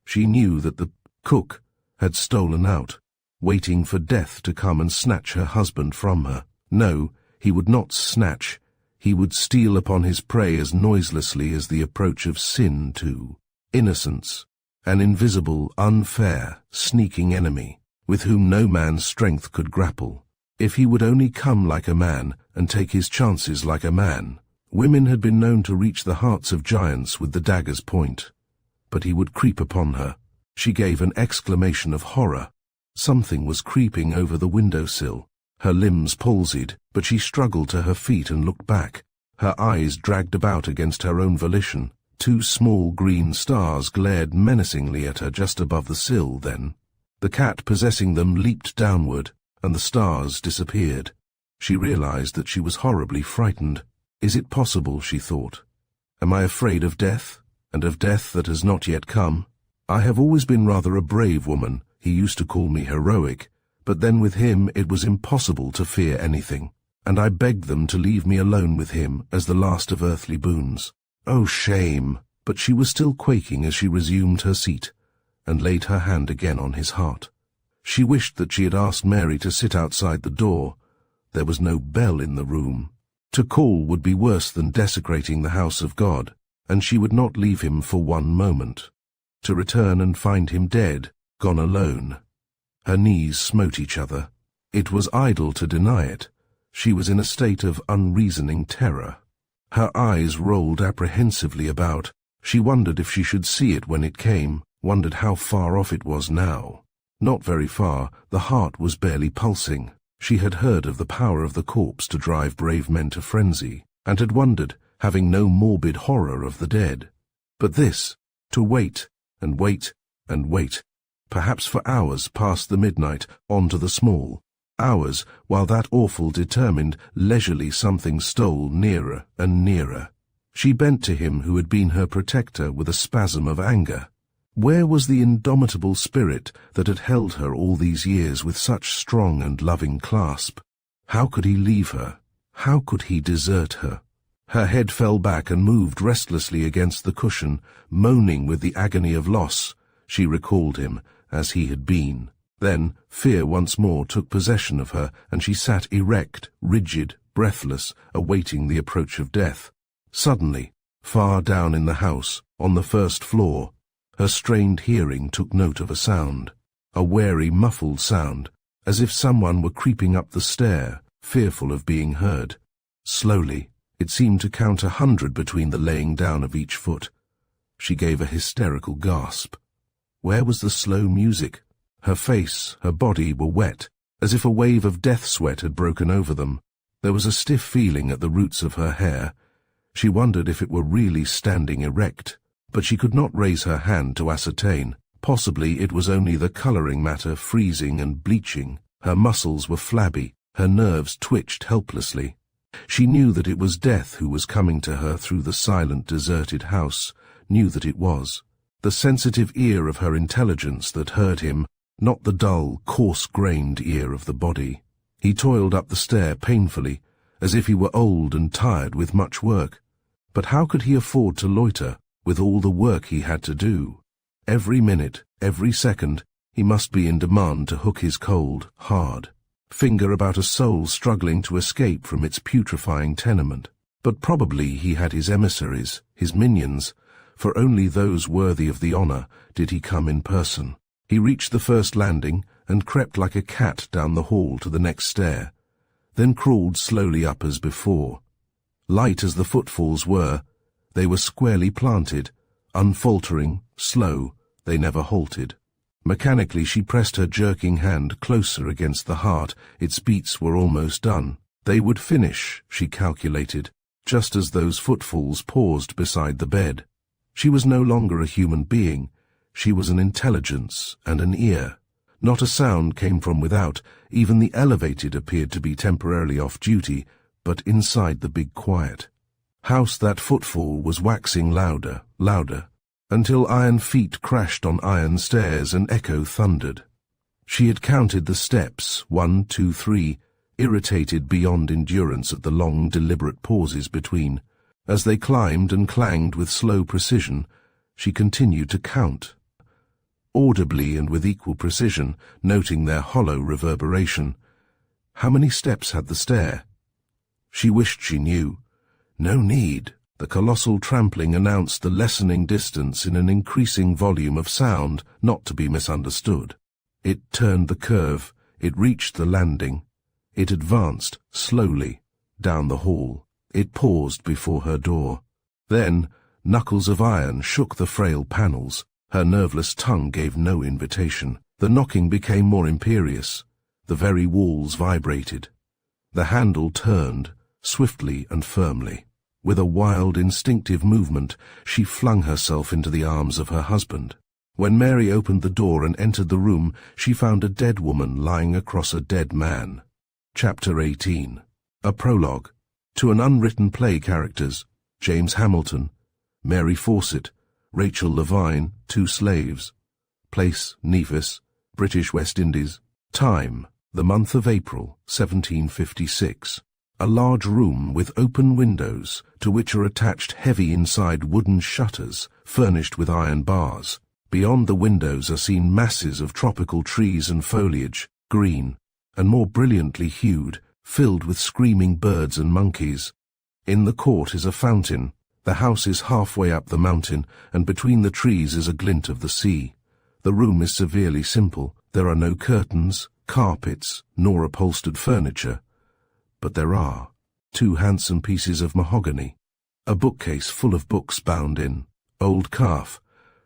She knew that the cook had stolen out, waiting for death to come and snatch her husband from her. No, he would not snatch. He would steal upon his prey as noiselessly as the approach of sin to innocence, an invisible, unfair, sneaking enemy, with whom no man's strength could grapple. If he would only come like a man and take his chances like a man. Women had been known to reach the hearts of giants with the dagger's point. But he would creep upon her. She gave an exclamation of horror. Something was creeping over the windowsill. Her limbs palsied, but she struggled to her feet and looked back. Her eyes dragged about against her own volition. Two small green stars glared menacingly at her just above the sill then. The cat possessing them leaped downward, and the stars disappeared. She realized that she was horribly frightened. Is it possible, she thought? Am I afraid of death, and of death that has not yet come? I have always been rather a brave woman. He used to call me heroic, but then with him it was impossible to fear anything, and I begged them to leave me alone with him as the last of earthly boons. Oh, shame! But she was still quaking as she resumed her seat, and laid her hand again on his heart. She wished that she had asked Mary to sit outside the door. There was no bell in the room. To call would be worse than desecrating the house of God, and she would not leave him for one moment. To return and find him dead, gone alone. Her knees smote each other. It was idle to deny it. She was in a state of unreasoning terror. Her eyes rolled apprehensively about. She wondered if she should see it when it came, wondered how far off it was now. Not very far. The heart was barely pulsing. She had heard of the power of the corpse to drive brave men to frenzy, and had wondered, having no morbid horror of the dead. But this, to wait, and wait, and wait, perhaps for hours past the midnight, on to the small. Hours, while that awful, determined, leisurely something stole nearer and nearer. She bent to him who had been her protector with a spasm of anger. Where was the indomitable spirit that had held her all these years with such strong and loving clasp? How could he leave her? How could he desert her? Her head fell back and moved restlessly against the cushion, moaning with the agony of loss. She recalled him as he had been. Then fear once more took possession of her, and she sat erect, rigid, breathless, awaiting the approach of death. Suddenly, far down in the house, on the first floor, her strained hearing took note of a sound, a wary, muffled sound, as if someone were creeping up the stair, fearful of being heard. Slowly, it seemed to count 100 between the laying down of each foot. She gave a hysterical gasp. Where was the slow music? Her face, her body were wet, as if a wave of death sweat had broken over them. There was a stiff feeling at the roots of her hair. She wondered if it were really standing erect, but she could not raise her hand to ascertain. Possibly it was only the colouring matter freezing and bleaching. Her muscles were flabby, her nerves twitched helplessly. She knew that it was death who was coming to her through the silent, deserted house, knew that it was. The sensitive ear of her intelligence that heard him, not the dull, coarse-grained ear of the body. He toiled up the stair painfully, as if he were old and tired with much work. But how could he afford to loiter, with all the work he had to do? Every minute, every second, he must be in demand to hook his cold, hard finger about a soul struggling to escape from its putrefying tenement. But probably he had his emissaries, his minions, for only those worthy of the honour did he come in person. He reached the first landing and crept like a cat down the hall to the next stair, then crawled slowly up as before. Light as the footfalls were, they were squarely planted, unfaltering, slow, they never halted. Mechanically she pressed her jerking hand closer against the heart. Its beats were almost done. They would finish, she calculated, just as those footfalls paused beside the bed. She was no longer a human being. She was an intelligence and an ear. Not a sound came from without. Even the elevated appeared to be temporarily off duty, but inside the big quiet house that footfall was waxing louder, louder, until iron feet crashed on iron stairs and echo thundered. She had counted the steps, 1, 2, 3, irritated beyond endurance at the long, deliberate pauses between. As they climbed and clanged with slow precision, she continued to count, audibly and with equal precision, noting their hollow reverberation. How many steps had the stair? She wished she knew. No need. The colossal trampling announced the lessening distance in an increasing volume of sound, not to be misunderstood. It turned the curve, it reached the landing. It advanced, slowly, down the hall. It paused before her door. Then, knuckles of iron shook the frail panels. Her nerveless tongue gave no invitation. The knocking became more imperious. The very walls vibrated. The handle turned, swiftly and firmly. With a wild, instinctive movement, she flung herself into the arms of her husband. When Mary opened the door and entered the room, she found a dead woman lying across a dead man. Chapter 18. A prologue. To an unwritten play characters: James Hamilton, Mary Fawcett, Rachel Levine, 2 slaves. Place: Nevis, British West Indies. Time: the month of April, 1756. A large room with open windows, to which are attached heavy inside wooden shutters, furnished with iron bars. Beyond the windows are seen masses of tropical trees and foliage, green, and more brilliantly hued, filled with screaming birds and monkeys. In the court is a fountain. The house is halfway up the mountain, and between the trees is a glint of the sea. The room is severely simple. There are no curtains, carpets, nor upholstered furniture. But there are 2 handsome pieces of mahogany, a bookcase full of books bound in old calf,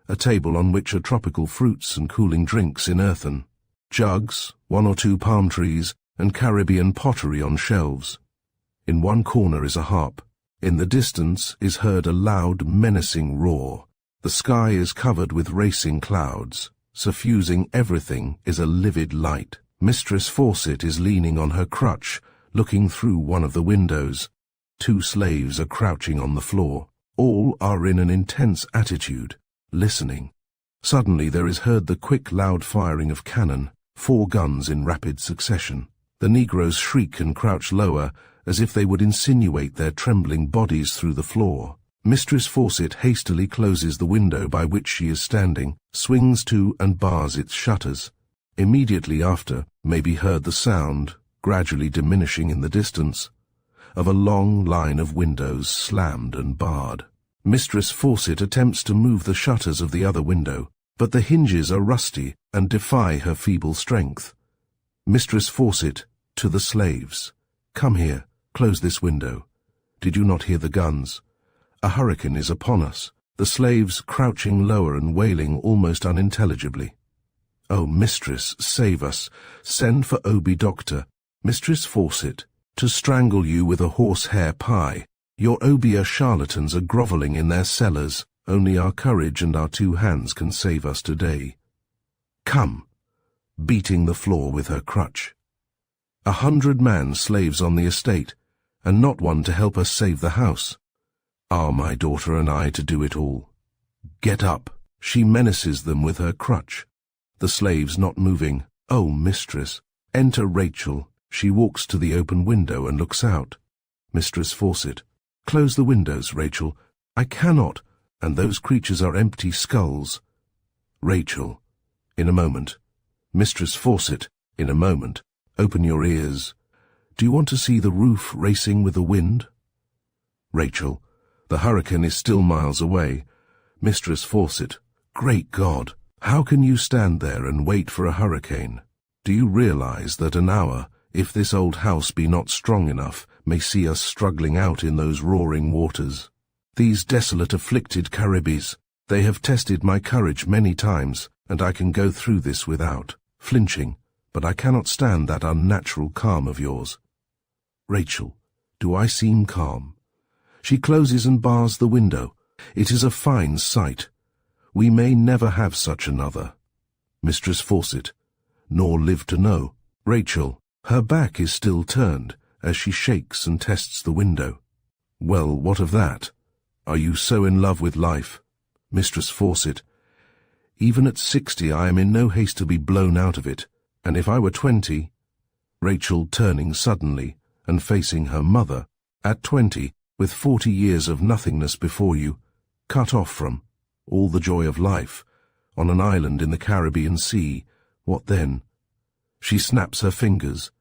a table on which are tropical fruits and cooling drinks in earthen, jugs, 1 or 2 palm trees, and Caribbean pottery on shelves. In one corner is a harp. In the distance is heard a loud, menacing roar. The sky is covered with racing clouds. Suffusing everything is a livid light. Mistress Fawcett is leaning on her crutch, looking through one of the windows. 2 slaves are crouching on the floor. All are in an intense attitude, listening. Suddenly there is heard the quick, loud firing of cannon, 4 guns in rapid succession. The negroes shriek and crouch lower, as if they would insinuate their trembling bodies through the floor. Mistress Fawcett hastily closes the window by which she is standing, swings to and bars its shutters. Immediately after may be heard the sound, gradually diminishing in the distance, of a long line of windows slammed and barred. Mistress Fawcett attempts to move the shutters of the other window, but the hinges are rusty and defy her feeble strength. Mistress Fawcett, to the slaves, "Come here, close this window. Did you not hear the guns? A hurricane is upon us." The slaves crouching lower and wailing almost unintelligibly. "Oh, mistress, save us. Send for Obie Doctor. Mistress Fawcett, to strangle you with a horsehair pie. Your Obia charlatans are grovelling in their cellars. Only our courage and our 2 hands can save us today. Come," beating the floor with her crutch. 100 slaves on the estate, and not one to help us save the house. Are my daughter and I to do it all? Get up. She menaces them with her crutch. The slaves not moving. "Oh, mistress." Enter Rachel. She walks to the open window and looks out. Mistress Fawcett, "Close the windows, Rachel." "I cannot, and those creatures are empty skulls." Rachel, "In a moment." Mistress Fawcett, "In a moment. Open your ears. Do you want to see the roof racing with the wind?" Rachel, "The hurricane is still miles away." Mistress Fawcett, "Great God! How can you stand there and wait for a hurricane? Do you realize that an hour, if this old house be not strong enough, may see us struggling out in those roaring waters? These desolate, afflicted Caribbees, they have tested my courage many times, and I can go through this without flinching, but I cannot stand that unnatural calm of yours." Rachel, "Do I seem calm?" She closes and bars the window. It is a fine sight. We may never have such another. Mistress Fawcett, "Nor live to know." Rachel, her back is still turned, as she shakes and tests the window. "Well, what of that? Are you so in love with life?" Mistress Fawcett, "Even at 60 I am in no haste to be blown out of it, and if I were 20... Rachel, turning suddenly and facing her mother, "At 20, with 40 years of nothingness before you, cut off from all the joy of life, on an island in the Caribbean Sea, what then?" She snaps her fingers.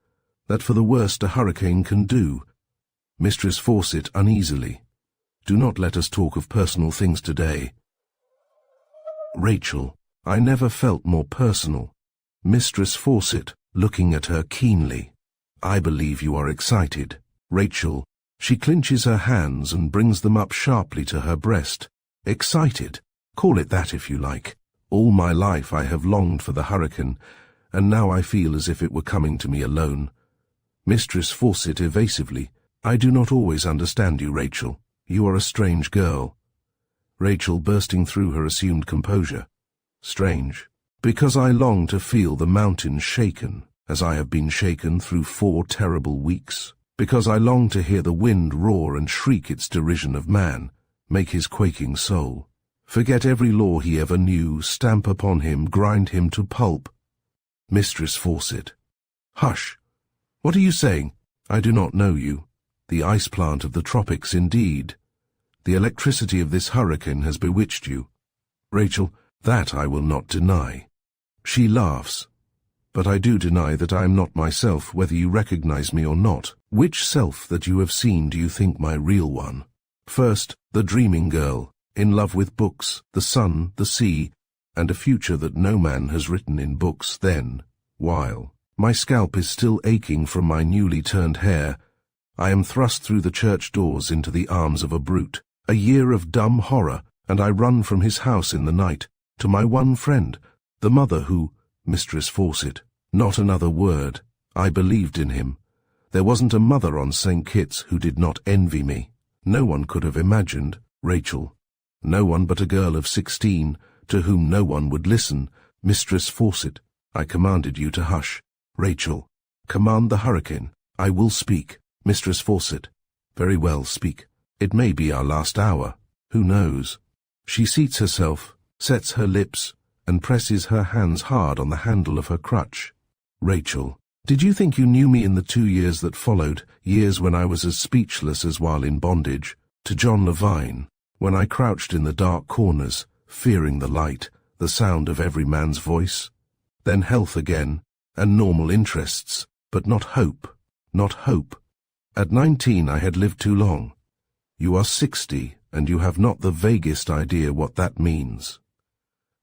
"That for the worst a hurricane can do." Mistress Fawcett uneasily, "Do not let us talk of personal things today." Rachel, "I never felt more personal." Mistress Fawcett, looking at her keenly, "I believe you are excited." Rachel, she clinches her hands and brings them up sharply to her breast. "Excited? Call it that if you like. All my life I have longed for the hurricane, and now I feel as if it were coming to me alone." Mistress Fawcett evasively, "I do not always understand you, Rachel. You are a strange girl." Rachel, bursting through her assumed composure, "Strange? Because I long to feel the mountains shaken, as I have been shaken through 4 terrible weeks. Because I long to hear the wind roar and shriek its derision of man, make his quaking soul forget every law he ever knew, stamp upon him, grind him to pulp." Mistress Fawcett, "Hush! What are you saying? I do not know you. The ice plant of the tropics indeed. The electricity of this hurricane has bewitched you." Rachel, "That I will not deny." She laughs. "But I do deny that I am not myself, whether you recognize me or not. Which self that you have seen do you think my real one? First, the dreaming girl, in love with books, the sun, the sea, and a future that no man has written in books. Then, while my scalp is still aching from my newly turned hair, I am thrust through the church doors into the arms of a brute, a year of dumb horror, and I run from his house in the night, to my one friend, the mother who—" Mistress Fawcett, "Not another word. I believed in him. There wasn't a mother on St. Kitts who did not envy me. No one could have imagined." Rachel, "No one but a girl of 16, to whom no one would listen." Mistress Fawcett, "I commanded you to hush." Rachel, "Command the hurricane. I will speak." Mistress Fawcett, "Very well, speak. It may be our last hour." Who knows? She seats herself, sets her lips, and presses her hands hard on the handle of her crutch. Rachel, did you think you knew me in the 2 years that followed, years when I was as speechless as while in bondage, to John Levine, when I crouched in the dark corners, fearing the light, the sound of every man's voice? Then health again, and normal interests, but not hope, not hope. At 19 I had lived too long. You are 60, and you have not the vaguest idea what that means.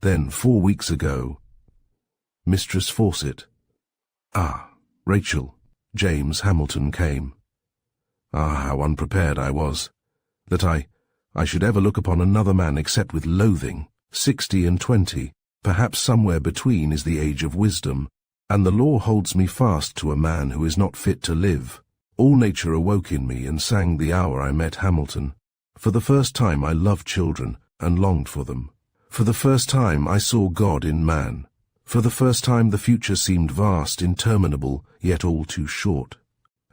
Then, 4 weeks ago, Mistress Fawcett. Ah, Rachel, James Hamilton came. Ah, how unprepared I was, that I should ever look upon another man except with loathing. 60 and 20, perhaps somewhere between is the age of wisdom, and the law holds me fast to a man who is not fit to live. All nature awoke in me and sang the hour I met Hamilton. For the first time I loved children and longed for them. For the first time I saw God in man. For the first time the future seemed vast, interminable, yet all too short.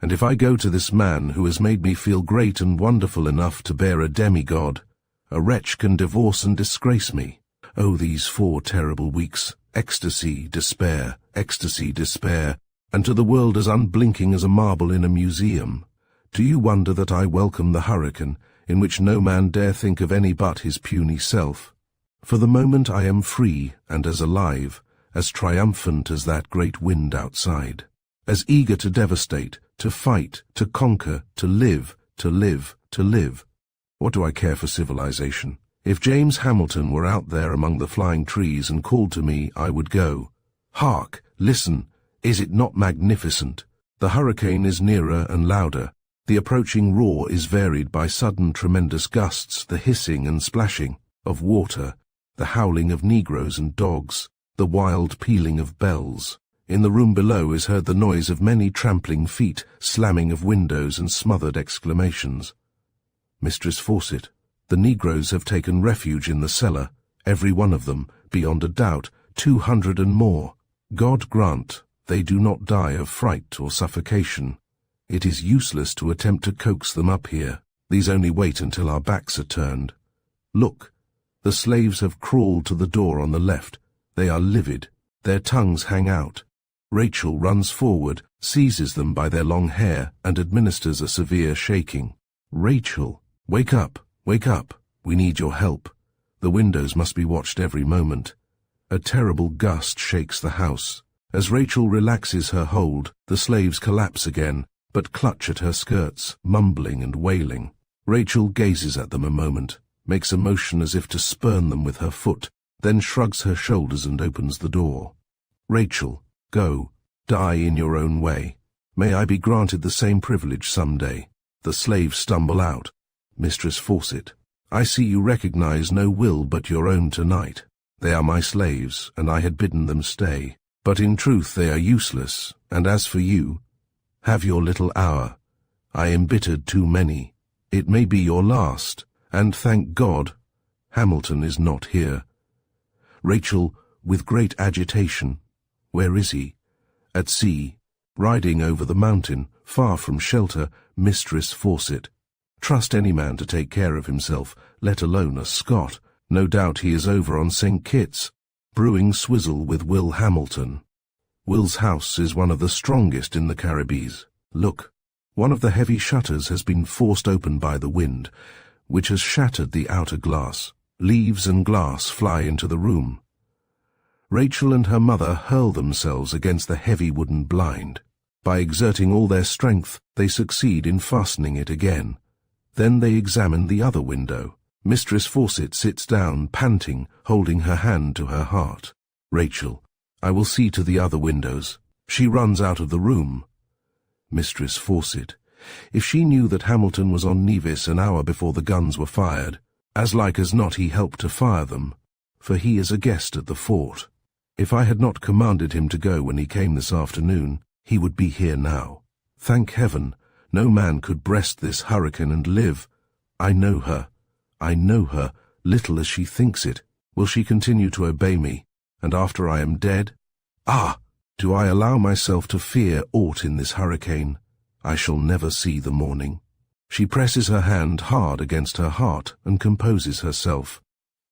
And if I go to this man who has made me feel great and wonderful enough to bear a demigod, a wretch can divorce and disgrace me. Oh, these 4 terrible weeks, ecstasy, despair, and to the world as unblinking as a marble in a museum. Do you wonder that I welcome the hurricane, in which no man dare think of any but his puny self? For the moment I am free and as alive, as triumphant as that great wind outside, as eager to devastate, to fight, to conquer, to live, to live, to live. What do I care for civilization? If James Hamilton were out there among the flying trees and called to me, I would go. Hark, listen, is it not magnificent? The hurricane is nearer and louder. The approaching roar is varied by sudden tremendous gusts, the hissing and splashing of water, the howling of negroes and dogs, the wild pealing of bells. In the room below is heard the noise of many trampling feet, slamming of windows and smothered exclamations. Mistress Fawcett, the negroes have taken refuge in the cellar, every one of them, beyond a doubt, 200 and more. God grant they do not die of fright or suffocation. It is useless to attempt to coax them up here. These only wait until our backs are turned. Look, the slaves have crawled to the door on the left. They are livid. Their tongues hang out. Rachel runs forward, seizes them by their long hair, and administers a severe shaking. Rachel, wake up, wake up. We need your help. The windows must be watched every moment. A terrible gust shakes the house. As Rachel relaxes her hold, the slaves collapse again, but clutch at her skirts, mumbling and wailing. Rachel gazes at them a moment, makes a motion as if to spurn them with her foot, then shrugs her shoulders and opens the door. Rachel, go, die in your own way. May I be granted the same privilege some day. The slaves stumble out. Mistress Fawcett, I see you recognize no will but your own tonight. They are my slaves, and I had bidden them stay. But in truth they are useless, and as for you, have your little hour. I embittered too many. It may be your last, and thank God, Hamilton is not here. Rachel, with great agitation, where is he? At sea, riding over the mountain, far from shelter, Mistress Fawcett. Trust any man to take care of himself, let alone a Scot. No doubt he is over on St. Kitts, brewing swizzle with Will Hamilton. Will's house is one of the strongest in the Caribbees. Look, one of the heavy shutters has been forced open by the wind, which has shattered the outer glass. Leaves and glass fly into the room. Rachel and her mother hurl themselves against the heavy wooden blind. By exerting all their strength, they succeed in fastening it again. Then they examine the other window. Mistress Fawcett sits down, panting, holding her hand to her heart. Rachel, I will see to the other windows. She runs out of the room. Mistress Fawcett, if she knew that Hamilton was on Nevis an hour before the guns were fired, as like as not he helped to fire them, for he is a guest at the fort. If I had not commanded him to go when he came this afternoon, he would be here now. Thank heaven, no man could breast this hurricane and live. I know her, little as she thinks it. Will she continue to obey me, and after I am dead? Ah! Do I allow myself to fear aught in this hurricane? I shall never see the morning. She presses her hand hard against her heart and composes herself.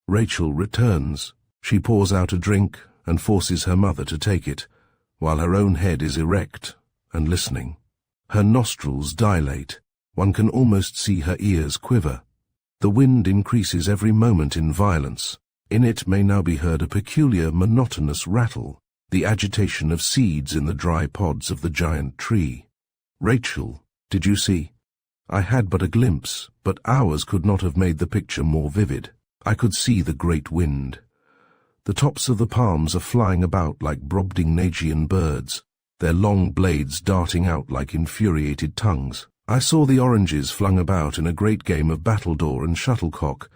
Rachel returns. She pours out a drink and forces her mother to take it, while her own head is erect and listening. Her nostrils dilate. One can almost see her ears quiver. The wind increases every moment in violence. In it may now be heard a peculiar monotonous rattle, the agitation of seeds in the dry pods of the giant tree. Rachel, did you see? I had but a glimpse, but hours could not have made the picture more vivid. I could see the great wind. The tops of the palms are flying about like Brobdingnagian birds, their long blades darting out like infuriated tongues. I saw the oranges flung about in a great game of battledore and shuttlecock,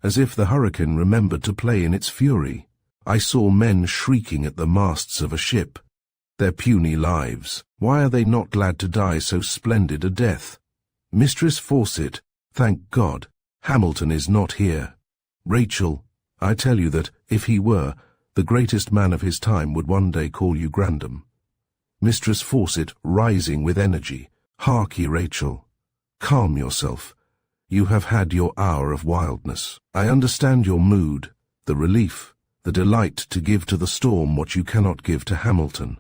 as if the hurricane remembered to play in its fury. I saw men shrieking at the masts of a ship. Their puny lives, why are they not glad to die so splendid a death? Mistress Fawcett, thank God, Hamilton is not here. Rachel, I tell you that, if he were, the greatest man of his time would one day call you Grandam. Mistress Fawcett, rising with energy, hark ye, Rachel. Calm yourself. You have had your hour of wildness. I understand your mood, the relief, the delight to give to the storm what you cannot give to Hamilton.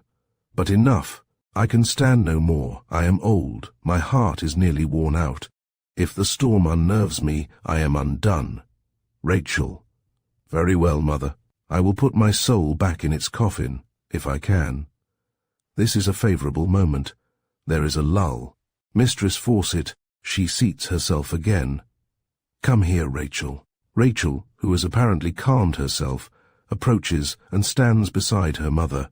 But enough. I can stand no more. I am old. My heart is nearly worn out. If the storm unnerves me, I am undone. Rachel. Very well, mother. I will put my soul back in its coffin, if I can. This is a favourable moment. There is a lull. Mistress Fawcett, she seats herself again. Come here, Rachel. Rachel, who has apparently calmed herself, approaches and stands beside her mother.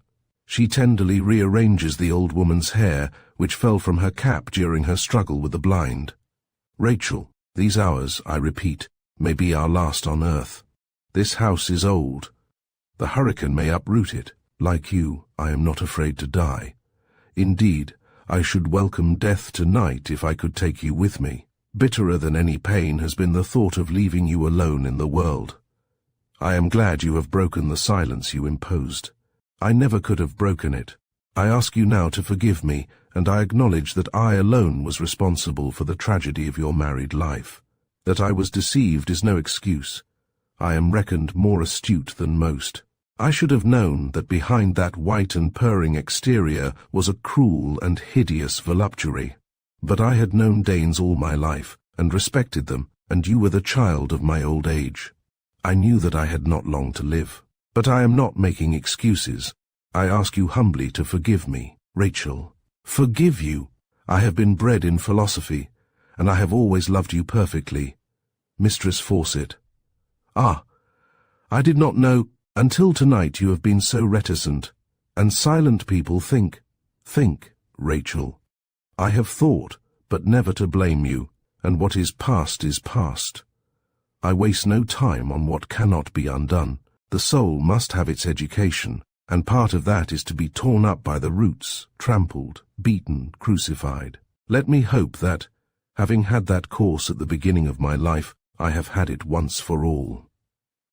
She tenderly rearranges the old woman's hair, which fell from her cap during her struggle with the blind. Rachel, these hours, I repeat, may be our last on earth. This house is old. The hurricane may uproot it. Like you, I am not afraid to die. Indeed, I should welcome death tonight if I could take you with me. Bitterer than any pain has been the thought of leaving you alone in the world. I am glad you have broken the silence you imposed. I never could have broken it. I ask you now to forgive me, and I acknowledge that I alone was responsible for the tragedy of your married life. That I was deceived is no excuse. I am reckoned more astute than most. I should have known that behind that white and purring exterior was a cruel and hideous voluptuary. But I had known Danes all my life, and respected them, and you were the child of my old age. I knew that I had not long to live. But I am not making excuses. I ask you humbly to forgive me, Rachel. Forgive you? I have been bred in philosophy, and I have always loved you perfectly. Mistress Fawcett. Ah, I did not know. Until tonight you have been so reticent, and silent people think, Rachel. I have thought, but never to blame you, and what is past is past. I waste no time on what cannot be undone. The soul must have its education, and part of that is to be torn up by the roots, trampled, beaten, crucified. Let me hope that, having had that course at the beginning of my life, I have had it once for all.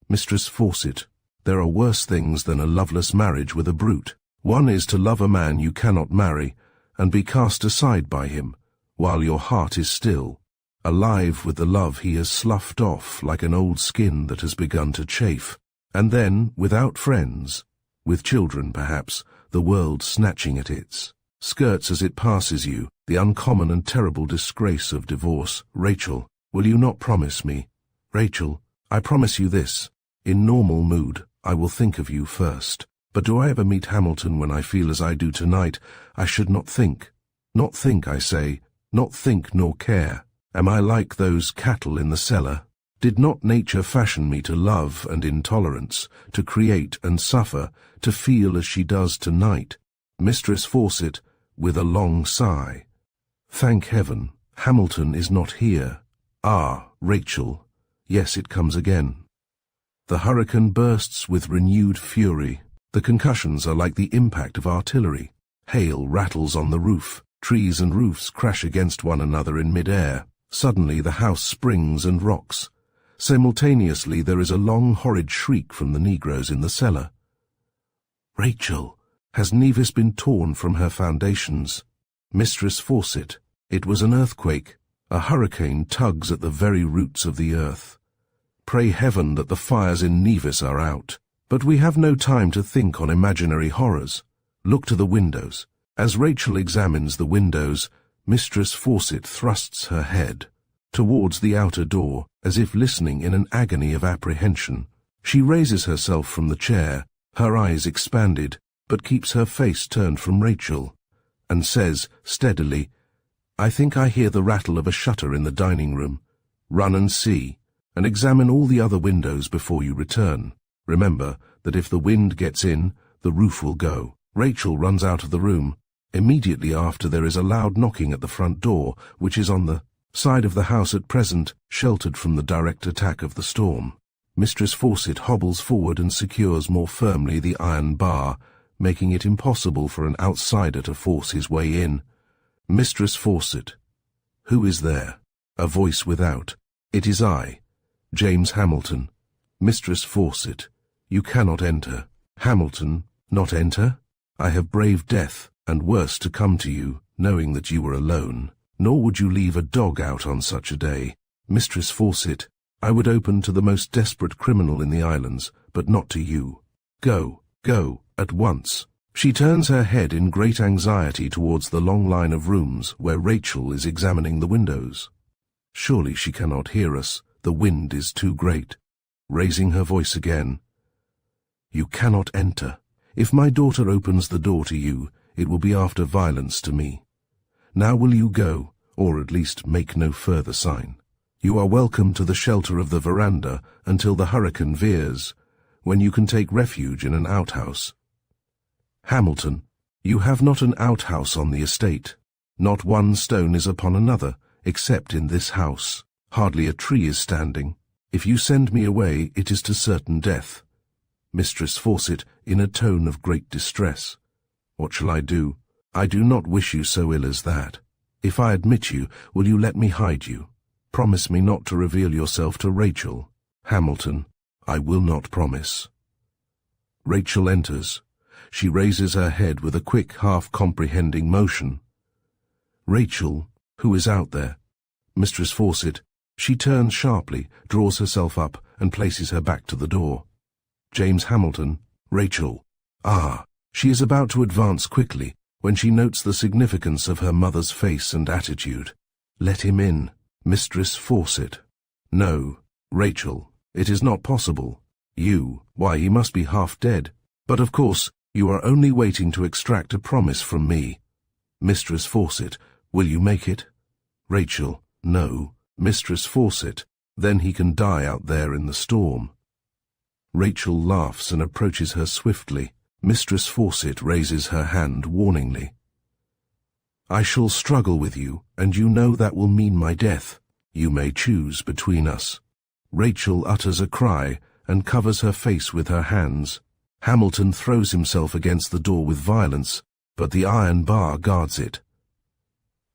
Mistress Fawcett, there are worse things than a loveless marriage with a brute. One is to love a man you cannot marry, and be cast aside by him, while your heart is still, alive with the love he has sloughed off like an old skin that has begun to chafe, and then, without friends, with children perhaps, the world snatching at its skirts as it passes you, the uncommon and terrible disgrace of divorce. Rachel, will you not promise me? Rachel, I promise you this. In normal mood, I will think of you first. But do I ever meet Hamilton when I feel as I do tonight? I should not think. Not think, I say, not think nor care. Am I like those cattle in the cellar? Did not nature fashion me to love and intolerance, to create and suffer, to feel as she does tonight? Mistress Fawcett, with a long sigh. Thank heaven, Hamilton is not here. Ah, Rachel, yes, it comes again. The hurricane bursts with renewed fury. The concussions are like the impact of artillery. Hail rattles on the roof. Trees and roofs crash against one another in mid-air. Suddenly the house springs and rocks. Simultaneously there is a long horrid shriek from the negroes in the cellar. Rachel, has Nevis been torn from her foundations? Mistress Fawcett, it was an earthquake. A hurricane tugs at the very roots of the earth. Pray heaven that the fires in Nevis are out. But we have no time to think on imaginary horrors. Look to the windows. As Rachel examines the windows, Mistress Fawcett thrusts her head towards the outer door, as if listening in an agony of apprehension. She raises herself from the chair, her eyes expanded, but keeps her face turned from Rachel, and says steadily, "I think I hear the rattle of a shutter in the dining room. Run and see, and examine all the other windows before you return. Remember that if the wind gets in, the roof will go." Rachel runs out of the room. Immediately after, there is a loud knocking at the front door, which is on the side of the house at present sheltered from the direct attack of the storm. Mistress Fawcett hobbles forward and secures more firmly the iron bar, making it impossible for an outsider to force his way in. "Mistress Fawcett." "Who is there?" A voice without. "It is I, James Hamilton." "Mistress Fawcett, you cannot enter." "Hamilton, not enter? I have braved death, and worse, to come to you, knowing that you were alone. Nor would you leave a dog out on such a day. Mistress Fawcett, I would open to the most desperate criminal in the islands, but not to you. Go, go, at once." She turns her head in great anxiety towards the long line of rooms where Rachel is examining the windows. Surely she cannot hear us, the wind is too great. Raising her voice again, "You cannot enter. If my daughter opens the door to you, it will be after violence to me. Now will you go, or at least make no further sign? You are welcome to the shelter of the veranda until the hurricane veers, when you can take refuge in an outhouse." "Hamilton, you have not an outhouse on the estate. Not one stone is upon another, except in this house. Hardly a tree is standing. If you send me away, it is to certain death." Mistress Fawcett, in a tone of great distress. "What shall I do? I do not wish you so ill as that. If I admit you, will you let me hide you? Promise me not to reveal yourself to Rachel." "Hamilton, I will not promise." Rachel enters. She raises her head with a quick, half-comprehending motion. "Rachel, who is out there?" "Mistress Fawcett." She turns sharply, draws herself up, and places her back to the door. "James Hamilton." "Rachel." "Ah." She is about to advance quickly, when she notes the significance of her mother's face and attitude. "Let him in." "Mistress Fawcett." "No." "Rachel, it is not possible." "You? Why, he must be half dead. But of course, you are only waiting to extract a promise from me." "Mistress Fawcett, will you make it?" "Rachel, no." "Mistress Fawcett, then he can die out there in the storm." Rachel laughs and approaches her swiftly. Mistress Fawcett raises her hand warningly. "I shall struggle with you, and you know that will mean my death. You may choose between us." Rachel utters a cry and covers her face with her hands. Hamilton throws himself against the door with violence, but the iron bar guards it.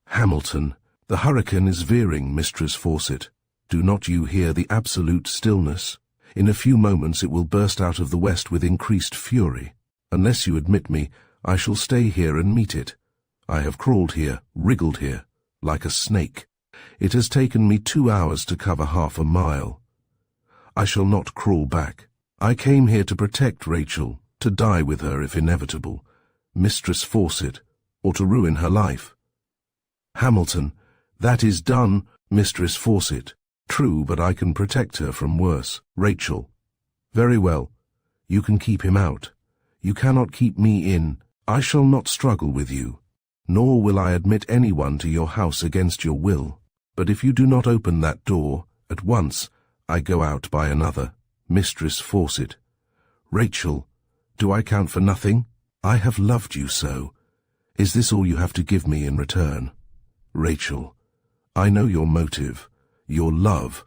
"Hamilton, the hurricane is veering, Mistress Fawcett. Do not you hear the absolute stillness? In a few moments it will burst out of the west with increased fury. Unless you admit me, I shall stay here and meet it. I have crawled here, wriggled here, like a snake. It has taken me 2 hours to cover half a mile. I shall not crawl back. I came here to protect Rachel, to die with her if inevitable, Mistress Fawcett, or to ruin her life." "Hamilton, that is done, Mistress Fawcett." "True, but I can protect her from worse." "Rachel." "Very well. You can keep him out. You cannot keep me in. I shall not struggle with you, nor will I admit anyone to your house against your will. But if you do not open that door, at once, I go out by another. Mistress Fawcett." "Rachel, do I count for nothing? I have loved you so. Is this all you have to give me in return?" "Rachel, I know your motive, your love.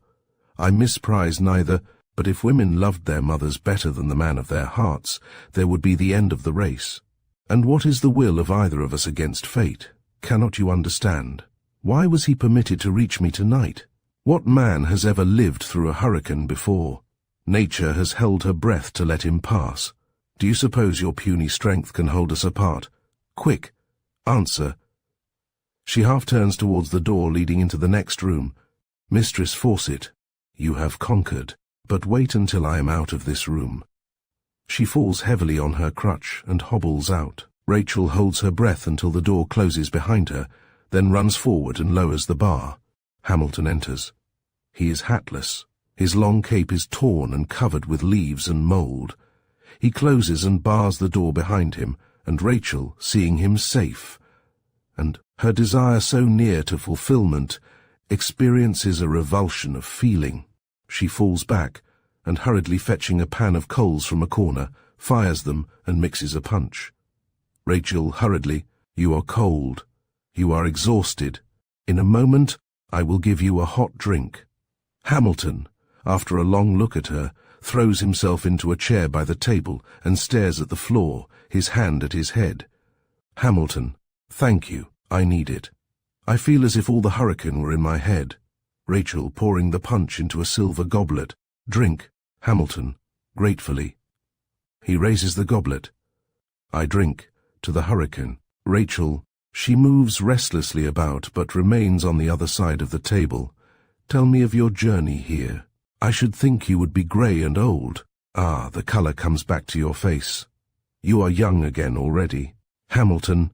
I misprize neither, but if women loved their mothers better than the man of their hearts, there would be the end of the race. And what is the will of either of us against fate? Cannot you understand? Why was he permitted to reach me tonight? What man has ever lived through a hurricane before? Nature has held her breath to let him pass. Do you suppose your puny strength can hold us apart? Quick, answer. She half turns towards the door leading into the next room. Mistress Fawcett, you have conquered, but wait until I am out of this room. She falls heavily on her crutch and hobbles out. Rachel holds her breath until the door closes behind her, then runs forward and lowers the bar. Hamilton enters. He is hatless. His long cape is torn and covered with leaves and mould. He closes and bars the door behind him, and Rachel, seeing him safe, and her desire so near to fulfillment, experiences a revulsion of feeling. She falls back, and hurriedly fetching a pan of coals from a corner, fires them and mixes a punch. Rachel hurriedly, you are cold. You are exhausted. In a moment, I will give you a hot drink. Hamilton, after a long look at her, throws himself into a chair by the table and stares at the floor, his hand at his head. Hamilton, thank you, I need it. I feel as if all the hurricane were in my head. Rachel pouring the punch into a silver goblet. Drink. Hamilton, gratefully. He raises the goblet. I drink, to the hurricane. Rachel, she moves restlessly about but remains on the other side of the table. Tell me of your journey here. I should think you would be grey and old. Ah, the colour comes back to your face. You are young again already. Hamilton.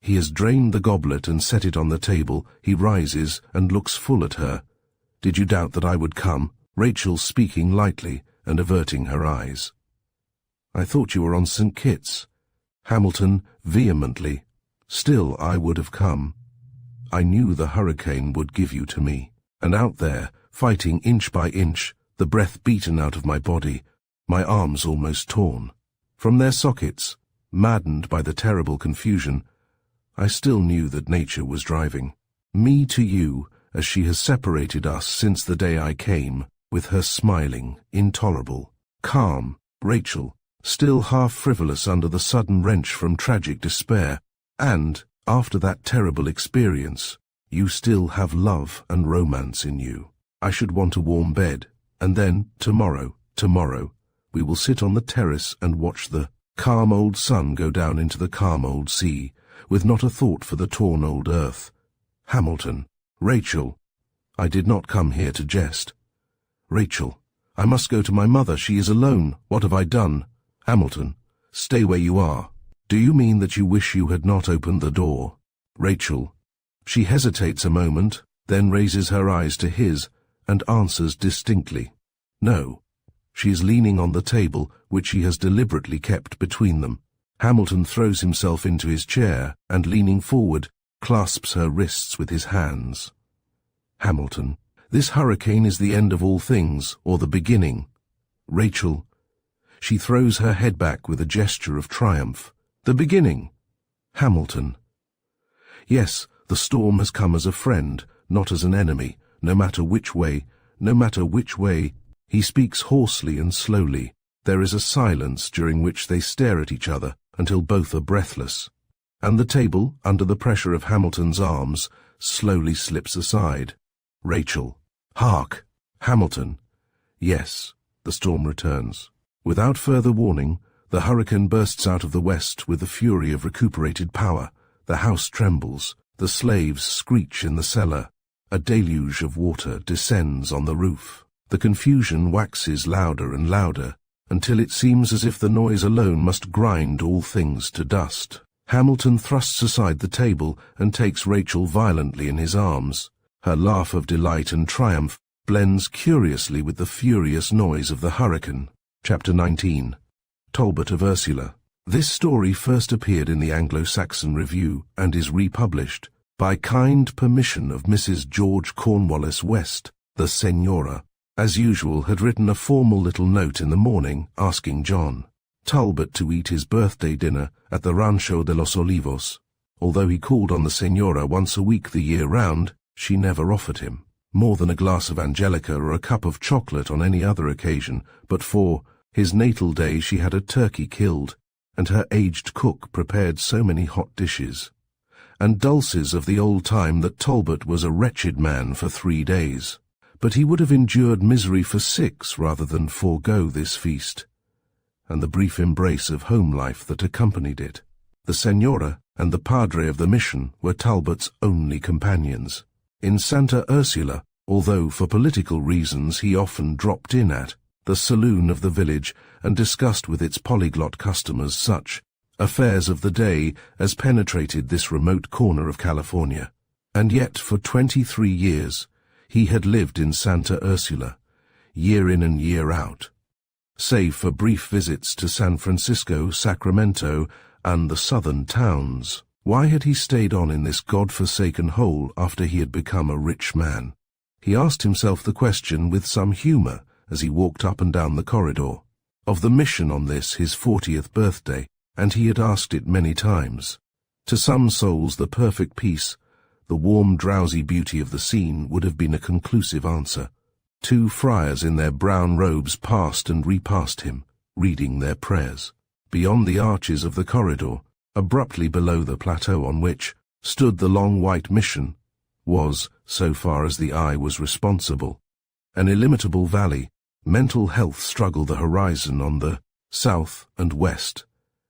He has drained the goblet and set it on the table. He rises and looks full at her. Did you doubt that I would come? Rachel speaking lightly and averting her eyes. I thought you were on St. Kitts. Hamilton vehemently. Still I would have come. I knew the hurricane would give you to me. And out there, fighting inch by inch, the breath beaten out of my body, my arms almost torn. From their sockets, maddened by the terrible confusion, I still knew that nature was driving me to you as she has separated us since the day I came, with her smiling, intolerable, calm, Rachel, still half frivolous under the sudden wrench from tragic despair, and, after that terrible experience, you still have love and romance in you. I should want a warm bed, and then, tomorrow, we will sit on the terrace and watch the calm old sun go down into the calm old sea, with not a thought for the torn old earth. Hamilton, Rachel, I did not come here to jest. Rachel, I must go to my mother. She is alone. What have I done? Hamilton, stay where you are. Do you mean that you wish you had not opened the door? Rachel, she hesitates a moment, then raises her eyes to his, and answers distinctly. No. She is leaning on the table, which he has deliberately kept between them. Hamilton throws himself into his chair, and leaning forward, clasps her wrists with his hands. Hamilton, this hurricane is the end of all things, or the beginning. Rachel, she throws her head back with a gesture of triumph. The beginning. Hamilton, yes, the storm has come as a friend, not as an enemy, no matter which way. He speaks hoarsely and slowly. There is a silence during which they stare at each other until both are breathless. And the table, under the pressure of Hamilton's arms, slowly slips aside. Rachel, hark! Hamilton, yes, the storm returns. Without further warning, the hurricane bursts out of the west with the fury of recuperated power. The house trembles. The slaves screech in the cellar. A deluge of water descends on the roof. The confusion waxes louder and louder, until it seems as if the noise alone must grind all things to dust. Hamilton thrusts aside the table and takes Rachel violently in his arms. Her laugh of delight and triumph blends curiously with the furious noise of the hurricane. Chapter 19. Talbot of Ursula. This story first appeared in the Anglo-Saxon Review and is republished by kind permission of Mrs. George Cornwallis West, the Senora. As usual, had written a formal little note in the morning asking John Talbot to eat his birthday dinner at the Rancho de los Olivos. Although he called on the Senora once a week the year round, she never offered him more than a glass of Angelica or a cup of chocolate on any other occasion, but for his natal day she had a turkey killed, and her aged cook prepared so many hot dishes, and dulces of the old time that Talbot was a wretched man for 3 days. But he would have endured misery for 6 rather than forego this feast, and the brief embrace of home life that accompanied it. The Senora and the Padre of the mission were Talbot's only companions. In Santa Ursula, although for political reasons he often dropped in at the saloon of the village and discussed with its polyglot customers such affairs of the day as penetrated this remote corner of California. And yet for 23 years he had lived in Santa Ursula, year in and year out. Save for brief visits to San Francisco, Sacramento, and the southern towns. Why had he stayed on in this God-forsaken hole after he had become a rich man? He asked himself the question with some humor as he walked up and down the corridor. Of the mission on this, his 40th birthday, and he had asked it many times. To some souls the perfect peace, the warm drowsy beauty of the scene would have been a conclusive answer. 2 friars in their brown robes passed and repassed him, reading their prayers. Beyond the arches of the corridor, abruptly below the plateau on which stood the long white mission, was, so far as the eye was responsible, an illimitable valley. Mental health struggled the horizon on the south and west,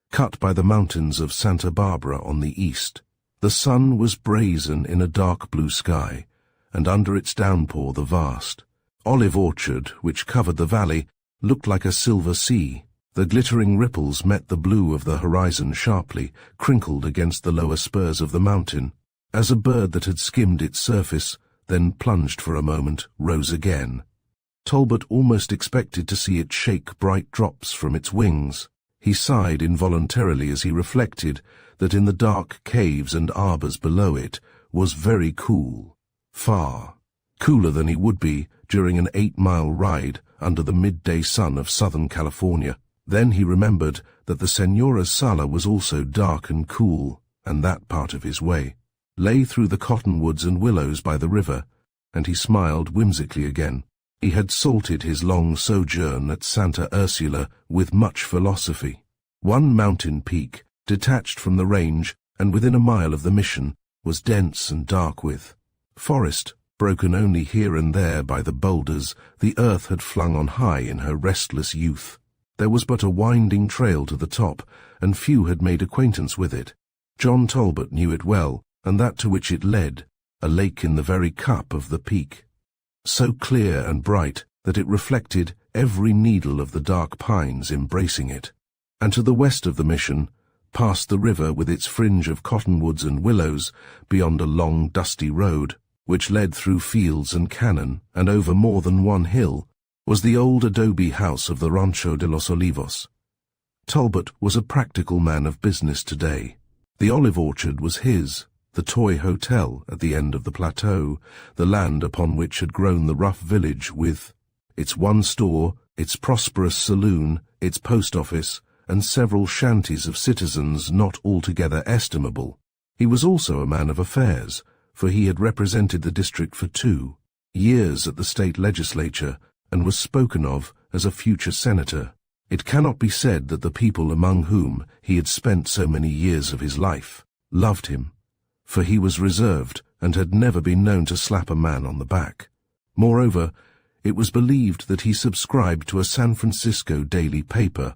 cut by the mountains of Santa Barbara on the east. The sun was brazen in a dark blue sky, and under its downpour the vast olive orchard which covered the valley looked like a silver sea. The glittering ripples met the blue of the horizon sharply, crinkled against the lower spurs of the mountain, as a bird that had skimmed its surface, then plunged for a moment, rose again. Talbot almost expected to see it shake bright drops from its wings. He sighed involuntarily as he reflected that in the dark caves and arbors below it was very cool, far cooler than he would be during an 8-mile ride under the midday sun of Southern California. Then he remembered that the Senora's sala was also dark and cool, and that part of his way lay through the cottonwoods and willows by the river, and he smiled whimsically again. He had salted his long sojourn at Santa Ursula with much philosophy. One mountain peak, detached from the range and within a mile of the mission, was dense and dark with forest, broken only here and there by the boulders the earth had flung on high in her restless youth. There was but a winding trail to the top, and few had made acquaintance with it. John Talbot knew it well, and that to which it led, a lake in the very cup of the peak, so clear and bright that it reflected every needle of the dark pines embracing it. And to the west of the mission, past the river with its fringe of cottonwoods and willows, beyond a long dusty road, which led through fields and cannon and over more than one hill, was the old adobe house of the Rancho de los Olivos. Talbot was a practical man of business today. The olive orchard was his, the toy hotel at the end of the plateau, the land upon which had grown the rough village with its one store, its prosperous saloon, its post office, and several shanties of citizens not altogether estimable. He was also a man of affairs, for he had represented the district for 2 years at the state legislature and was spoken of as a future senator. It cannot be said that the people among whom he had spent so many years of his life loved him, for he was reserved and had never been known to slap a man on the back. Moreover, it was believed that he subscribed to a San Francisco daily paper,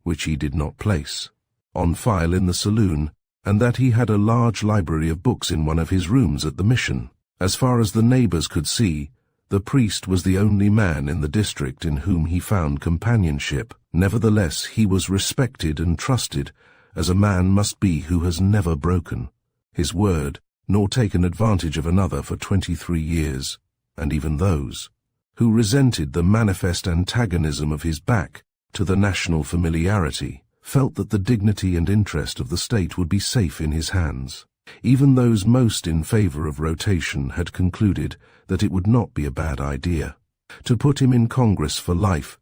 which he did not place on file in the saloon, and that he had a large library of books in one of his rooms at the mission. As far as the neighbors could see, the priest was the only man in the district in whom he found companionship. Nevertheless, he was respected and trusted, as a man must be who has never broken his word, nor taken advantage of another for 23 years, and even those who resented the manifest antagonism of his back to the national familiarity felt that the dignity and interest of the state would be safe in his hands. Even those most in favor of rotation had concluded that it would not be a bad idea to put him in Congress for life,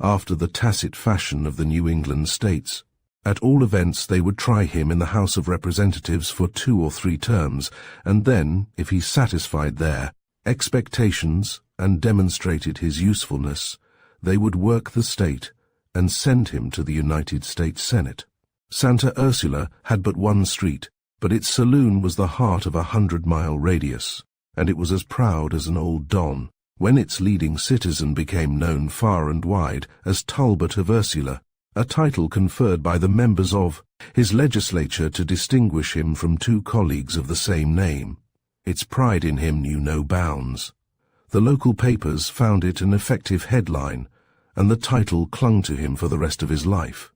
after the tacit fashion of the New England states. At all events, they would try him in the House of Representatives for 2 or 3 terms, and then, if he satisfied their expectations and demonstrated his usefulness, they would work the state and send him to the United States Senate. Santa Ursula had but one street, but its saloon was the heart of a 100-mile radius, and it was as proud as an old Don when its leading citizen became known far and wide as Talbot of Ursula, a title conferred by the members of his legislature to distinguish him from two colleagues of the same name. Its pride in him knew no bounds. The local papers found it an effective headline, and the title clung to him for the rest of his life.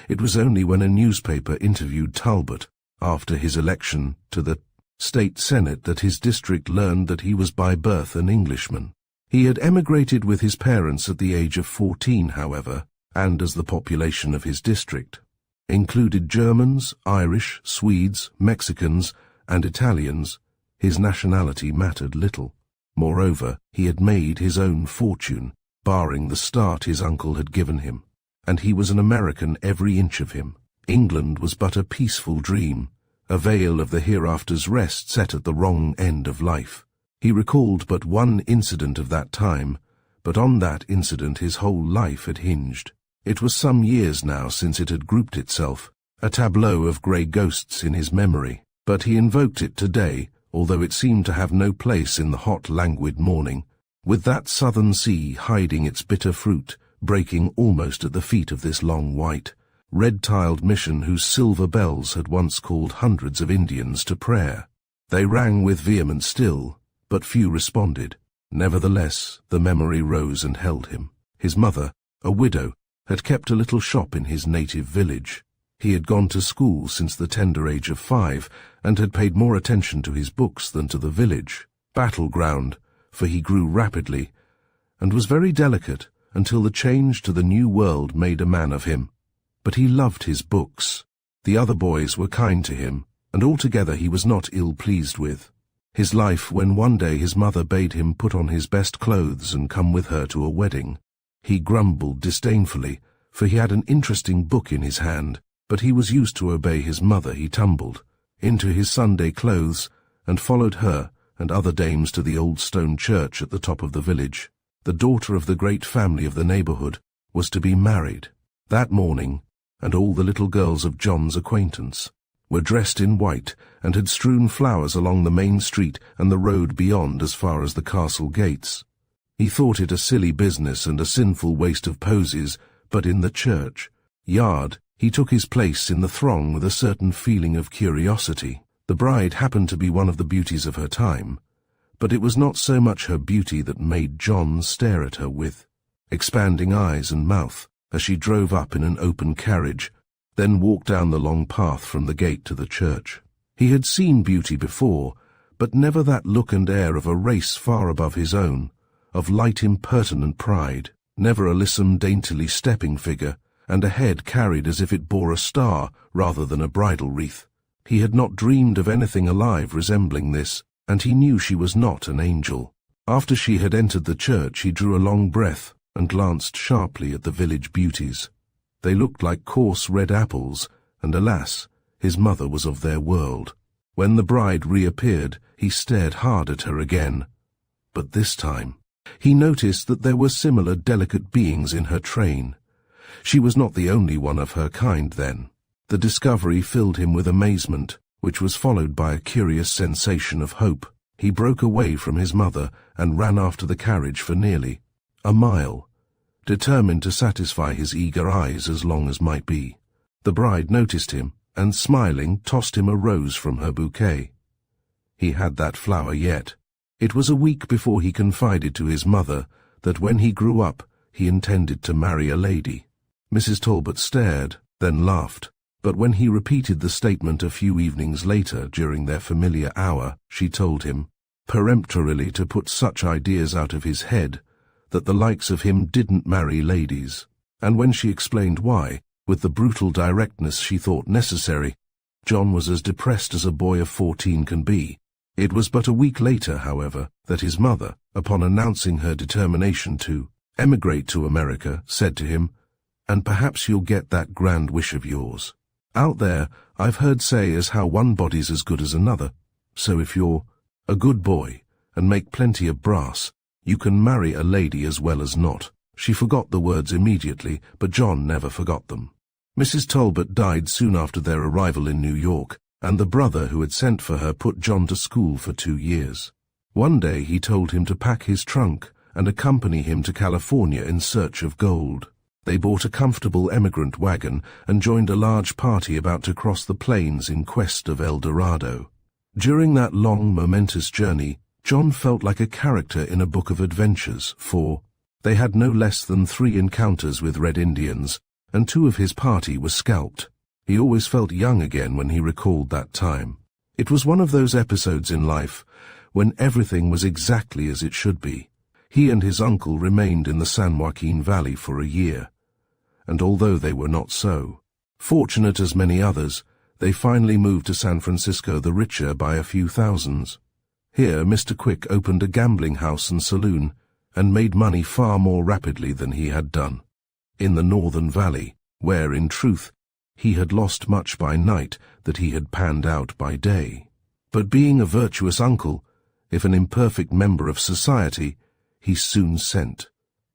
It was only when a newspaper interviewed Talbot after his election to the state senate that his district learned that he was by birth an Englishman. He had emigrated with his parents at the age of 14, however, and as the population of his district included Germans, Irish, Swedes, Mexicans, and Italians, his nationality mattered little. Moreover, he had made his own fortune, barring the start his uncle had given him, and he was an American every inch of him. England was but a peaceful dream, a veil of the hereafter's rest set at the wrong end of life. He recalled but one incident of that time, but on that incident his whole life had hinged. It was some years now since it had grouped itself, a tableau of grey ghosts in his memory, but he invoked it today, although it seemed to have no place in the hot, languid morning, with that southern sea hiding its bitter fruit, breaking almost at the feet of this long white, red-tiled mission whose silver bells had once called hundreds of Indians to prayer. They rang with vehemence still, but few responded. Nevertheless, the memory rose and held him. His mother, a widow, had kept a little shop in his native village. He had gone to school since the tender age of 5, and had paid more attention to his books than to the village battleground, for he grew rapidly, and was very delicate until the change to the new world made a man of him. But he loved his books. The other boys were kind to him, and altogether he was not ill-pleased with his life when one day his mother bade him put on his best clothes and come with her to a wedding. He grumbled disdainfully, for he had an interesting book in his hand, but he was used to obey his mother. He tumbled into his Sunday clothes and followed her and other dames to the old stone church at the top of the village. The daughter of the great family of the neighborhood was to be married that morning, and all the little girls of John's acquaintance were dressed in white and had strewn flowers along the main street and the road beyond as far as the castle gates. He thought it a silly business and a sinful waste of posies, but in the church yard he took his place in the throng with a certain feeling of curiosity. The bride happened to be one of the beauties of her time, but it was not so much her beauty that made John stare at her with expanding eyes and mouth as she drove up in an open carriage, then walked down the long path from the gate to the church. He had seen beauty before, but never that look and air of a race far above his own, of light impertinent pride, never a lissom daintily stepping figure, and a head carried as if it bore a star rather than a bridal wreath. He had not dreamed of anything alive resembling this, and he knew she was not an angel. After she had entered the church he drew a long breath and glanced sharply at the village beauties. They looked like coarse red apples, and alas, his mother was of their world. When the bride reappeared, he stared hard at her again. But this time he noticed that there were similar delicate beings in her train. She was not the only one of her kind then. The discovery filled him with amazement, which was followed by a curious sensation of hope. He broke away from his mother and ran after the carriage for nearly a mile, determined to satisfy his eager eyes as long as might be. The bride noticed him, and smiling tossed him a rose from her bouquet. He had that flower yet. It was a week before he confided to his mother that when he grew up he intended to marry a lady. Mrs. Talbot stared, then laughed, but when he repeated the statement a few evenings later during their familiar hour, she told him, peremptorily to put such ideas out of his head, that the likes of him didn't marry ladies. And when she explained why, with the brutal directness she thought necessary, John was as depressed as a boy of 14 can be. It was but a week later, however, that his mother, upon announcing her determination to emigrate to America, said to him, "And perhaps you'll get that grand wish of yours. Out there, I've heard say as how one body's as good as another, so if you're a good boy and make plenty of brass, you can marry a lady as well as not." She forgot the words immediately, but John never forgot them. Mrs. Talbot died soon after their arrival in New York, and the brother who had sent for her put John to school for 2 years. One day he told him to pack his trunk and accompany him to California in search of gold. They bought a comfortable emigrant wagon and joined a large party about to cross the plains in quest of El Dorado. During that long, momentous journey, John felt like a character in a book of adventures, for they had no less than 3 encounters with Red Indians, and 2 of his party were scalped. He always felt young again when he recalled that time. It was one of those episodes in life when everything was exactly as it should be. He and his uncle remained in the San Joaquin Valley for a year, and although they were not so fortunate as many others, they finally moved to San Francisco the richer by a few thousands. Here Mr. Quick opened a gambling house and saloon, and made money far more rapidly than he had done in the Northern Valley, where, in truth, he had lost much by night that he had panned out by day. But being a virtuous uncle, if an imperfect member of society, he soon sent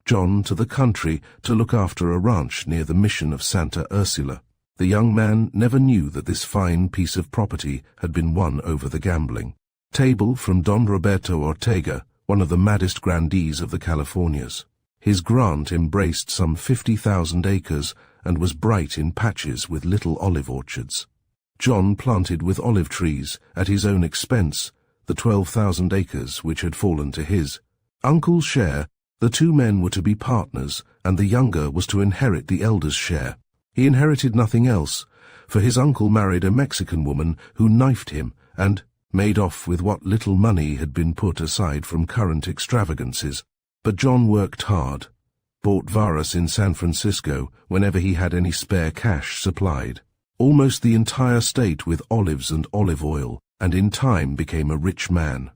John to the country to look after a ranch near the mission of Santa Ursula. The young man never knew that this fine piece of property had been won over the gambling table from Don Roberto Ortega, one of the maddest grandees of the Californias. His grant embraced some 50,000 acres and was bright in patches with little olive orchards. John planted with olive trees, at his own expense, the 12,000 acres which had fallen to his uncle's share. The 2 men were to be partners, and the younger was to inherit the elder's share. He inherited nothing else, for his uncle married a Mexican woman who knifed him and made off with what little money had been put aside from current extravagances. But John worked hard, bought varas in San Francisco whenever he had any spare cash supplied, almost the entire state with olives and olive oil, and in time became a rich man.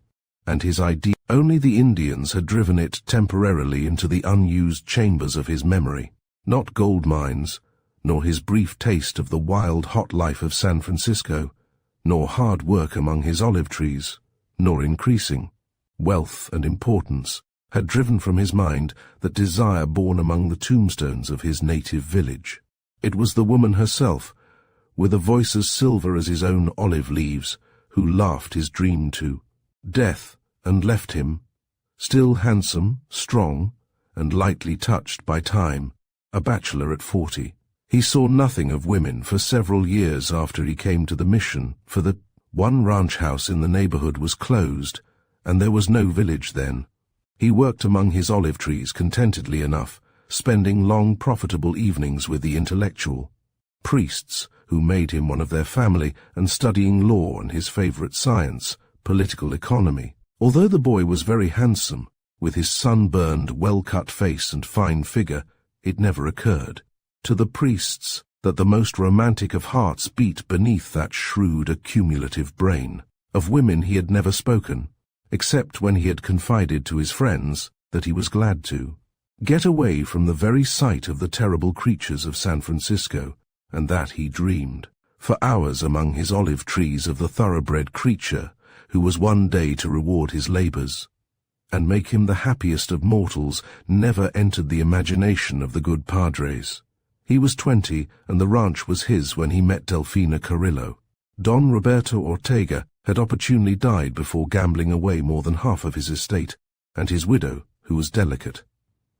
And his idea, only the Indians had driven it temporarily into the unused chambers of his memory, not gold mines, nor his brief taste of the wild, hot life of San Francisco, nor hard work among his olive trees, nor increasing wealth and importance, had driven from his mind that desire born among the tombstones of his native village. It was the woman herself, with a voice as silver as his own olive leaves, who laughed his dream to death and left him, still handsome, strong, and lightly touched by time, a bachelor at 40. He saw nothing of women for several years after he came to the mission, for the one ranch house in the neighborhood was closed, and there was no village then. He worked among his olive trees contentedly enough, spending long profitable evenings with the intellectual priests who made him one of their family, and studying law and his favorite science, political economy. Although the boy was very handsome, with his sunburned, well-cut face and fine figure, it never occurred to the priests that the most romantic of hearts beat beneath that shrewd, accumulative brain. Of women he had never spoken, except when he had confided to his friends that he was glad to get away from the very sight of the terrible creatures of San Francisco, and that he dreamed for hours among his olive trees of the thoroughbred creature who was one day to reward his labors and make him the happiest of mortals, never entered the imagination of the good padres. He was 20, and the ranch was his when he met Delfina Carrillo. Don Roberto Ortega had opportunely died before gambling away more than half of his estate, and his widow, who was delicate,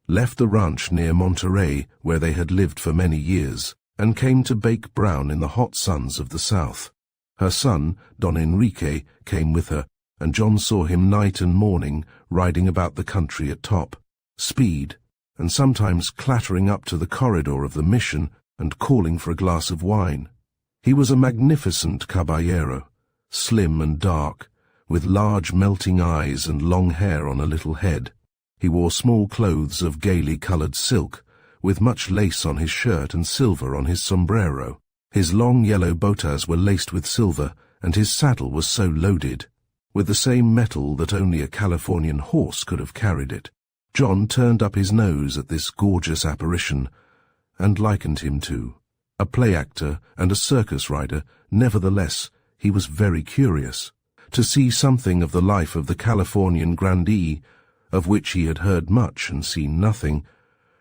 left the ranch near Monterey, where they had lived for many years, and came to bake brown in the hot suns of the south. Her son, Don Enrique, came with her, and John saw him night and morning riding about the country at top speed, and sometimes clattering up to the corridor of the mission and calling for a glass of wine. He was a magnificent caballero, slim and dark, with large melting eyes and long hair on a little head. He wore small clothes of gaily colored silk, with much lace on his shirt and silver on his sombrero. His long yellow botas were laced with silver, and his saddle was so loaded with the same metal that only a Californian horse could have carried it. John turned up his nose at this gorgeous apparition, and likened him to a play actor and a circus rider. Nevertheless, he was very curious to see something of the life of the Californian grandee, of which he had heard much and seen nothing,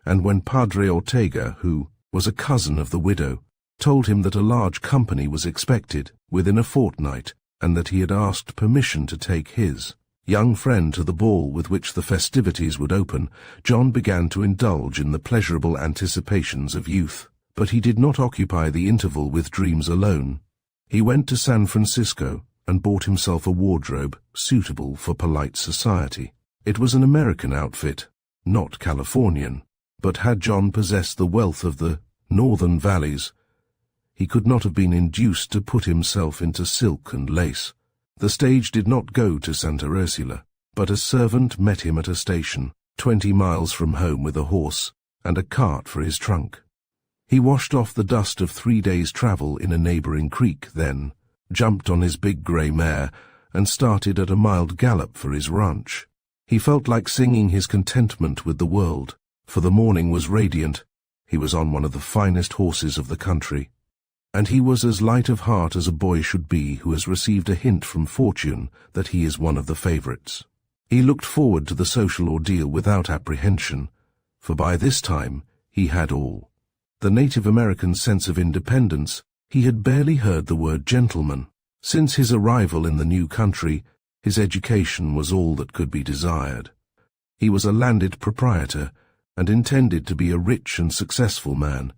and when Padre Ortega, who was a cousin of the widow, told him that a large company was expected within a fortnight, and that he had asked permission to take his Young friend to the ball with which the festivities would open, John began to indulge in the pleasurable anticipations of youth. But he did not occupy the interval with dreams alone. He went to San Francisco and bought himself a wardrobe suitable for polite society. It was an American outfit, not Californian, but had John possessed the wealth of the northern valleys, he could not have been induced to put himself into silk and lace. The stage did not go to Santa Ursula, but a servant met him at a station, 20 miles from home, with a horse and a cart for his trunk. He washed off the dust of 3 days' travel in a neighboring creek, then jumped on his big grey mare and started at a mild gallop for his ranch. He felt like singing his contentment with the world, for the morning was radiant. He was on one of the finest horses of the country, and he was as light of heart as a boy should be who has received a hint from fortune that he is one of the favourites. He looked forward to the social ordeal without apprehension, for by this time he had all. The Native American sense of independence. He had barely heard the word gentleman. Since his arrival in the new country, his education was all that could be desired. He was a landed proprietor, and intended to be a rich and successful man.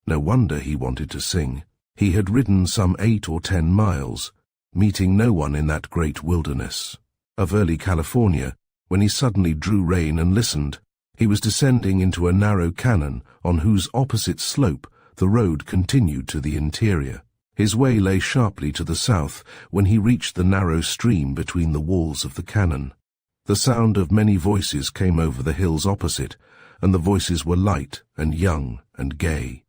No wonder he wanted to sing. He had ridden some 8 or 10 miles, meeting no one in that great wilderness of early California, when he suddenly drew rein and listened. He was descending into a narrow canon on whose opposite slope the road continued to the interior. His way lay sharply to the south when he reached the narrow stream between the walls of the canon. The sound of many voices came over the hills opposite, and the voices were light and young and gay.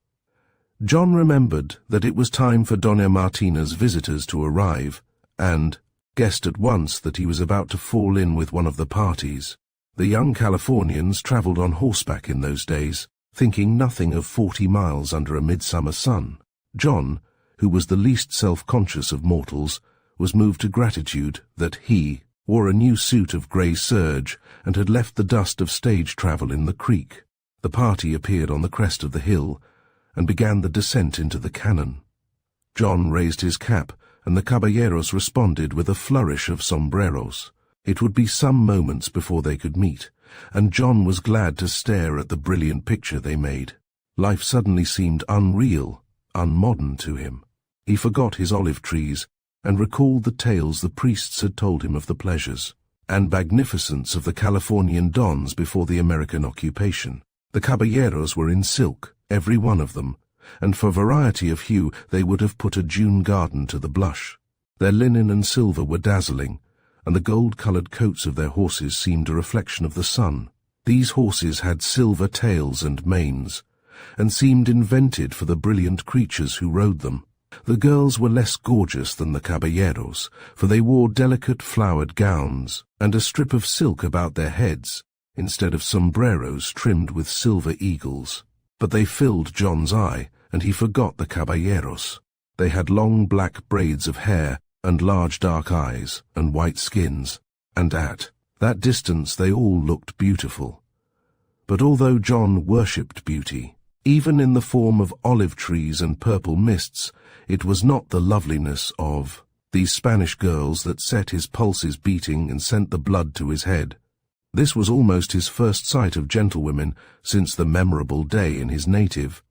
John remembered that it was time for Doña Martina's visitors to arrive, and guessed at once that he was about to fall in with one of the parties. The young Californians travelled on horseback in those days, thinking nothing of 40 miles under a midsummer sun. John, who was the least self-conscious of mortals, was moved to gratitude that he wore a new suit of grey serge and had left the dust of stage travel in the creek. The party appeared on the crest of the hill and began the descent into the canon. John raised his cap, and the caballeros responded with a flourish of sombreros. It would be some moments before they could meet, and John was glad to stare at the brilliant picture they made. Life suddenly seemed unreal, unmodern to him. He forgot his olive trees and recalled the tales the priests had told him of the pleasures and magnificence of the Californian dons before the American occupation. The caballeros were in silk, every one of them, and for variety of hue they would have put a June garden to the blush. Their linen and silver were dazzling, and the gold-coloured coats of their horses seemed a reflection of the sun. These horses had silver tails and manes, and seemed invented for the brilliant creatures who rode them. The girls were less gorgeous than the caballeros, for they wore delicate flowered gowns and a strip of silk about their heads, instead of sombreros trimmed with silver eagles. But they filled John's eye, and he forgot the caballeros. They had long black braids of hair, and large dark eyes, and white skins, and at that distance they all looked beautiful. But although John worshipped beauty, even in the form of olive trees and purple mists, it was not the loveliness of these Spanish girls that set his pulses beating and sent the blood to his head. This was almost his first sight of gentlewomen since the memorable day in his native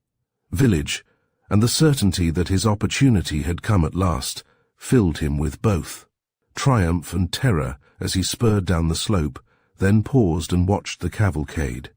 village, and the certainty that his opportunity had come at last filled him with both triumph and terror as he spurred down the slope, then paused and watched the cavalcade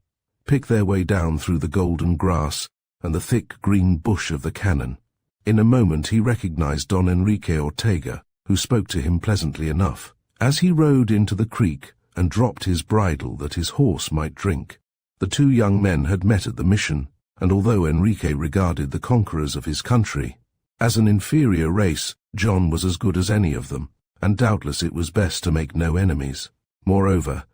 pick their way down through the golden grass and the thick green bush of the canon. In a moment he recognized Don Enrique Ortega, who spoke to him pleasantly enough. As he rode into the creek and dropped his bridle that his horse might drink, the two young men had met at the mission, and although Enrique regarded the conquerors of his country as an inferior race, John was as good as any of them, and doubtless it was best to make no enemies. Moreover,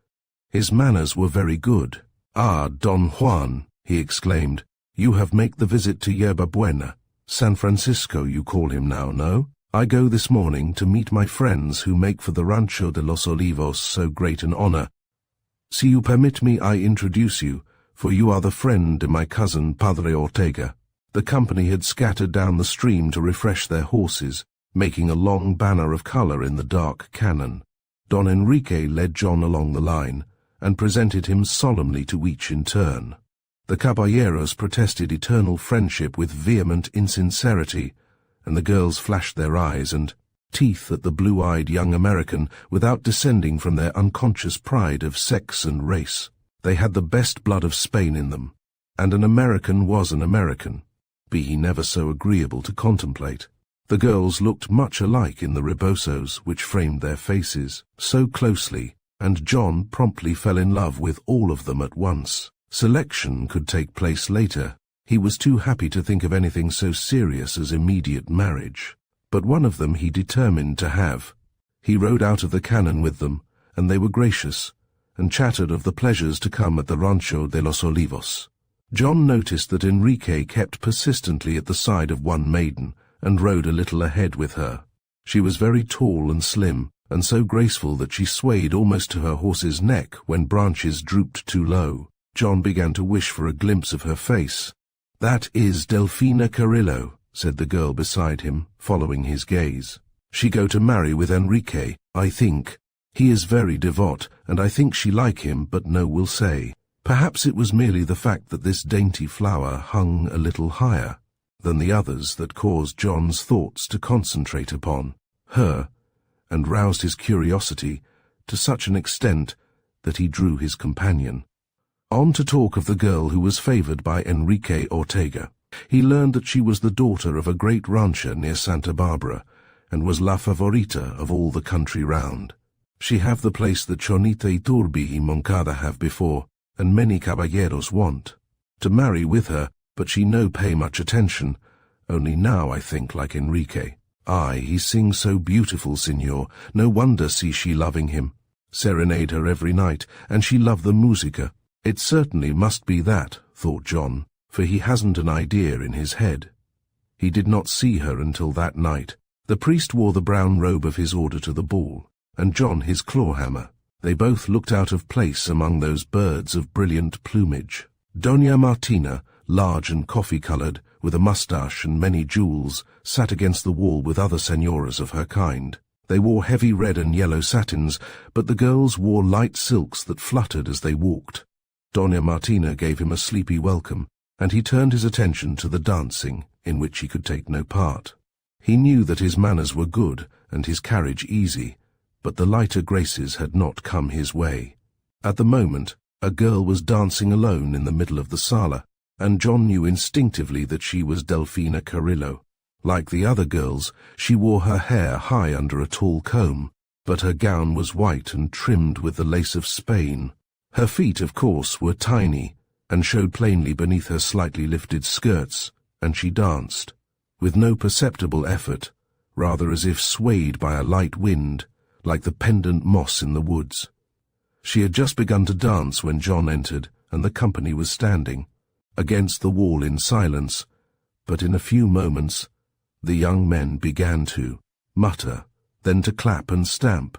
his manners were very good. "Ah, Don Juan," he exclaimed, "you have made the visit to Yerba Buena. San Francisco you call him now, no? I go this morning to meet my friends who make for the Rancho de los Olivos so great an honor. Si you permit me I introduce you, for you are the friend of my cousin Padre Ortega." The company had scattered down the stream to refresh their horses, making a long banner of color in the dark canon. Don Enrique led John along the line and presented him solemnly to each in turn. The caballeros protested eternal friendship with vehement insincerity, and the girls flashed their eyes and teeth at the blue-eyed young American without descending from their unconscious pride of sex and race. They had the best blood of Spain in them, and an American was an American, be he never so agreeable to contemplate. The girls looked much alike in the rebosos which framed their faces so closely, and John promptly fell in love with all of them at once. Selection could take place later. He was too happy to think of anything so serious as immediate marriage. But one of them he determined to have. He rode out of the cannon with them, and they were gracious, and chattered of the pleasures to come at the Rancho de los Olivos. John noticed that Enrique kept persistently at the side of one maiden, and rode a little ahead with her. She was very tall and slim, and so graceful that she swayed almost to her horse's neck when branches drooped too low. John began to wish for a glimpse of her face. "That is Delfina Carrillo," said the girl beside him, following his gaze. "She go to marry with Enrique, I think. He is very devout, and I think she like him, but no will say." Perhaps it was merely the fact that this dainty flower hung a little higher than the others that caused John's thoughts to concentrate upon her, and roused his curiosity to such an extent that he drew his companion on to talk of the girl who was favored by Enrique Ortega. He learned that she was the daughter of a great rancher near Santa Barbara, and was la favorita of all the country round. She have the place that Chonita Iturbi y Moncada have before, and many caballeros want. To marry with her, but she no pay much attention, only now I think like Enrique. Aye, he sings so beautiful, signor, no wonder see she loving him. Serenade her every night, and she love the musica. It certainly must be that, thought John, for he hasn't an idea in his head. He did not see her until that night. The priest wore the brown robe of his order to the ball, and John his claw-hammer. They both looked out of place among those birds of brilliant plumage. Doña Martina, large and coffee-coloured, with a moustache and many jewels, sat against the wall with other senoras of her kind. They wore heavy red and yellow satins, but the girls wore light silks that fluttered as they walked. Doña Martina gave him a sleepy welcome, and he turned his attention to the dancing, in which he could take no part. He knew that his manners were good and his carriage easy, but the lighter graces had not come his way. At the moment, a girl was dancing alone in the middle of the sala, and John knew instinctively that she was Delfina Carrillo. Like the other girls, she wore her hair high under a tall comb, but her gown was white and trimmed with the lace of Spain. Her feet, of course, were tiny, and showed plainly beneath her slightly lifted skirts, and she danced, with no perceptible effort, rather as if swayed by a light wind, like the pendant moss in the woods. She had just begun to dance when John entered, and the company was standing against the wall in silence, but in a few moments the young men began to mutter, then to clap and stamp,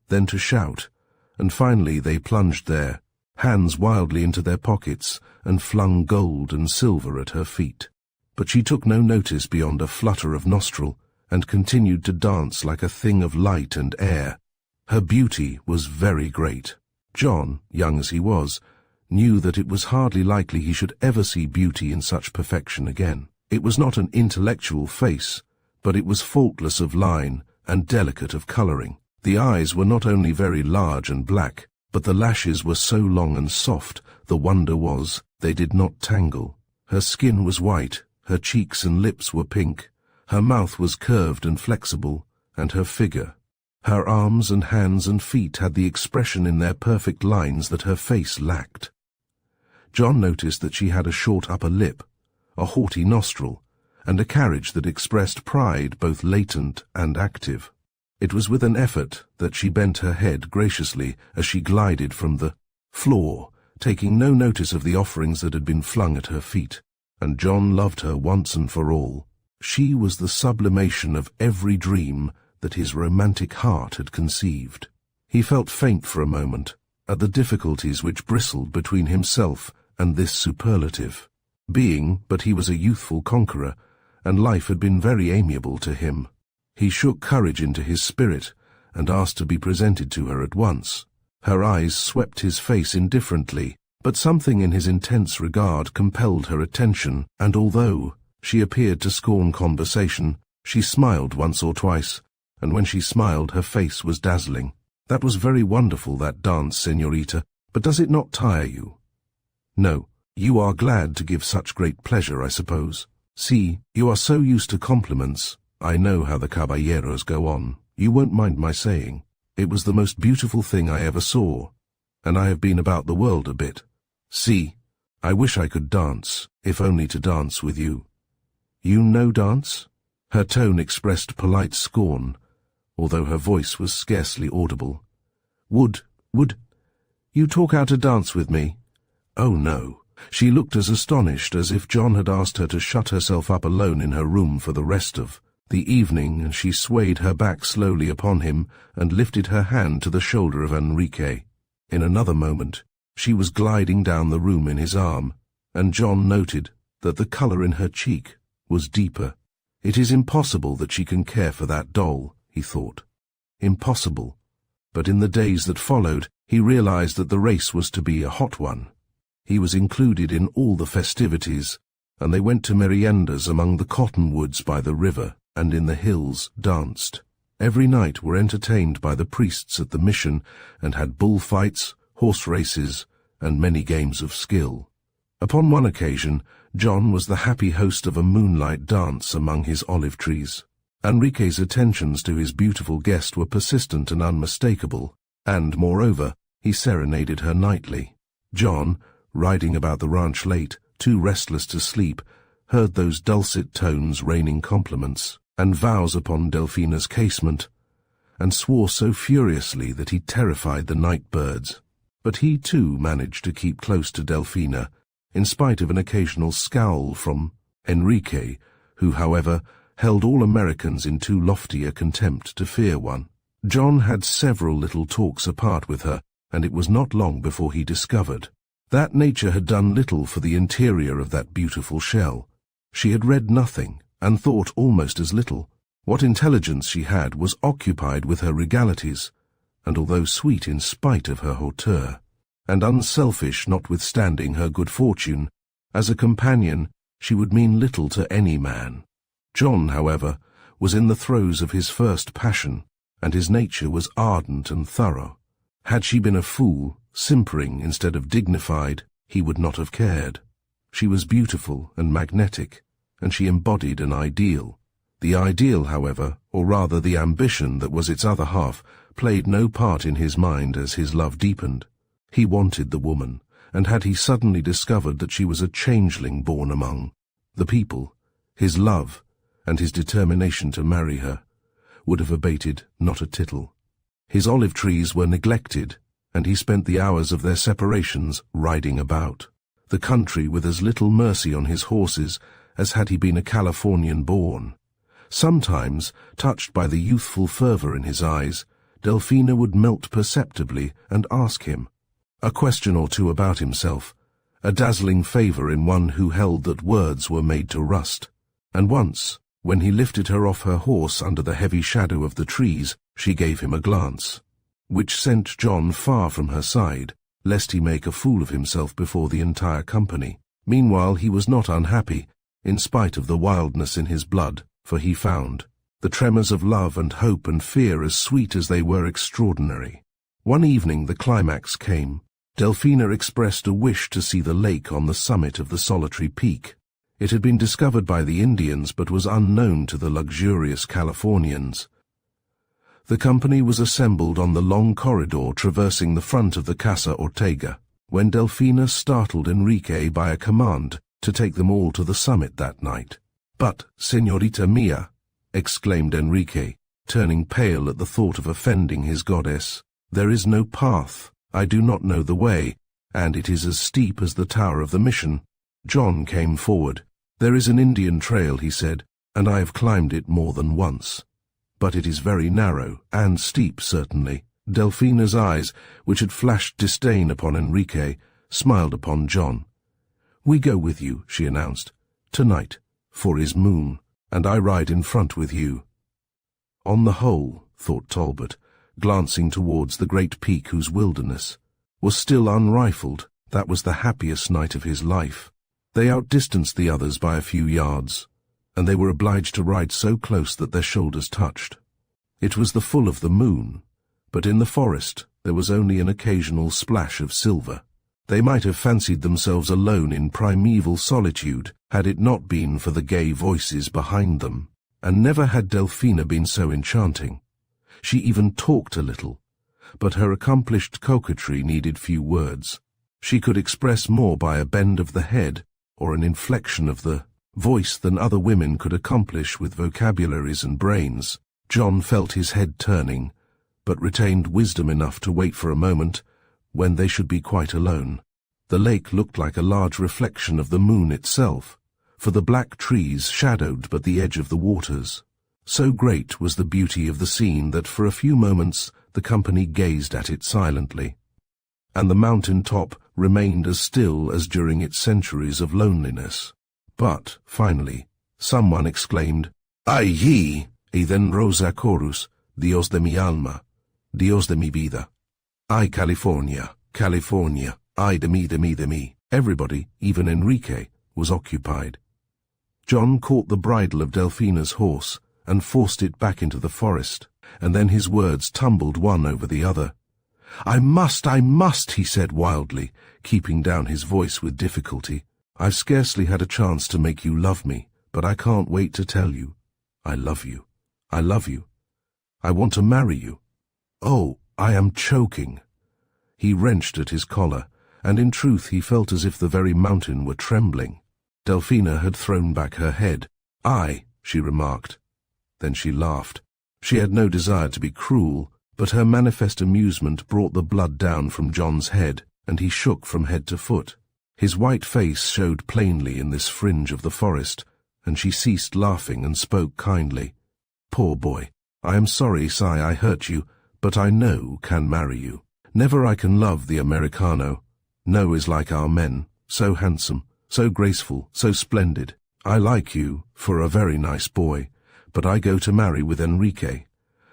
then to shout, and finally they plunged their hands wildly into their pockets and flung gold and silver at her feet. But she took no notice beyond a flutter of nostril, and continued to dance like a thing of light and air. Her beauty was very great. John, young as he was, knew that it was hardly likely he should ever see beauty in such perfection again. It was not an intellectual face, but it was faultless of line and delicate of colouring. The eyes were not only very large and black, but the lashes were so long and soft, the wonder was they did not tangle. Her skin was white, her cheeks and lips were pink, her mouth was curved and flexible, and her figure. Her arms and hands and feet had the expression in their perfect lines that her face lacked. John noticed that she had a short upper lip, a haughty nostril, and a carriage that expressed pride both latent and active. It was with an effort that she bent her head graciously as she glided from the floor, taking no notice of the offerings that had been flung at her feet. And John loved her once and for all. She was the sublimation of every dream that his romantic heart had conceived. He felt faint for a moment at the difficulties which bristled between himself and this superlative. But he was a youthful conqueror, and life had been very amiable to him. He shook courage into his spirit, and asked to be presented to her at once. Her eyes swept his face indifferently, but something in his intense regard compelled her attention, and although she appeared to scorn conversation, she smiled once or twice, and when she smiled her face was dazzling. "That was very wonderful, that dance, señorita, but does it not tire you?" "No. You are glad to give such great pleasure, I suppose. See, you are so used to compliments. I know how the caballeros go on. You won't mind my saying. It was the most beautiful thing I ever saw, and I have been about the world a bit. See, I wish I could dance, if only to dance with you." "You know dance?" Her tone expressed polite scorn, although her voice was scarcely audible. Would you talk out a dance with me?" "Oh, no." She looked as astonished as if John had asked her to shut herself up alone in her room for the rest of the evening, and she swayed her back slowly upon him and lifted her hand to the shoulder of Enrique. In another moment, she was gliding down the room in his arm, and John noted that the colour in her cheek was deeper. "It is impossible that she can care for that doll," he thought. Impossible. But in the days that followed, he realized that the race was to be a hot one. He was included in all the festivities, and they went to meriendas among the cottonwoods by the river, and in the hills danced. Every night were entertained by the priests at the mission, and had bullfights, horse races, and many games of skill. Upon one occasion, John was the happy host of a moonlight dance among his olive trees. Enrique's attentions to his beautiful guest were persistent and unmistakable, and, moreover, he serenaded her nightly. John, riding about the ranch late, too restless to sleep, heard those dulcet tones raining compliments and vows upon Delfina's casement, and swore so furiously that he terrified the night birds. But he too managed to keep close to Delfina, in spite of an occasional scowl from Enrique, who, however, held all Americans in too lofty a contempt to fear one. John had several little talks apart with her, and it was not long before he discovered that nature had done little for the interior of that beautiful shell. She had read nothing, and thought almost as little. What intelligence she had was occupied with her regalities, and although sweet in spite of her hauteur, and unselfish notwithstanding her good fortune, as a companion she would mean little to any man. John, however, was in the throes of his first passion, and his nature was ardent and thorough. Had she been a fool, simpering instead of dignified, he would not have cared. She was beautiful and magnetic, and she embodied an ideal. The ideal, however, or rather the ambition that was its other half, played no part in his mind as his love deepened. He wanted the woman, and had he suddenly discovered that she was a changeling born among the people, his love, and his determination to marry her, would have abated not a tittle. His olive trees were neglected, and he spent the hours of their separations riding about the country with as little mercy on his horses as had he been a Californian born. Sometimes, touched by the youthful fervor in his eyes, Delfina would melt perceptibly and ask him a question or two about himself, a dazzling favor in one who held that words were made to rust. And once, when he lifted her off her horse under the heavy shadow of the trees, she gave him a glance, which sent John far from her side, lest he make a fool of himself before the entire company. Meanwhile he was not unhappy, in spite of the wildness in his blood, for he found the tremors of love and hope and fear as sweet as they were extraordinary. One evening the climax came. Delfina expressed a wish to see the lake on the summit of the solitary peak. It had been discovered by the Indians but was unknown to the luxurious Californians. The company was assembled on the long corridor traversing the front of the Casa Ortega, when Delfina startled Enrique by a command to take them all to the summit that night. "But, señorita mia," exclaimed Enrique, turning pale at the thought of offending his goddess, "there is no path. I do not know the way, and it is as steep as the tower of the mission." John came forward. "There is an Indian trail," he said, "and I have climbed it more than once. But it is very narrow, and steep, certainly." Delfina's eyes, which had flashed disdain upon Enrique, smiled upon John. "We go with you," she announced, "tonight, for his moon, and I ride in front with you." On the whole, thought Talbot, glancing towards the great peak whose wilderness was still unrifled. That was the happiest night of his life. They outdistanced the others by a few yards, and they were obliged to ride so close that their shoulders touched. It was the full of the moon, but in the forest there was only an occasional splash of silver. They might have fancied themselves alone in primeval solitude had it not been for the gay voices behind them, and never had Delphina been so enchanting. She even talked a little, but her accomplished coquetry needed few words. She could express more by a bend of the head or an inflection of the voice than other women could accomplish with vocabularies and brains. John felt his head turning, but retained wisdom enough to wait for a moment when they should be quite alone. The lake looked like a large reflection of the moon itself, for the black trees shadowed but the edge of the waters. So great was the beauty of the scene that for a few moments the company gazed at it silently, and the mountain top remained as still as during its centuries of loneliness. But, finally, someone exclaimed, "Ay, ye, y then rosa chorus, Dios de mi alma, Dios de mi vida. Ay, California, California, ay de mi, de mi, de mi." Everybody, even Enrique, was occupied. John caught the bridle of Delphina's horse and forced it back into the forest, and then his words tumbled one over the other. I must, he said wildly, keeping down his voice with difficulty. "I've scarcely had a chance to make you love me, but I can't wait to tell you. I love you. I love you. I want to marry you. Oh, I am choking." He wrenched at his collar, and in truth he felt as if the very mountain were trembling. Delphina had thrown back her head. "Aye," she remarked. Then she laughed. She had no desire to be cruel, but her manifest amusement brought the blood down from John's head, and he shook from head to foot. His white face showed plainly in this fringe of the forest, and she ceased laughing and spoke kindly. "Poor boy, I am sorry, Sai, I hurt you, but I know can marry you. Never I can love the Americano. No is like our men, so handsome, so graceful, so splendid. I like you, for a very nice boy, but I go to marry with Enrique,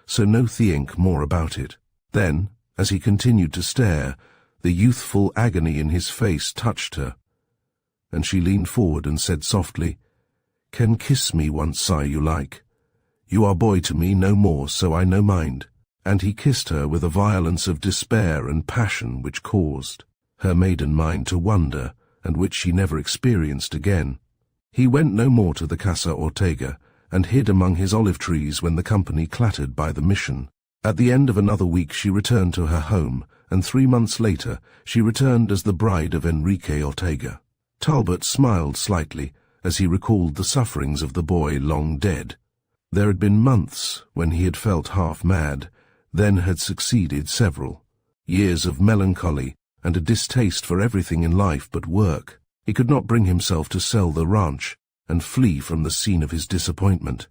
so no think more about it." Then, as he continued to stare, the youthful agony in his face touched her, and she leaned forward and said softly, "Can kiss me once, Sai, you like. You are boy to me no more, so I no mind." And he kissed her with a violence of despair and passion which caused her maiden mind to wonder, and which she never experienced again. He went no more to the Casa Ortega, and hid among his olive trees when the company clattered by the mission. At the end of another week she returned to her home, and 3 months later she returned as the bride of Enrique Ortega. Talbot smiled slightly as he recalled the sufferings of the boy long dead. There had been months when he had felt half mad, then had succeeded several years of melancholy and a distaste for everything in life but work. He could not bring himself to sell the ranch and flee from the scene of his disappointment,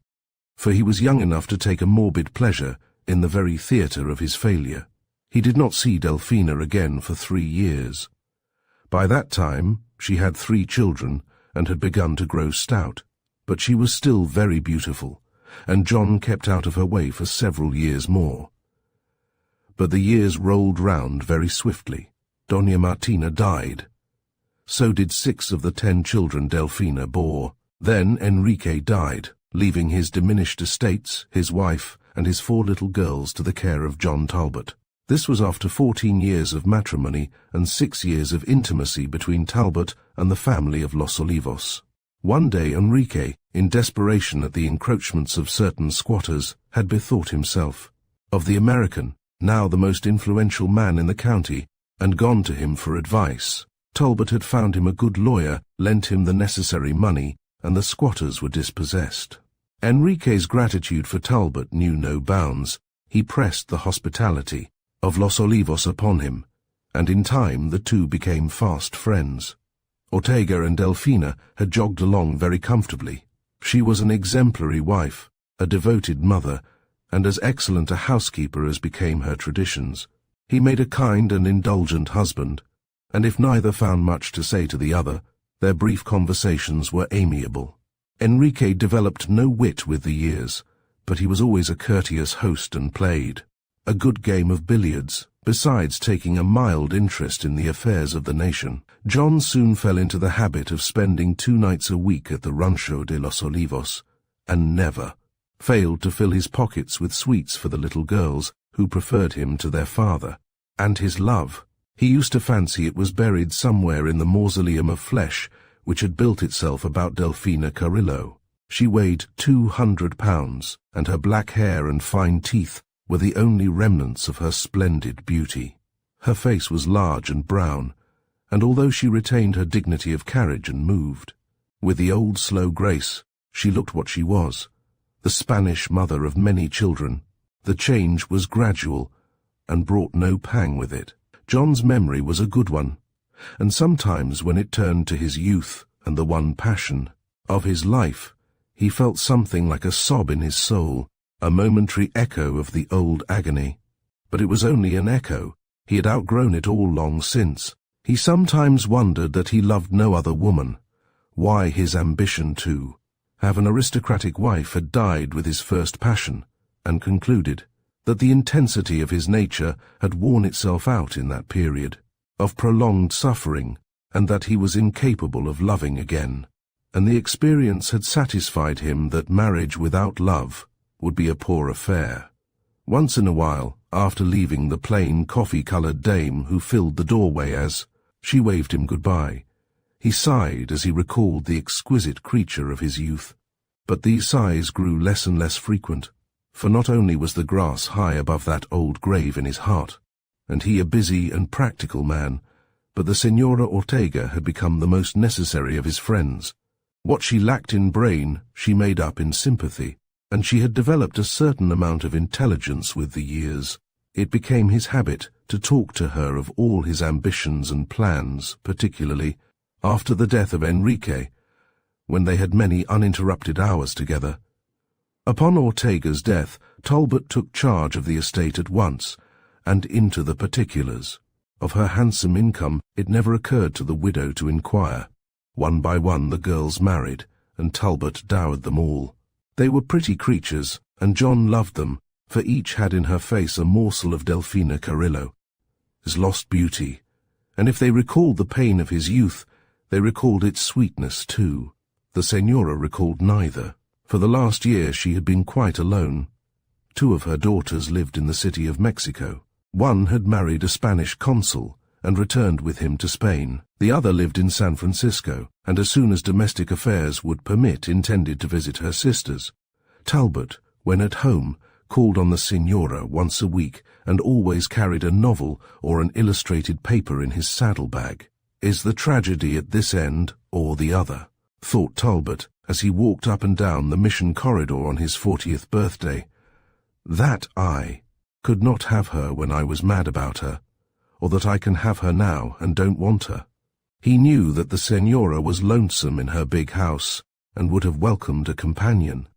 for he was young enough to take a morbid pleasure in the very theatre of his failure. He did not see Delphina again for 3 years. By that time she had 3 children and had begun to grow stout, but she was still very beautiful, and John kept out of her way for several years more. But the years rolled round very swiftly. Doña Martina died. So did 6 of the 10 children Delphina bore. Then Enrique died, leaving his diminished estates, his wife, and his 4 little girls to the care of John Talbot. This was after 14 years of matrimony and 6 years of intimacy between Talbot and the family of Los Olivos. One day Enrique, in desperation at the encroachments of certain squatters, had bethought himself of the American, now the most influential man in the county, and gone to him for advice. Talbot had found him a good lawyer, lent him the necessary money, and the squatters were dispossessed. Enrique's gratitude for Talbot knew no bounds. He pressed the hospitality of Los Olivos upon him, and in time the two became fast friends. Ortega and Delphina had jogged along very comfortably. She was an exemplary wife, a devoted mother, and as excellent a housekeeper as became her traditions. He made a kind and indulgent husband, and if neither found much to say to the other, their brief conversations were amiable. Enrique developed no wit with the years, but he was always a courteous host and played. a good game of billiards, besides taking a mild interest in the affairs of the nation. John soon fell into the habit of spending 2 nights a week at the Rancho de los Olivos, and never failed to fill his pockets with sweets for the little girls who preferred him to their father. And his love, he used to fancy it was buried somewhere in the mausoleum of flesh which had built itself about Delfina Carrillo. She weighed 200 pounds, and her black hair and fine teeth were the only remnants of her splendid beauty. Her face was large and brown, and although she retained her dignity of carriage and moved with the old slow grace, she looked what she was, the Spanish mother of many children. The change was gradual and brought no pang with it. John's memory was a good one, and sometimes when it turned to his youth and the one passion of his life, he felt something like a sob in his soul, a momentary echo of the old agony. But it was only an echo. He had outgrown it all long since. He sometimes wondered that he loved no other woman. Why his ambition to have an aristocratic wife had died with his first passion, and concluded that the intensity of his nature had worn itself out in that period of prolonged suffering, and that he was incapable of loving again. And the experience had satisfied him that marriage without love would be a poor affair. Once in a while, after leaving the plain coffee-coloured dame who filled the doorway as she waved him goodbye, he sighed as he recalled the exquisite creature of his youth. But these sighs grew less and less frequent, for not only was the grass high above that old grave in his heart, and he a busy and practical man, but the Señora Ortega had become the most necessary of his friends. What she lacked in brain, she made up in sympathy, and she had developed a certain amount of intelligence with the years. It became his habit to talk to her of all his ambitions and plans, particularly after the death of Enrique, when they had many uninterrupted hours together. Upon Ortega's death, Talbot took charge of the estate at once, and into the particulars. Of her handsome income it never occurred to the widow to inquire. One by one the girls married, and Talbot dowered them all. They were pretty creatures, and John loved them, for each had in her face a morsel of Delfina Carrillo, his lost beauty, and if they recalled the pain of his youth, they recalled its sweetness too. The Señora recalled neither. For the last year she had been quite alone. 2 of her daughters lived in the city of Mexico. One had married a Spanish consul and returned with him to Spain. The other lived in San Francisco, and as soon as domestic affairs would permit intended to visit her sisters. Talbot, when at home, called on the Señora once a week and always carried a novel or an illustrated paper in his saddlebag. Is the tragedy at this end or the other? Thought Talbot as he walked up and down the Mission corridor on his 40th birthday. That I could not have her when I was mad about her, or that I can have her now and don't want her. He knew that the Señora was lonesome in her big house and would have welcomed a companion.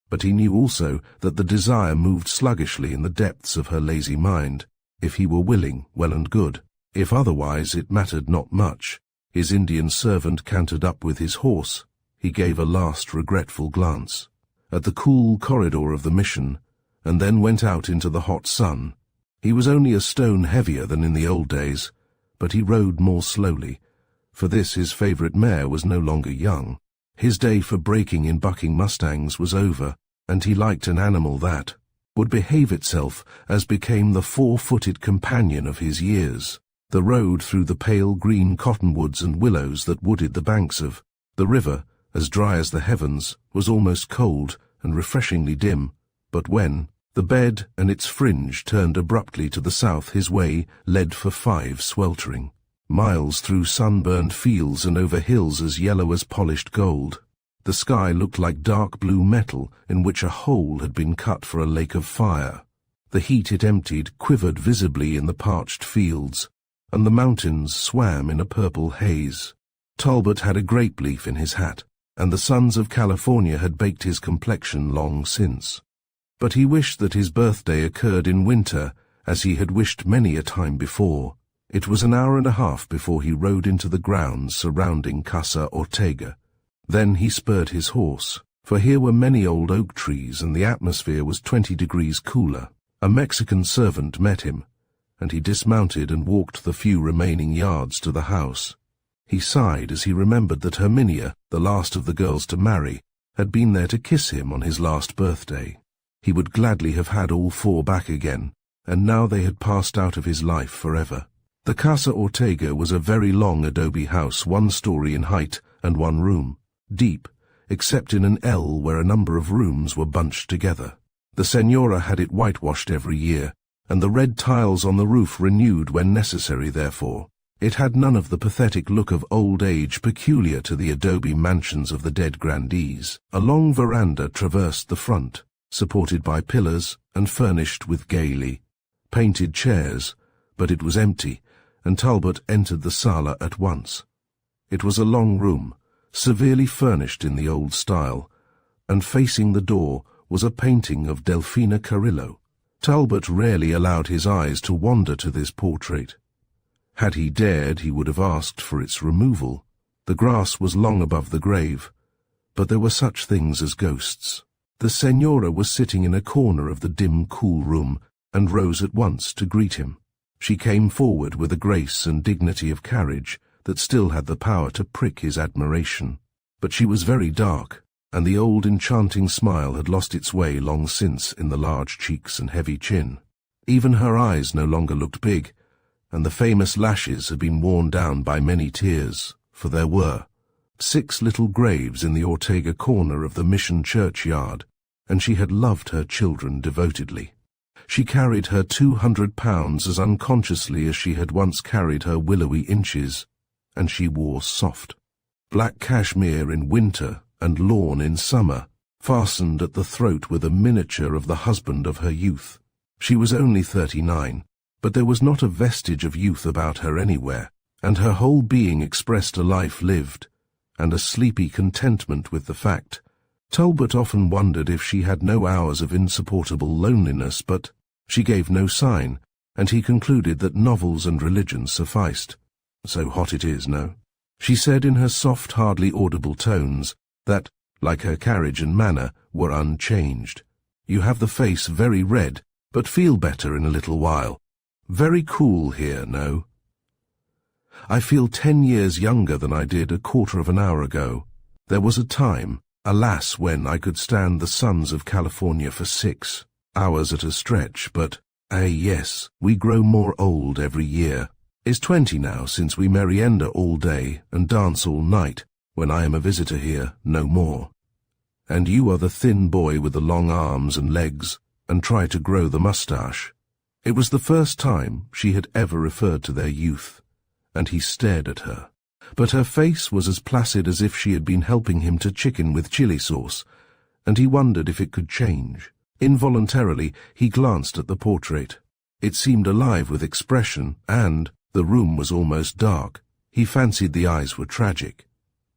But he knew also that the desire moved sluggishly in the depths of her lazy mind. If he were willing, well and good. If otherwise, it mattered not much. His Indian servant cantered up with his horse. He gave a last regretful glance at the cool corridor of the Mission, and then went out into the hot sun. He was only a stone heavier than in the old days, but he rode more slowly. For this his favourite mare was no longer young. His day for breaking in bucking mustangs was over, and he liked an animal that would behave itself as became the 4-footed companion of his years. The road through the pale green cottonwoods and willows that wooded the banks of the river, as dry as the heavens, was almost cold and refreshingly dim, but when the bed and its fringe turned abruptly to the south, his way led for 5 sweltering miles through sunburned fields and over hills as yellow as polished gold. The sky looked like dark blue metal in which a hole had been cut for a lake of fire. The heat it emptied quivered visibly in the parched fields, and the mountains swam in a purple haze. Talbot had a grape leaf in his hat, and the suns of California had baked his complexion long since. But he wished that his birthday occurred in winter, as he had wished many a time before. It was an hour and a half before he rode into the grounds surrounding Casa Ortega. Then he spurred his horse, for here were many old oak trees and the atmosphere was 20 degrees cooler. A Mexican servant met him, and he dismounted and walked the few remaining yards to the house. He sighed as he remembered that Herminia, the last of the girls to marry, had been there to kiss him on his last birthday. He would gladly have had all four back again, and now they had passed out of his life forever. The Casa Ortega was a very long adobe house, 1 story in height and 1 room, deep, except in an L where a number of rooms were bunched together. The Senora had it whitewashed every year, and the red tiles on the roof renewed when necessary therefore. It had none of the pathetic look of old age peculiar to the adobe mansions of the dead grandees. A long veranda traversed the front, supported by pillars and furnished with gaily painted chairs, but it was empty, and Talbot entered the sala at once. It was a long room, severely furnished in the old style, and facing the door was a painting of Delfina Carrillo. Talbot rarely allowed his eyes to wander to this portrait. Had he dared, he would have asked for its removal. The grass was long above the grave, but there were such things as ghosts. The Senora was sitting in a corner of the dim, cool room, and rose at once to greet him. She came forward with a grace and dignity of carriage that still had the power to prick his admiration. But she was very dark, and the old enchanting smile had lost its way long since in the large cheeks and heavy chin. Even her eyes no longer looked big, and the famous lashes had been worn down by many tears, for there were 6 little graves in the Ortega corner of the mission churchyard, and she had loved her children devotedly. She carried her 200 pounds as unconsciously as she had once carried her willowy inches, and she wore soft black cashmere in winter and lawn in summer, fastened at the throat with a miniature of the husband of her youth. She was only 39, but there was not a vestige of youth about her anywhere, and her whole being expressed a life lived, and a sleepy contentment with the fact. Talbot often wondered if she had no hours of insupportable loneliness, but she gave no sign, and he concluded that novels and religion sufficed. So hot it is, no? She said in her soft, hardly audible tones that, like her carriage and manner, were unchanged. You have the face very red, but feel better in a little while. Very cool here, no? I feel 10 years younger than I did a quarter of an hour ago. There was a time, alas, when I could stand the suns of California for 6 hours at a stretch, but, yes, we grow more old every year. It's 20 now since we merienda all day and dance all night, when I am a visitor here, no more. And you are the thin boy with the long arms and legs, and try to grow the moustache. It was the first time she had ever referred to their youth, and he stared at her. But her face was as placid as if she had been helping him to chicken with chili sauce, and he wondered if it could change. Involuntarily, he glanced at the portrait. It seemed alive with expression, and the room was almost dark. He fancied the eyes were tragic.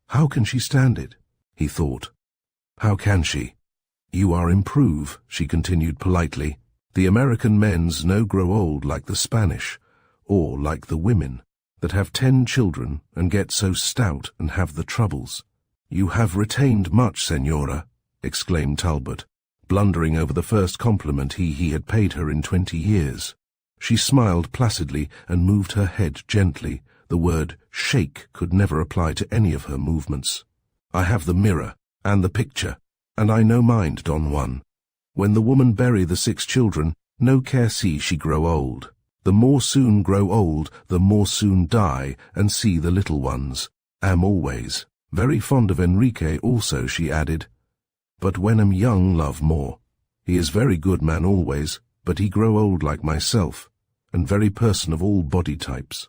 How can she stand it? He thought. How can she? You are improve, she continued politely. The American men's no grow old like the Spanish, or like the women, that have 10 children and get so stout and have the troubles. You have retained much, Senora, exclaimed Talbot, blundering over the first compliment he had paid her in 20 years. She smiled placidly and moved her head gently. The word shake could never apply to any of her movements. I have the mirror and the picture, and I no mind, Don Juan. When the woman bury the 6 children, no care see she grow old. The more soon grow old, the more soon die, and see the little ones. Am always very fond of Enrique also, she added. But when am young love more. He is very good man always, but he grow old like myself, and very person of all body types.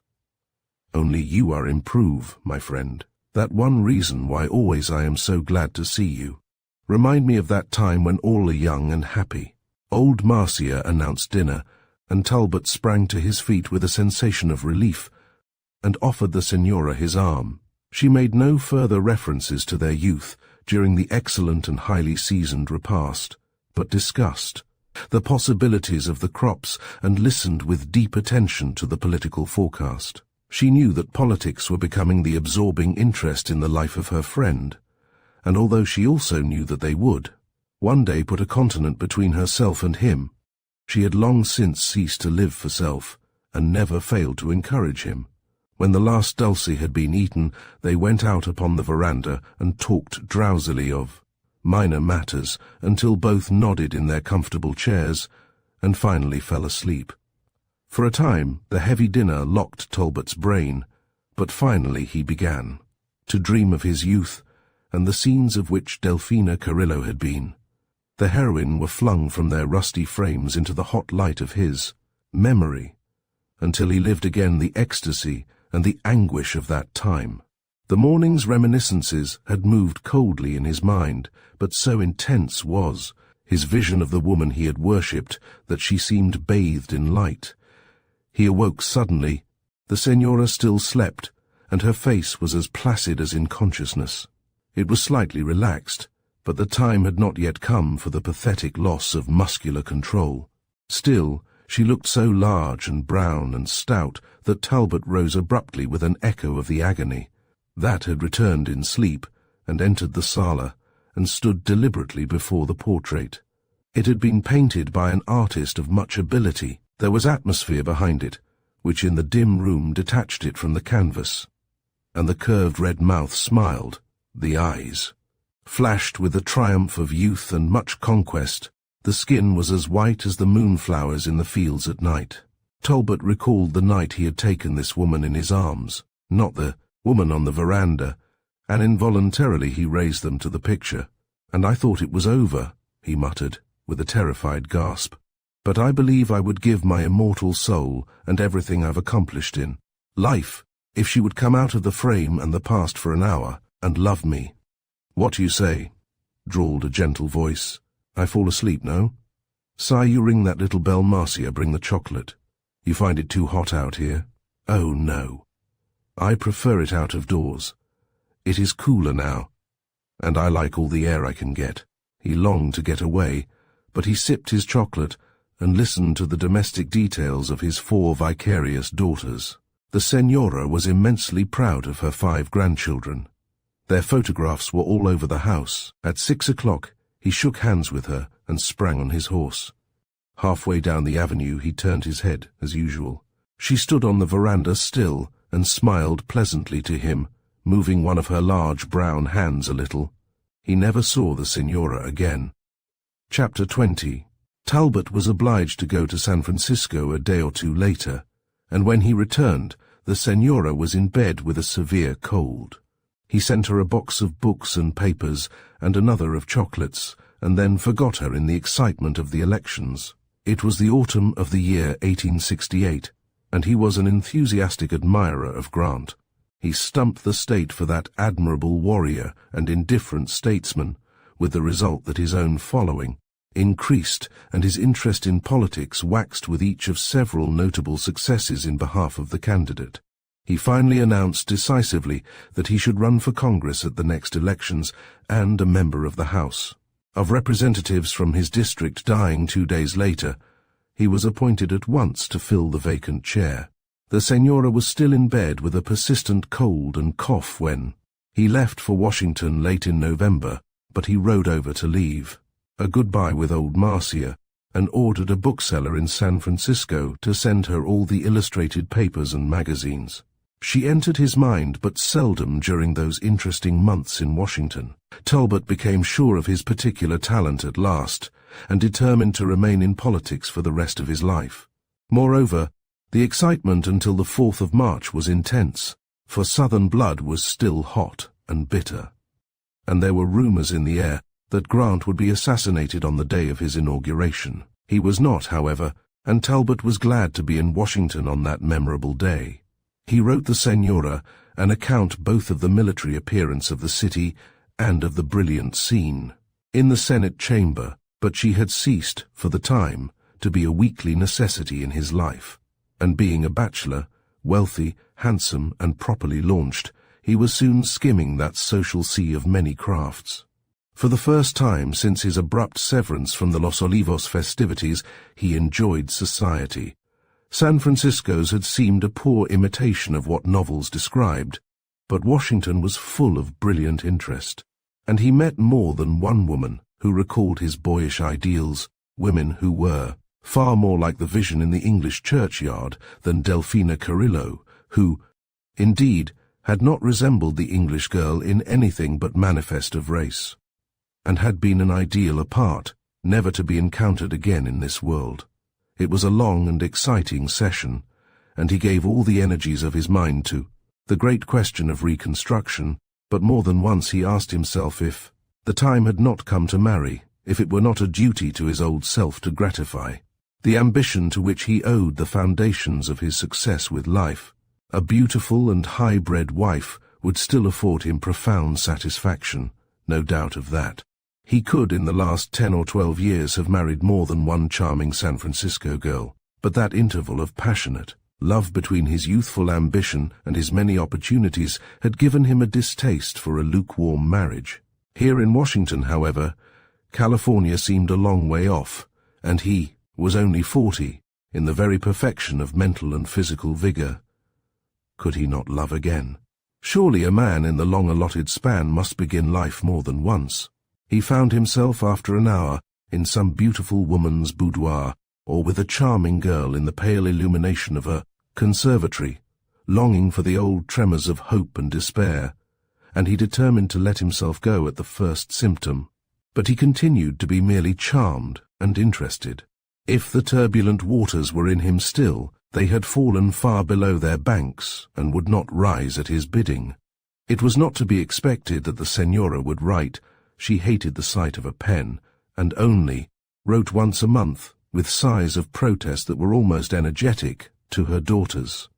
Only you are improve, my friend. That one reason why always I am so glad to see you. Remind me of that time when all are young and happy. Old Marcia announced dinner, and Talbot sprang to his feet with a sensation of relief, and offered the Senora his arm. She made no further references to their youth during the excellent and highly seasoned repast, but discussed the possibilities of the crops and listened with deep attention to the political forecast. She knew that politics were becoming the absorbing interest in the life of her friend, and although she also knew that they would one day put a continent between herself and him, She had long since ceased to live for self, and never failed to encourage him. When the last dulce had been eaten, they went out upon the veranda and talked drowsily of minor matters until both nodded in their comfortable chairs and finally fell asleep. For a time, the heavy dinner locked Talbot's brain, but finally he began to dream of his youth and the scenes of which Delphina Carrillo had been. The heroine were flung from their rusty frames into the hot light of his memory, until he lived again the ecstasy and the anguish of that time. The morning's reminiscences had moved coldly in his mind, but so intense was his vision of the woman he had worshipped that she seemed bathed in light. He awoke suddenly. The Senora still slept, and her face was as placid as in consciousness. It was slightly relaxed, but the time had not yet come for the pathetic loss of muscular control. Still, she looked so large and brown and stout that Talbot rose abruptly with an echo of the agony. That had returned in sleep, and entered the sala, and stood deliberately before the portrait. It had been painted by an artist of much ability. There was atmosphere behind it, which in the dim room detached it from the canvas. And the curved red mouth smiled, the eyes flashed with the triumph of youth and much conquest. The skin was as white as the moonflowers in the fields at night. Talbot recalled the night he had taken this woman in his arms, not the woman on the veranda, and involuntarily he raised them to the picture. "And I thought it was over," he muttered, with a terrified gasp. "But I believe I would give my immortal soul and everything I've accomplished in life if she would come out of the frame and the past for an hour and love me." "What do you say?" drawled a gentle voice. "I fall asleep, no? Si, you ring that little bell. Marcia, bring the chocolate. You find it too hot out here?" "Oh, no. I prefer it out of doors. It is cooler now, and I like all the air I can get." He longed to get away, but he sipped his chocolate and listened to the domestic details of his 4 vicarious daughters. The Senora was immensely proud of her 5 grandchildren. Their photographs were all over the house. At 6 o'clock, he shook hands with her and sprang on his horse. Halfway down the avenue, he turned his head, as usual. She stood on the veranda still and smiled pleasantly to him, moving one of her large brown hands a little. He never saw the Senora again. Chapter 20. Talbot was obliged to go to San Francisco a day or 2 later, and when he returned, the Senora was in bed with a severe cold. He sent her a box of books and papers and another of chocolates, and then forgot her in the excitement of the elections. It was the autumn of the year 1868, and he was an enthusiastic admirer of Grant. He stumped the state for that admirable warrior and indifferent statesman, with the result that his own following increased and his interest in politics waxed with each of several notable successes in behalf of the candidate. He finally announced decisively that he should run for Congress at the next elections and a member of the House of Representatives from his district dying 2 days later. He was appointed at once to fill the vacant chair. The Senora was still in bed with a persistent cold and cough when he left for Washington late in November, but he rode over to leave a goodbye with old Marcia, and ordered a bookseller in San Francisco to send her all the illustrated papers and magazines. She entered his mind but seldom during those interesting months in Washington. Talbot became sure of his particular talent at last, and determined to remain in politics for the rest of his life. Moreover, the excitement until the 4th of March was intense, for Southern blood was still hot and bitter, and there were rumors in the air that Grant would be assassinated on the day of his inauguration. He was not, however, and Talbot was glad to be in Washington on that memorable day. He wrote the Senora an account both of the military appearance of the city and of the brilliant scene in the Senate chamber, but she had ceased, for the time, to be a weekly necessity in his life, and being a bachelor, wealthy, handsome, and properly launched, he was soon skimming that social sea of many crafts. For the first time since his abrupt severance from the Los Olivos festivities, he enjoyed society. San Francisco's had seemed a poor imitation of what novels described, but Washington was full of brilliant interest, and he met more than one woman who recalled his boyish ideals, women who were far more like the vision in the English churchyard than Delfina Carrillo, who, indeed, had not resembled the English girl in anything but manifest of race, and had been an ideal apart, never to be encountered again in this world. It was a long and exciting session, and he gave all the energies of his mind to the great question of reconstruction, but more than once he asked himself if the time had not come to marry, if it were not a duty to his old self to gratify the ambition to which he owed the foundations of his success with life. A beautiful and high-bred wife would still afford him profound satisfaction, no doubt of that. He could, in the last 10 or 12 years, have married more than one charming San Francisco girl, but that interval of passionate love between his youthful ambition and his many opportunities had given him a distaste for a lukewarm marriage. Here in Washington, however, California seemed a long way off, and he was only 40, in the very perfection of mental and physical vigor. Could he not love again? Surely a man in the long allotted span must begin life more than once. He found himself after an hour in some beautiful woman's boudoir, or with a charming girl in the pale illumination of a conservatory, longing for the old tremors of hope and despair, and he determined to let himself go at the first symptom. But he continued to be merely charmed and interested. If the turbulent waters were in him still, they had fallen far below their banks and would not rise at his bidding. It was not to be expected that the Senora would write. She hated the sight of a pen, and only wrote once a month, with sighs of protest that were almost energetic, to her daughters.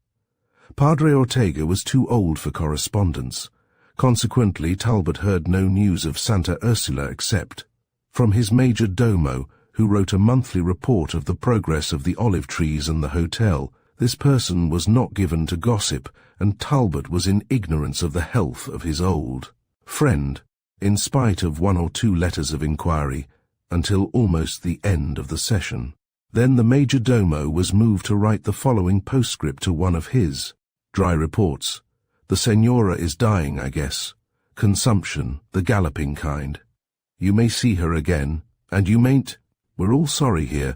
Padre Ortega was too old for correspondence. Consequently, Talbot heard no news of Santa Ursula except from his major domo, who wrote a monthly report of the progress of the olive trees and the hotel. This person was not given to gossip, and Talbot was in ignorance of the health of his old friend, in spite of 1 or 2 letters of inquiry, until almost the end of the session. Then the major domo was moved to write the following postscript to one of his dry reports. The Senora is dying, I guess. Consumption, the galloping kind. You may see her again, and you mayn't. We're all sorry here,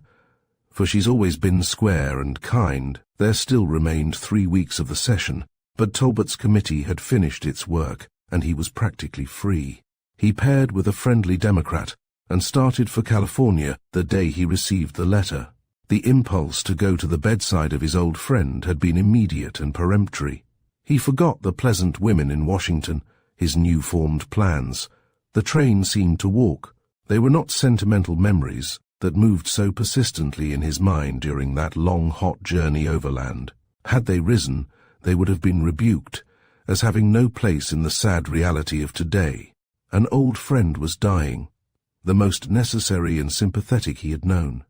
for she's always been square and kind. There still remained 3 weeks of the session, but Talbot's committee had finished its work, and he was practically free. He paired with a friendly Democrat and started for California the day he received the letter. The impulse to go to the bedside of his old friend had been immediate and peremptory. He forgot the pleasant women in Washington, his new-formed plans. The train seemed to walk. They were not sentimental memories that moved so persistently in his mind during that long, hot journey overland. Had they risen, they would have been rebuked, as having no place in the sad reality of today. An old friend was dying, the most necessary and sympathetic he had known.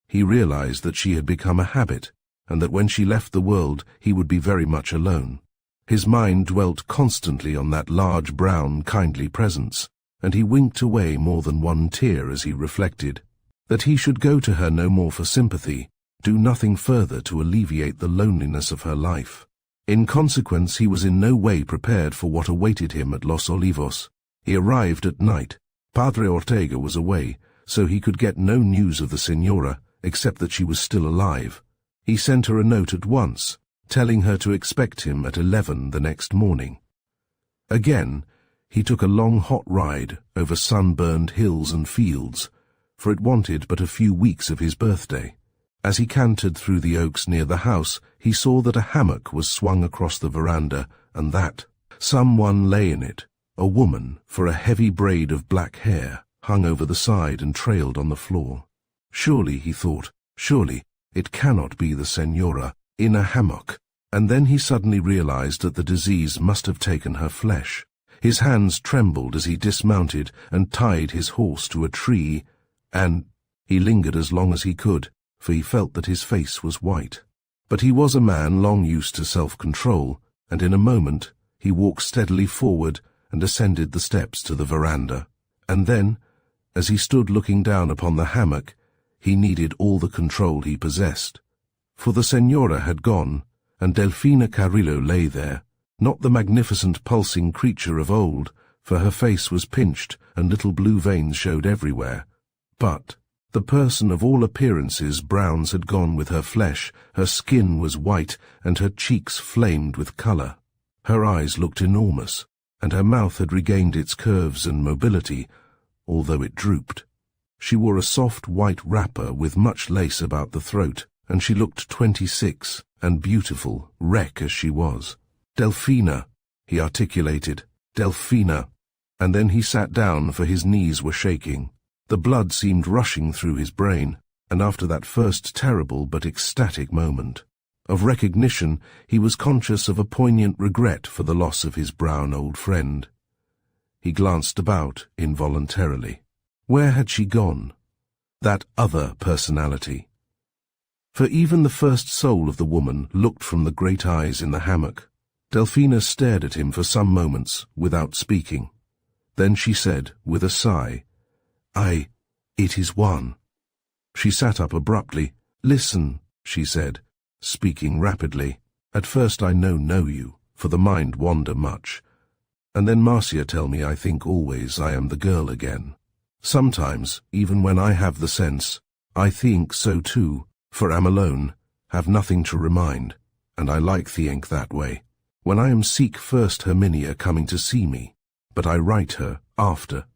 He realized that she had become a habit, and that when she left the world he would be very much alone. His mind dwelt constantly on that large, brown, kindly presence, and he winked away more than one tear as he reflected that he should go to her no more for sympathy, do nothing further to alleviate the loneliness of her life. In consequence, he was in no way prepared for what awaited him at Los Olivos. He arrived at night. Padre Ortega was away, so he could get no news of the Senora, except that she was still alive. He sent her a note at once, telling her to expect him at 11 the next morning. Again, he took a long hot ride over sunburned hills and fields, for it wanted but a few weeks of his birthday. As he cantered through the oaks near the house, he saw that a hammock was swung across the veranda, and that someone lay in it, a woman, for a heavy braid of black hair hung over the side and trailed on the floor. Surely, he thought, surely, it cannot be the Senora in a hammock. And then he suddenly realized that the disease must have taken her flesh. His hands trembled as he dismounted and tied his horse to a tree, and he lingered as long as he could, for he felt that his face was white. But he was a man long used to self-control, and in a moment he walked steadily forward and ascended the steps to the veranda. And then, as he stood looking down upon the hammock, he needed all the control he possessed. For the Senora had gone, and Delfina Carrillo lay there, not the magnificent pulsing creature of old, for her face was pinched and little blue veins showed everywhere, but The person of all appearances browns had gone with her flesh, her skin was white, and her cheeks flamed with colour. Her eyes looked enormous, and her mouth had regained its curves and mobility, although it drooped. She wore a soft white wrapper with much lace about the throat, and she looked 26, and beautiful, wreck as she was. "Delphina," he articulated, "Delphina." And then he sat down, for his knees were shaking. The blood seemed rushing through his brain, and after that first terrible but ecstatic moment of recognition, he was conscious of a poignant regret for the loss of his brown old friend. He glanced about involuntarily. Where had she gone? That other personality. For even the first soul of the woman looked from the great eyes in the hammock. Delphina stared at him for some moments without speaking. Then she said, with a sigh, "It is one." She sat up abruptly. "Listen," she said, speaking rapidly. "At first I know you, for the mind wander much. And then Marcia tell me I think always I am the girl again. Sometimes, even when I have the sense, I think so too, for am alone, have nothing to remind, and I like think that way. When I am seek first Herminia coming to see me, but I write her after.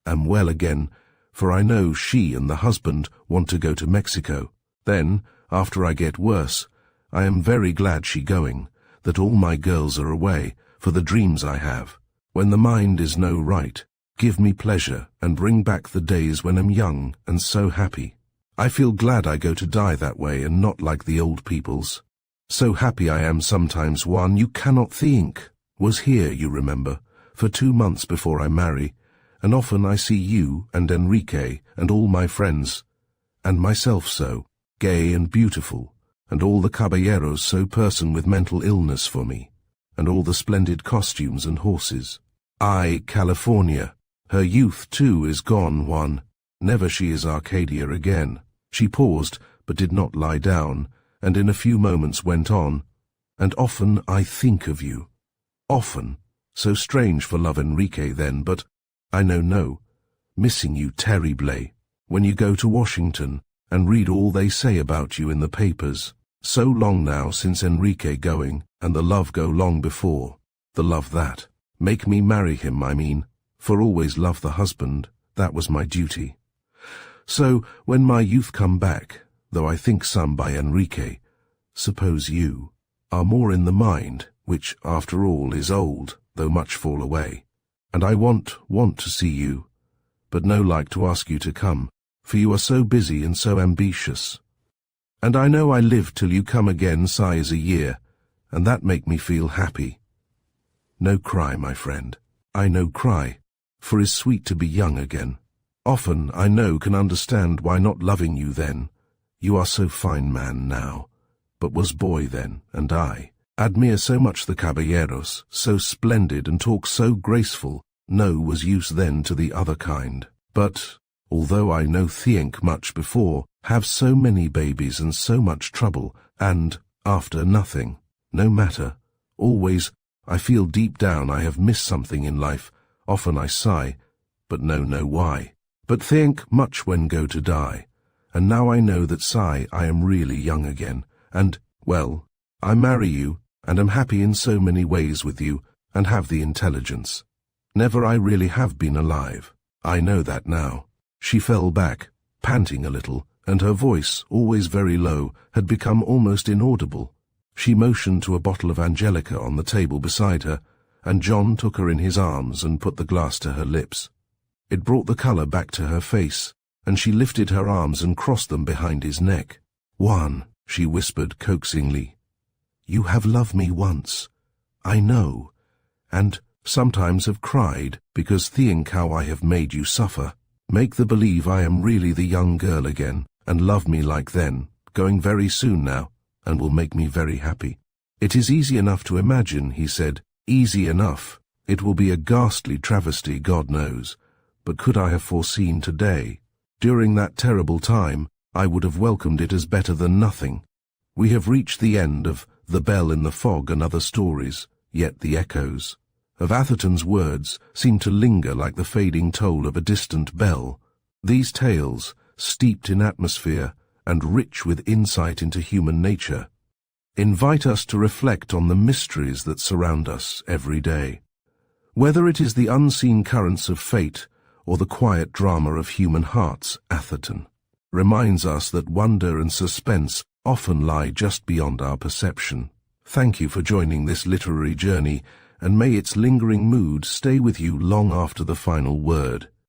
Am well again, for I know she and the husband want to go to Mexico. Then, after I get worse, I am very glad she going, that all my girls are away, for the dreams I have. When the mind is no right, give me pleasure and bring back the days when I'm young and so happy. I feel glad I go to die that way and not like the old peoples. So happy I am sometimes one you cannot think. Was here, you remember, for 2 months before I marry, and often I see you and Enrique and all my friends, and myself so, gay and beautiful, and all the caballeros so person with mental illness for me, and all the splendid costumes and horses. California, her youth too is gone, Juan. Never she is Arcadia again. She paused, but did not lie down, and in a few moments went on, and often I think of you. Often. So strange for love Enrique then, but I know, missing you terrible, when you go to Washington and read all they say about you in the papers. So long now since Enrique going, and the love go long before. The love that. Make me marry him, I mean, for always love the husband, that was my duty. So, when my youth come back, though I think some by Enrique, suppose you are more in the mind, which, after all, is old, though much fall away. And I want to see you, but no like to ask you to come, for you are so busy and so ambitious. And I know I live till you come again size a year, and that make me feel happy. No cry, my friend, I no cry, for is sweet to be young again. Often, I know, can understand why not loving you then. You are so fine man now, but was boy then, and I admire so much the caballeros, so splendid and talk so graceful, no was use then to the other kind. But, although I no think much before, have so many babies and so much trouble, and, after nothing, no matter, always, I feel deep down I have missed something in life, often I sigh, but no know why. But think much when go to die, and now I know that sigh I am really young again, and, well, I marry you, and am happy in so many ways with you, and have the intelligence. Never I really have been alive. I know that now. She fell back, panting a little, and her voice, always very low, had become almost inaudible. She motioned to a bottle of Angelica on the table beside her, and John took her in his arms and put the glass to her lips. It brought the colour back to her face, and she lifted her arms and crossed them behind his neck. "Juan," she whispered coaxingly, "you have loved me once, I know, and sometimes have cried because think how I have made you suffer. Make the believe I am really the young girl again, and love me like then, going very soon now, and will make me very happy." "It is easy enough to imagine," he said, "easy enough. It will be a ghastly travesty, God knows. But could I have foreseen today? During that terrible time, I would have welcomed it as better than nothing. We have reached the end of The Bell in the Fog and other stories, yet the echoes of Atherton's words seem to linger like the fading toll of a distant bell. These tales, steeped in atmosphere, and rich with insight into human nature, invite us to reflect on the mysteries that surround us every day. Whether it is the unseen currents of fate or the quiet drama of human hearts, Atherton reminds us that wonder and suspense often lie just beyond our perception. Thank you for joining this literary journey, and may its lingering mood stay with you long after the final word.